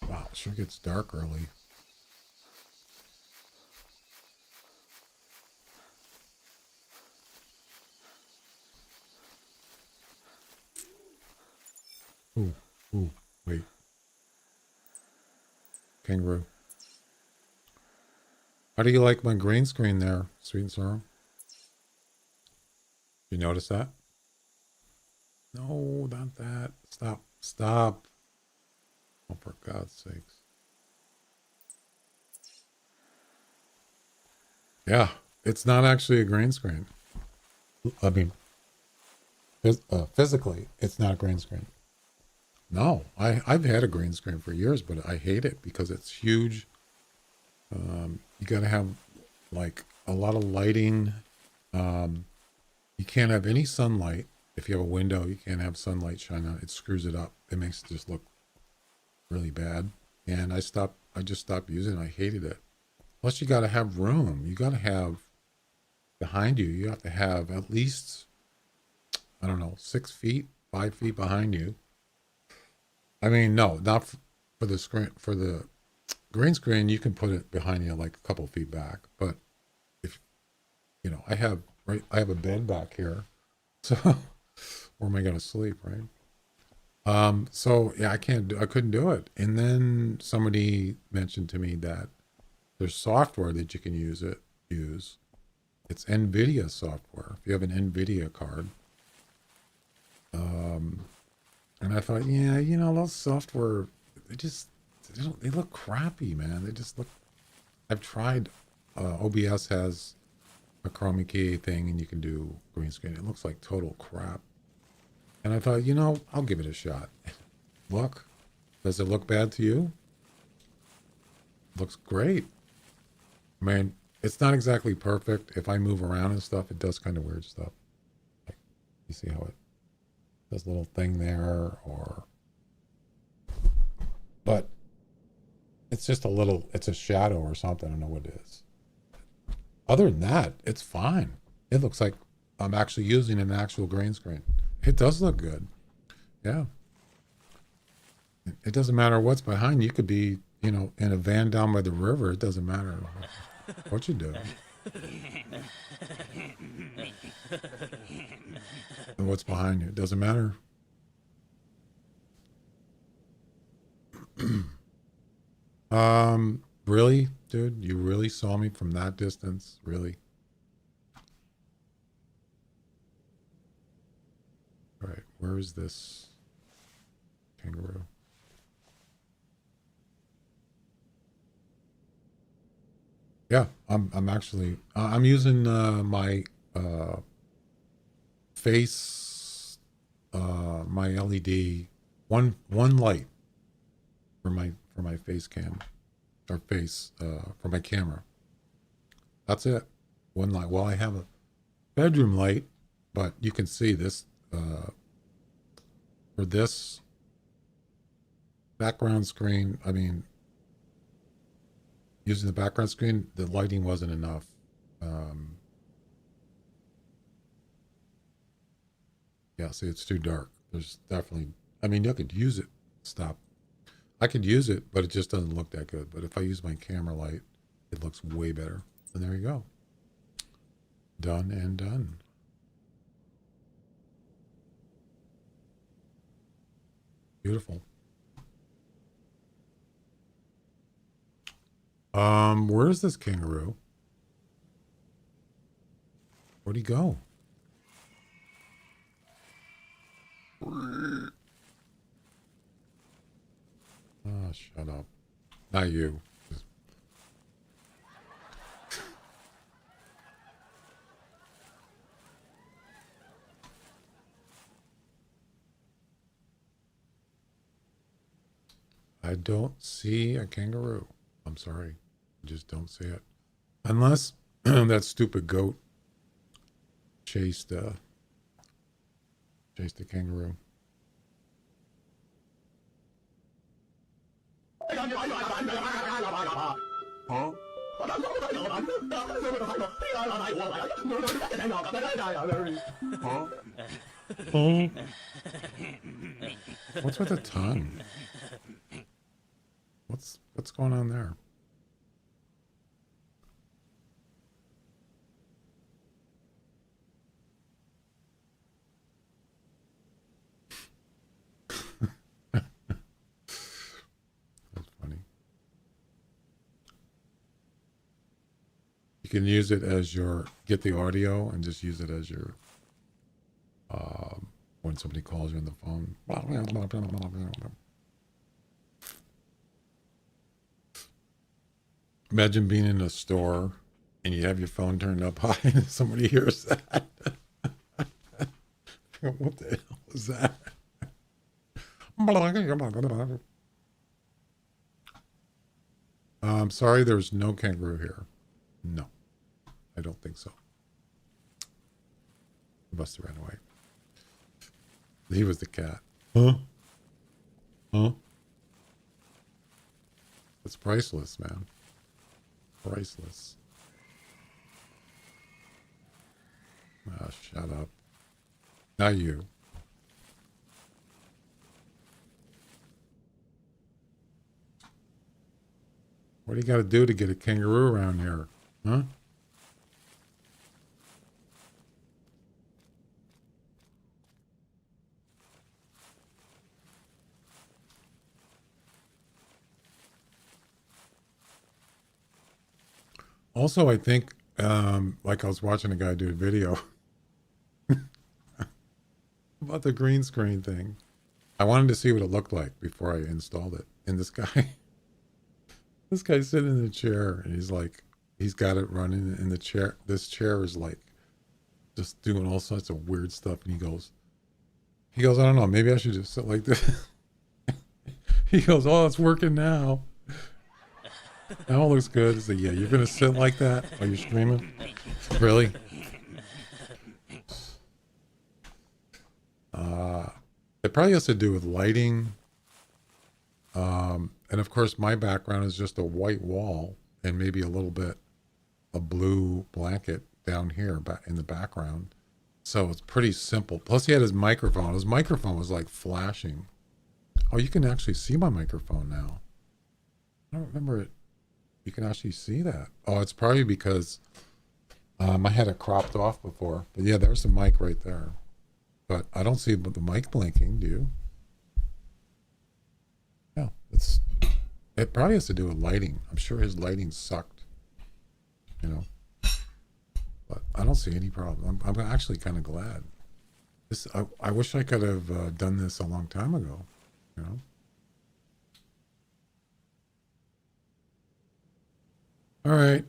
Wow, it sure gets dark early. Ooh, wait. Kangaroo. How do you like my green screen there, Sweet and Sorrow? You notice that? No, not that. Stop. Stop. Oh, for God's sakes. Yeah, it's not actually a green screen. I mean, physically, it's not a green screen. No, I've had a green screen for years, but I hate it because it's huge. You got to have like a lot of lighting. You can't have any sunlight. If you have a window, you can't have sunlight shine on it. It screws it up. It makes it just look really bad. And I just stopped using it. I hated it. Plus you got to have room. You got to have behind you. You have to have at least, I don't know, 6 feet, 5 feet behind you. I mean, no, not for the screen. For the green screen, you can put it behind you like a couple feet back. But if you know, I have a bed back here, so where am I going to sleep, right? So yeah, I couldn't do it. And then somebody mentioned to me that there's software that you can use. It's NVIDIA software. If you have an NVIDIA card. And I thought, yeah, you know, those software, they look crappy, man. They just look, I've tried, OBS has a chroma key thing and you can do green screen. It looks like total crap. And I thought, you know, I'll give it a shot. Look, does it look bad to you? Looks great. I mean, it's not exactly perfect. If I move around and stuff, it does kind of weird stuff. Like, you see how it does a little thing there, or... But it's just a little, it's a shadow or something. I don't know what it is. Other than that, it's fine. It looks like I'm actually using an actual green screen. It does look good. Yeah. It doesn't matter what's behind you. You could be, you know, in a van down by the river. It doesn't matter what you do. And what's behind you. It doesn't matter. Really, dude? You really saw me from that distance? Really? All right, where is this kangaroo? Yeah, I'm actually I'm using my face my LED one light for my face cam or face for my camera. That's it. One light. Well, I have a bedroom light, but you can see this for this background screen. I mean, using the background screen, the lighting wasn't enough. Yeah, see, it's too dark. There's definitely, I mean, you could use it. Stop. I could use it, but it just doesn't look that good. But if I use my camera light, it looks way better. And there you go. Done and done. Beautiful. Where is this kangaroo? Where'd he go? Oh, shut up. Not you. I don't see a kangaroo. I'm sorry. I just don't see it. Unless that stupid goat chased the kangaroo. Huh? Huh? What's with the tongue? What's going on there? That's funny. You can use it as your, get the audio and just use it as your, when somebody calls you on the phone. Imagine being in a store and you have your phone turned up high and somebody hears that. What the hell is that? I'm sorry, there's no kangaroo here. No, I don't think so. He must have ran away. He was the cat. Huh? Huh? It's priceless, man. Priceless. Ah, shut up. Not you. What do you got to do to get a kangaroo around here? Huh? Also, I think, like I was watching a guy do a video about the green screen thing. I wanted to see what it looked like before I installed it. And this guy's sitting in the chair and he's like, he's got it running in the chair. This chair is like just doing all sorts of weird stuff. And he goes, I don't know, maybe I should just sit like this. He goes, oh, it's working now. That all looks good. So yeah, you're gonna sit like that while you're streaming? Really? It probably has to do with lighting. And of course my background is just a white wall and maybe a little bit a blue blanket down here in the background. So it's pretty simple. Plus he had his microphone. His microphone was like flashing. Oh, you can actually see my microphone now. I don't remember it. You can actually see that. Oh, it's probably because I had it cropped off before. But yeah, there's the mic right there. But I don't see the mic blinking, do you? Yeah, it probably has to do with lighting. I'm sure his lighting sucked, you know. But I don't see any problem. I'm actually kind of glad. I wish I could have done this a long time ago, you know. All right.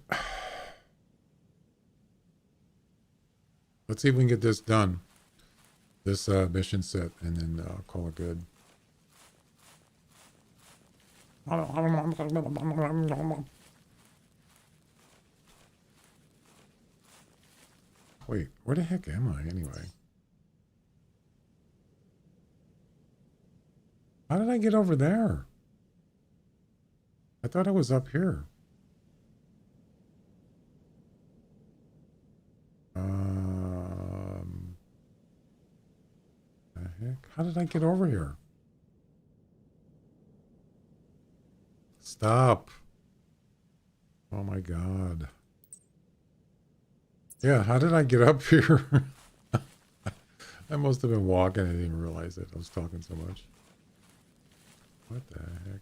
Let's see if we can get this done. This mission set, and then call it good. Wait, where the heck am I anyway? How did I get over there? I thought I was up here. The heck? How did I get over here? Stop. Oh my God. Yeah, how did I get up here? I must have been walking. I didn't realize it. I was talking so much. What the heck?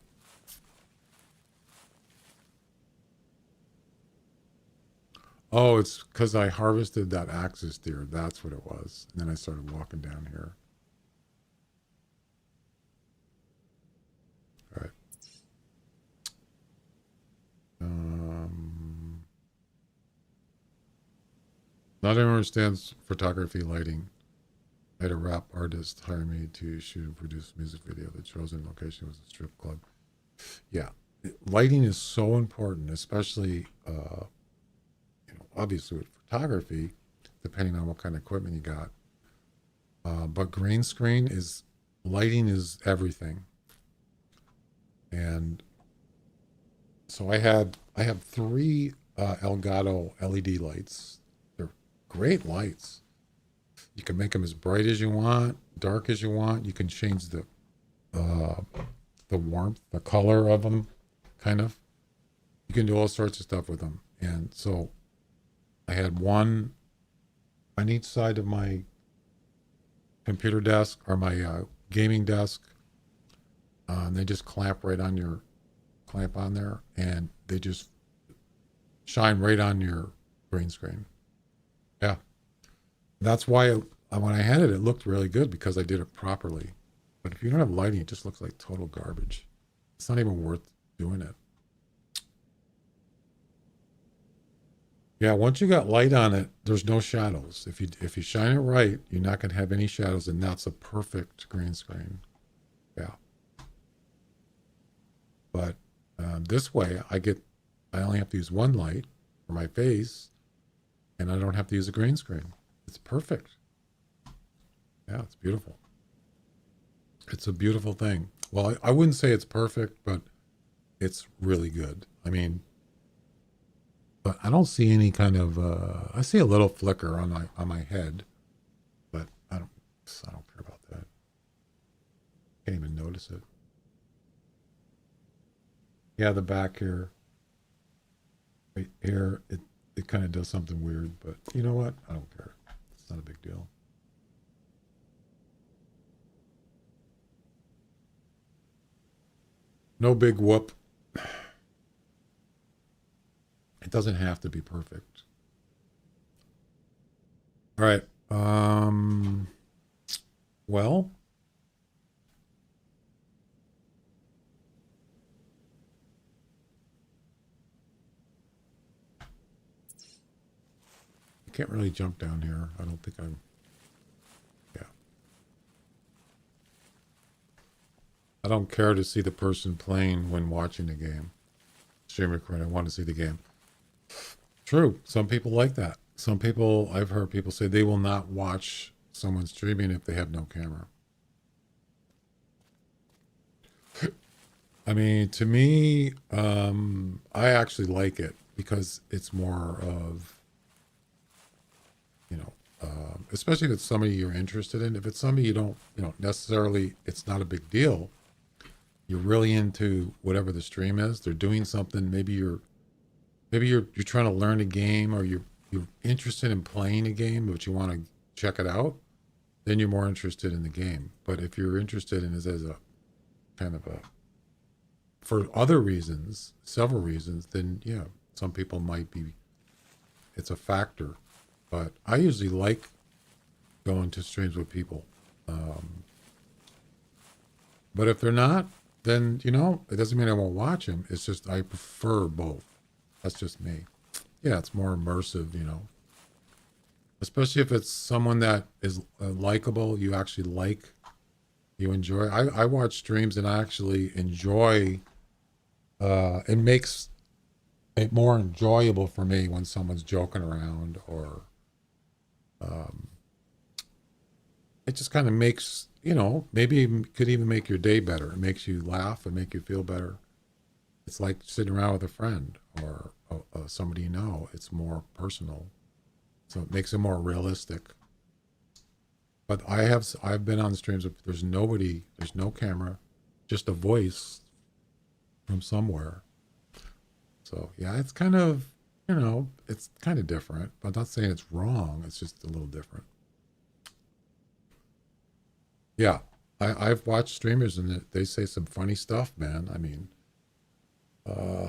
Oh, it's because I harvested that axis deer. That's what it was. And then I started walking down here. All right. Not everyone understands photography lighting. I had a rap artist hire me to shoot and produce a music video. The chosen location was a strip club. Yeah, lighting is so important, especially, obviously with photography, depending on what kind of equipment you got. But green screen lighting is everything. And so I have 3 Elgato LED lights. They're great lights. You can make them as bright as you want, dark as you want. You can change the warmth, the color of them, kind of. You can do all sorts of stuff with them. And so I had one on each side of my computer desk or my gaming desk. And they just clamp on there, and they just shine right on your green screen. Yeah. That's why when I had it, it looked really good because I did it properly. But if you don't have lighting, it just looks like total garbage. It's not even worth doing it. Yeah, once you got light on it, there's no shadows. If you shine it right, you're not going to have any shadows, and that's a perfect green screen. Yeah. But this way, I only have to use one light for my face, and I don't have to use a green screen. It's perfect. Yeah, it's beautiful. It's a beautiful thing. Well, I wouldn't say it's perfect, but it's really good. I mean, but I don't see any kind of. I see a little flicker on my head, but I don't care about that. Can't even notice it. Yeah, the back here, right here, it kind of does something weird, but you know what? I don't care. It's not a big deal. No big whoop. It doesn't have to be perfect. All right. Well, I can't really jump down here. I don't think I'm. Yeah. I don't care to see the person playing when watching a game. stream recording. I want to see the game. True. Some people like that. Some people, I've heard people say they will not watch someone streaming if they have no camera. I mean, to me, I actually like it because it's more of, you know, especially if it's somebody you're interested in. If it's somebody you don't, necessarily, it's not a big deal. You're really into whatever the stream is. They're doing something. Maybe you're trying to learn a game, or you're interested in playing a game, but you want to check it out. Then you're more interested in the game. But if you're interested in it as a kind of a, for other reasons, several reasons, then yeah, some people might be, it's a factor. But I usually like going to streams with people. But if they're not, then, it doesn't mean I won't watch them. It's just I prefer both. That's just me. Yeah, it's more immersive, especially if it's someone that is likable, you actually like, you enjoy. I watch streams and I actually enjoy, it makes it more enjoyable for me when someone's joking around, or it just kind of makes, maybe it could even make your day better. It makes you laugh and make you feel better. It's like sitting around with a friend or somebody you know. It's more personal, so it makes it more realistic. But I've been on streams where there's nobody, there's no camera, just a voice from somewhere. So yeah, it's kind of, it's kind of different. But I'm not saying it's wrong. It's just a little different. Yeah, I've watched streamers and they say some funny stuff, man. I mean,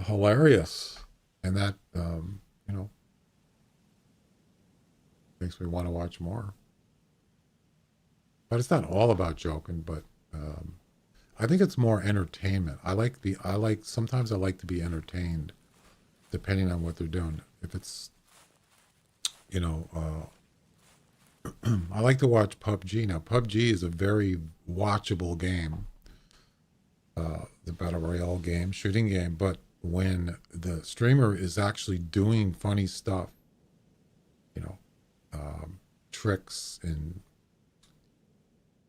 hilarious, and that makes me want to watch more. But it's not all about joking. But I think it's more entertainment. Sometimes I like to be entertained, depending on what they're doing. If it's, I like to watch PUBG. Now, PUBG is a very watchable game. The Battle Royale game, shooting game. But when the streamer is actually doing funny stuff, tricks and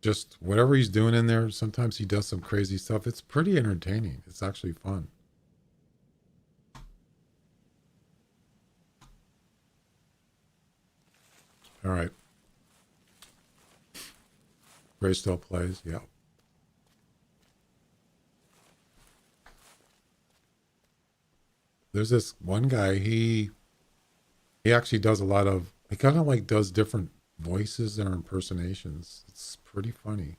just whatever he's doing in there, sometimes he does some crazy stuff. It's pretty entertaining. It's actually fun. All right. Gray still plays, yeah. There's this one guy, he actually does a lot of, he kind of like does different voices and impersonations. It's pretty funny.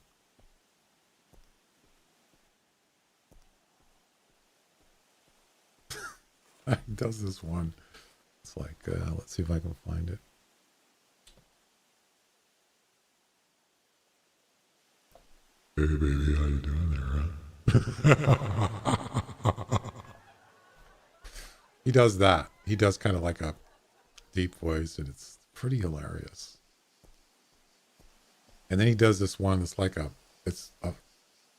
He does this one. It's like, let's see if I can find it. Hey baby, how you doing there, huh? He does that. He does kind of like a deep voice, and it's pretty hilarious. And then he does this one that's like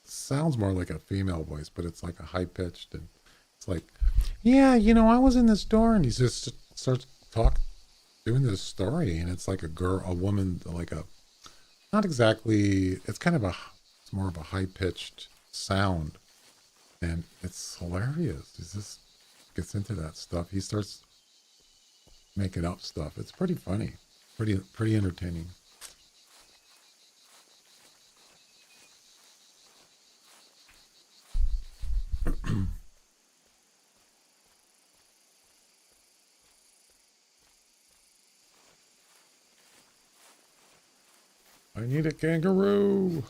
sounds more like a female voice, but it's like a high pitched, and it's like, yeah, I was in the store, and he just starts doing this story, and it's like a woman, like not exactly, it's more of a high pitched sound, and it's hilarious. He just gets into that stuff. He starts making up stuff. It's pretty funny, pretty entertaining. I need a kangaroo.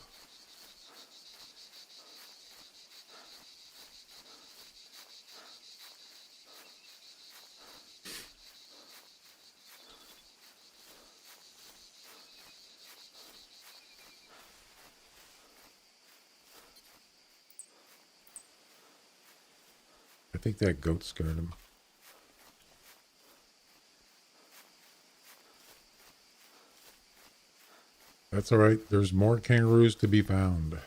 I think that goat scared him. That's all right. There's more kangaroos to be found.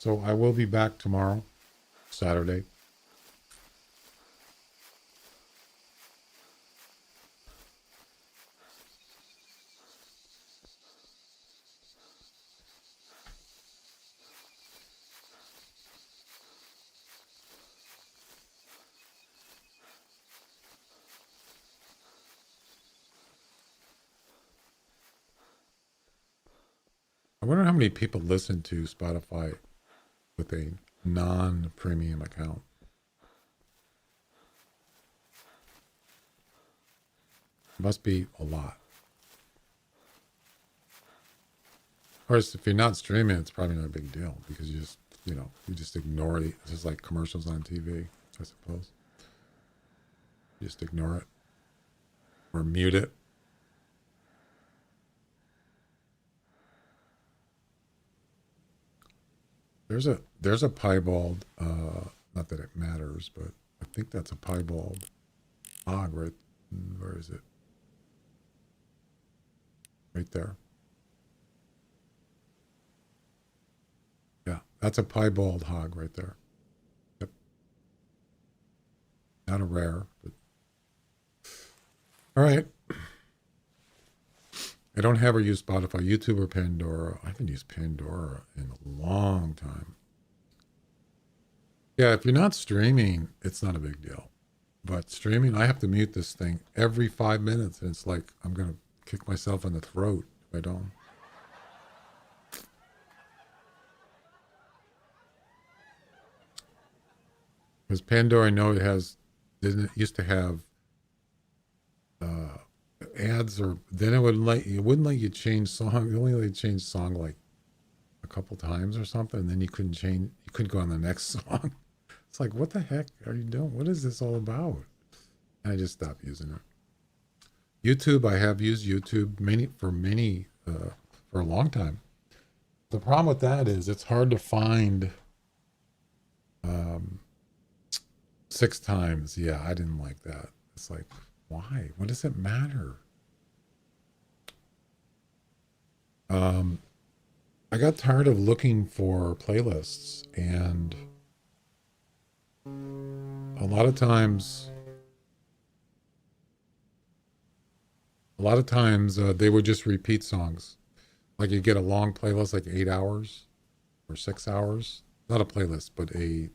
So I will be back tomorrow, Saturday. I wonder how many people listen to Spotify with a non-premium account. Must be a lot. Of course, if you're not streaming, it's probably not a big deal because you just, you just ignore it. It's just like commercials on TV, I suppose. You just ignore it or mute it. There's a piebald, not that it matters, but I think that's a piebald hog, right? Where is it? Right there. Yeah, that's a piebald hog right there. Yep. Not a rare, but all right. I don't have or use Spotify, YouTube, or Pandora. I haven't used Pandora in a long time. Yeah, if you're not streaming, it's not a big deal. But streaming, I have to mute this thing every 5 minutes. And it's like I'm going to kick myself in the throat if I don't. Because Pandora, I know it used to have ads, or then it wouldn't let you change song. It only let you change song like a couple times or something, and then you couldn't go on the next song. It's like, what the heck are you doing? What is this all about? And I just stopped using it. YouTube, I have used YouTube for a long time. The problem with that is it's hard to find 6 times. Yeah, I didn't like that. It's like, why? What does it matter? I got tired of looking for playlists, and a lot of times they would just repeat songs. Like you get a long playlist, like 8 hours or 6 hours. Not a playlist, but I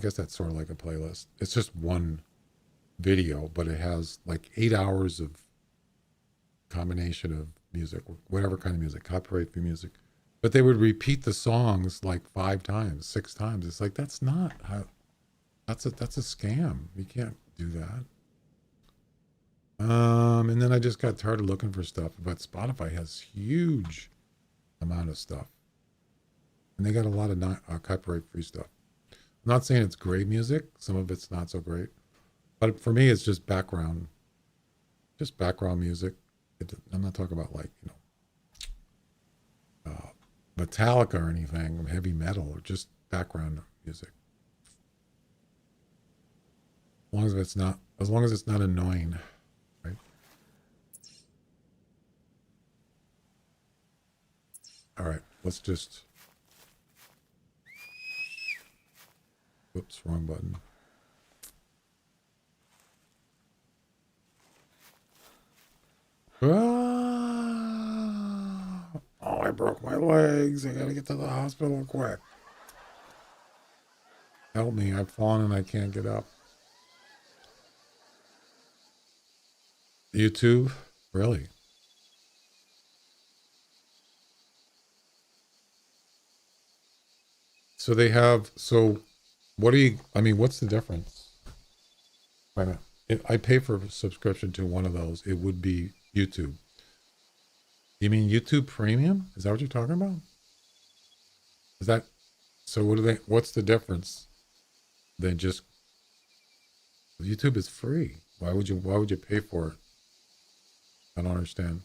guess that's sort of like a playlist. It's just one video, but it has like 8 hours of combination of music, whatever kind of music, copyright-free music. But they would repeat the songs like 5 times, 6 times. It's like, that's not how, that's a scam. You can't do that. And then I just got tired of looking for stuff. But Spotify has huge amount of stuff, and they got a lot of copyright-free stuff. I'm not saying it's great music. Some of it's not so great, but for me, it's just background music. I'm not talking about like Metallica or anything, heavy metal, or just background music. As long as it's not annoying, right? All right, let's just. Whoops, wrong button. Ah! Oh, I broke my legs. I gotta get to the hospital quick. Help me, I've fallen and I can't get up. YouTube? Really? So what's the difference? Wait a minute. If I pay for a subscription to one of those, it would be YouTube. You mean YouTube Premium? Is that what you're talking about? Is that, so what's the difference? Then just, YouTube is free. Why would you pay for it? I don't understand.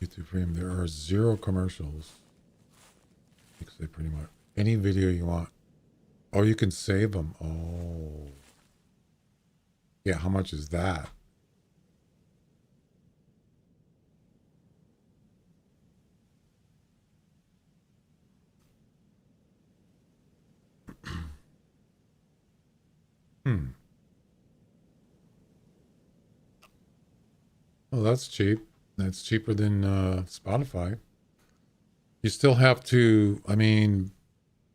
YouTube Premium. There are 0 commercials. You can say pretty much any video you want. Oh, you can save them. Oh. Yeah, how much is that? Hmm. Well, that's cheap. That's cheaper than Spotify. You still have to, I mean,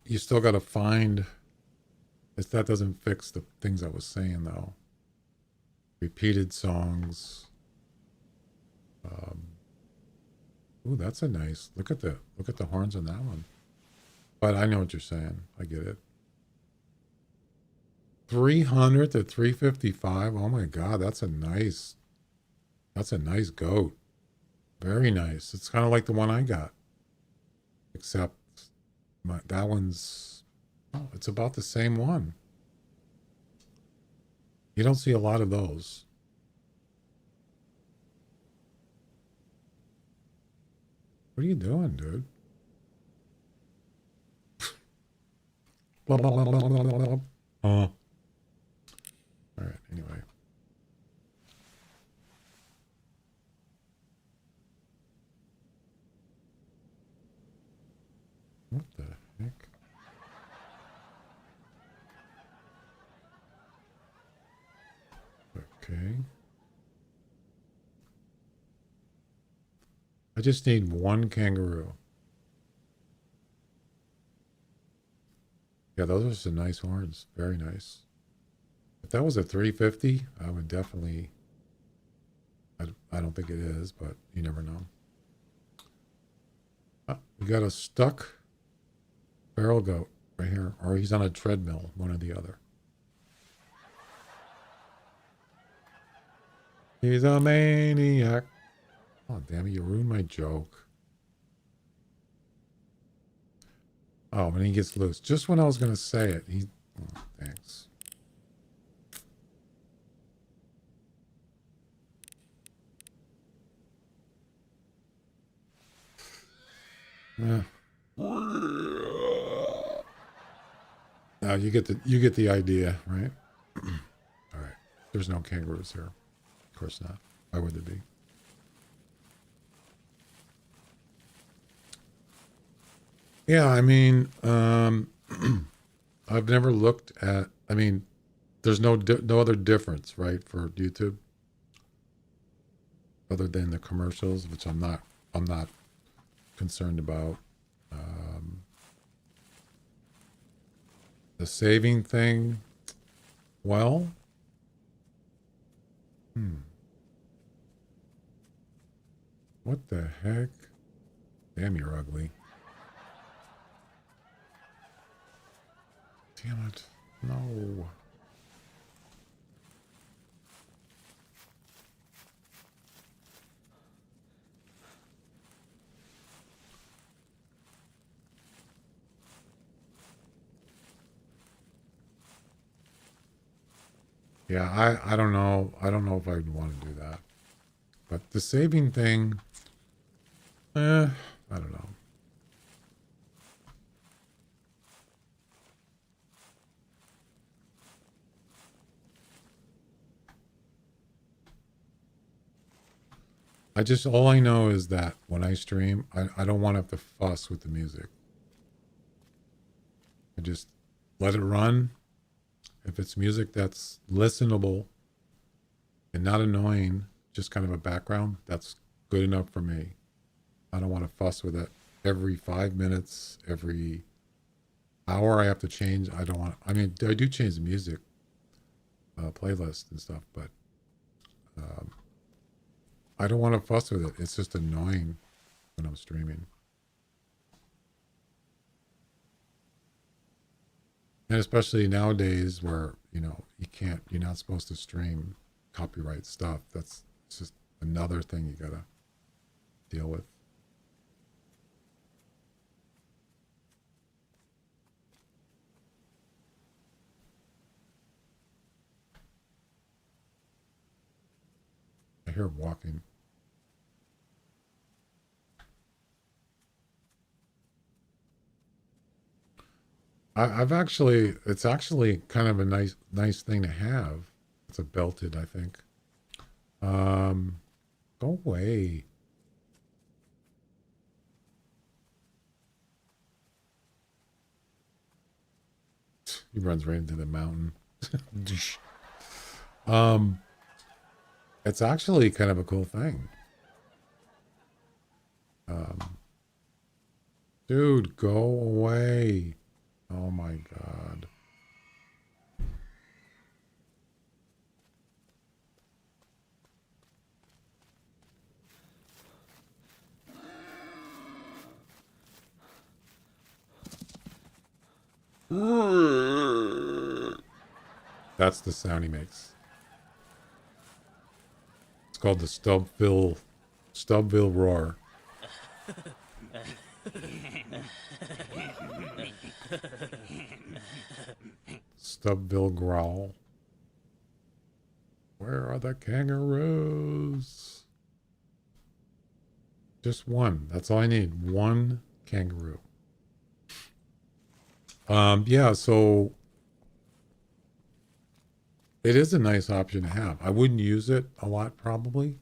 you still got to find, that doesn't fix the things I was saying, though. Repeated songs. Ooh, that's a nice, look at the horns on that one. But I know what you're saying. I get it. 300 to 355. Oh my God, that's a nice goat. Very nice. It's kind of like the one I got. Except that one's, oh, it's about the same one. You don't see a lot of those. What are you doing, dude? All right, anyway. What the heck? Okay. I just need one kangaroo. Yeah, those are some nice horns. Very nice. If that was a 350, I would definitely... I don't think it is, but you never know. We got a stuck barrel goat right here. Or he's on a treadmill, one or the other. He's a maniac. Oh, damn it, you ruined my joke. Oh, when he gets loose. Just when I was going to say it. Oh, thanks. Yeah. Now you get the idea, right? All right. There's no kangaroos here. Of course not. Why would there be? Yeah, I mean, I've never looked at. I mean, there's no other difference, right, for YouTube, other than the commercials, which I'm not concerned about. The saving thing, well, what the heck? Damn, you're ugly. Damn it. No. Yeah, I don't know. I don't know if I'd want to do that. But the saving thing, I don't know. All I know is that when I stream, I don't want to have to fuss with the music. I just let it run. If it's music that's listenable and not annoying, just kind of a background, that's good enough for me. I don't want to fuss with it. Every 5 minutes, every hour I have to change. I don't want, I mean, I do change the music playlist and stuff, but I don't want to fuss with it. It's just annoying when I'm streaming. And especially nowadays where, you're not supposed to stream copyright stuff. It's just another thing you gotta deal with. I hear walking. it's actually kind of a nice thing to have. It's a belted, I think. Go away. He runs right into the mountain. It's actually kind of a cool thing. Dude, go away. Oh my God. That's the sound he makes. It's called the Stubville roar. Stubville growl. Where are the kangaroos? Just one. That's all I need. One kangaroo. Yeah, so it is a nice option to have. I wouldn't use it a lot, probably.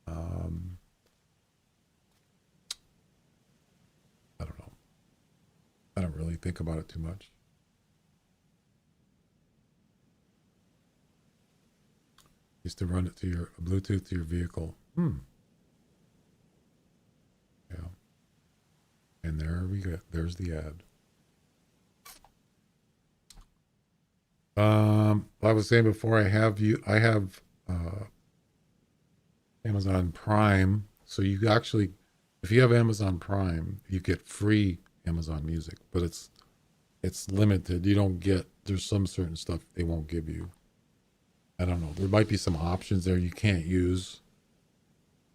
I don't know. I don't really think about it too much. Used to run it to your Bluetooth to your vehicle. Yeah. And there we go. There's the ad. I was saying before, I have Amazon Prime. So you actually, if you have Amazon Prime, you get free Amazon Music, but it's limited. You don't get, there's some certain stuff they won't give you. I don't know. There might be some options there you can't use.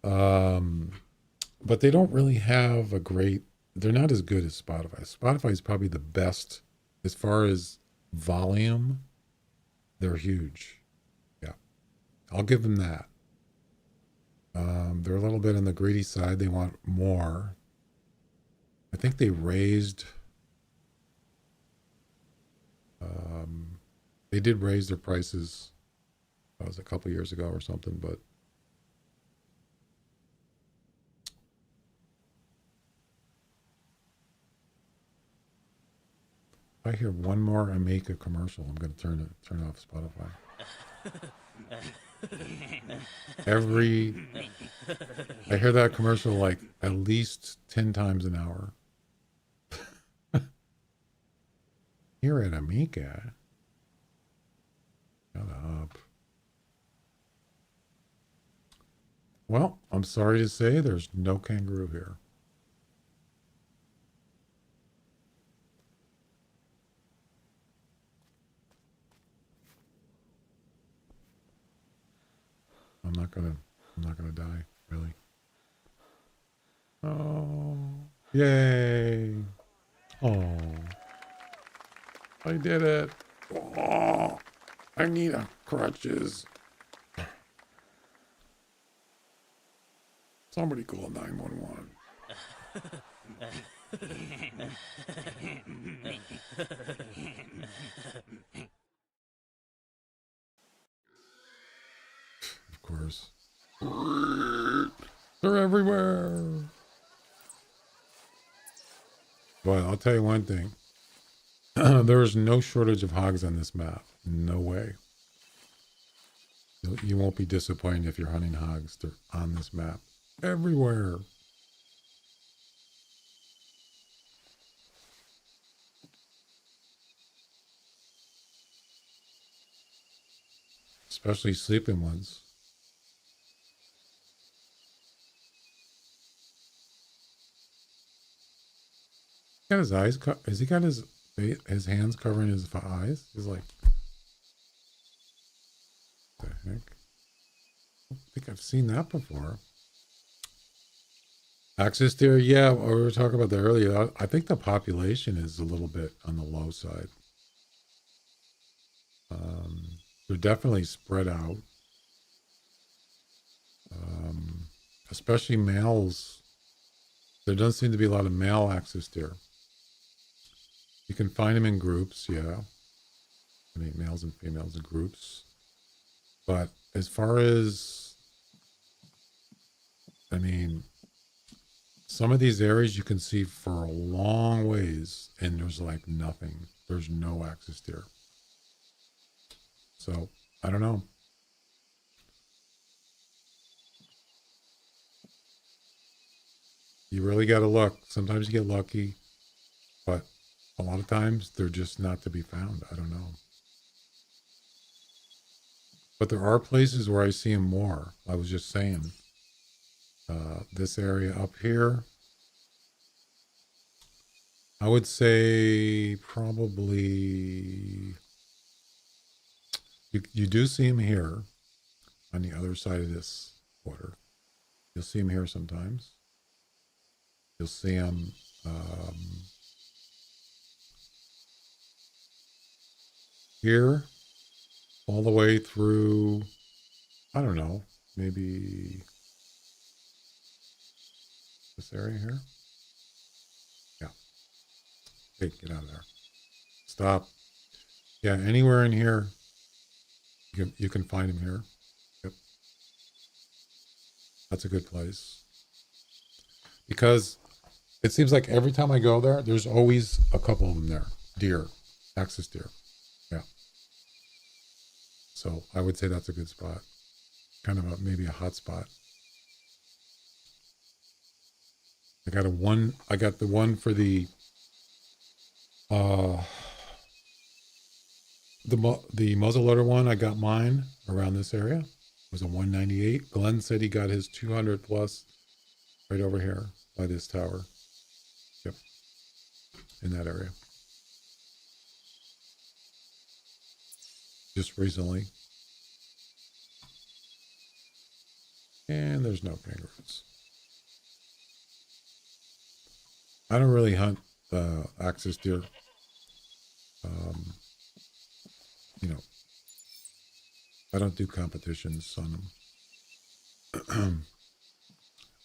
But they don't really have a great, they're not as good as Spotify. Spotify is probably the best as far as volume. They're huge. Yeah. I'll give them that. They're a little bit on the greedy side. They want more. I think they raised, they did raise their prices. That was a couple years ago or something, but if I hear one more Amica commercial, I'm going to turn off Spotify. I hear that commercial like at least 10 times an hour. Here at Amica. Shut up. Well, I'm sorry to say there's no kangaroo here. I'm not gonna die, really. Oh, yay. Oh, I did it. Oh, I need a crutches. Somebody call 911. Of course. They're everywhere. But I'll tell you one thing. There is no shortage of hogs on this map. No way. You won't be disappointed if you're hunting hogs. They're on this map. Everywhere. Especially sleeping ones. Got his eyes has he got his hands covering his eyes? He's like, what the heck? I don't think I've seen that before. Axis deer, yeah, we were talking about that earlier. I think the population is a little bit on the low side. They're definitely spread out. Especially males. There doesn't seem to be a lot of male axis deer. You can find them in groups, yeah. I mean, males and females in groups. But as far as, I mean, some of these areas you can see for a long ways and there's like nothing. There's no axis deer. So, I don't know. You really got to look. Sometimes you get lucky, but a lot of times they're just not to be found. I don't know. But there are places where I see them more. I was just saying, this area up here, I would say probably you do see them here on the other side of this water. You'll see them here sometimes. You'll see them here all the way through, I don't know, maybe this area here. Yeah. Hey, get out of there. Stop. Yeah, anywhere in here, you can find them here. Yep. That's a good place. Because it seems like every time I go there, there's always a couple of them there. Deer. Axis deer. Yeah. So I would say that's a good spot. Kind of maybe a hot spot. I got the one for the muzzleloader one. I got mine around this area. It was a 198. Glenn said he got his 200 plus right over here by this tower. Yep. In that area. Just recently. And there's no kangaroos. I don't really hunt axis deer. You know, I don't do competitions on them.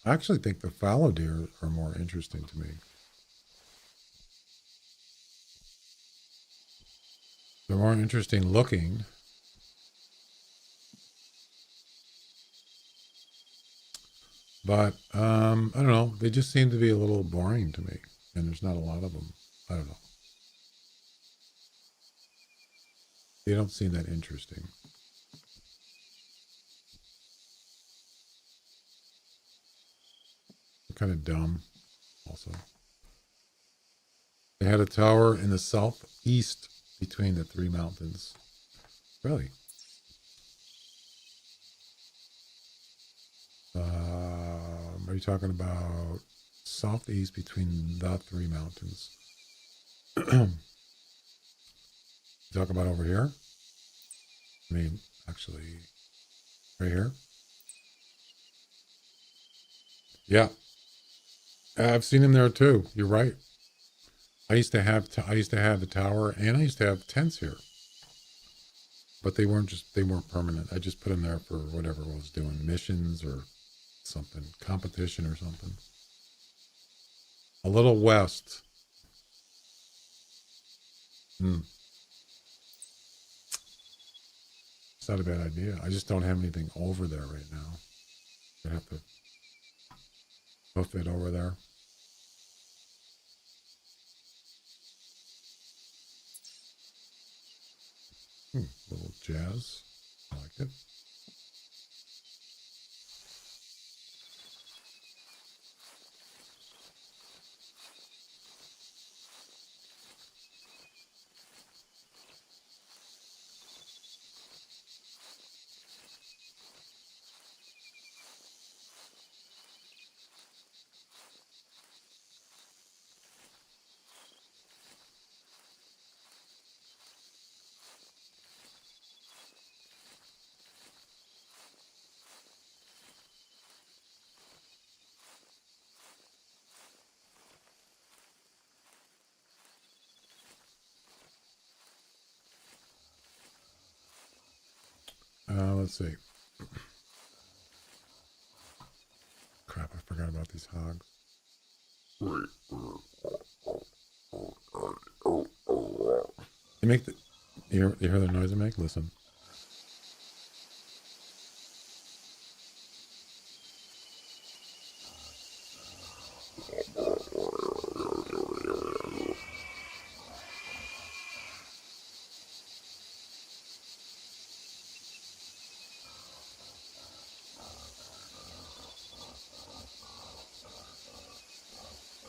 I actually think the fallow deer are more interesting to me. They're more interesting looking. But, I don't know. They just seem to be a little boring to me. And there's not a lot of them. I don't know. They don't seem that interesting. They're kind of dumb also. They had a tower in the southeast between the three mountains. Really? Are you talking about southeast between the three mountains? You talk about over here? I mean, actually, right here? Yeah. I've seen him there too. You're right. I used to have the tower and I used to have tents here. But they weren't permanent. I just put them there for whatever I was doing, missions or something, competition or something. A little west. It's not a bad idea. I just don't have anything over there right now. I have to hoof it over there. Little jazz. I like it. Let's see. Crap, I forgot about these hogs. You make the you hear the noise I make? Listen.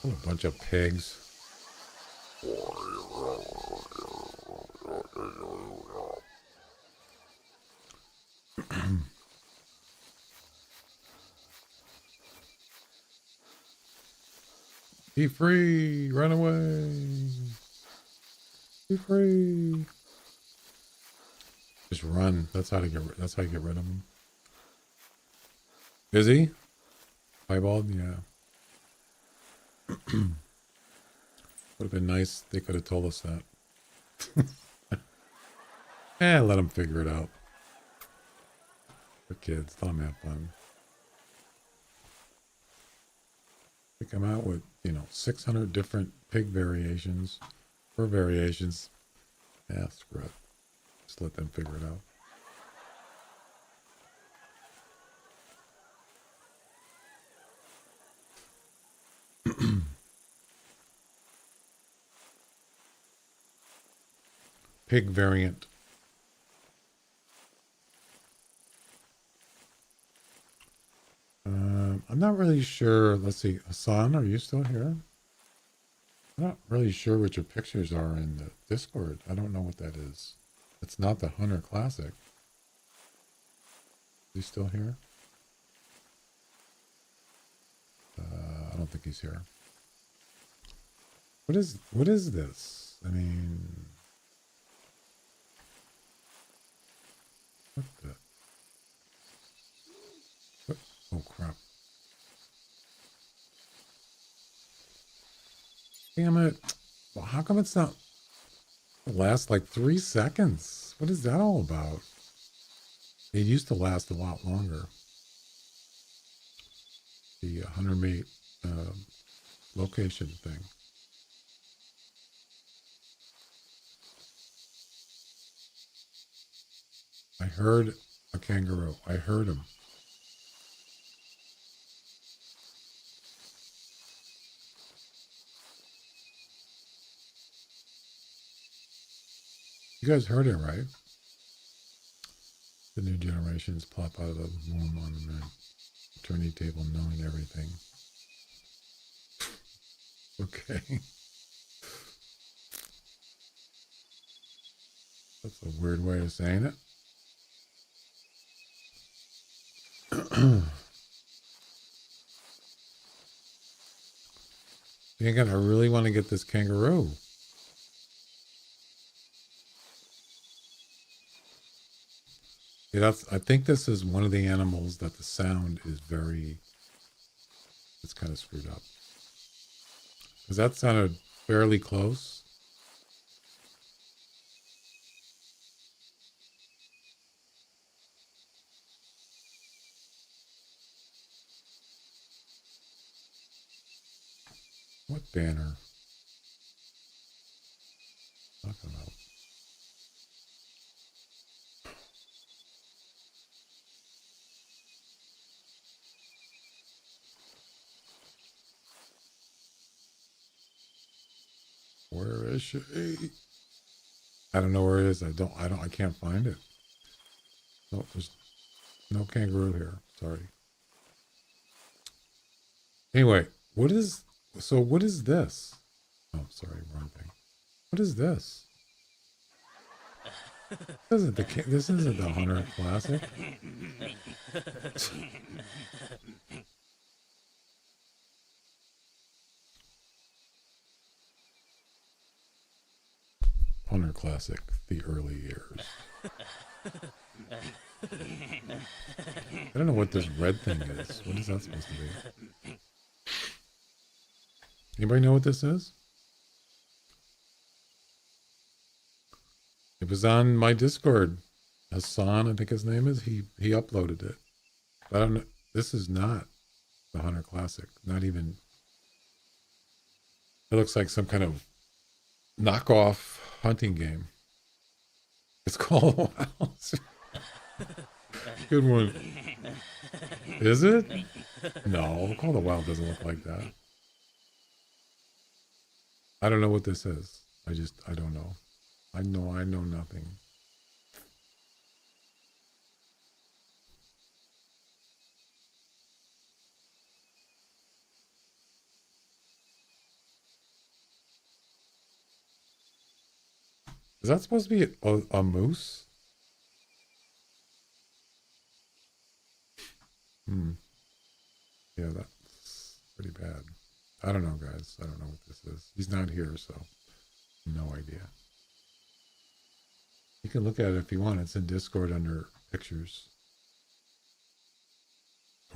What a bunch of pigs. Be free! Run away! Be free! Just run. That's how to get. That's how you get rid of them. Busy? Piebald? Yeah. Would have been nice. They could have told us that. Let them figure it out. For kids, let them have fun. They come out with, 600 different pig variations, fur variations. Yeah, screw it. Just let them figure it out. Pig variant. I'm not really sure. Let's see. Hassan, are you still here? I'm not really sure what your pictures are in the Discord. I don't know what that is. It's not the Hunter Classic. Is he still here? I don't think he's here. What is this? I mean, what the? What? Oh crap! Damn it! Well, how come it's not? It lasts like 3 seconds. What is that all about? It used to last a lot longer. The hunter mate location thing. I heard a kangaroo. I heard him. You guys heard it, right? The new generations plop out of the womb on the attorney table knowing everything. Okay. That's a weird way of saying it. Dang, I really want to get this kangaroo. Yeah, I think this is one of the animals that the sound is it's kind of screwed up. Because that sounded fairly close. What banner? Talking about. Where is she? I don't know where it is. I can't find it. No, there's no kangaroo here. Sorry. Anyway, what is this? Oh, sorry, wrong thing. What is this? This isn't the Hunter Classic. Hunter Classic, the early years. I don't know what this red thing is. What is that supposed to be? Anybody know what this is? It was on my Discord. Hassan, I think his name is. He uploaded it. But I don't know. This is not the Hunter Classic. Not even. It looks like some kind of knockoff hunting game. It's called wow. Good one. Is it? No, Call of the Wild doesn't look like that. I don't know what this is. I don't know. I know nothing. Is that supposed to be a moose? Hmm. Yeah, that's pretty bad. I don't know, guys. I don't know what this is. He's not here, so no idea. You can look at it if you want. It's in Discord under pictures.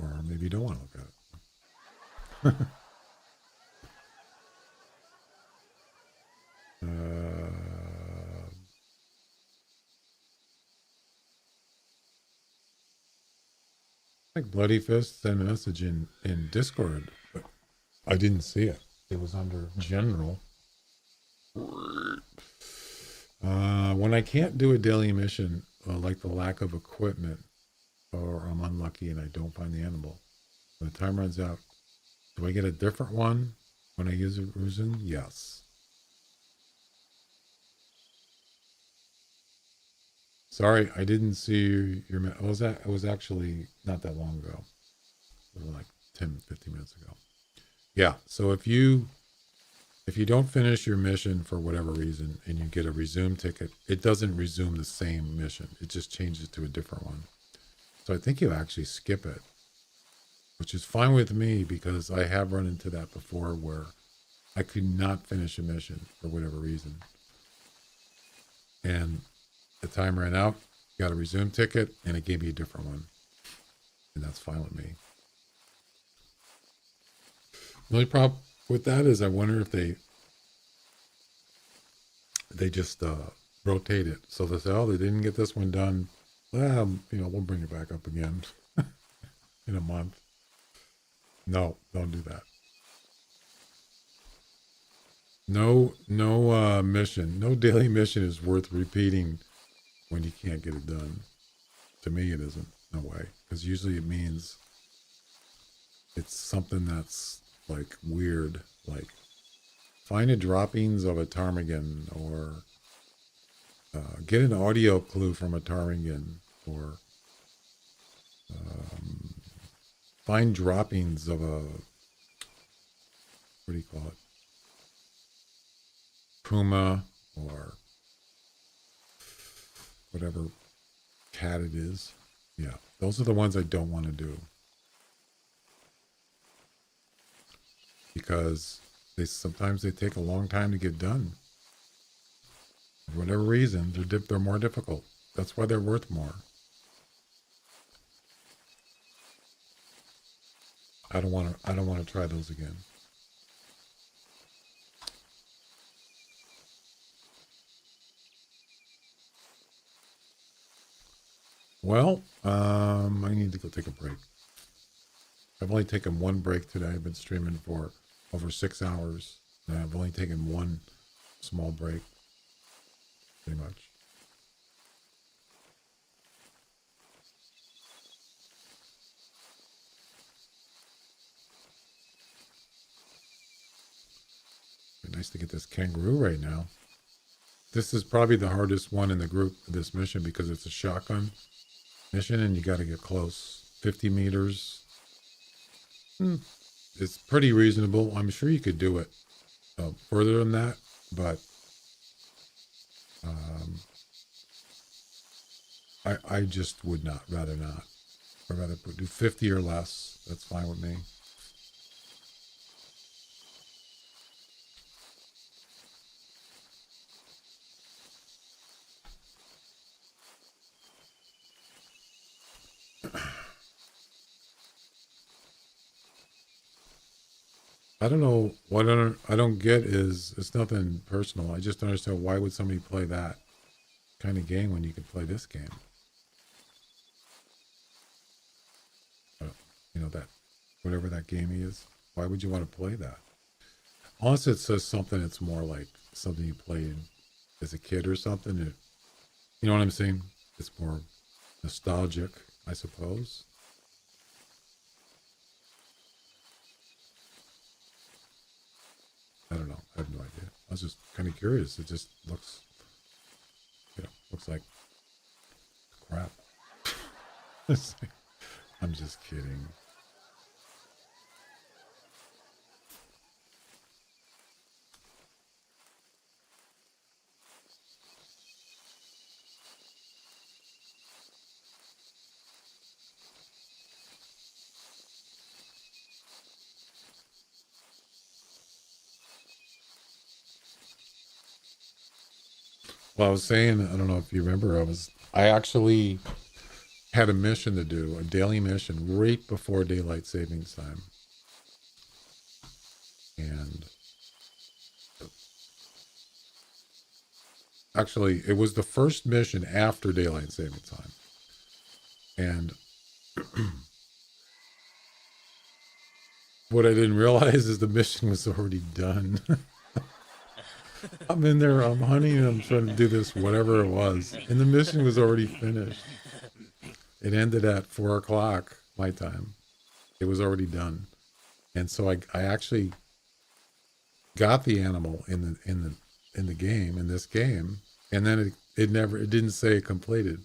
Or maybe you don't want to look at it. Like Bloody Fist sent a message in Discord, but I didn't see it. It was under general. When I can't do a daily mission, like the lack of equipment, or I'm unlucky and I don't find the animal, when the time runs out, do I get a different one when I use a resume? Yes. Sorry, I didn't see your. It was actually not that long ago. It was like 10, 15 minutes ago. Yeah. So if you don't finish your mission for whatever reason and you get a resume ticket, it doesn't resume the same mission. It just changes to a different one. So I think you actually skip it, which is fine with me because I have run into that before where I could not finish a mission for whatever reason. And the time ran out, got a resume ticket, and it gave me a different one. And that's fine with me. The only problem with that is I wonder if they just rotate it. So they say, oh, they didn't get this one done. Well, we'll bring it back up again in a month. No, don't do that. No mission, no daily mission is worth repeating when you can't get it done. To me, it isn't. No way. Because usually it means it's something that's like weird, like find a droppings of a ptarmigan, or get an audio clue from a ptarmigan, or find droppings of a, what do you call it? Puma, or whatever cat it is. Yeah, those are the ones I don't want to do. Because sometimes they take a long time to get done. For whatever reason, they're more difficult. That's why they're worth more. I don't want to try those again. Well, I need to go take a break. I've only taken one break today. I've been streaming for over 6 hours. And I've only taken one small break. Pretty much. It'd be nice to get this kangaroo right now. This is probably the hardest one in the group, this mission, because it's a shotgun mission and you got to get close. 50 meters. It's pretty reasonable. I'm sure you could do it further than that, but I just would rather not. I'd rather do 50 or less. That's fine with me. I don't know what I don't get is it's nothing personal. I just don't understand why would somebody play that kind of game when you can play this game. That whatever that game is. Why would you want to play that? Unless it says something, it's more like something you played as a kid or something. You know what I'm saying? It's more nostalgic, I suppose. I don't know. I have no idea. I was just kind of curious. It just looks, looks like crap. I'm just kidding. Well, I was saying, I don't know if you remember, I actually had a mission to do, a daily mission right before daylight savings time. And actually, it was the first mission after daylight saving time. And what I didn't realize is the mission was already done. I'm in there, I'm hunting, and I'm trying to do this, whatever it was. And the mission was already finished. It ended at 4 o'clock my time. It was already done. And so I actually got the animal in the game, in this game, and then it didn't say it completed.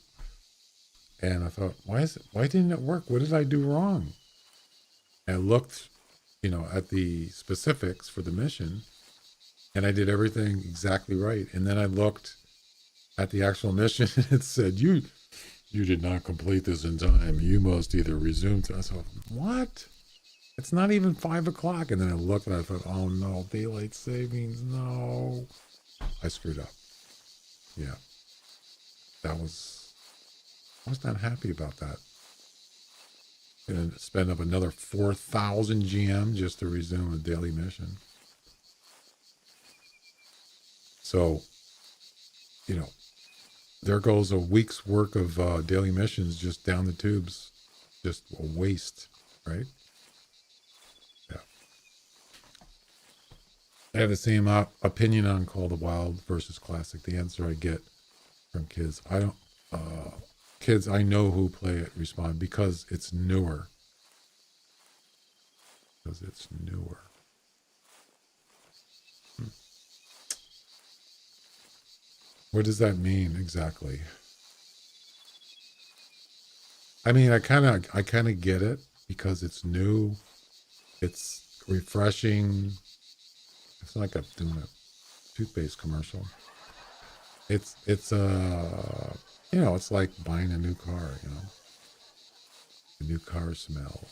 And I thought, why didn't it work? What did I do wrong? And I looked, at the specifics for the mission, and I did everything exactly right. And then I looked at the actual mission, and it said, you did not complete this in time. You must either resume to. I thought, what? It's not even 5 o'clock. And then I looked and I thought, oh no, daylight savings, no. I screwed up. Yeah. I was not happy about that. Gonna spend up another 4,000 GM just to resume a daily mission. So, there goes a week's work of daily missions just down the tubes. Just a waste, right? Yeah. I have the same opinion on Call of the Wild versus Classic. The answer I get from kids, kids I know who play it respond because it's newer. Because it's newer. What does that mean exactly? I mean, I kind of get it because it's new, it's refreshing. It's like doing a toothpaste commercial. It's it's like buying a new car, the new car smell.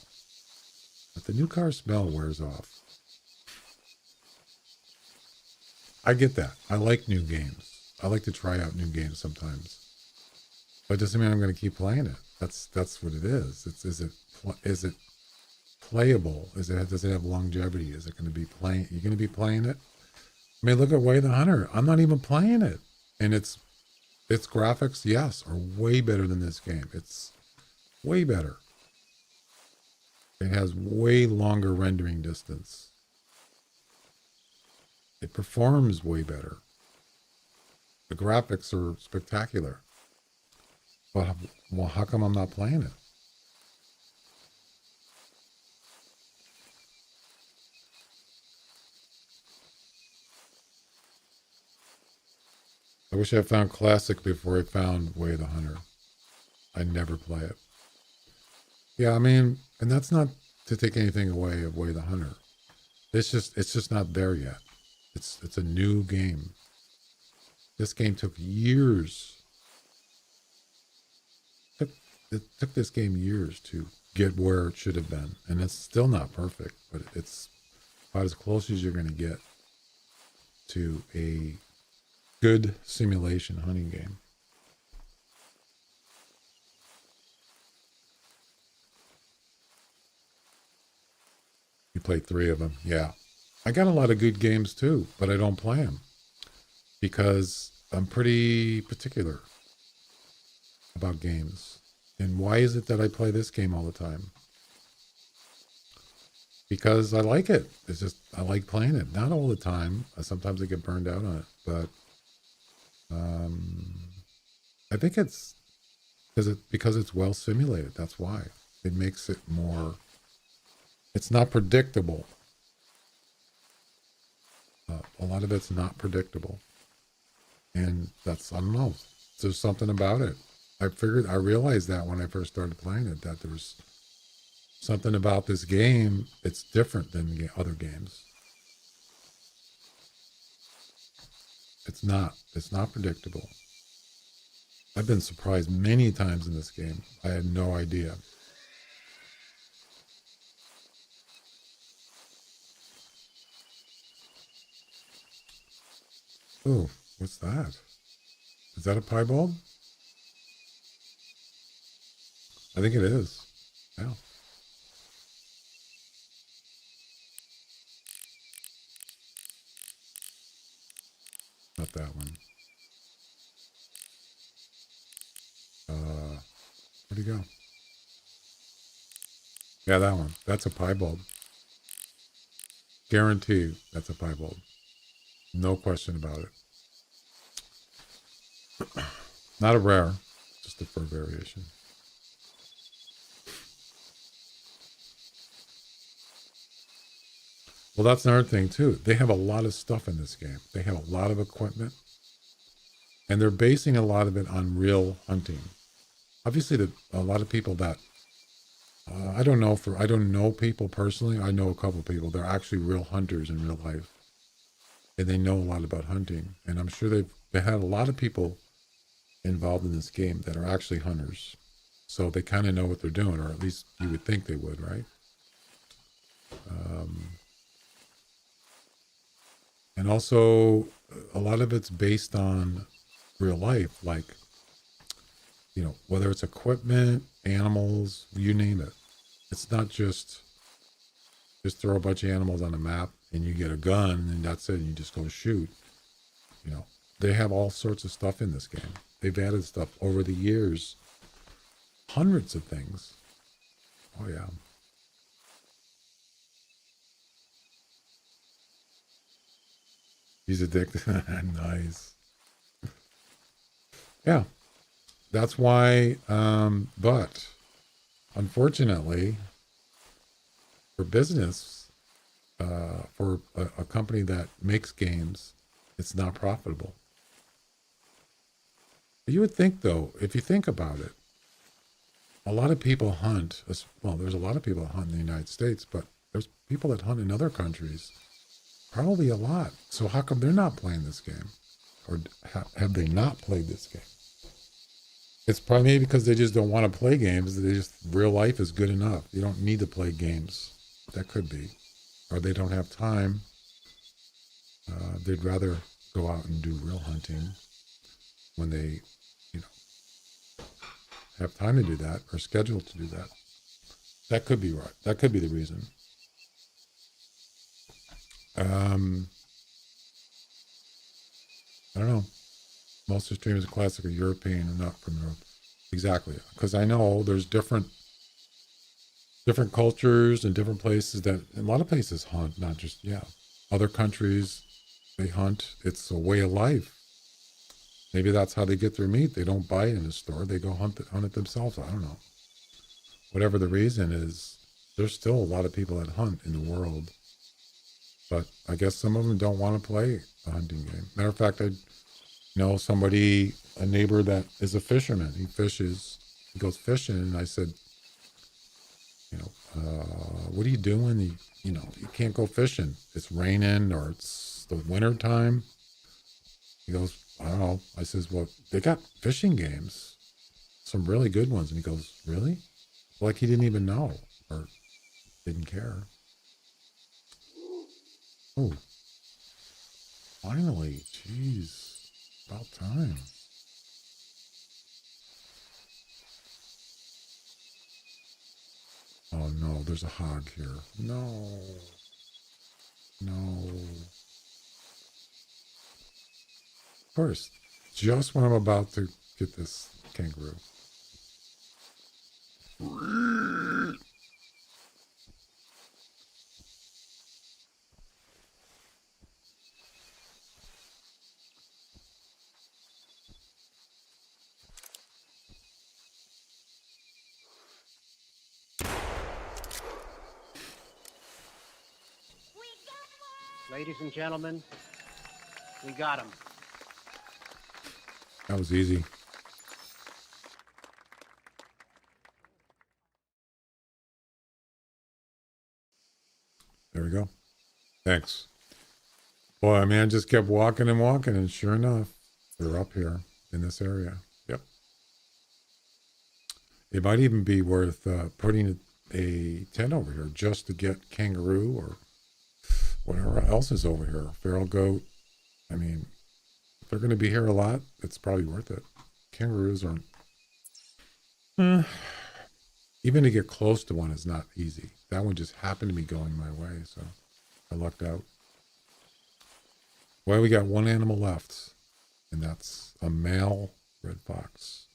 But the new car smell wears off. I get that. I like new games. I like to try out new games sometimes, but it doesn't mean I'm going to keep playing it. That's what it is. Is it playable? Does it have longevity? Is it going to be playing? You're going to be playing it? I mean, look at Way the Hunter. I'm not even playing it, and its graphics, yes, are way better than this game. It's way better. It has way longer rendering distance. It performs way better. The graphics are spectacular. But well, how come I'm not playing it? I wish I found Classic before I found Way the Hunter. I never play it. Yeah, I mean, and that's not to take anything away of Way the Hunter. It's just not there yet. It's a new game. This game took years. It took this game years to get where it should have been. And it's still not perfect, but it's about as close as you're going to get to a good simulation hunting game. You played 3 of them. Yeah. I got a lot of good games too, but I don't play them because I'm pretty particular about games. And why is it that I play this game all the time? Because I like it. It's just, I like playing it. Not all the time. Sometimes I get burned out on it, but I think it's because it's well simulated. That's why it makes it more. It's not predictable. A lot of it's not predictable, and that's, I don't know. There's something about it. I realized that when I first started playing it, that there's something about this game. It's different than other games. It's not predictable. I've been surprised many times in this game. I had no idea. Oh, what's that? Is that a piebald? I think it is. Yeah. Not that one. Where'd he go? Yeah, that one. That's a piebald. Guarantee that's a piebald. No question about it. Not a rare, just a fur variation. Well, that's another thing too. They have a lot of stuff in this game. They have a lot of equipment, and they're basing a lot of it on real hunting. Obviously, a lot of people that I don't know people personally. I know a couple of people. They're actually real hunters in real life, and they know a lot about hunting. And I'm sure they had a lot of people involved in this game that are actually hunters, so they kind of know what they're doing, or at least you would think they would, right? And also, a lot of it's based on real life, like, you know, whether it's equipment, animals, you name it. It's not just throw a bunch of animals on a map and you get a gun and that's it, and you just go shoot. You know, they have all sorts of stuff in this game. They've added stuff over the years, hundreds of things. Oh yeah. He's addicted. Nice. Yeah, that's why. But unfortunately, for business, for a company that makes games, it's not profitable. You would think, though, if you think about it, a lot of people hunt. Well, there's a lot of people that hunt in the United States, but there's people that hunt in other countries. Probably a lot. So how come they're not playing this game? Or have they not played this game? It's probably maybe because they just don't want to play games. They just, real life is good enough. You don't need to play games. That could be. Or they don't have time. They'd rather go out and do real hunting when they, you know, have time to do that or scheduled to do that. That could be right. That could be the reason. I don't know. Most of the streamers are classic or European and not from Europe. Exactly. Because I know there's different cultures and different places that, a lot of places hunt, not just, yeah. Other countries, they hunt. It's a way of life. Maybe that's how they get their meat. They don't buy it in a store. They go hunt it themselves. I don't know. Whatever the reason is, there's still a lot of people that hunt in the world. But I guess some of them don't want to play a hunting game. Matter of fact, I know somebody, a neighbor that is a fisherman. He fishes. He goes fishing. And I said, you know, what are you doing? You know, you can't go fishing. It's raining or it's the winter time. He goes, I don't know. I says, well, they got fishing games, some really good ones. And he goes, really? Like he didn't even know or didn't care. Oh, finally. Jeez, about time. Oh no, there's a hog here. No. No. Of course, just when I'm about to get this kangaroo. Ladies and gentlemen, we got him. That was easy. There we go. Thanks. Boy, I mean, I just kept walking and walking, and sure enough, they're up here in this area. Yep. It might even be worth putting a tent over here just to get kangaroo or whatever else is over here. Feral goat. I mean, if they're going to be here a lot, it's probably worth it. Kangaroos aren't. Even to get close to one is not easy. That one just happened to be going my way, so I lucked out. Well, we got one animal left, and that's a male red fox.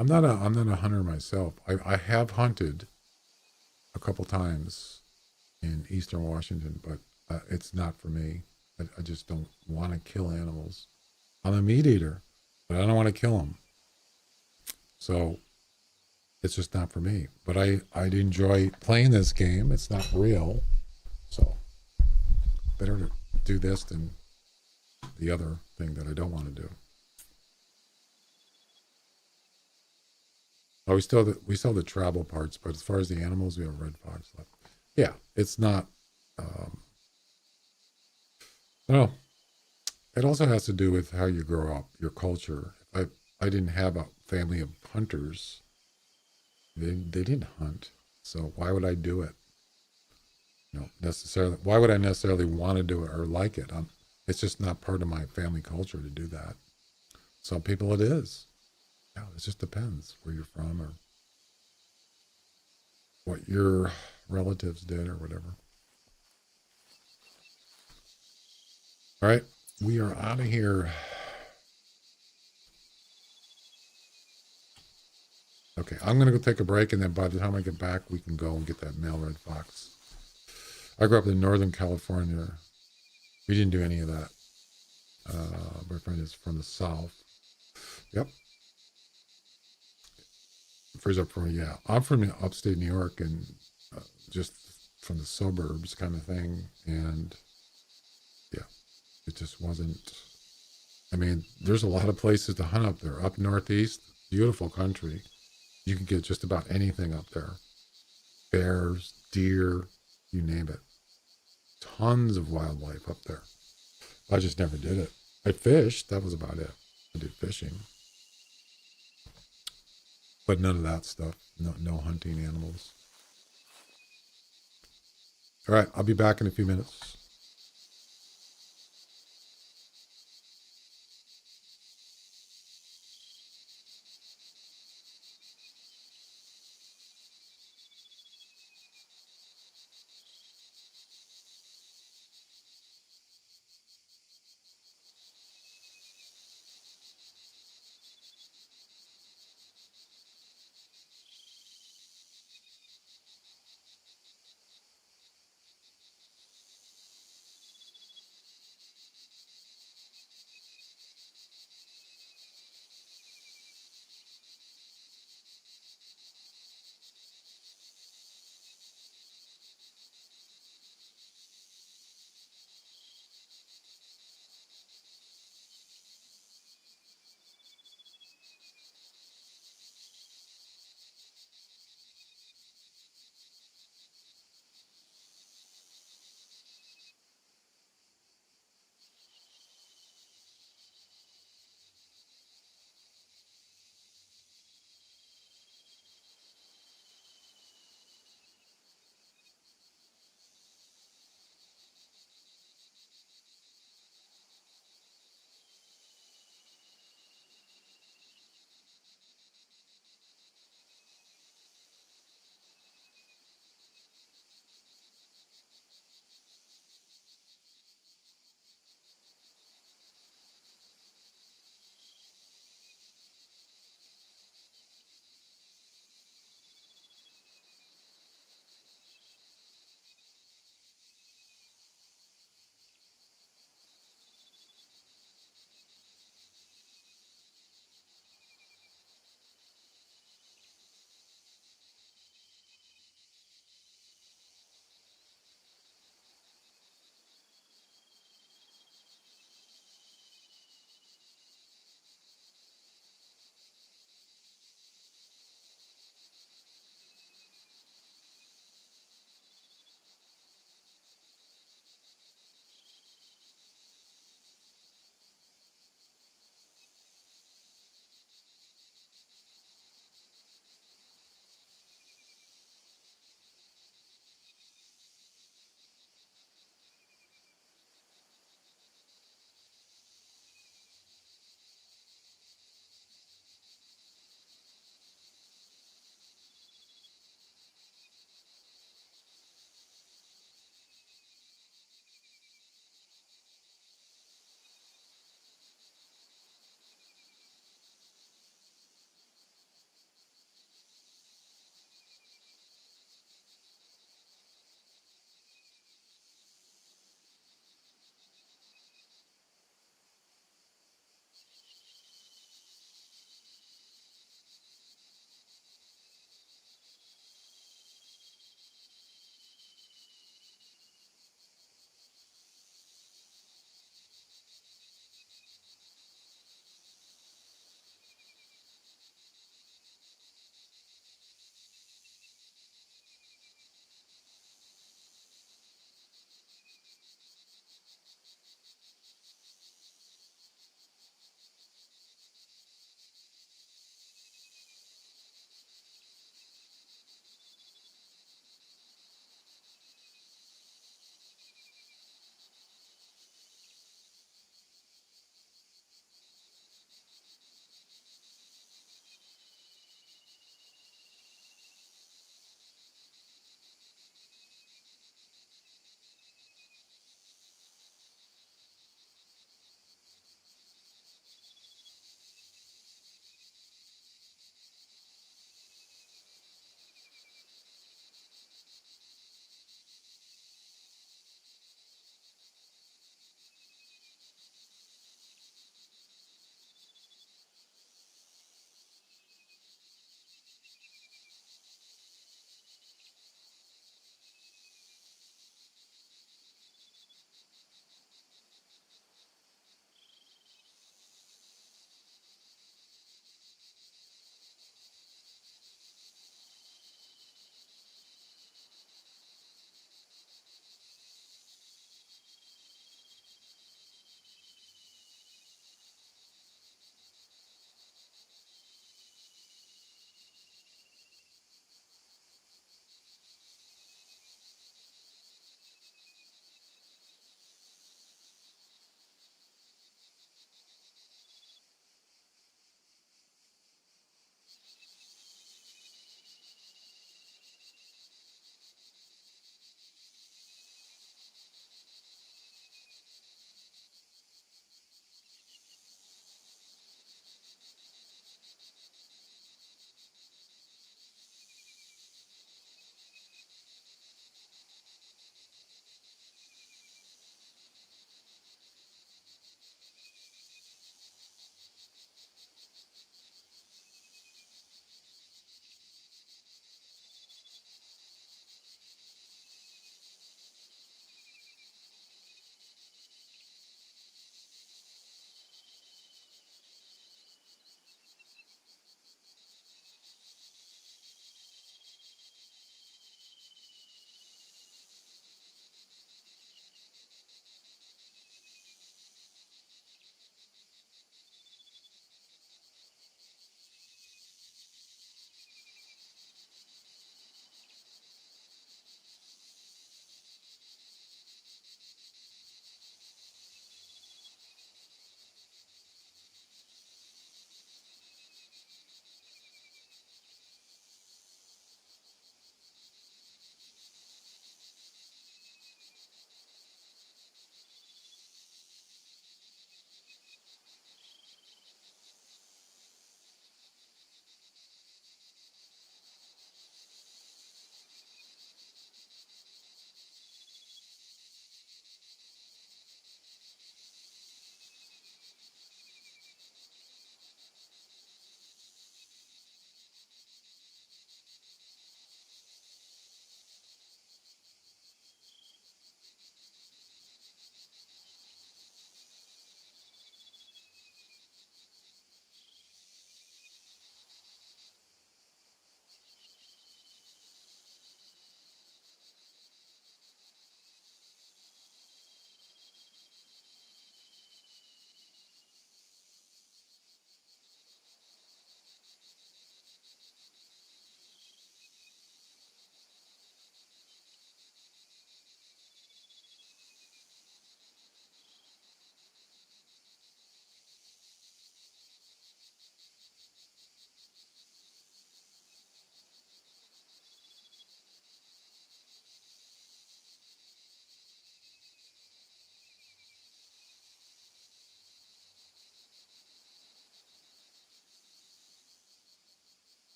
I'm not a hunter myself. I have hunted a couple times in eastern Washington, but it's not for me. I just don't want to kill animals. I'm a meat eater, but I don't want to kill them. So it's just not for me. But I'd enjoy playing this game. It's not real. So better to do this than the other thing that I don't want to do. Oh, we still the travel parts, but as far as the animals, we have red fox left. Yeah, it's not. Well, it also has to do with how you grow up, your culture. I didn't have a family of hunters. They didn't hunt, so why would I do it? Necessarily. Why would I necessarily want to do it or like it? It's just not part of my family culture to do that. Some people it is. Yeah, it just depends where you're from or what your relatives did or whatever. All right, we are out of here. Okay, I'm going to go take a break, and then by the time I get back, we can go and get that male red fox. I grew up in Northern California. We didn't do any of that. My friend is from the South. Yep. Freeze up for yeah. I'm from upstate New York and just from the suburbs kind of thing. And yeah, it just wasn't. I mean, there's a lot of places to hunt up there. Up northeast, beautiful country. You can get just about anything up there. Bears, deer, you name it. Tons of wildlife up there. I just never did it. I fished. That was about it. I did fishing. But none of that stuff. No hunting animals. All right. I'll be back in a few minutes.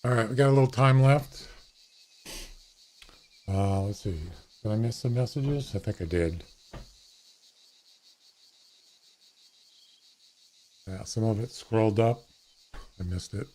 All right, we got a little time left. Let's see. Did I miss some messages? I think I did. Yeah, some of it scrolled up. I missed it.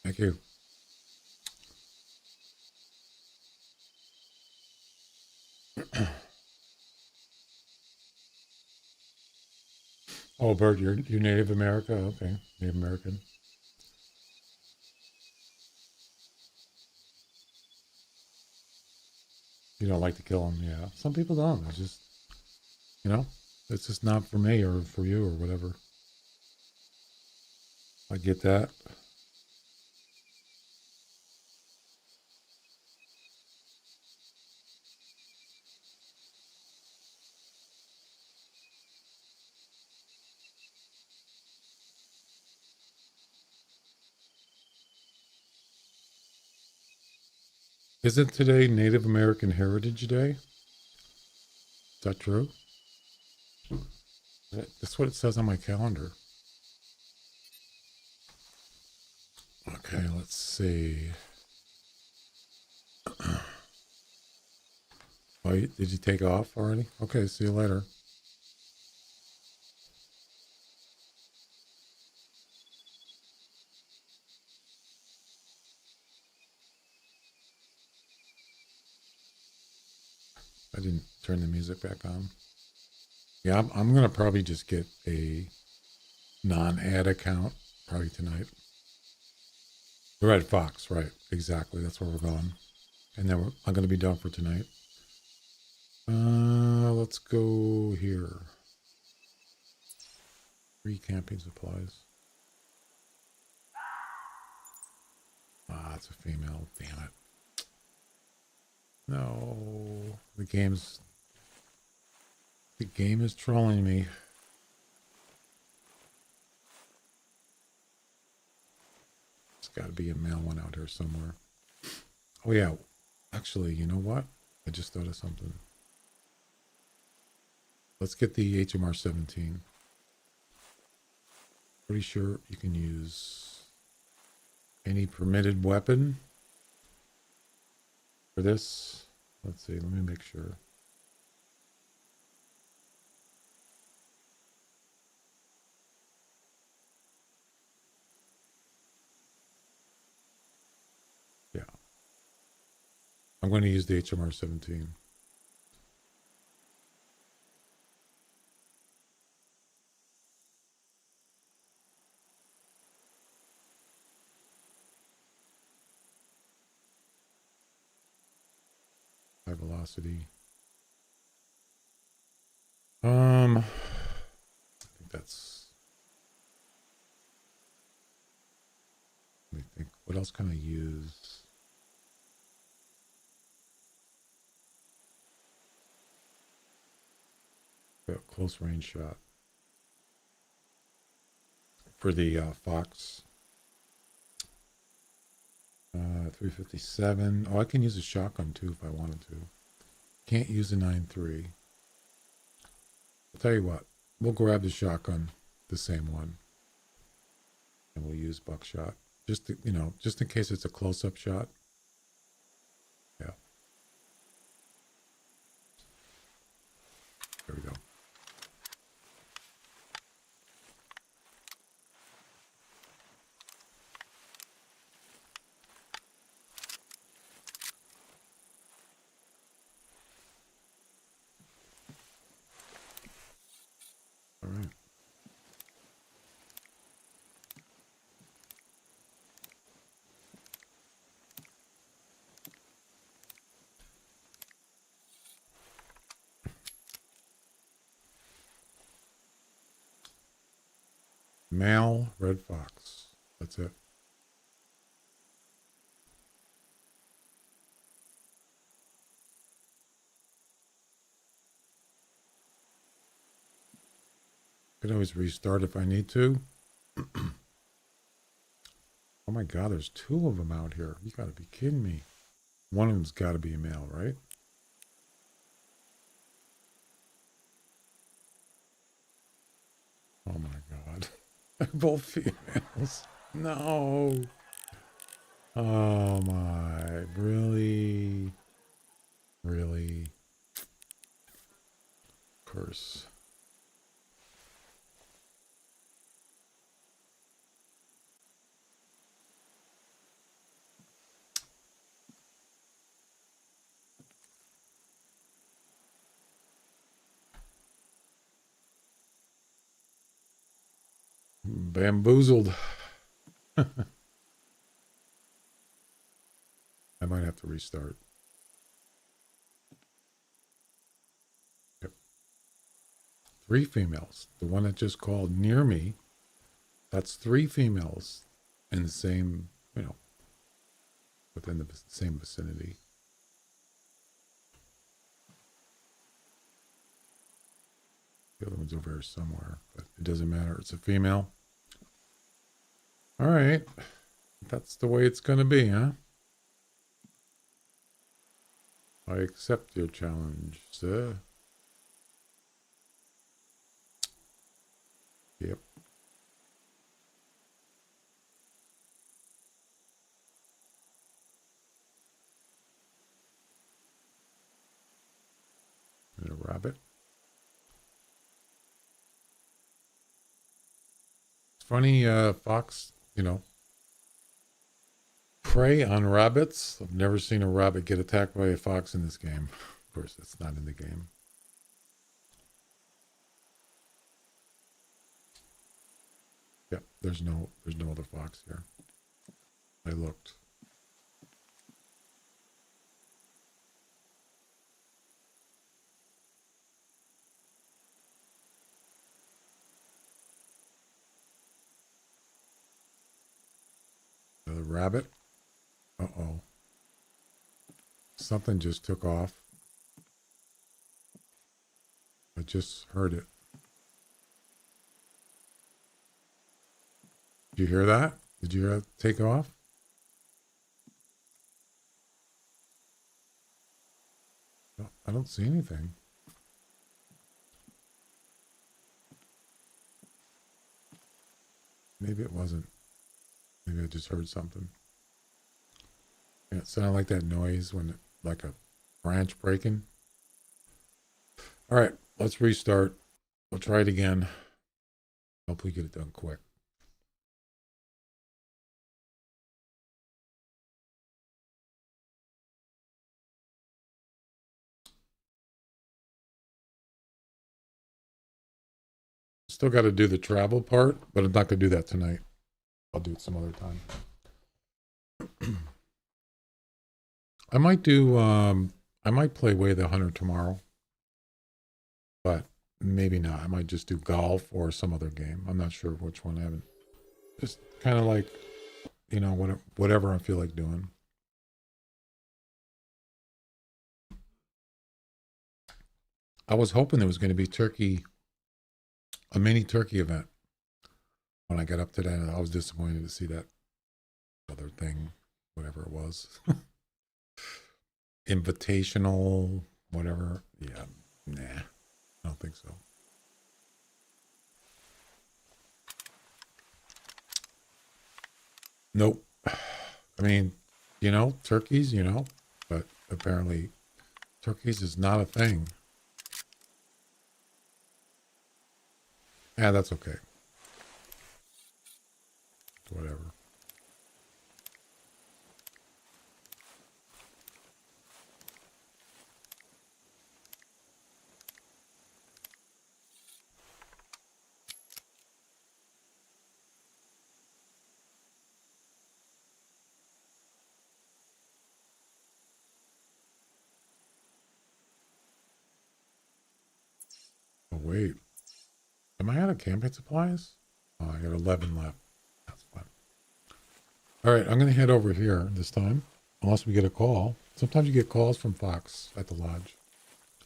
Thank you. Oh, Bert, you're Native America? Okay, Native American. You don't like to kill them, yeah. Some people don't. It's just, you know, it's just not for me or for you or whatever. I get that. Isn't today Native American Heritage Day? Is that true? That's what it says on my calendar. Okay, let's see. Oh, did you take off already? Okay, see you later. I didn't turn the music back on. Yeah, I'm gonna probably just get a non-ad account probably tonight. Red Fox, right? Exactly. That's where we're going, and then I'm gonna be done for tonight. Let's go here. Free camping supplies. Ah, it's a female. Damn it. No, the game is trolling me. It's got to be a male one out here somewhere. Oh yeah, actually, you know what? I just thought of something. Let's get the HMR 17. Pretty sure you can use any permitted weapon for this. Let's see, let me make sure. Yeah. I'm going to use the HMR 17. High velocity. I think that's, let me think, what else can I use? Close range shot for the Fox 357. Oh, I can use a shotgun too if I wanted to. Can't use a 9.3. I'll tell you what, we'll grab the shotgun, the same one, and we'll use buckshot just to, just in case it's a close-up shot. Yeah. There we go. All right. Male red fox. That's it. Could always restart if I need to. Oh my God, there's 2 of them out here. You gotta be kidding me. One of them's gotta be a male, right? Oh my God. They're both females. No. Oh my, really? Really? Curse. Bamboozled. I might have to restart. Yep. 3 females. The one that just called near me, that's 3 females in the same, within the same vicinity. The other one's over here somewhere, but it doesn't matter. It's a female. All right. That's the way it's going to be, huh? I accept your challenge, sir. Yep. And a rabbit. It's funny, fox, prey on rabbits. I've never seen a rabbit get attacked by a fox in this game. Of course, it's not in the game. Yep, there's no other fox here. I looked. The rabbit. Uh-oh. Something just took off. I just heard it. Did you hear that? Did you hear it take off? No, I don't see anything. Maybe it wasn't. Maybe I just heard something. Yeah, it sounded like that noise when, like a branch breaking. All right, let's restart. We'll try it again. Hopefully get it done quick. Still got to do the travel part, but I'm not going to do that tonight. I'll do it some other time. I might do, I might play Way of the Hunter tomorrow, but maybe not. I might just do golf or some other game. I'm not sure which one. I haven't. Just kind of like, whatever I feel like doing. I was hoping there was going to be a mini turkey event. When I got up today, I was disappointed to see that other thing, whatever it was. Invitational, whatever. Yeah, nah, I don't think so. Nope. I mean, turkeys, but apparently turkeys is not a thing. Yeah, that's okay. Whatever. Oh, wait. Am I out of camping supplies? Oh, I got 11 left. That's fine. All right, I'm going to head over here this time, unless we get a call. Sometimes you get calls from Fox at the lodge.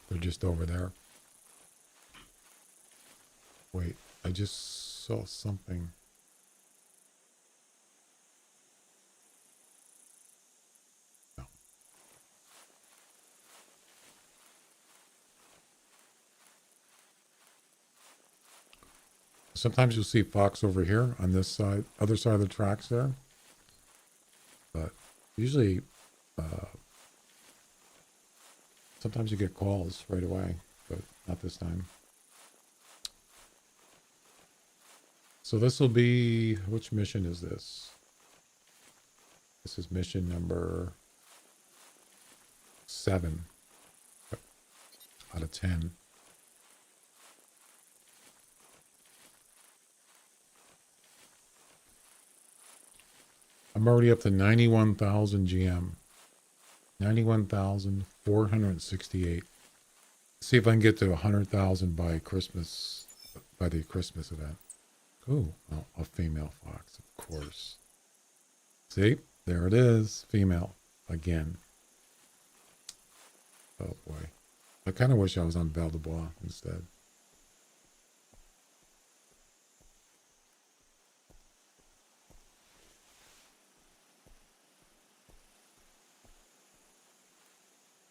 They're just over there. Wait, I just saw something. No. Sometimes you'll see Fox over here on this side, other side of the tracks there. But usually, sometimes you get calls right away, but not this time. So this will be, which mission is this? This is mission number 7 out of 10. I'm already up to 91,000 GM. 91,468. See if I can get to 100,000 by Christmas, by the Christmas event. Ooh, oh, a female fox, of course. See, there it is, female again. Oh boy, I kind of wish I was on Val de Bois instead.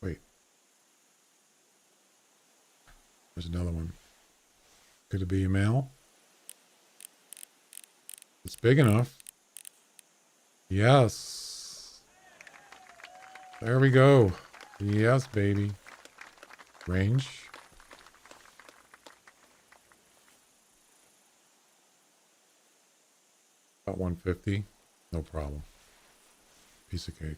Wait, there's another one. Could it be a male? It's big enough. Yes. There we go. Yes, baby. Range. About 150. No problem. Piece of cake.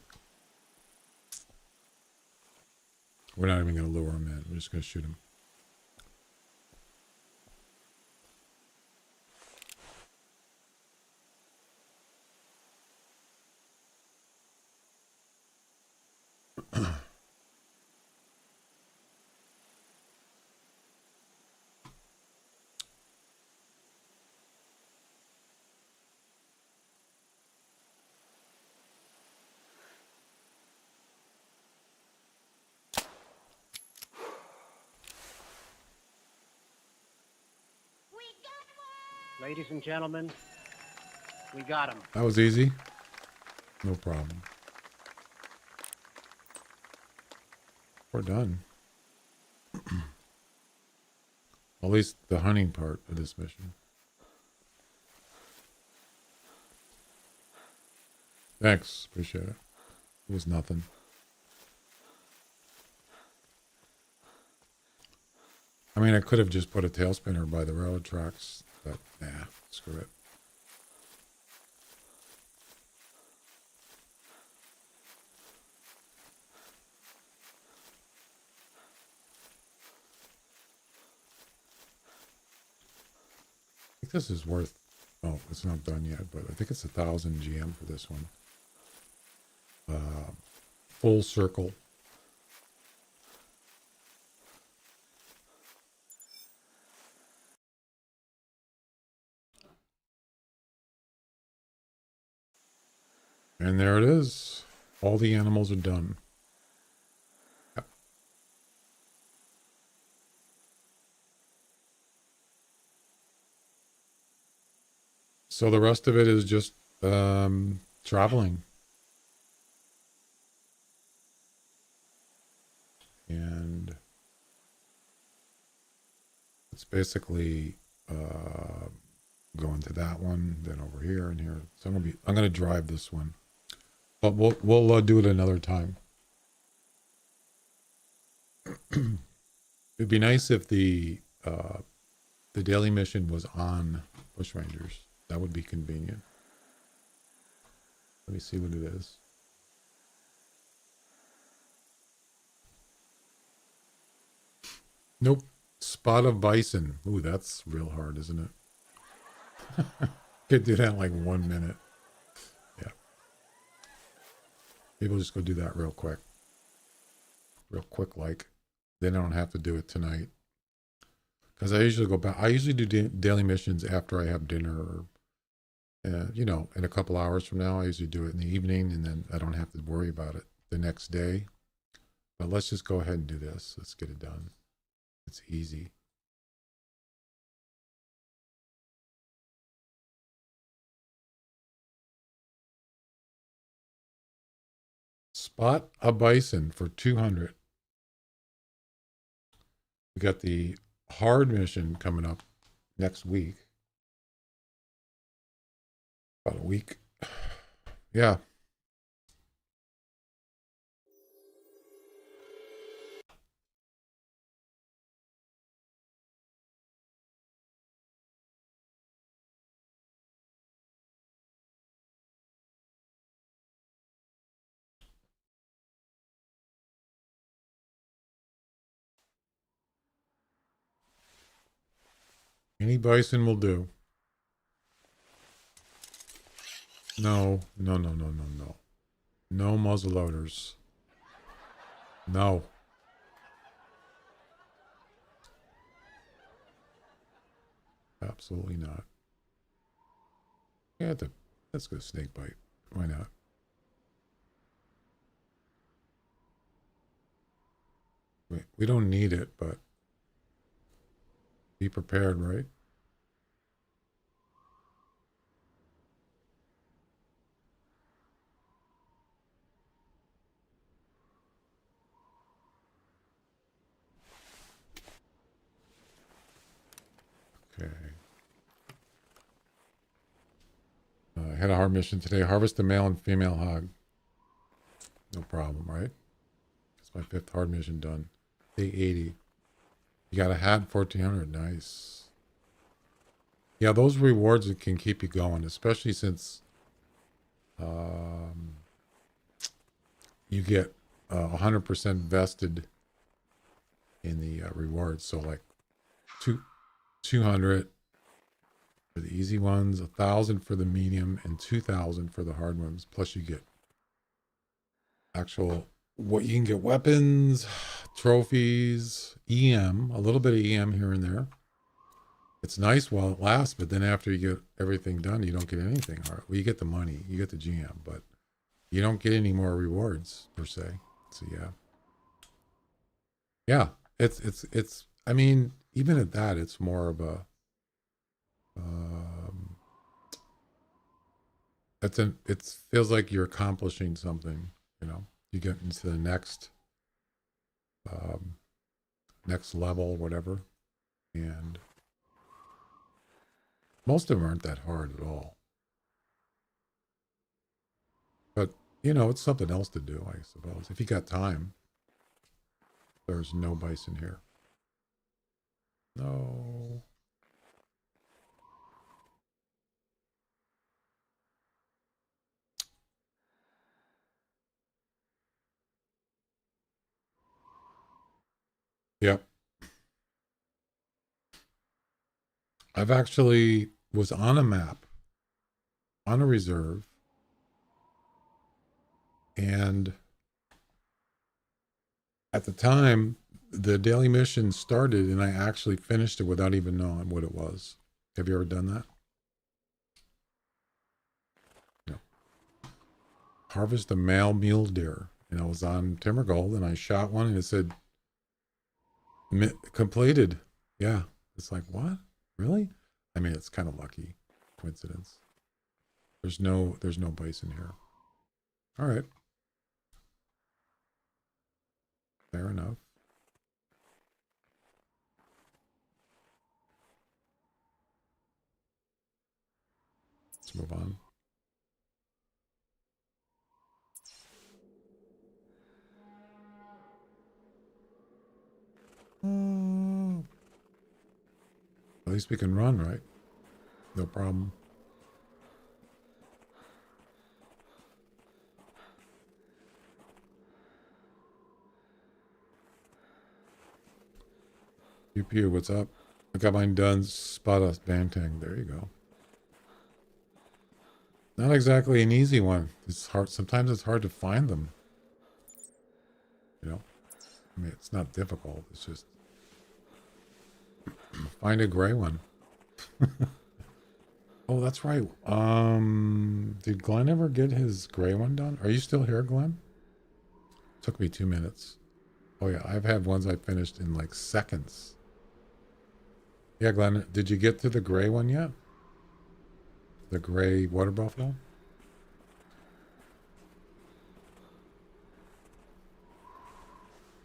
We're not even going to lure him in. We're just going to shoot him. Ladies and gentlemen, we got him. That was easy. No problem. We're done. At least the hunting part of this mission. Thanks. Appreciate it. It was nothing. I mean, I could have just put a tail spinner by the railroad tracks, but nah, screw it. I think this is worth, oh, it's not done yet, but I think it's 1,000 GM for this one. Full circle. And there it is. All the animals are done. Yep. So the rest of it is just traveling. And it's basically going to that one, then over here and here. So I'm gonna drive this one. But we'll do it another time. It'd be nice if the daily mission was on Bushrangers. That would be convenient. Let me see what it is. Nope. Spot of bison. Ooh, that's real hard, isn't it? Could do that in like 1 minute. Yeah. Maybe we'll just go do that real quick. Real quick, like. Then I don't have to do it tonight. Because I usually go back. I usually do daily missions after I have dinner. Or, you know, in a couple hours from now. I usually do it in the evening. And then I don't have to worry about it the next day. But let's just go ahead and do this. Let's get it done. It's easy. Spot a bison for 200. We got the hard mission coming up next week. About a week. Yeah. Any bison will do. No. No muzzleloaders. No. Absolutely not. Yeah, let's go snake bite. Why not? We don't need it, but be prepared, right? Okay. I had a hard mission today. Harvest the male and female hog. No problem, right? That's my 5th hard mission done. Day 80. You got a hat, 1400. Nice. Yeah, those rewards that can keep you going, especially since you get 100% vested in the rewards. So like 200 for the easy ones, 1,000 for the medium, and 2,000 for the hard ones. Plus you get actual, what you can get: weapons, trophies, EM, a little bit of EM here and there. It's nice while it lasts, but then after you get everything done, you don't get anything. Well, you get the money, you get the GM, but you don't get any more rewards per se. So yeah, it's. I mean, even at that, it's more of a. It feels like you're accomplishing something. You know, you get into the next level, whatever, and most of them aren't that hard at all. But, you know, it's something else to do, I suppose. If you got time. There's no bison here. No. Yep. I've actually was on a map, on a reserve, and at the time, the daily mission started, and I actually finished it without even knowing what it was. Have you ever done that? No. Harvest a male mule deer. And I was on Timber Gold, and I shot one, and it said, completed. Yeah. It's like, what? Really? I mean, it's kind of lucky. Coincidence. There's no bison here. All right. Fair enough. Let's move on. At least we can run, right? No problem. Pew pew, what's up? I got mine done. Spot us Bantang. There you go. Not exactly an easy one. It's hard. Sometimes it's hard to find them. You know? I mean, it's not difficult. It's just find a gray one. Oh, that's right. Did Glenn ever get his gray one done? Are you still here, Glenn? Took me 2 minutes. Oh yeah, I've had ones I finished in like seconds. Yeah, Glenn, did you get to the gray one yet? The gray water buffalo?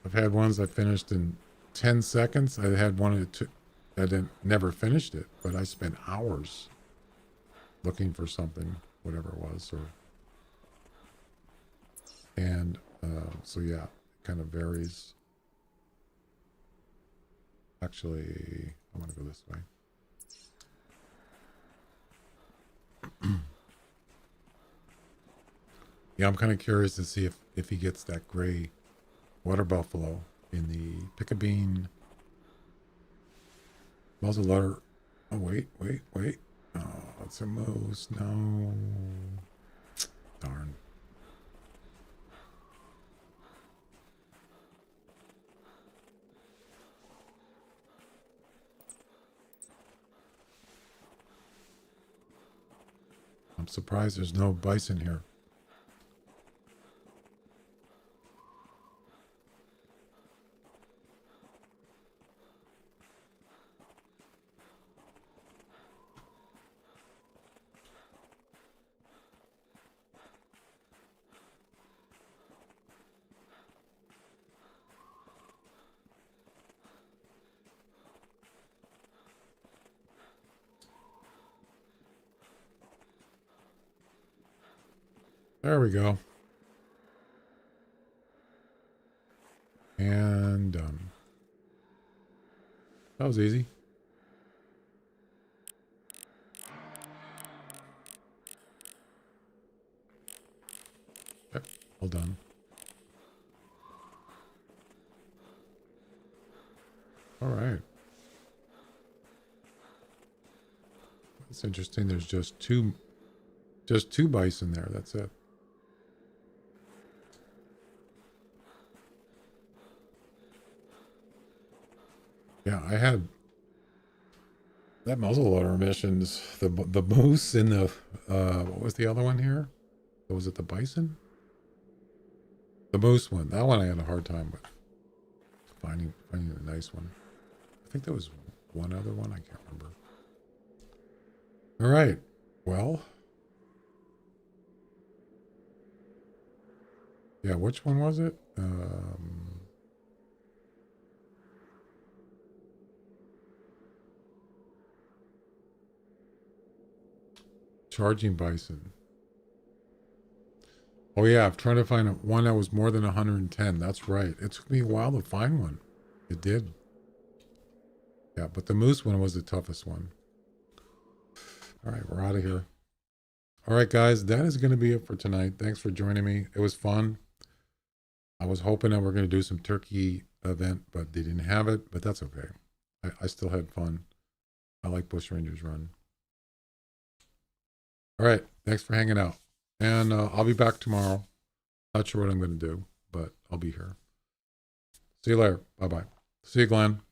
I've had ones I finished in 10 seconds. I had one that never finished it, but I spent hours looking for something, whatever it was. So yeah, it kind of varies. Actually, I want to go this way. Yeah, I'm kind of curious to see if he gets that gray water buffalo in the pick-a-bean muzzleloader. Oh, wait. Oh, it's a moose. No. Darn. I'm surprised there's no bison here. There we go. And done. That was easy. Yep, all done. All right. It's interesting. There's just two bison there. That's it. Yeah, I had that muzzleloader missions. The moose in the what was the other one here? Was it the bison? The moose one. That one I had a hard time with finding a nice one. I think there was one other one. I can't remember. All right. Well. Yeah, which one was it? Charging bison. Oh yeah, I'm trying to find one that was more than 110. That's right. It took me a while to find one. It did. Yeah, but the moose one was the toughest one. All right, we're out of here. All right, guys, that is going to be it for tonight. Thanks for joining me. It was fun. I was hoping that we're going to do some turkey event, but they didn't have it, but that's okay. I still had fun. I like Bushrangers Run. All right, thanks for hanging out. And I'll be back tomorrow. Not sure what I'm going to do, but I'll be here. See you later. Bye-bye. See you, Glenn.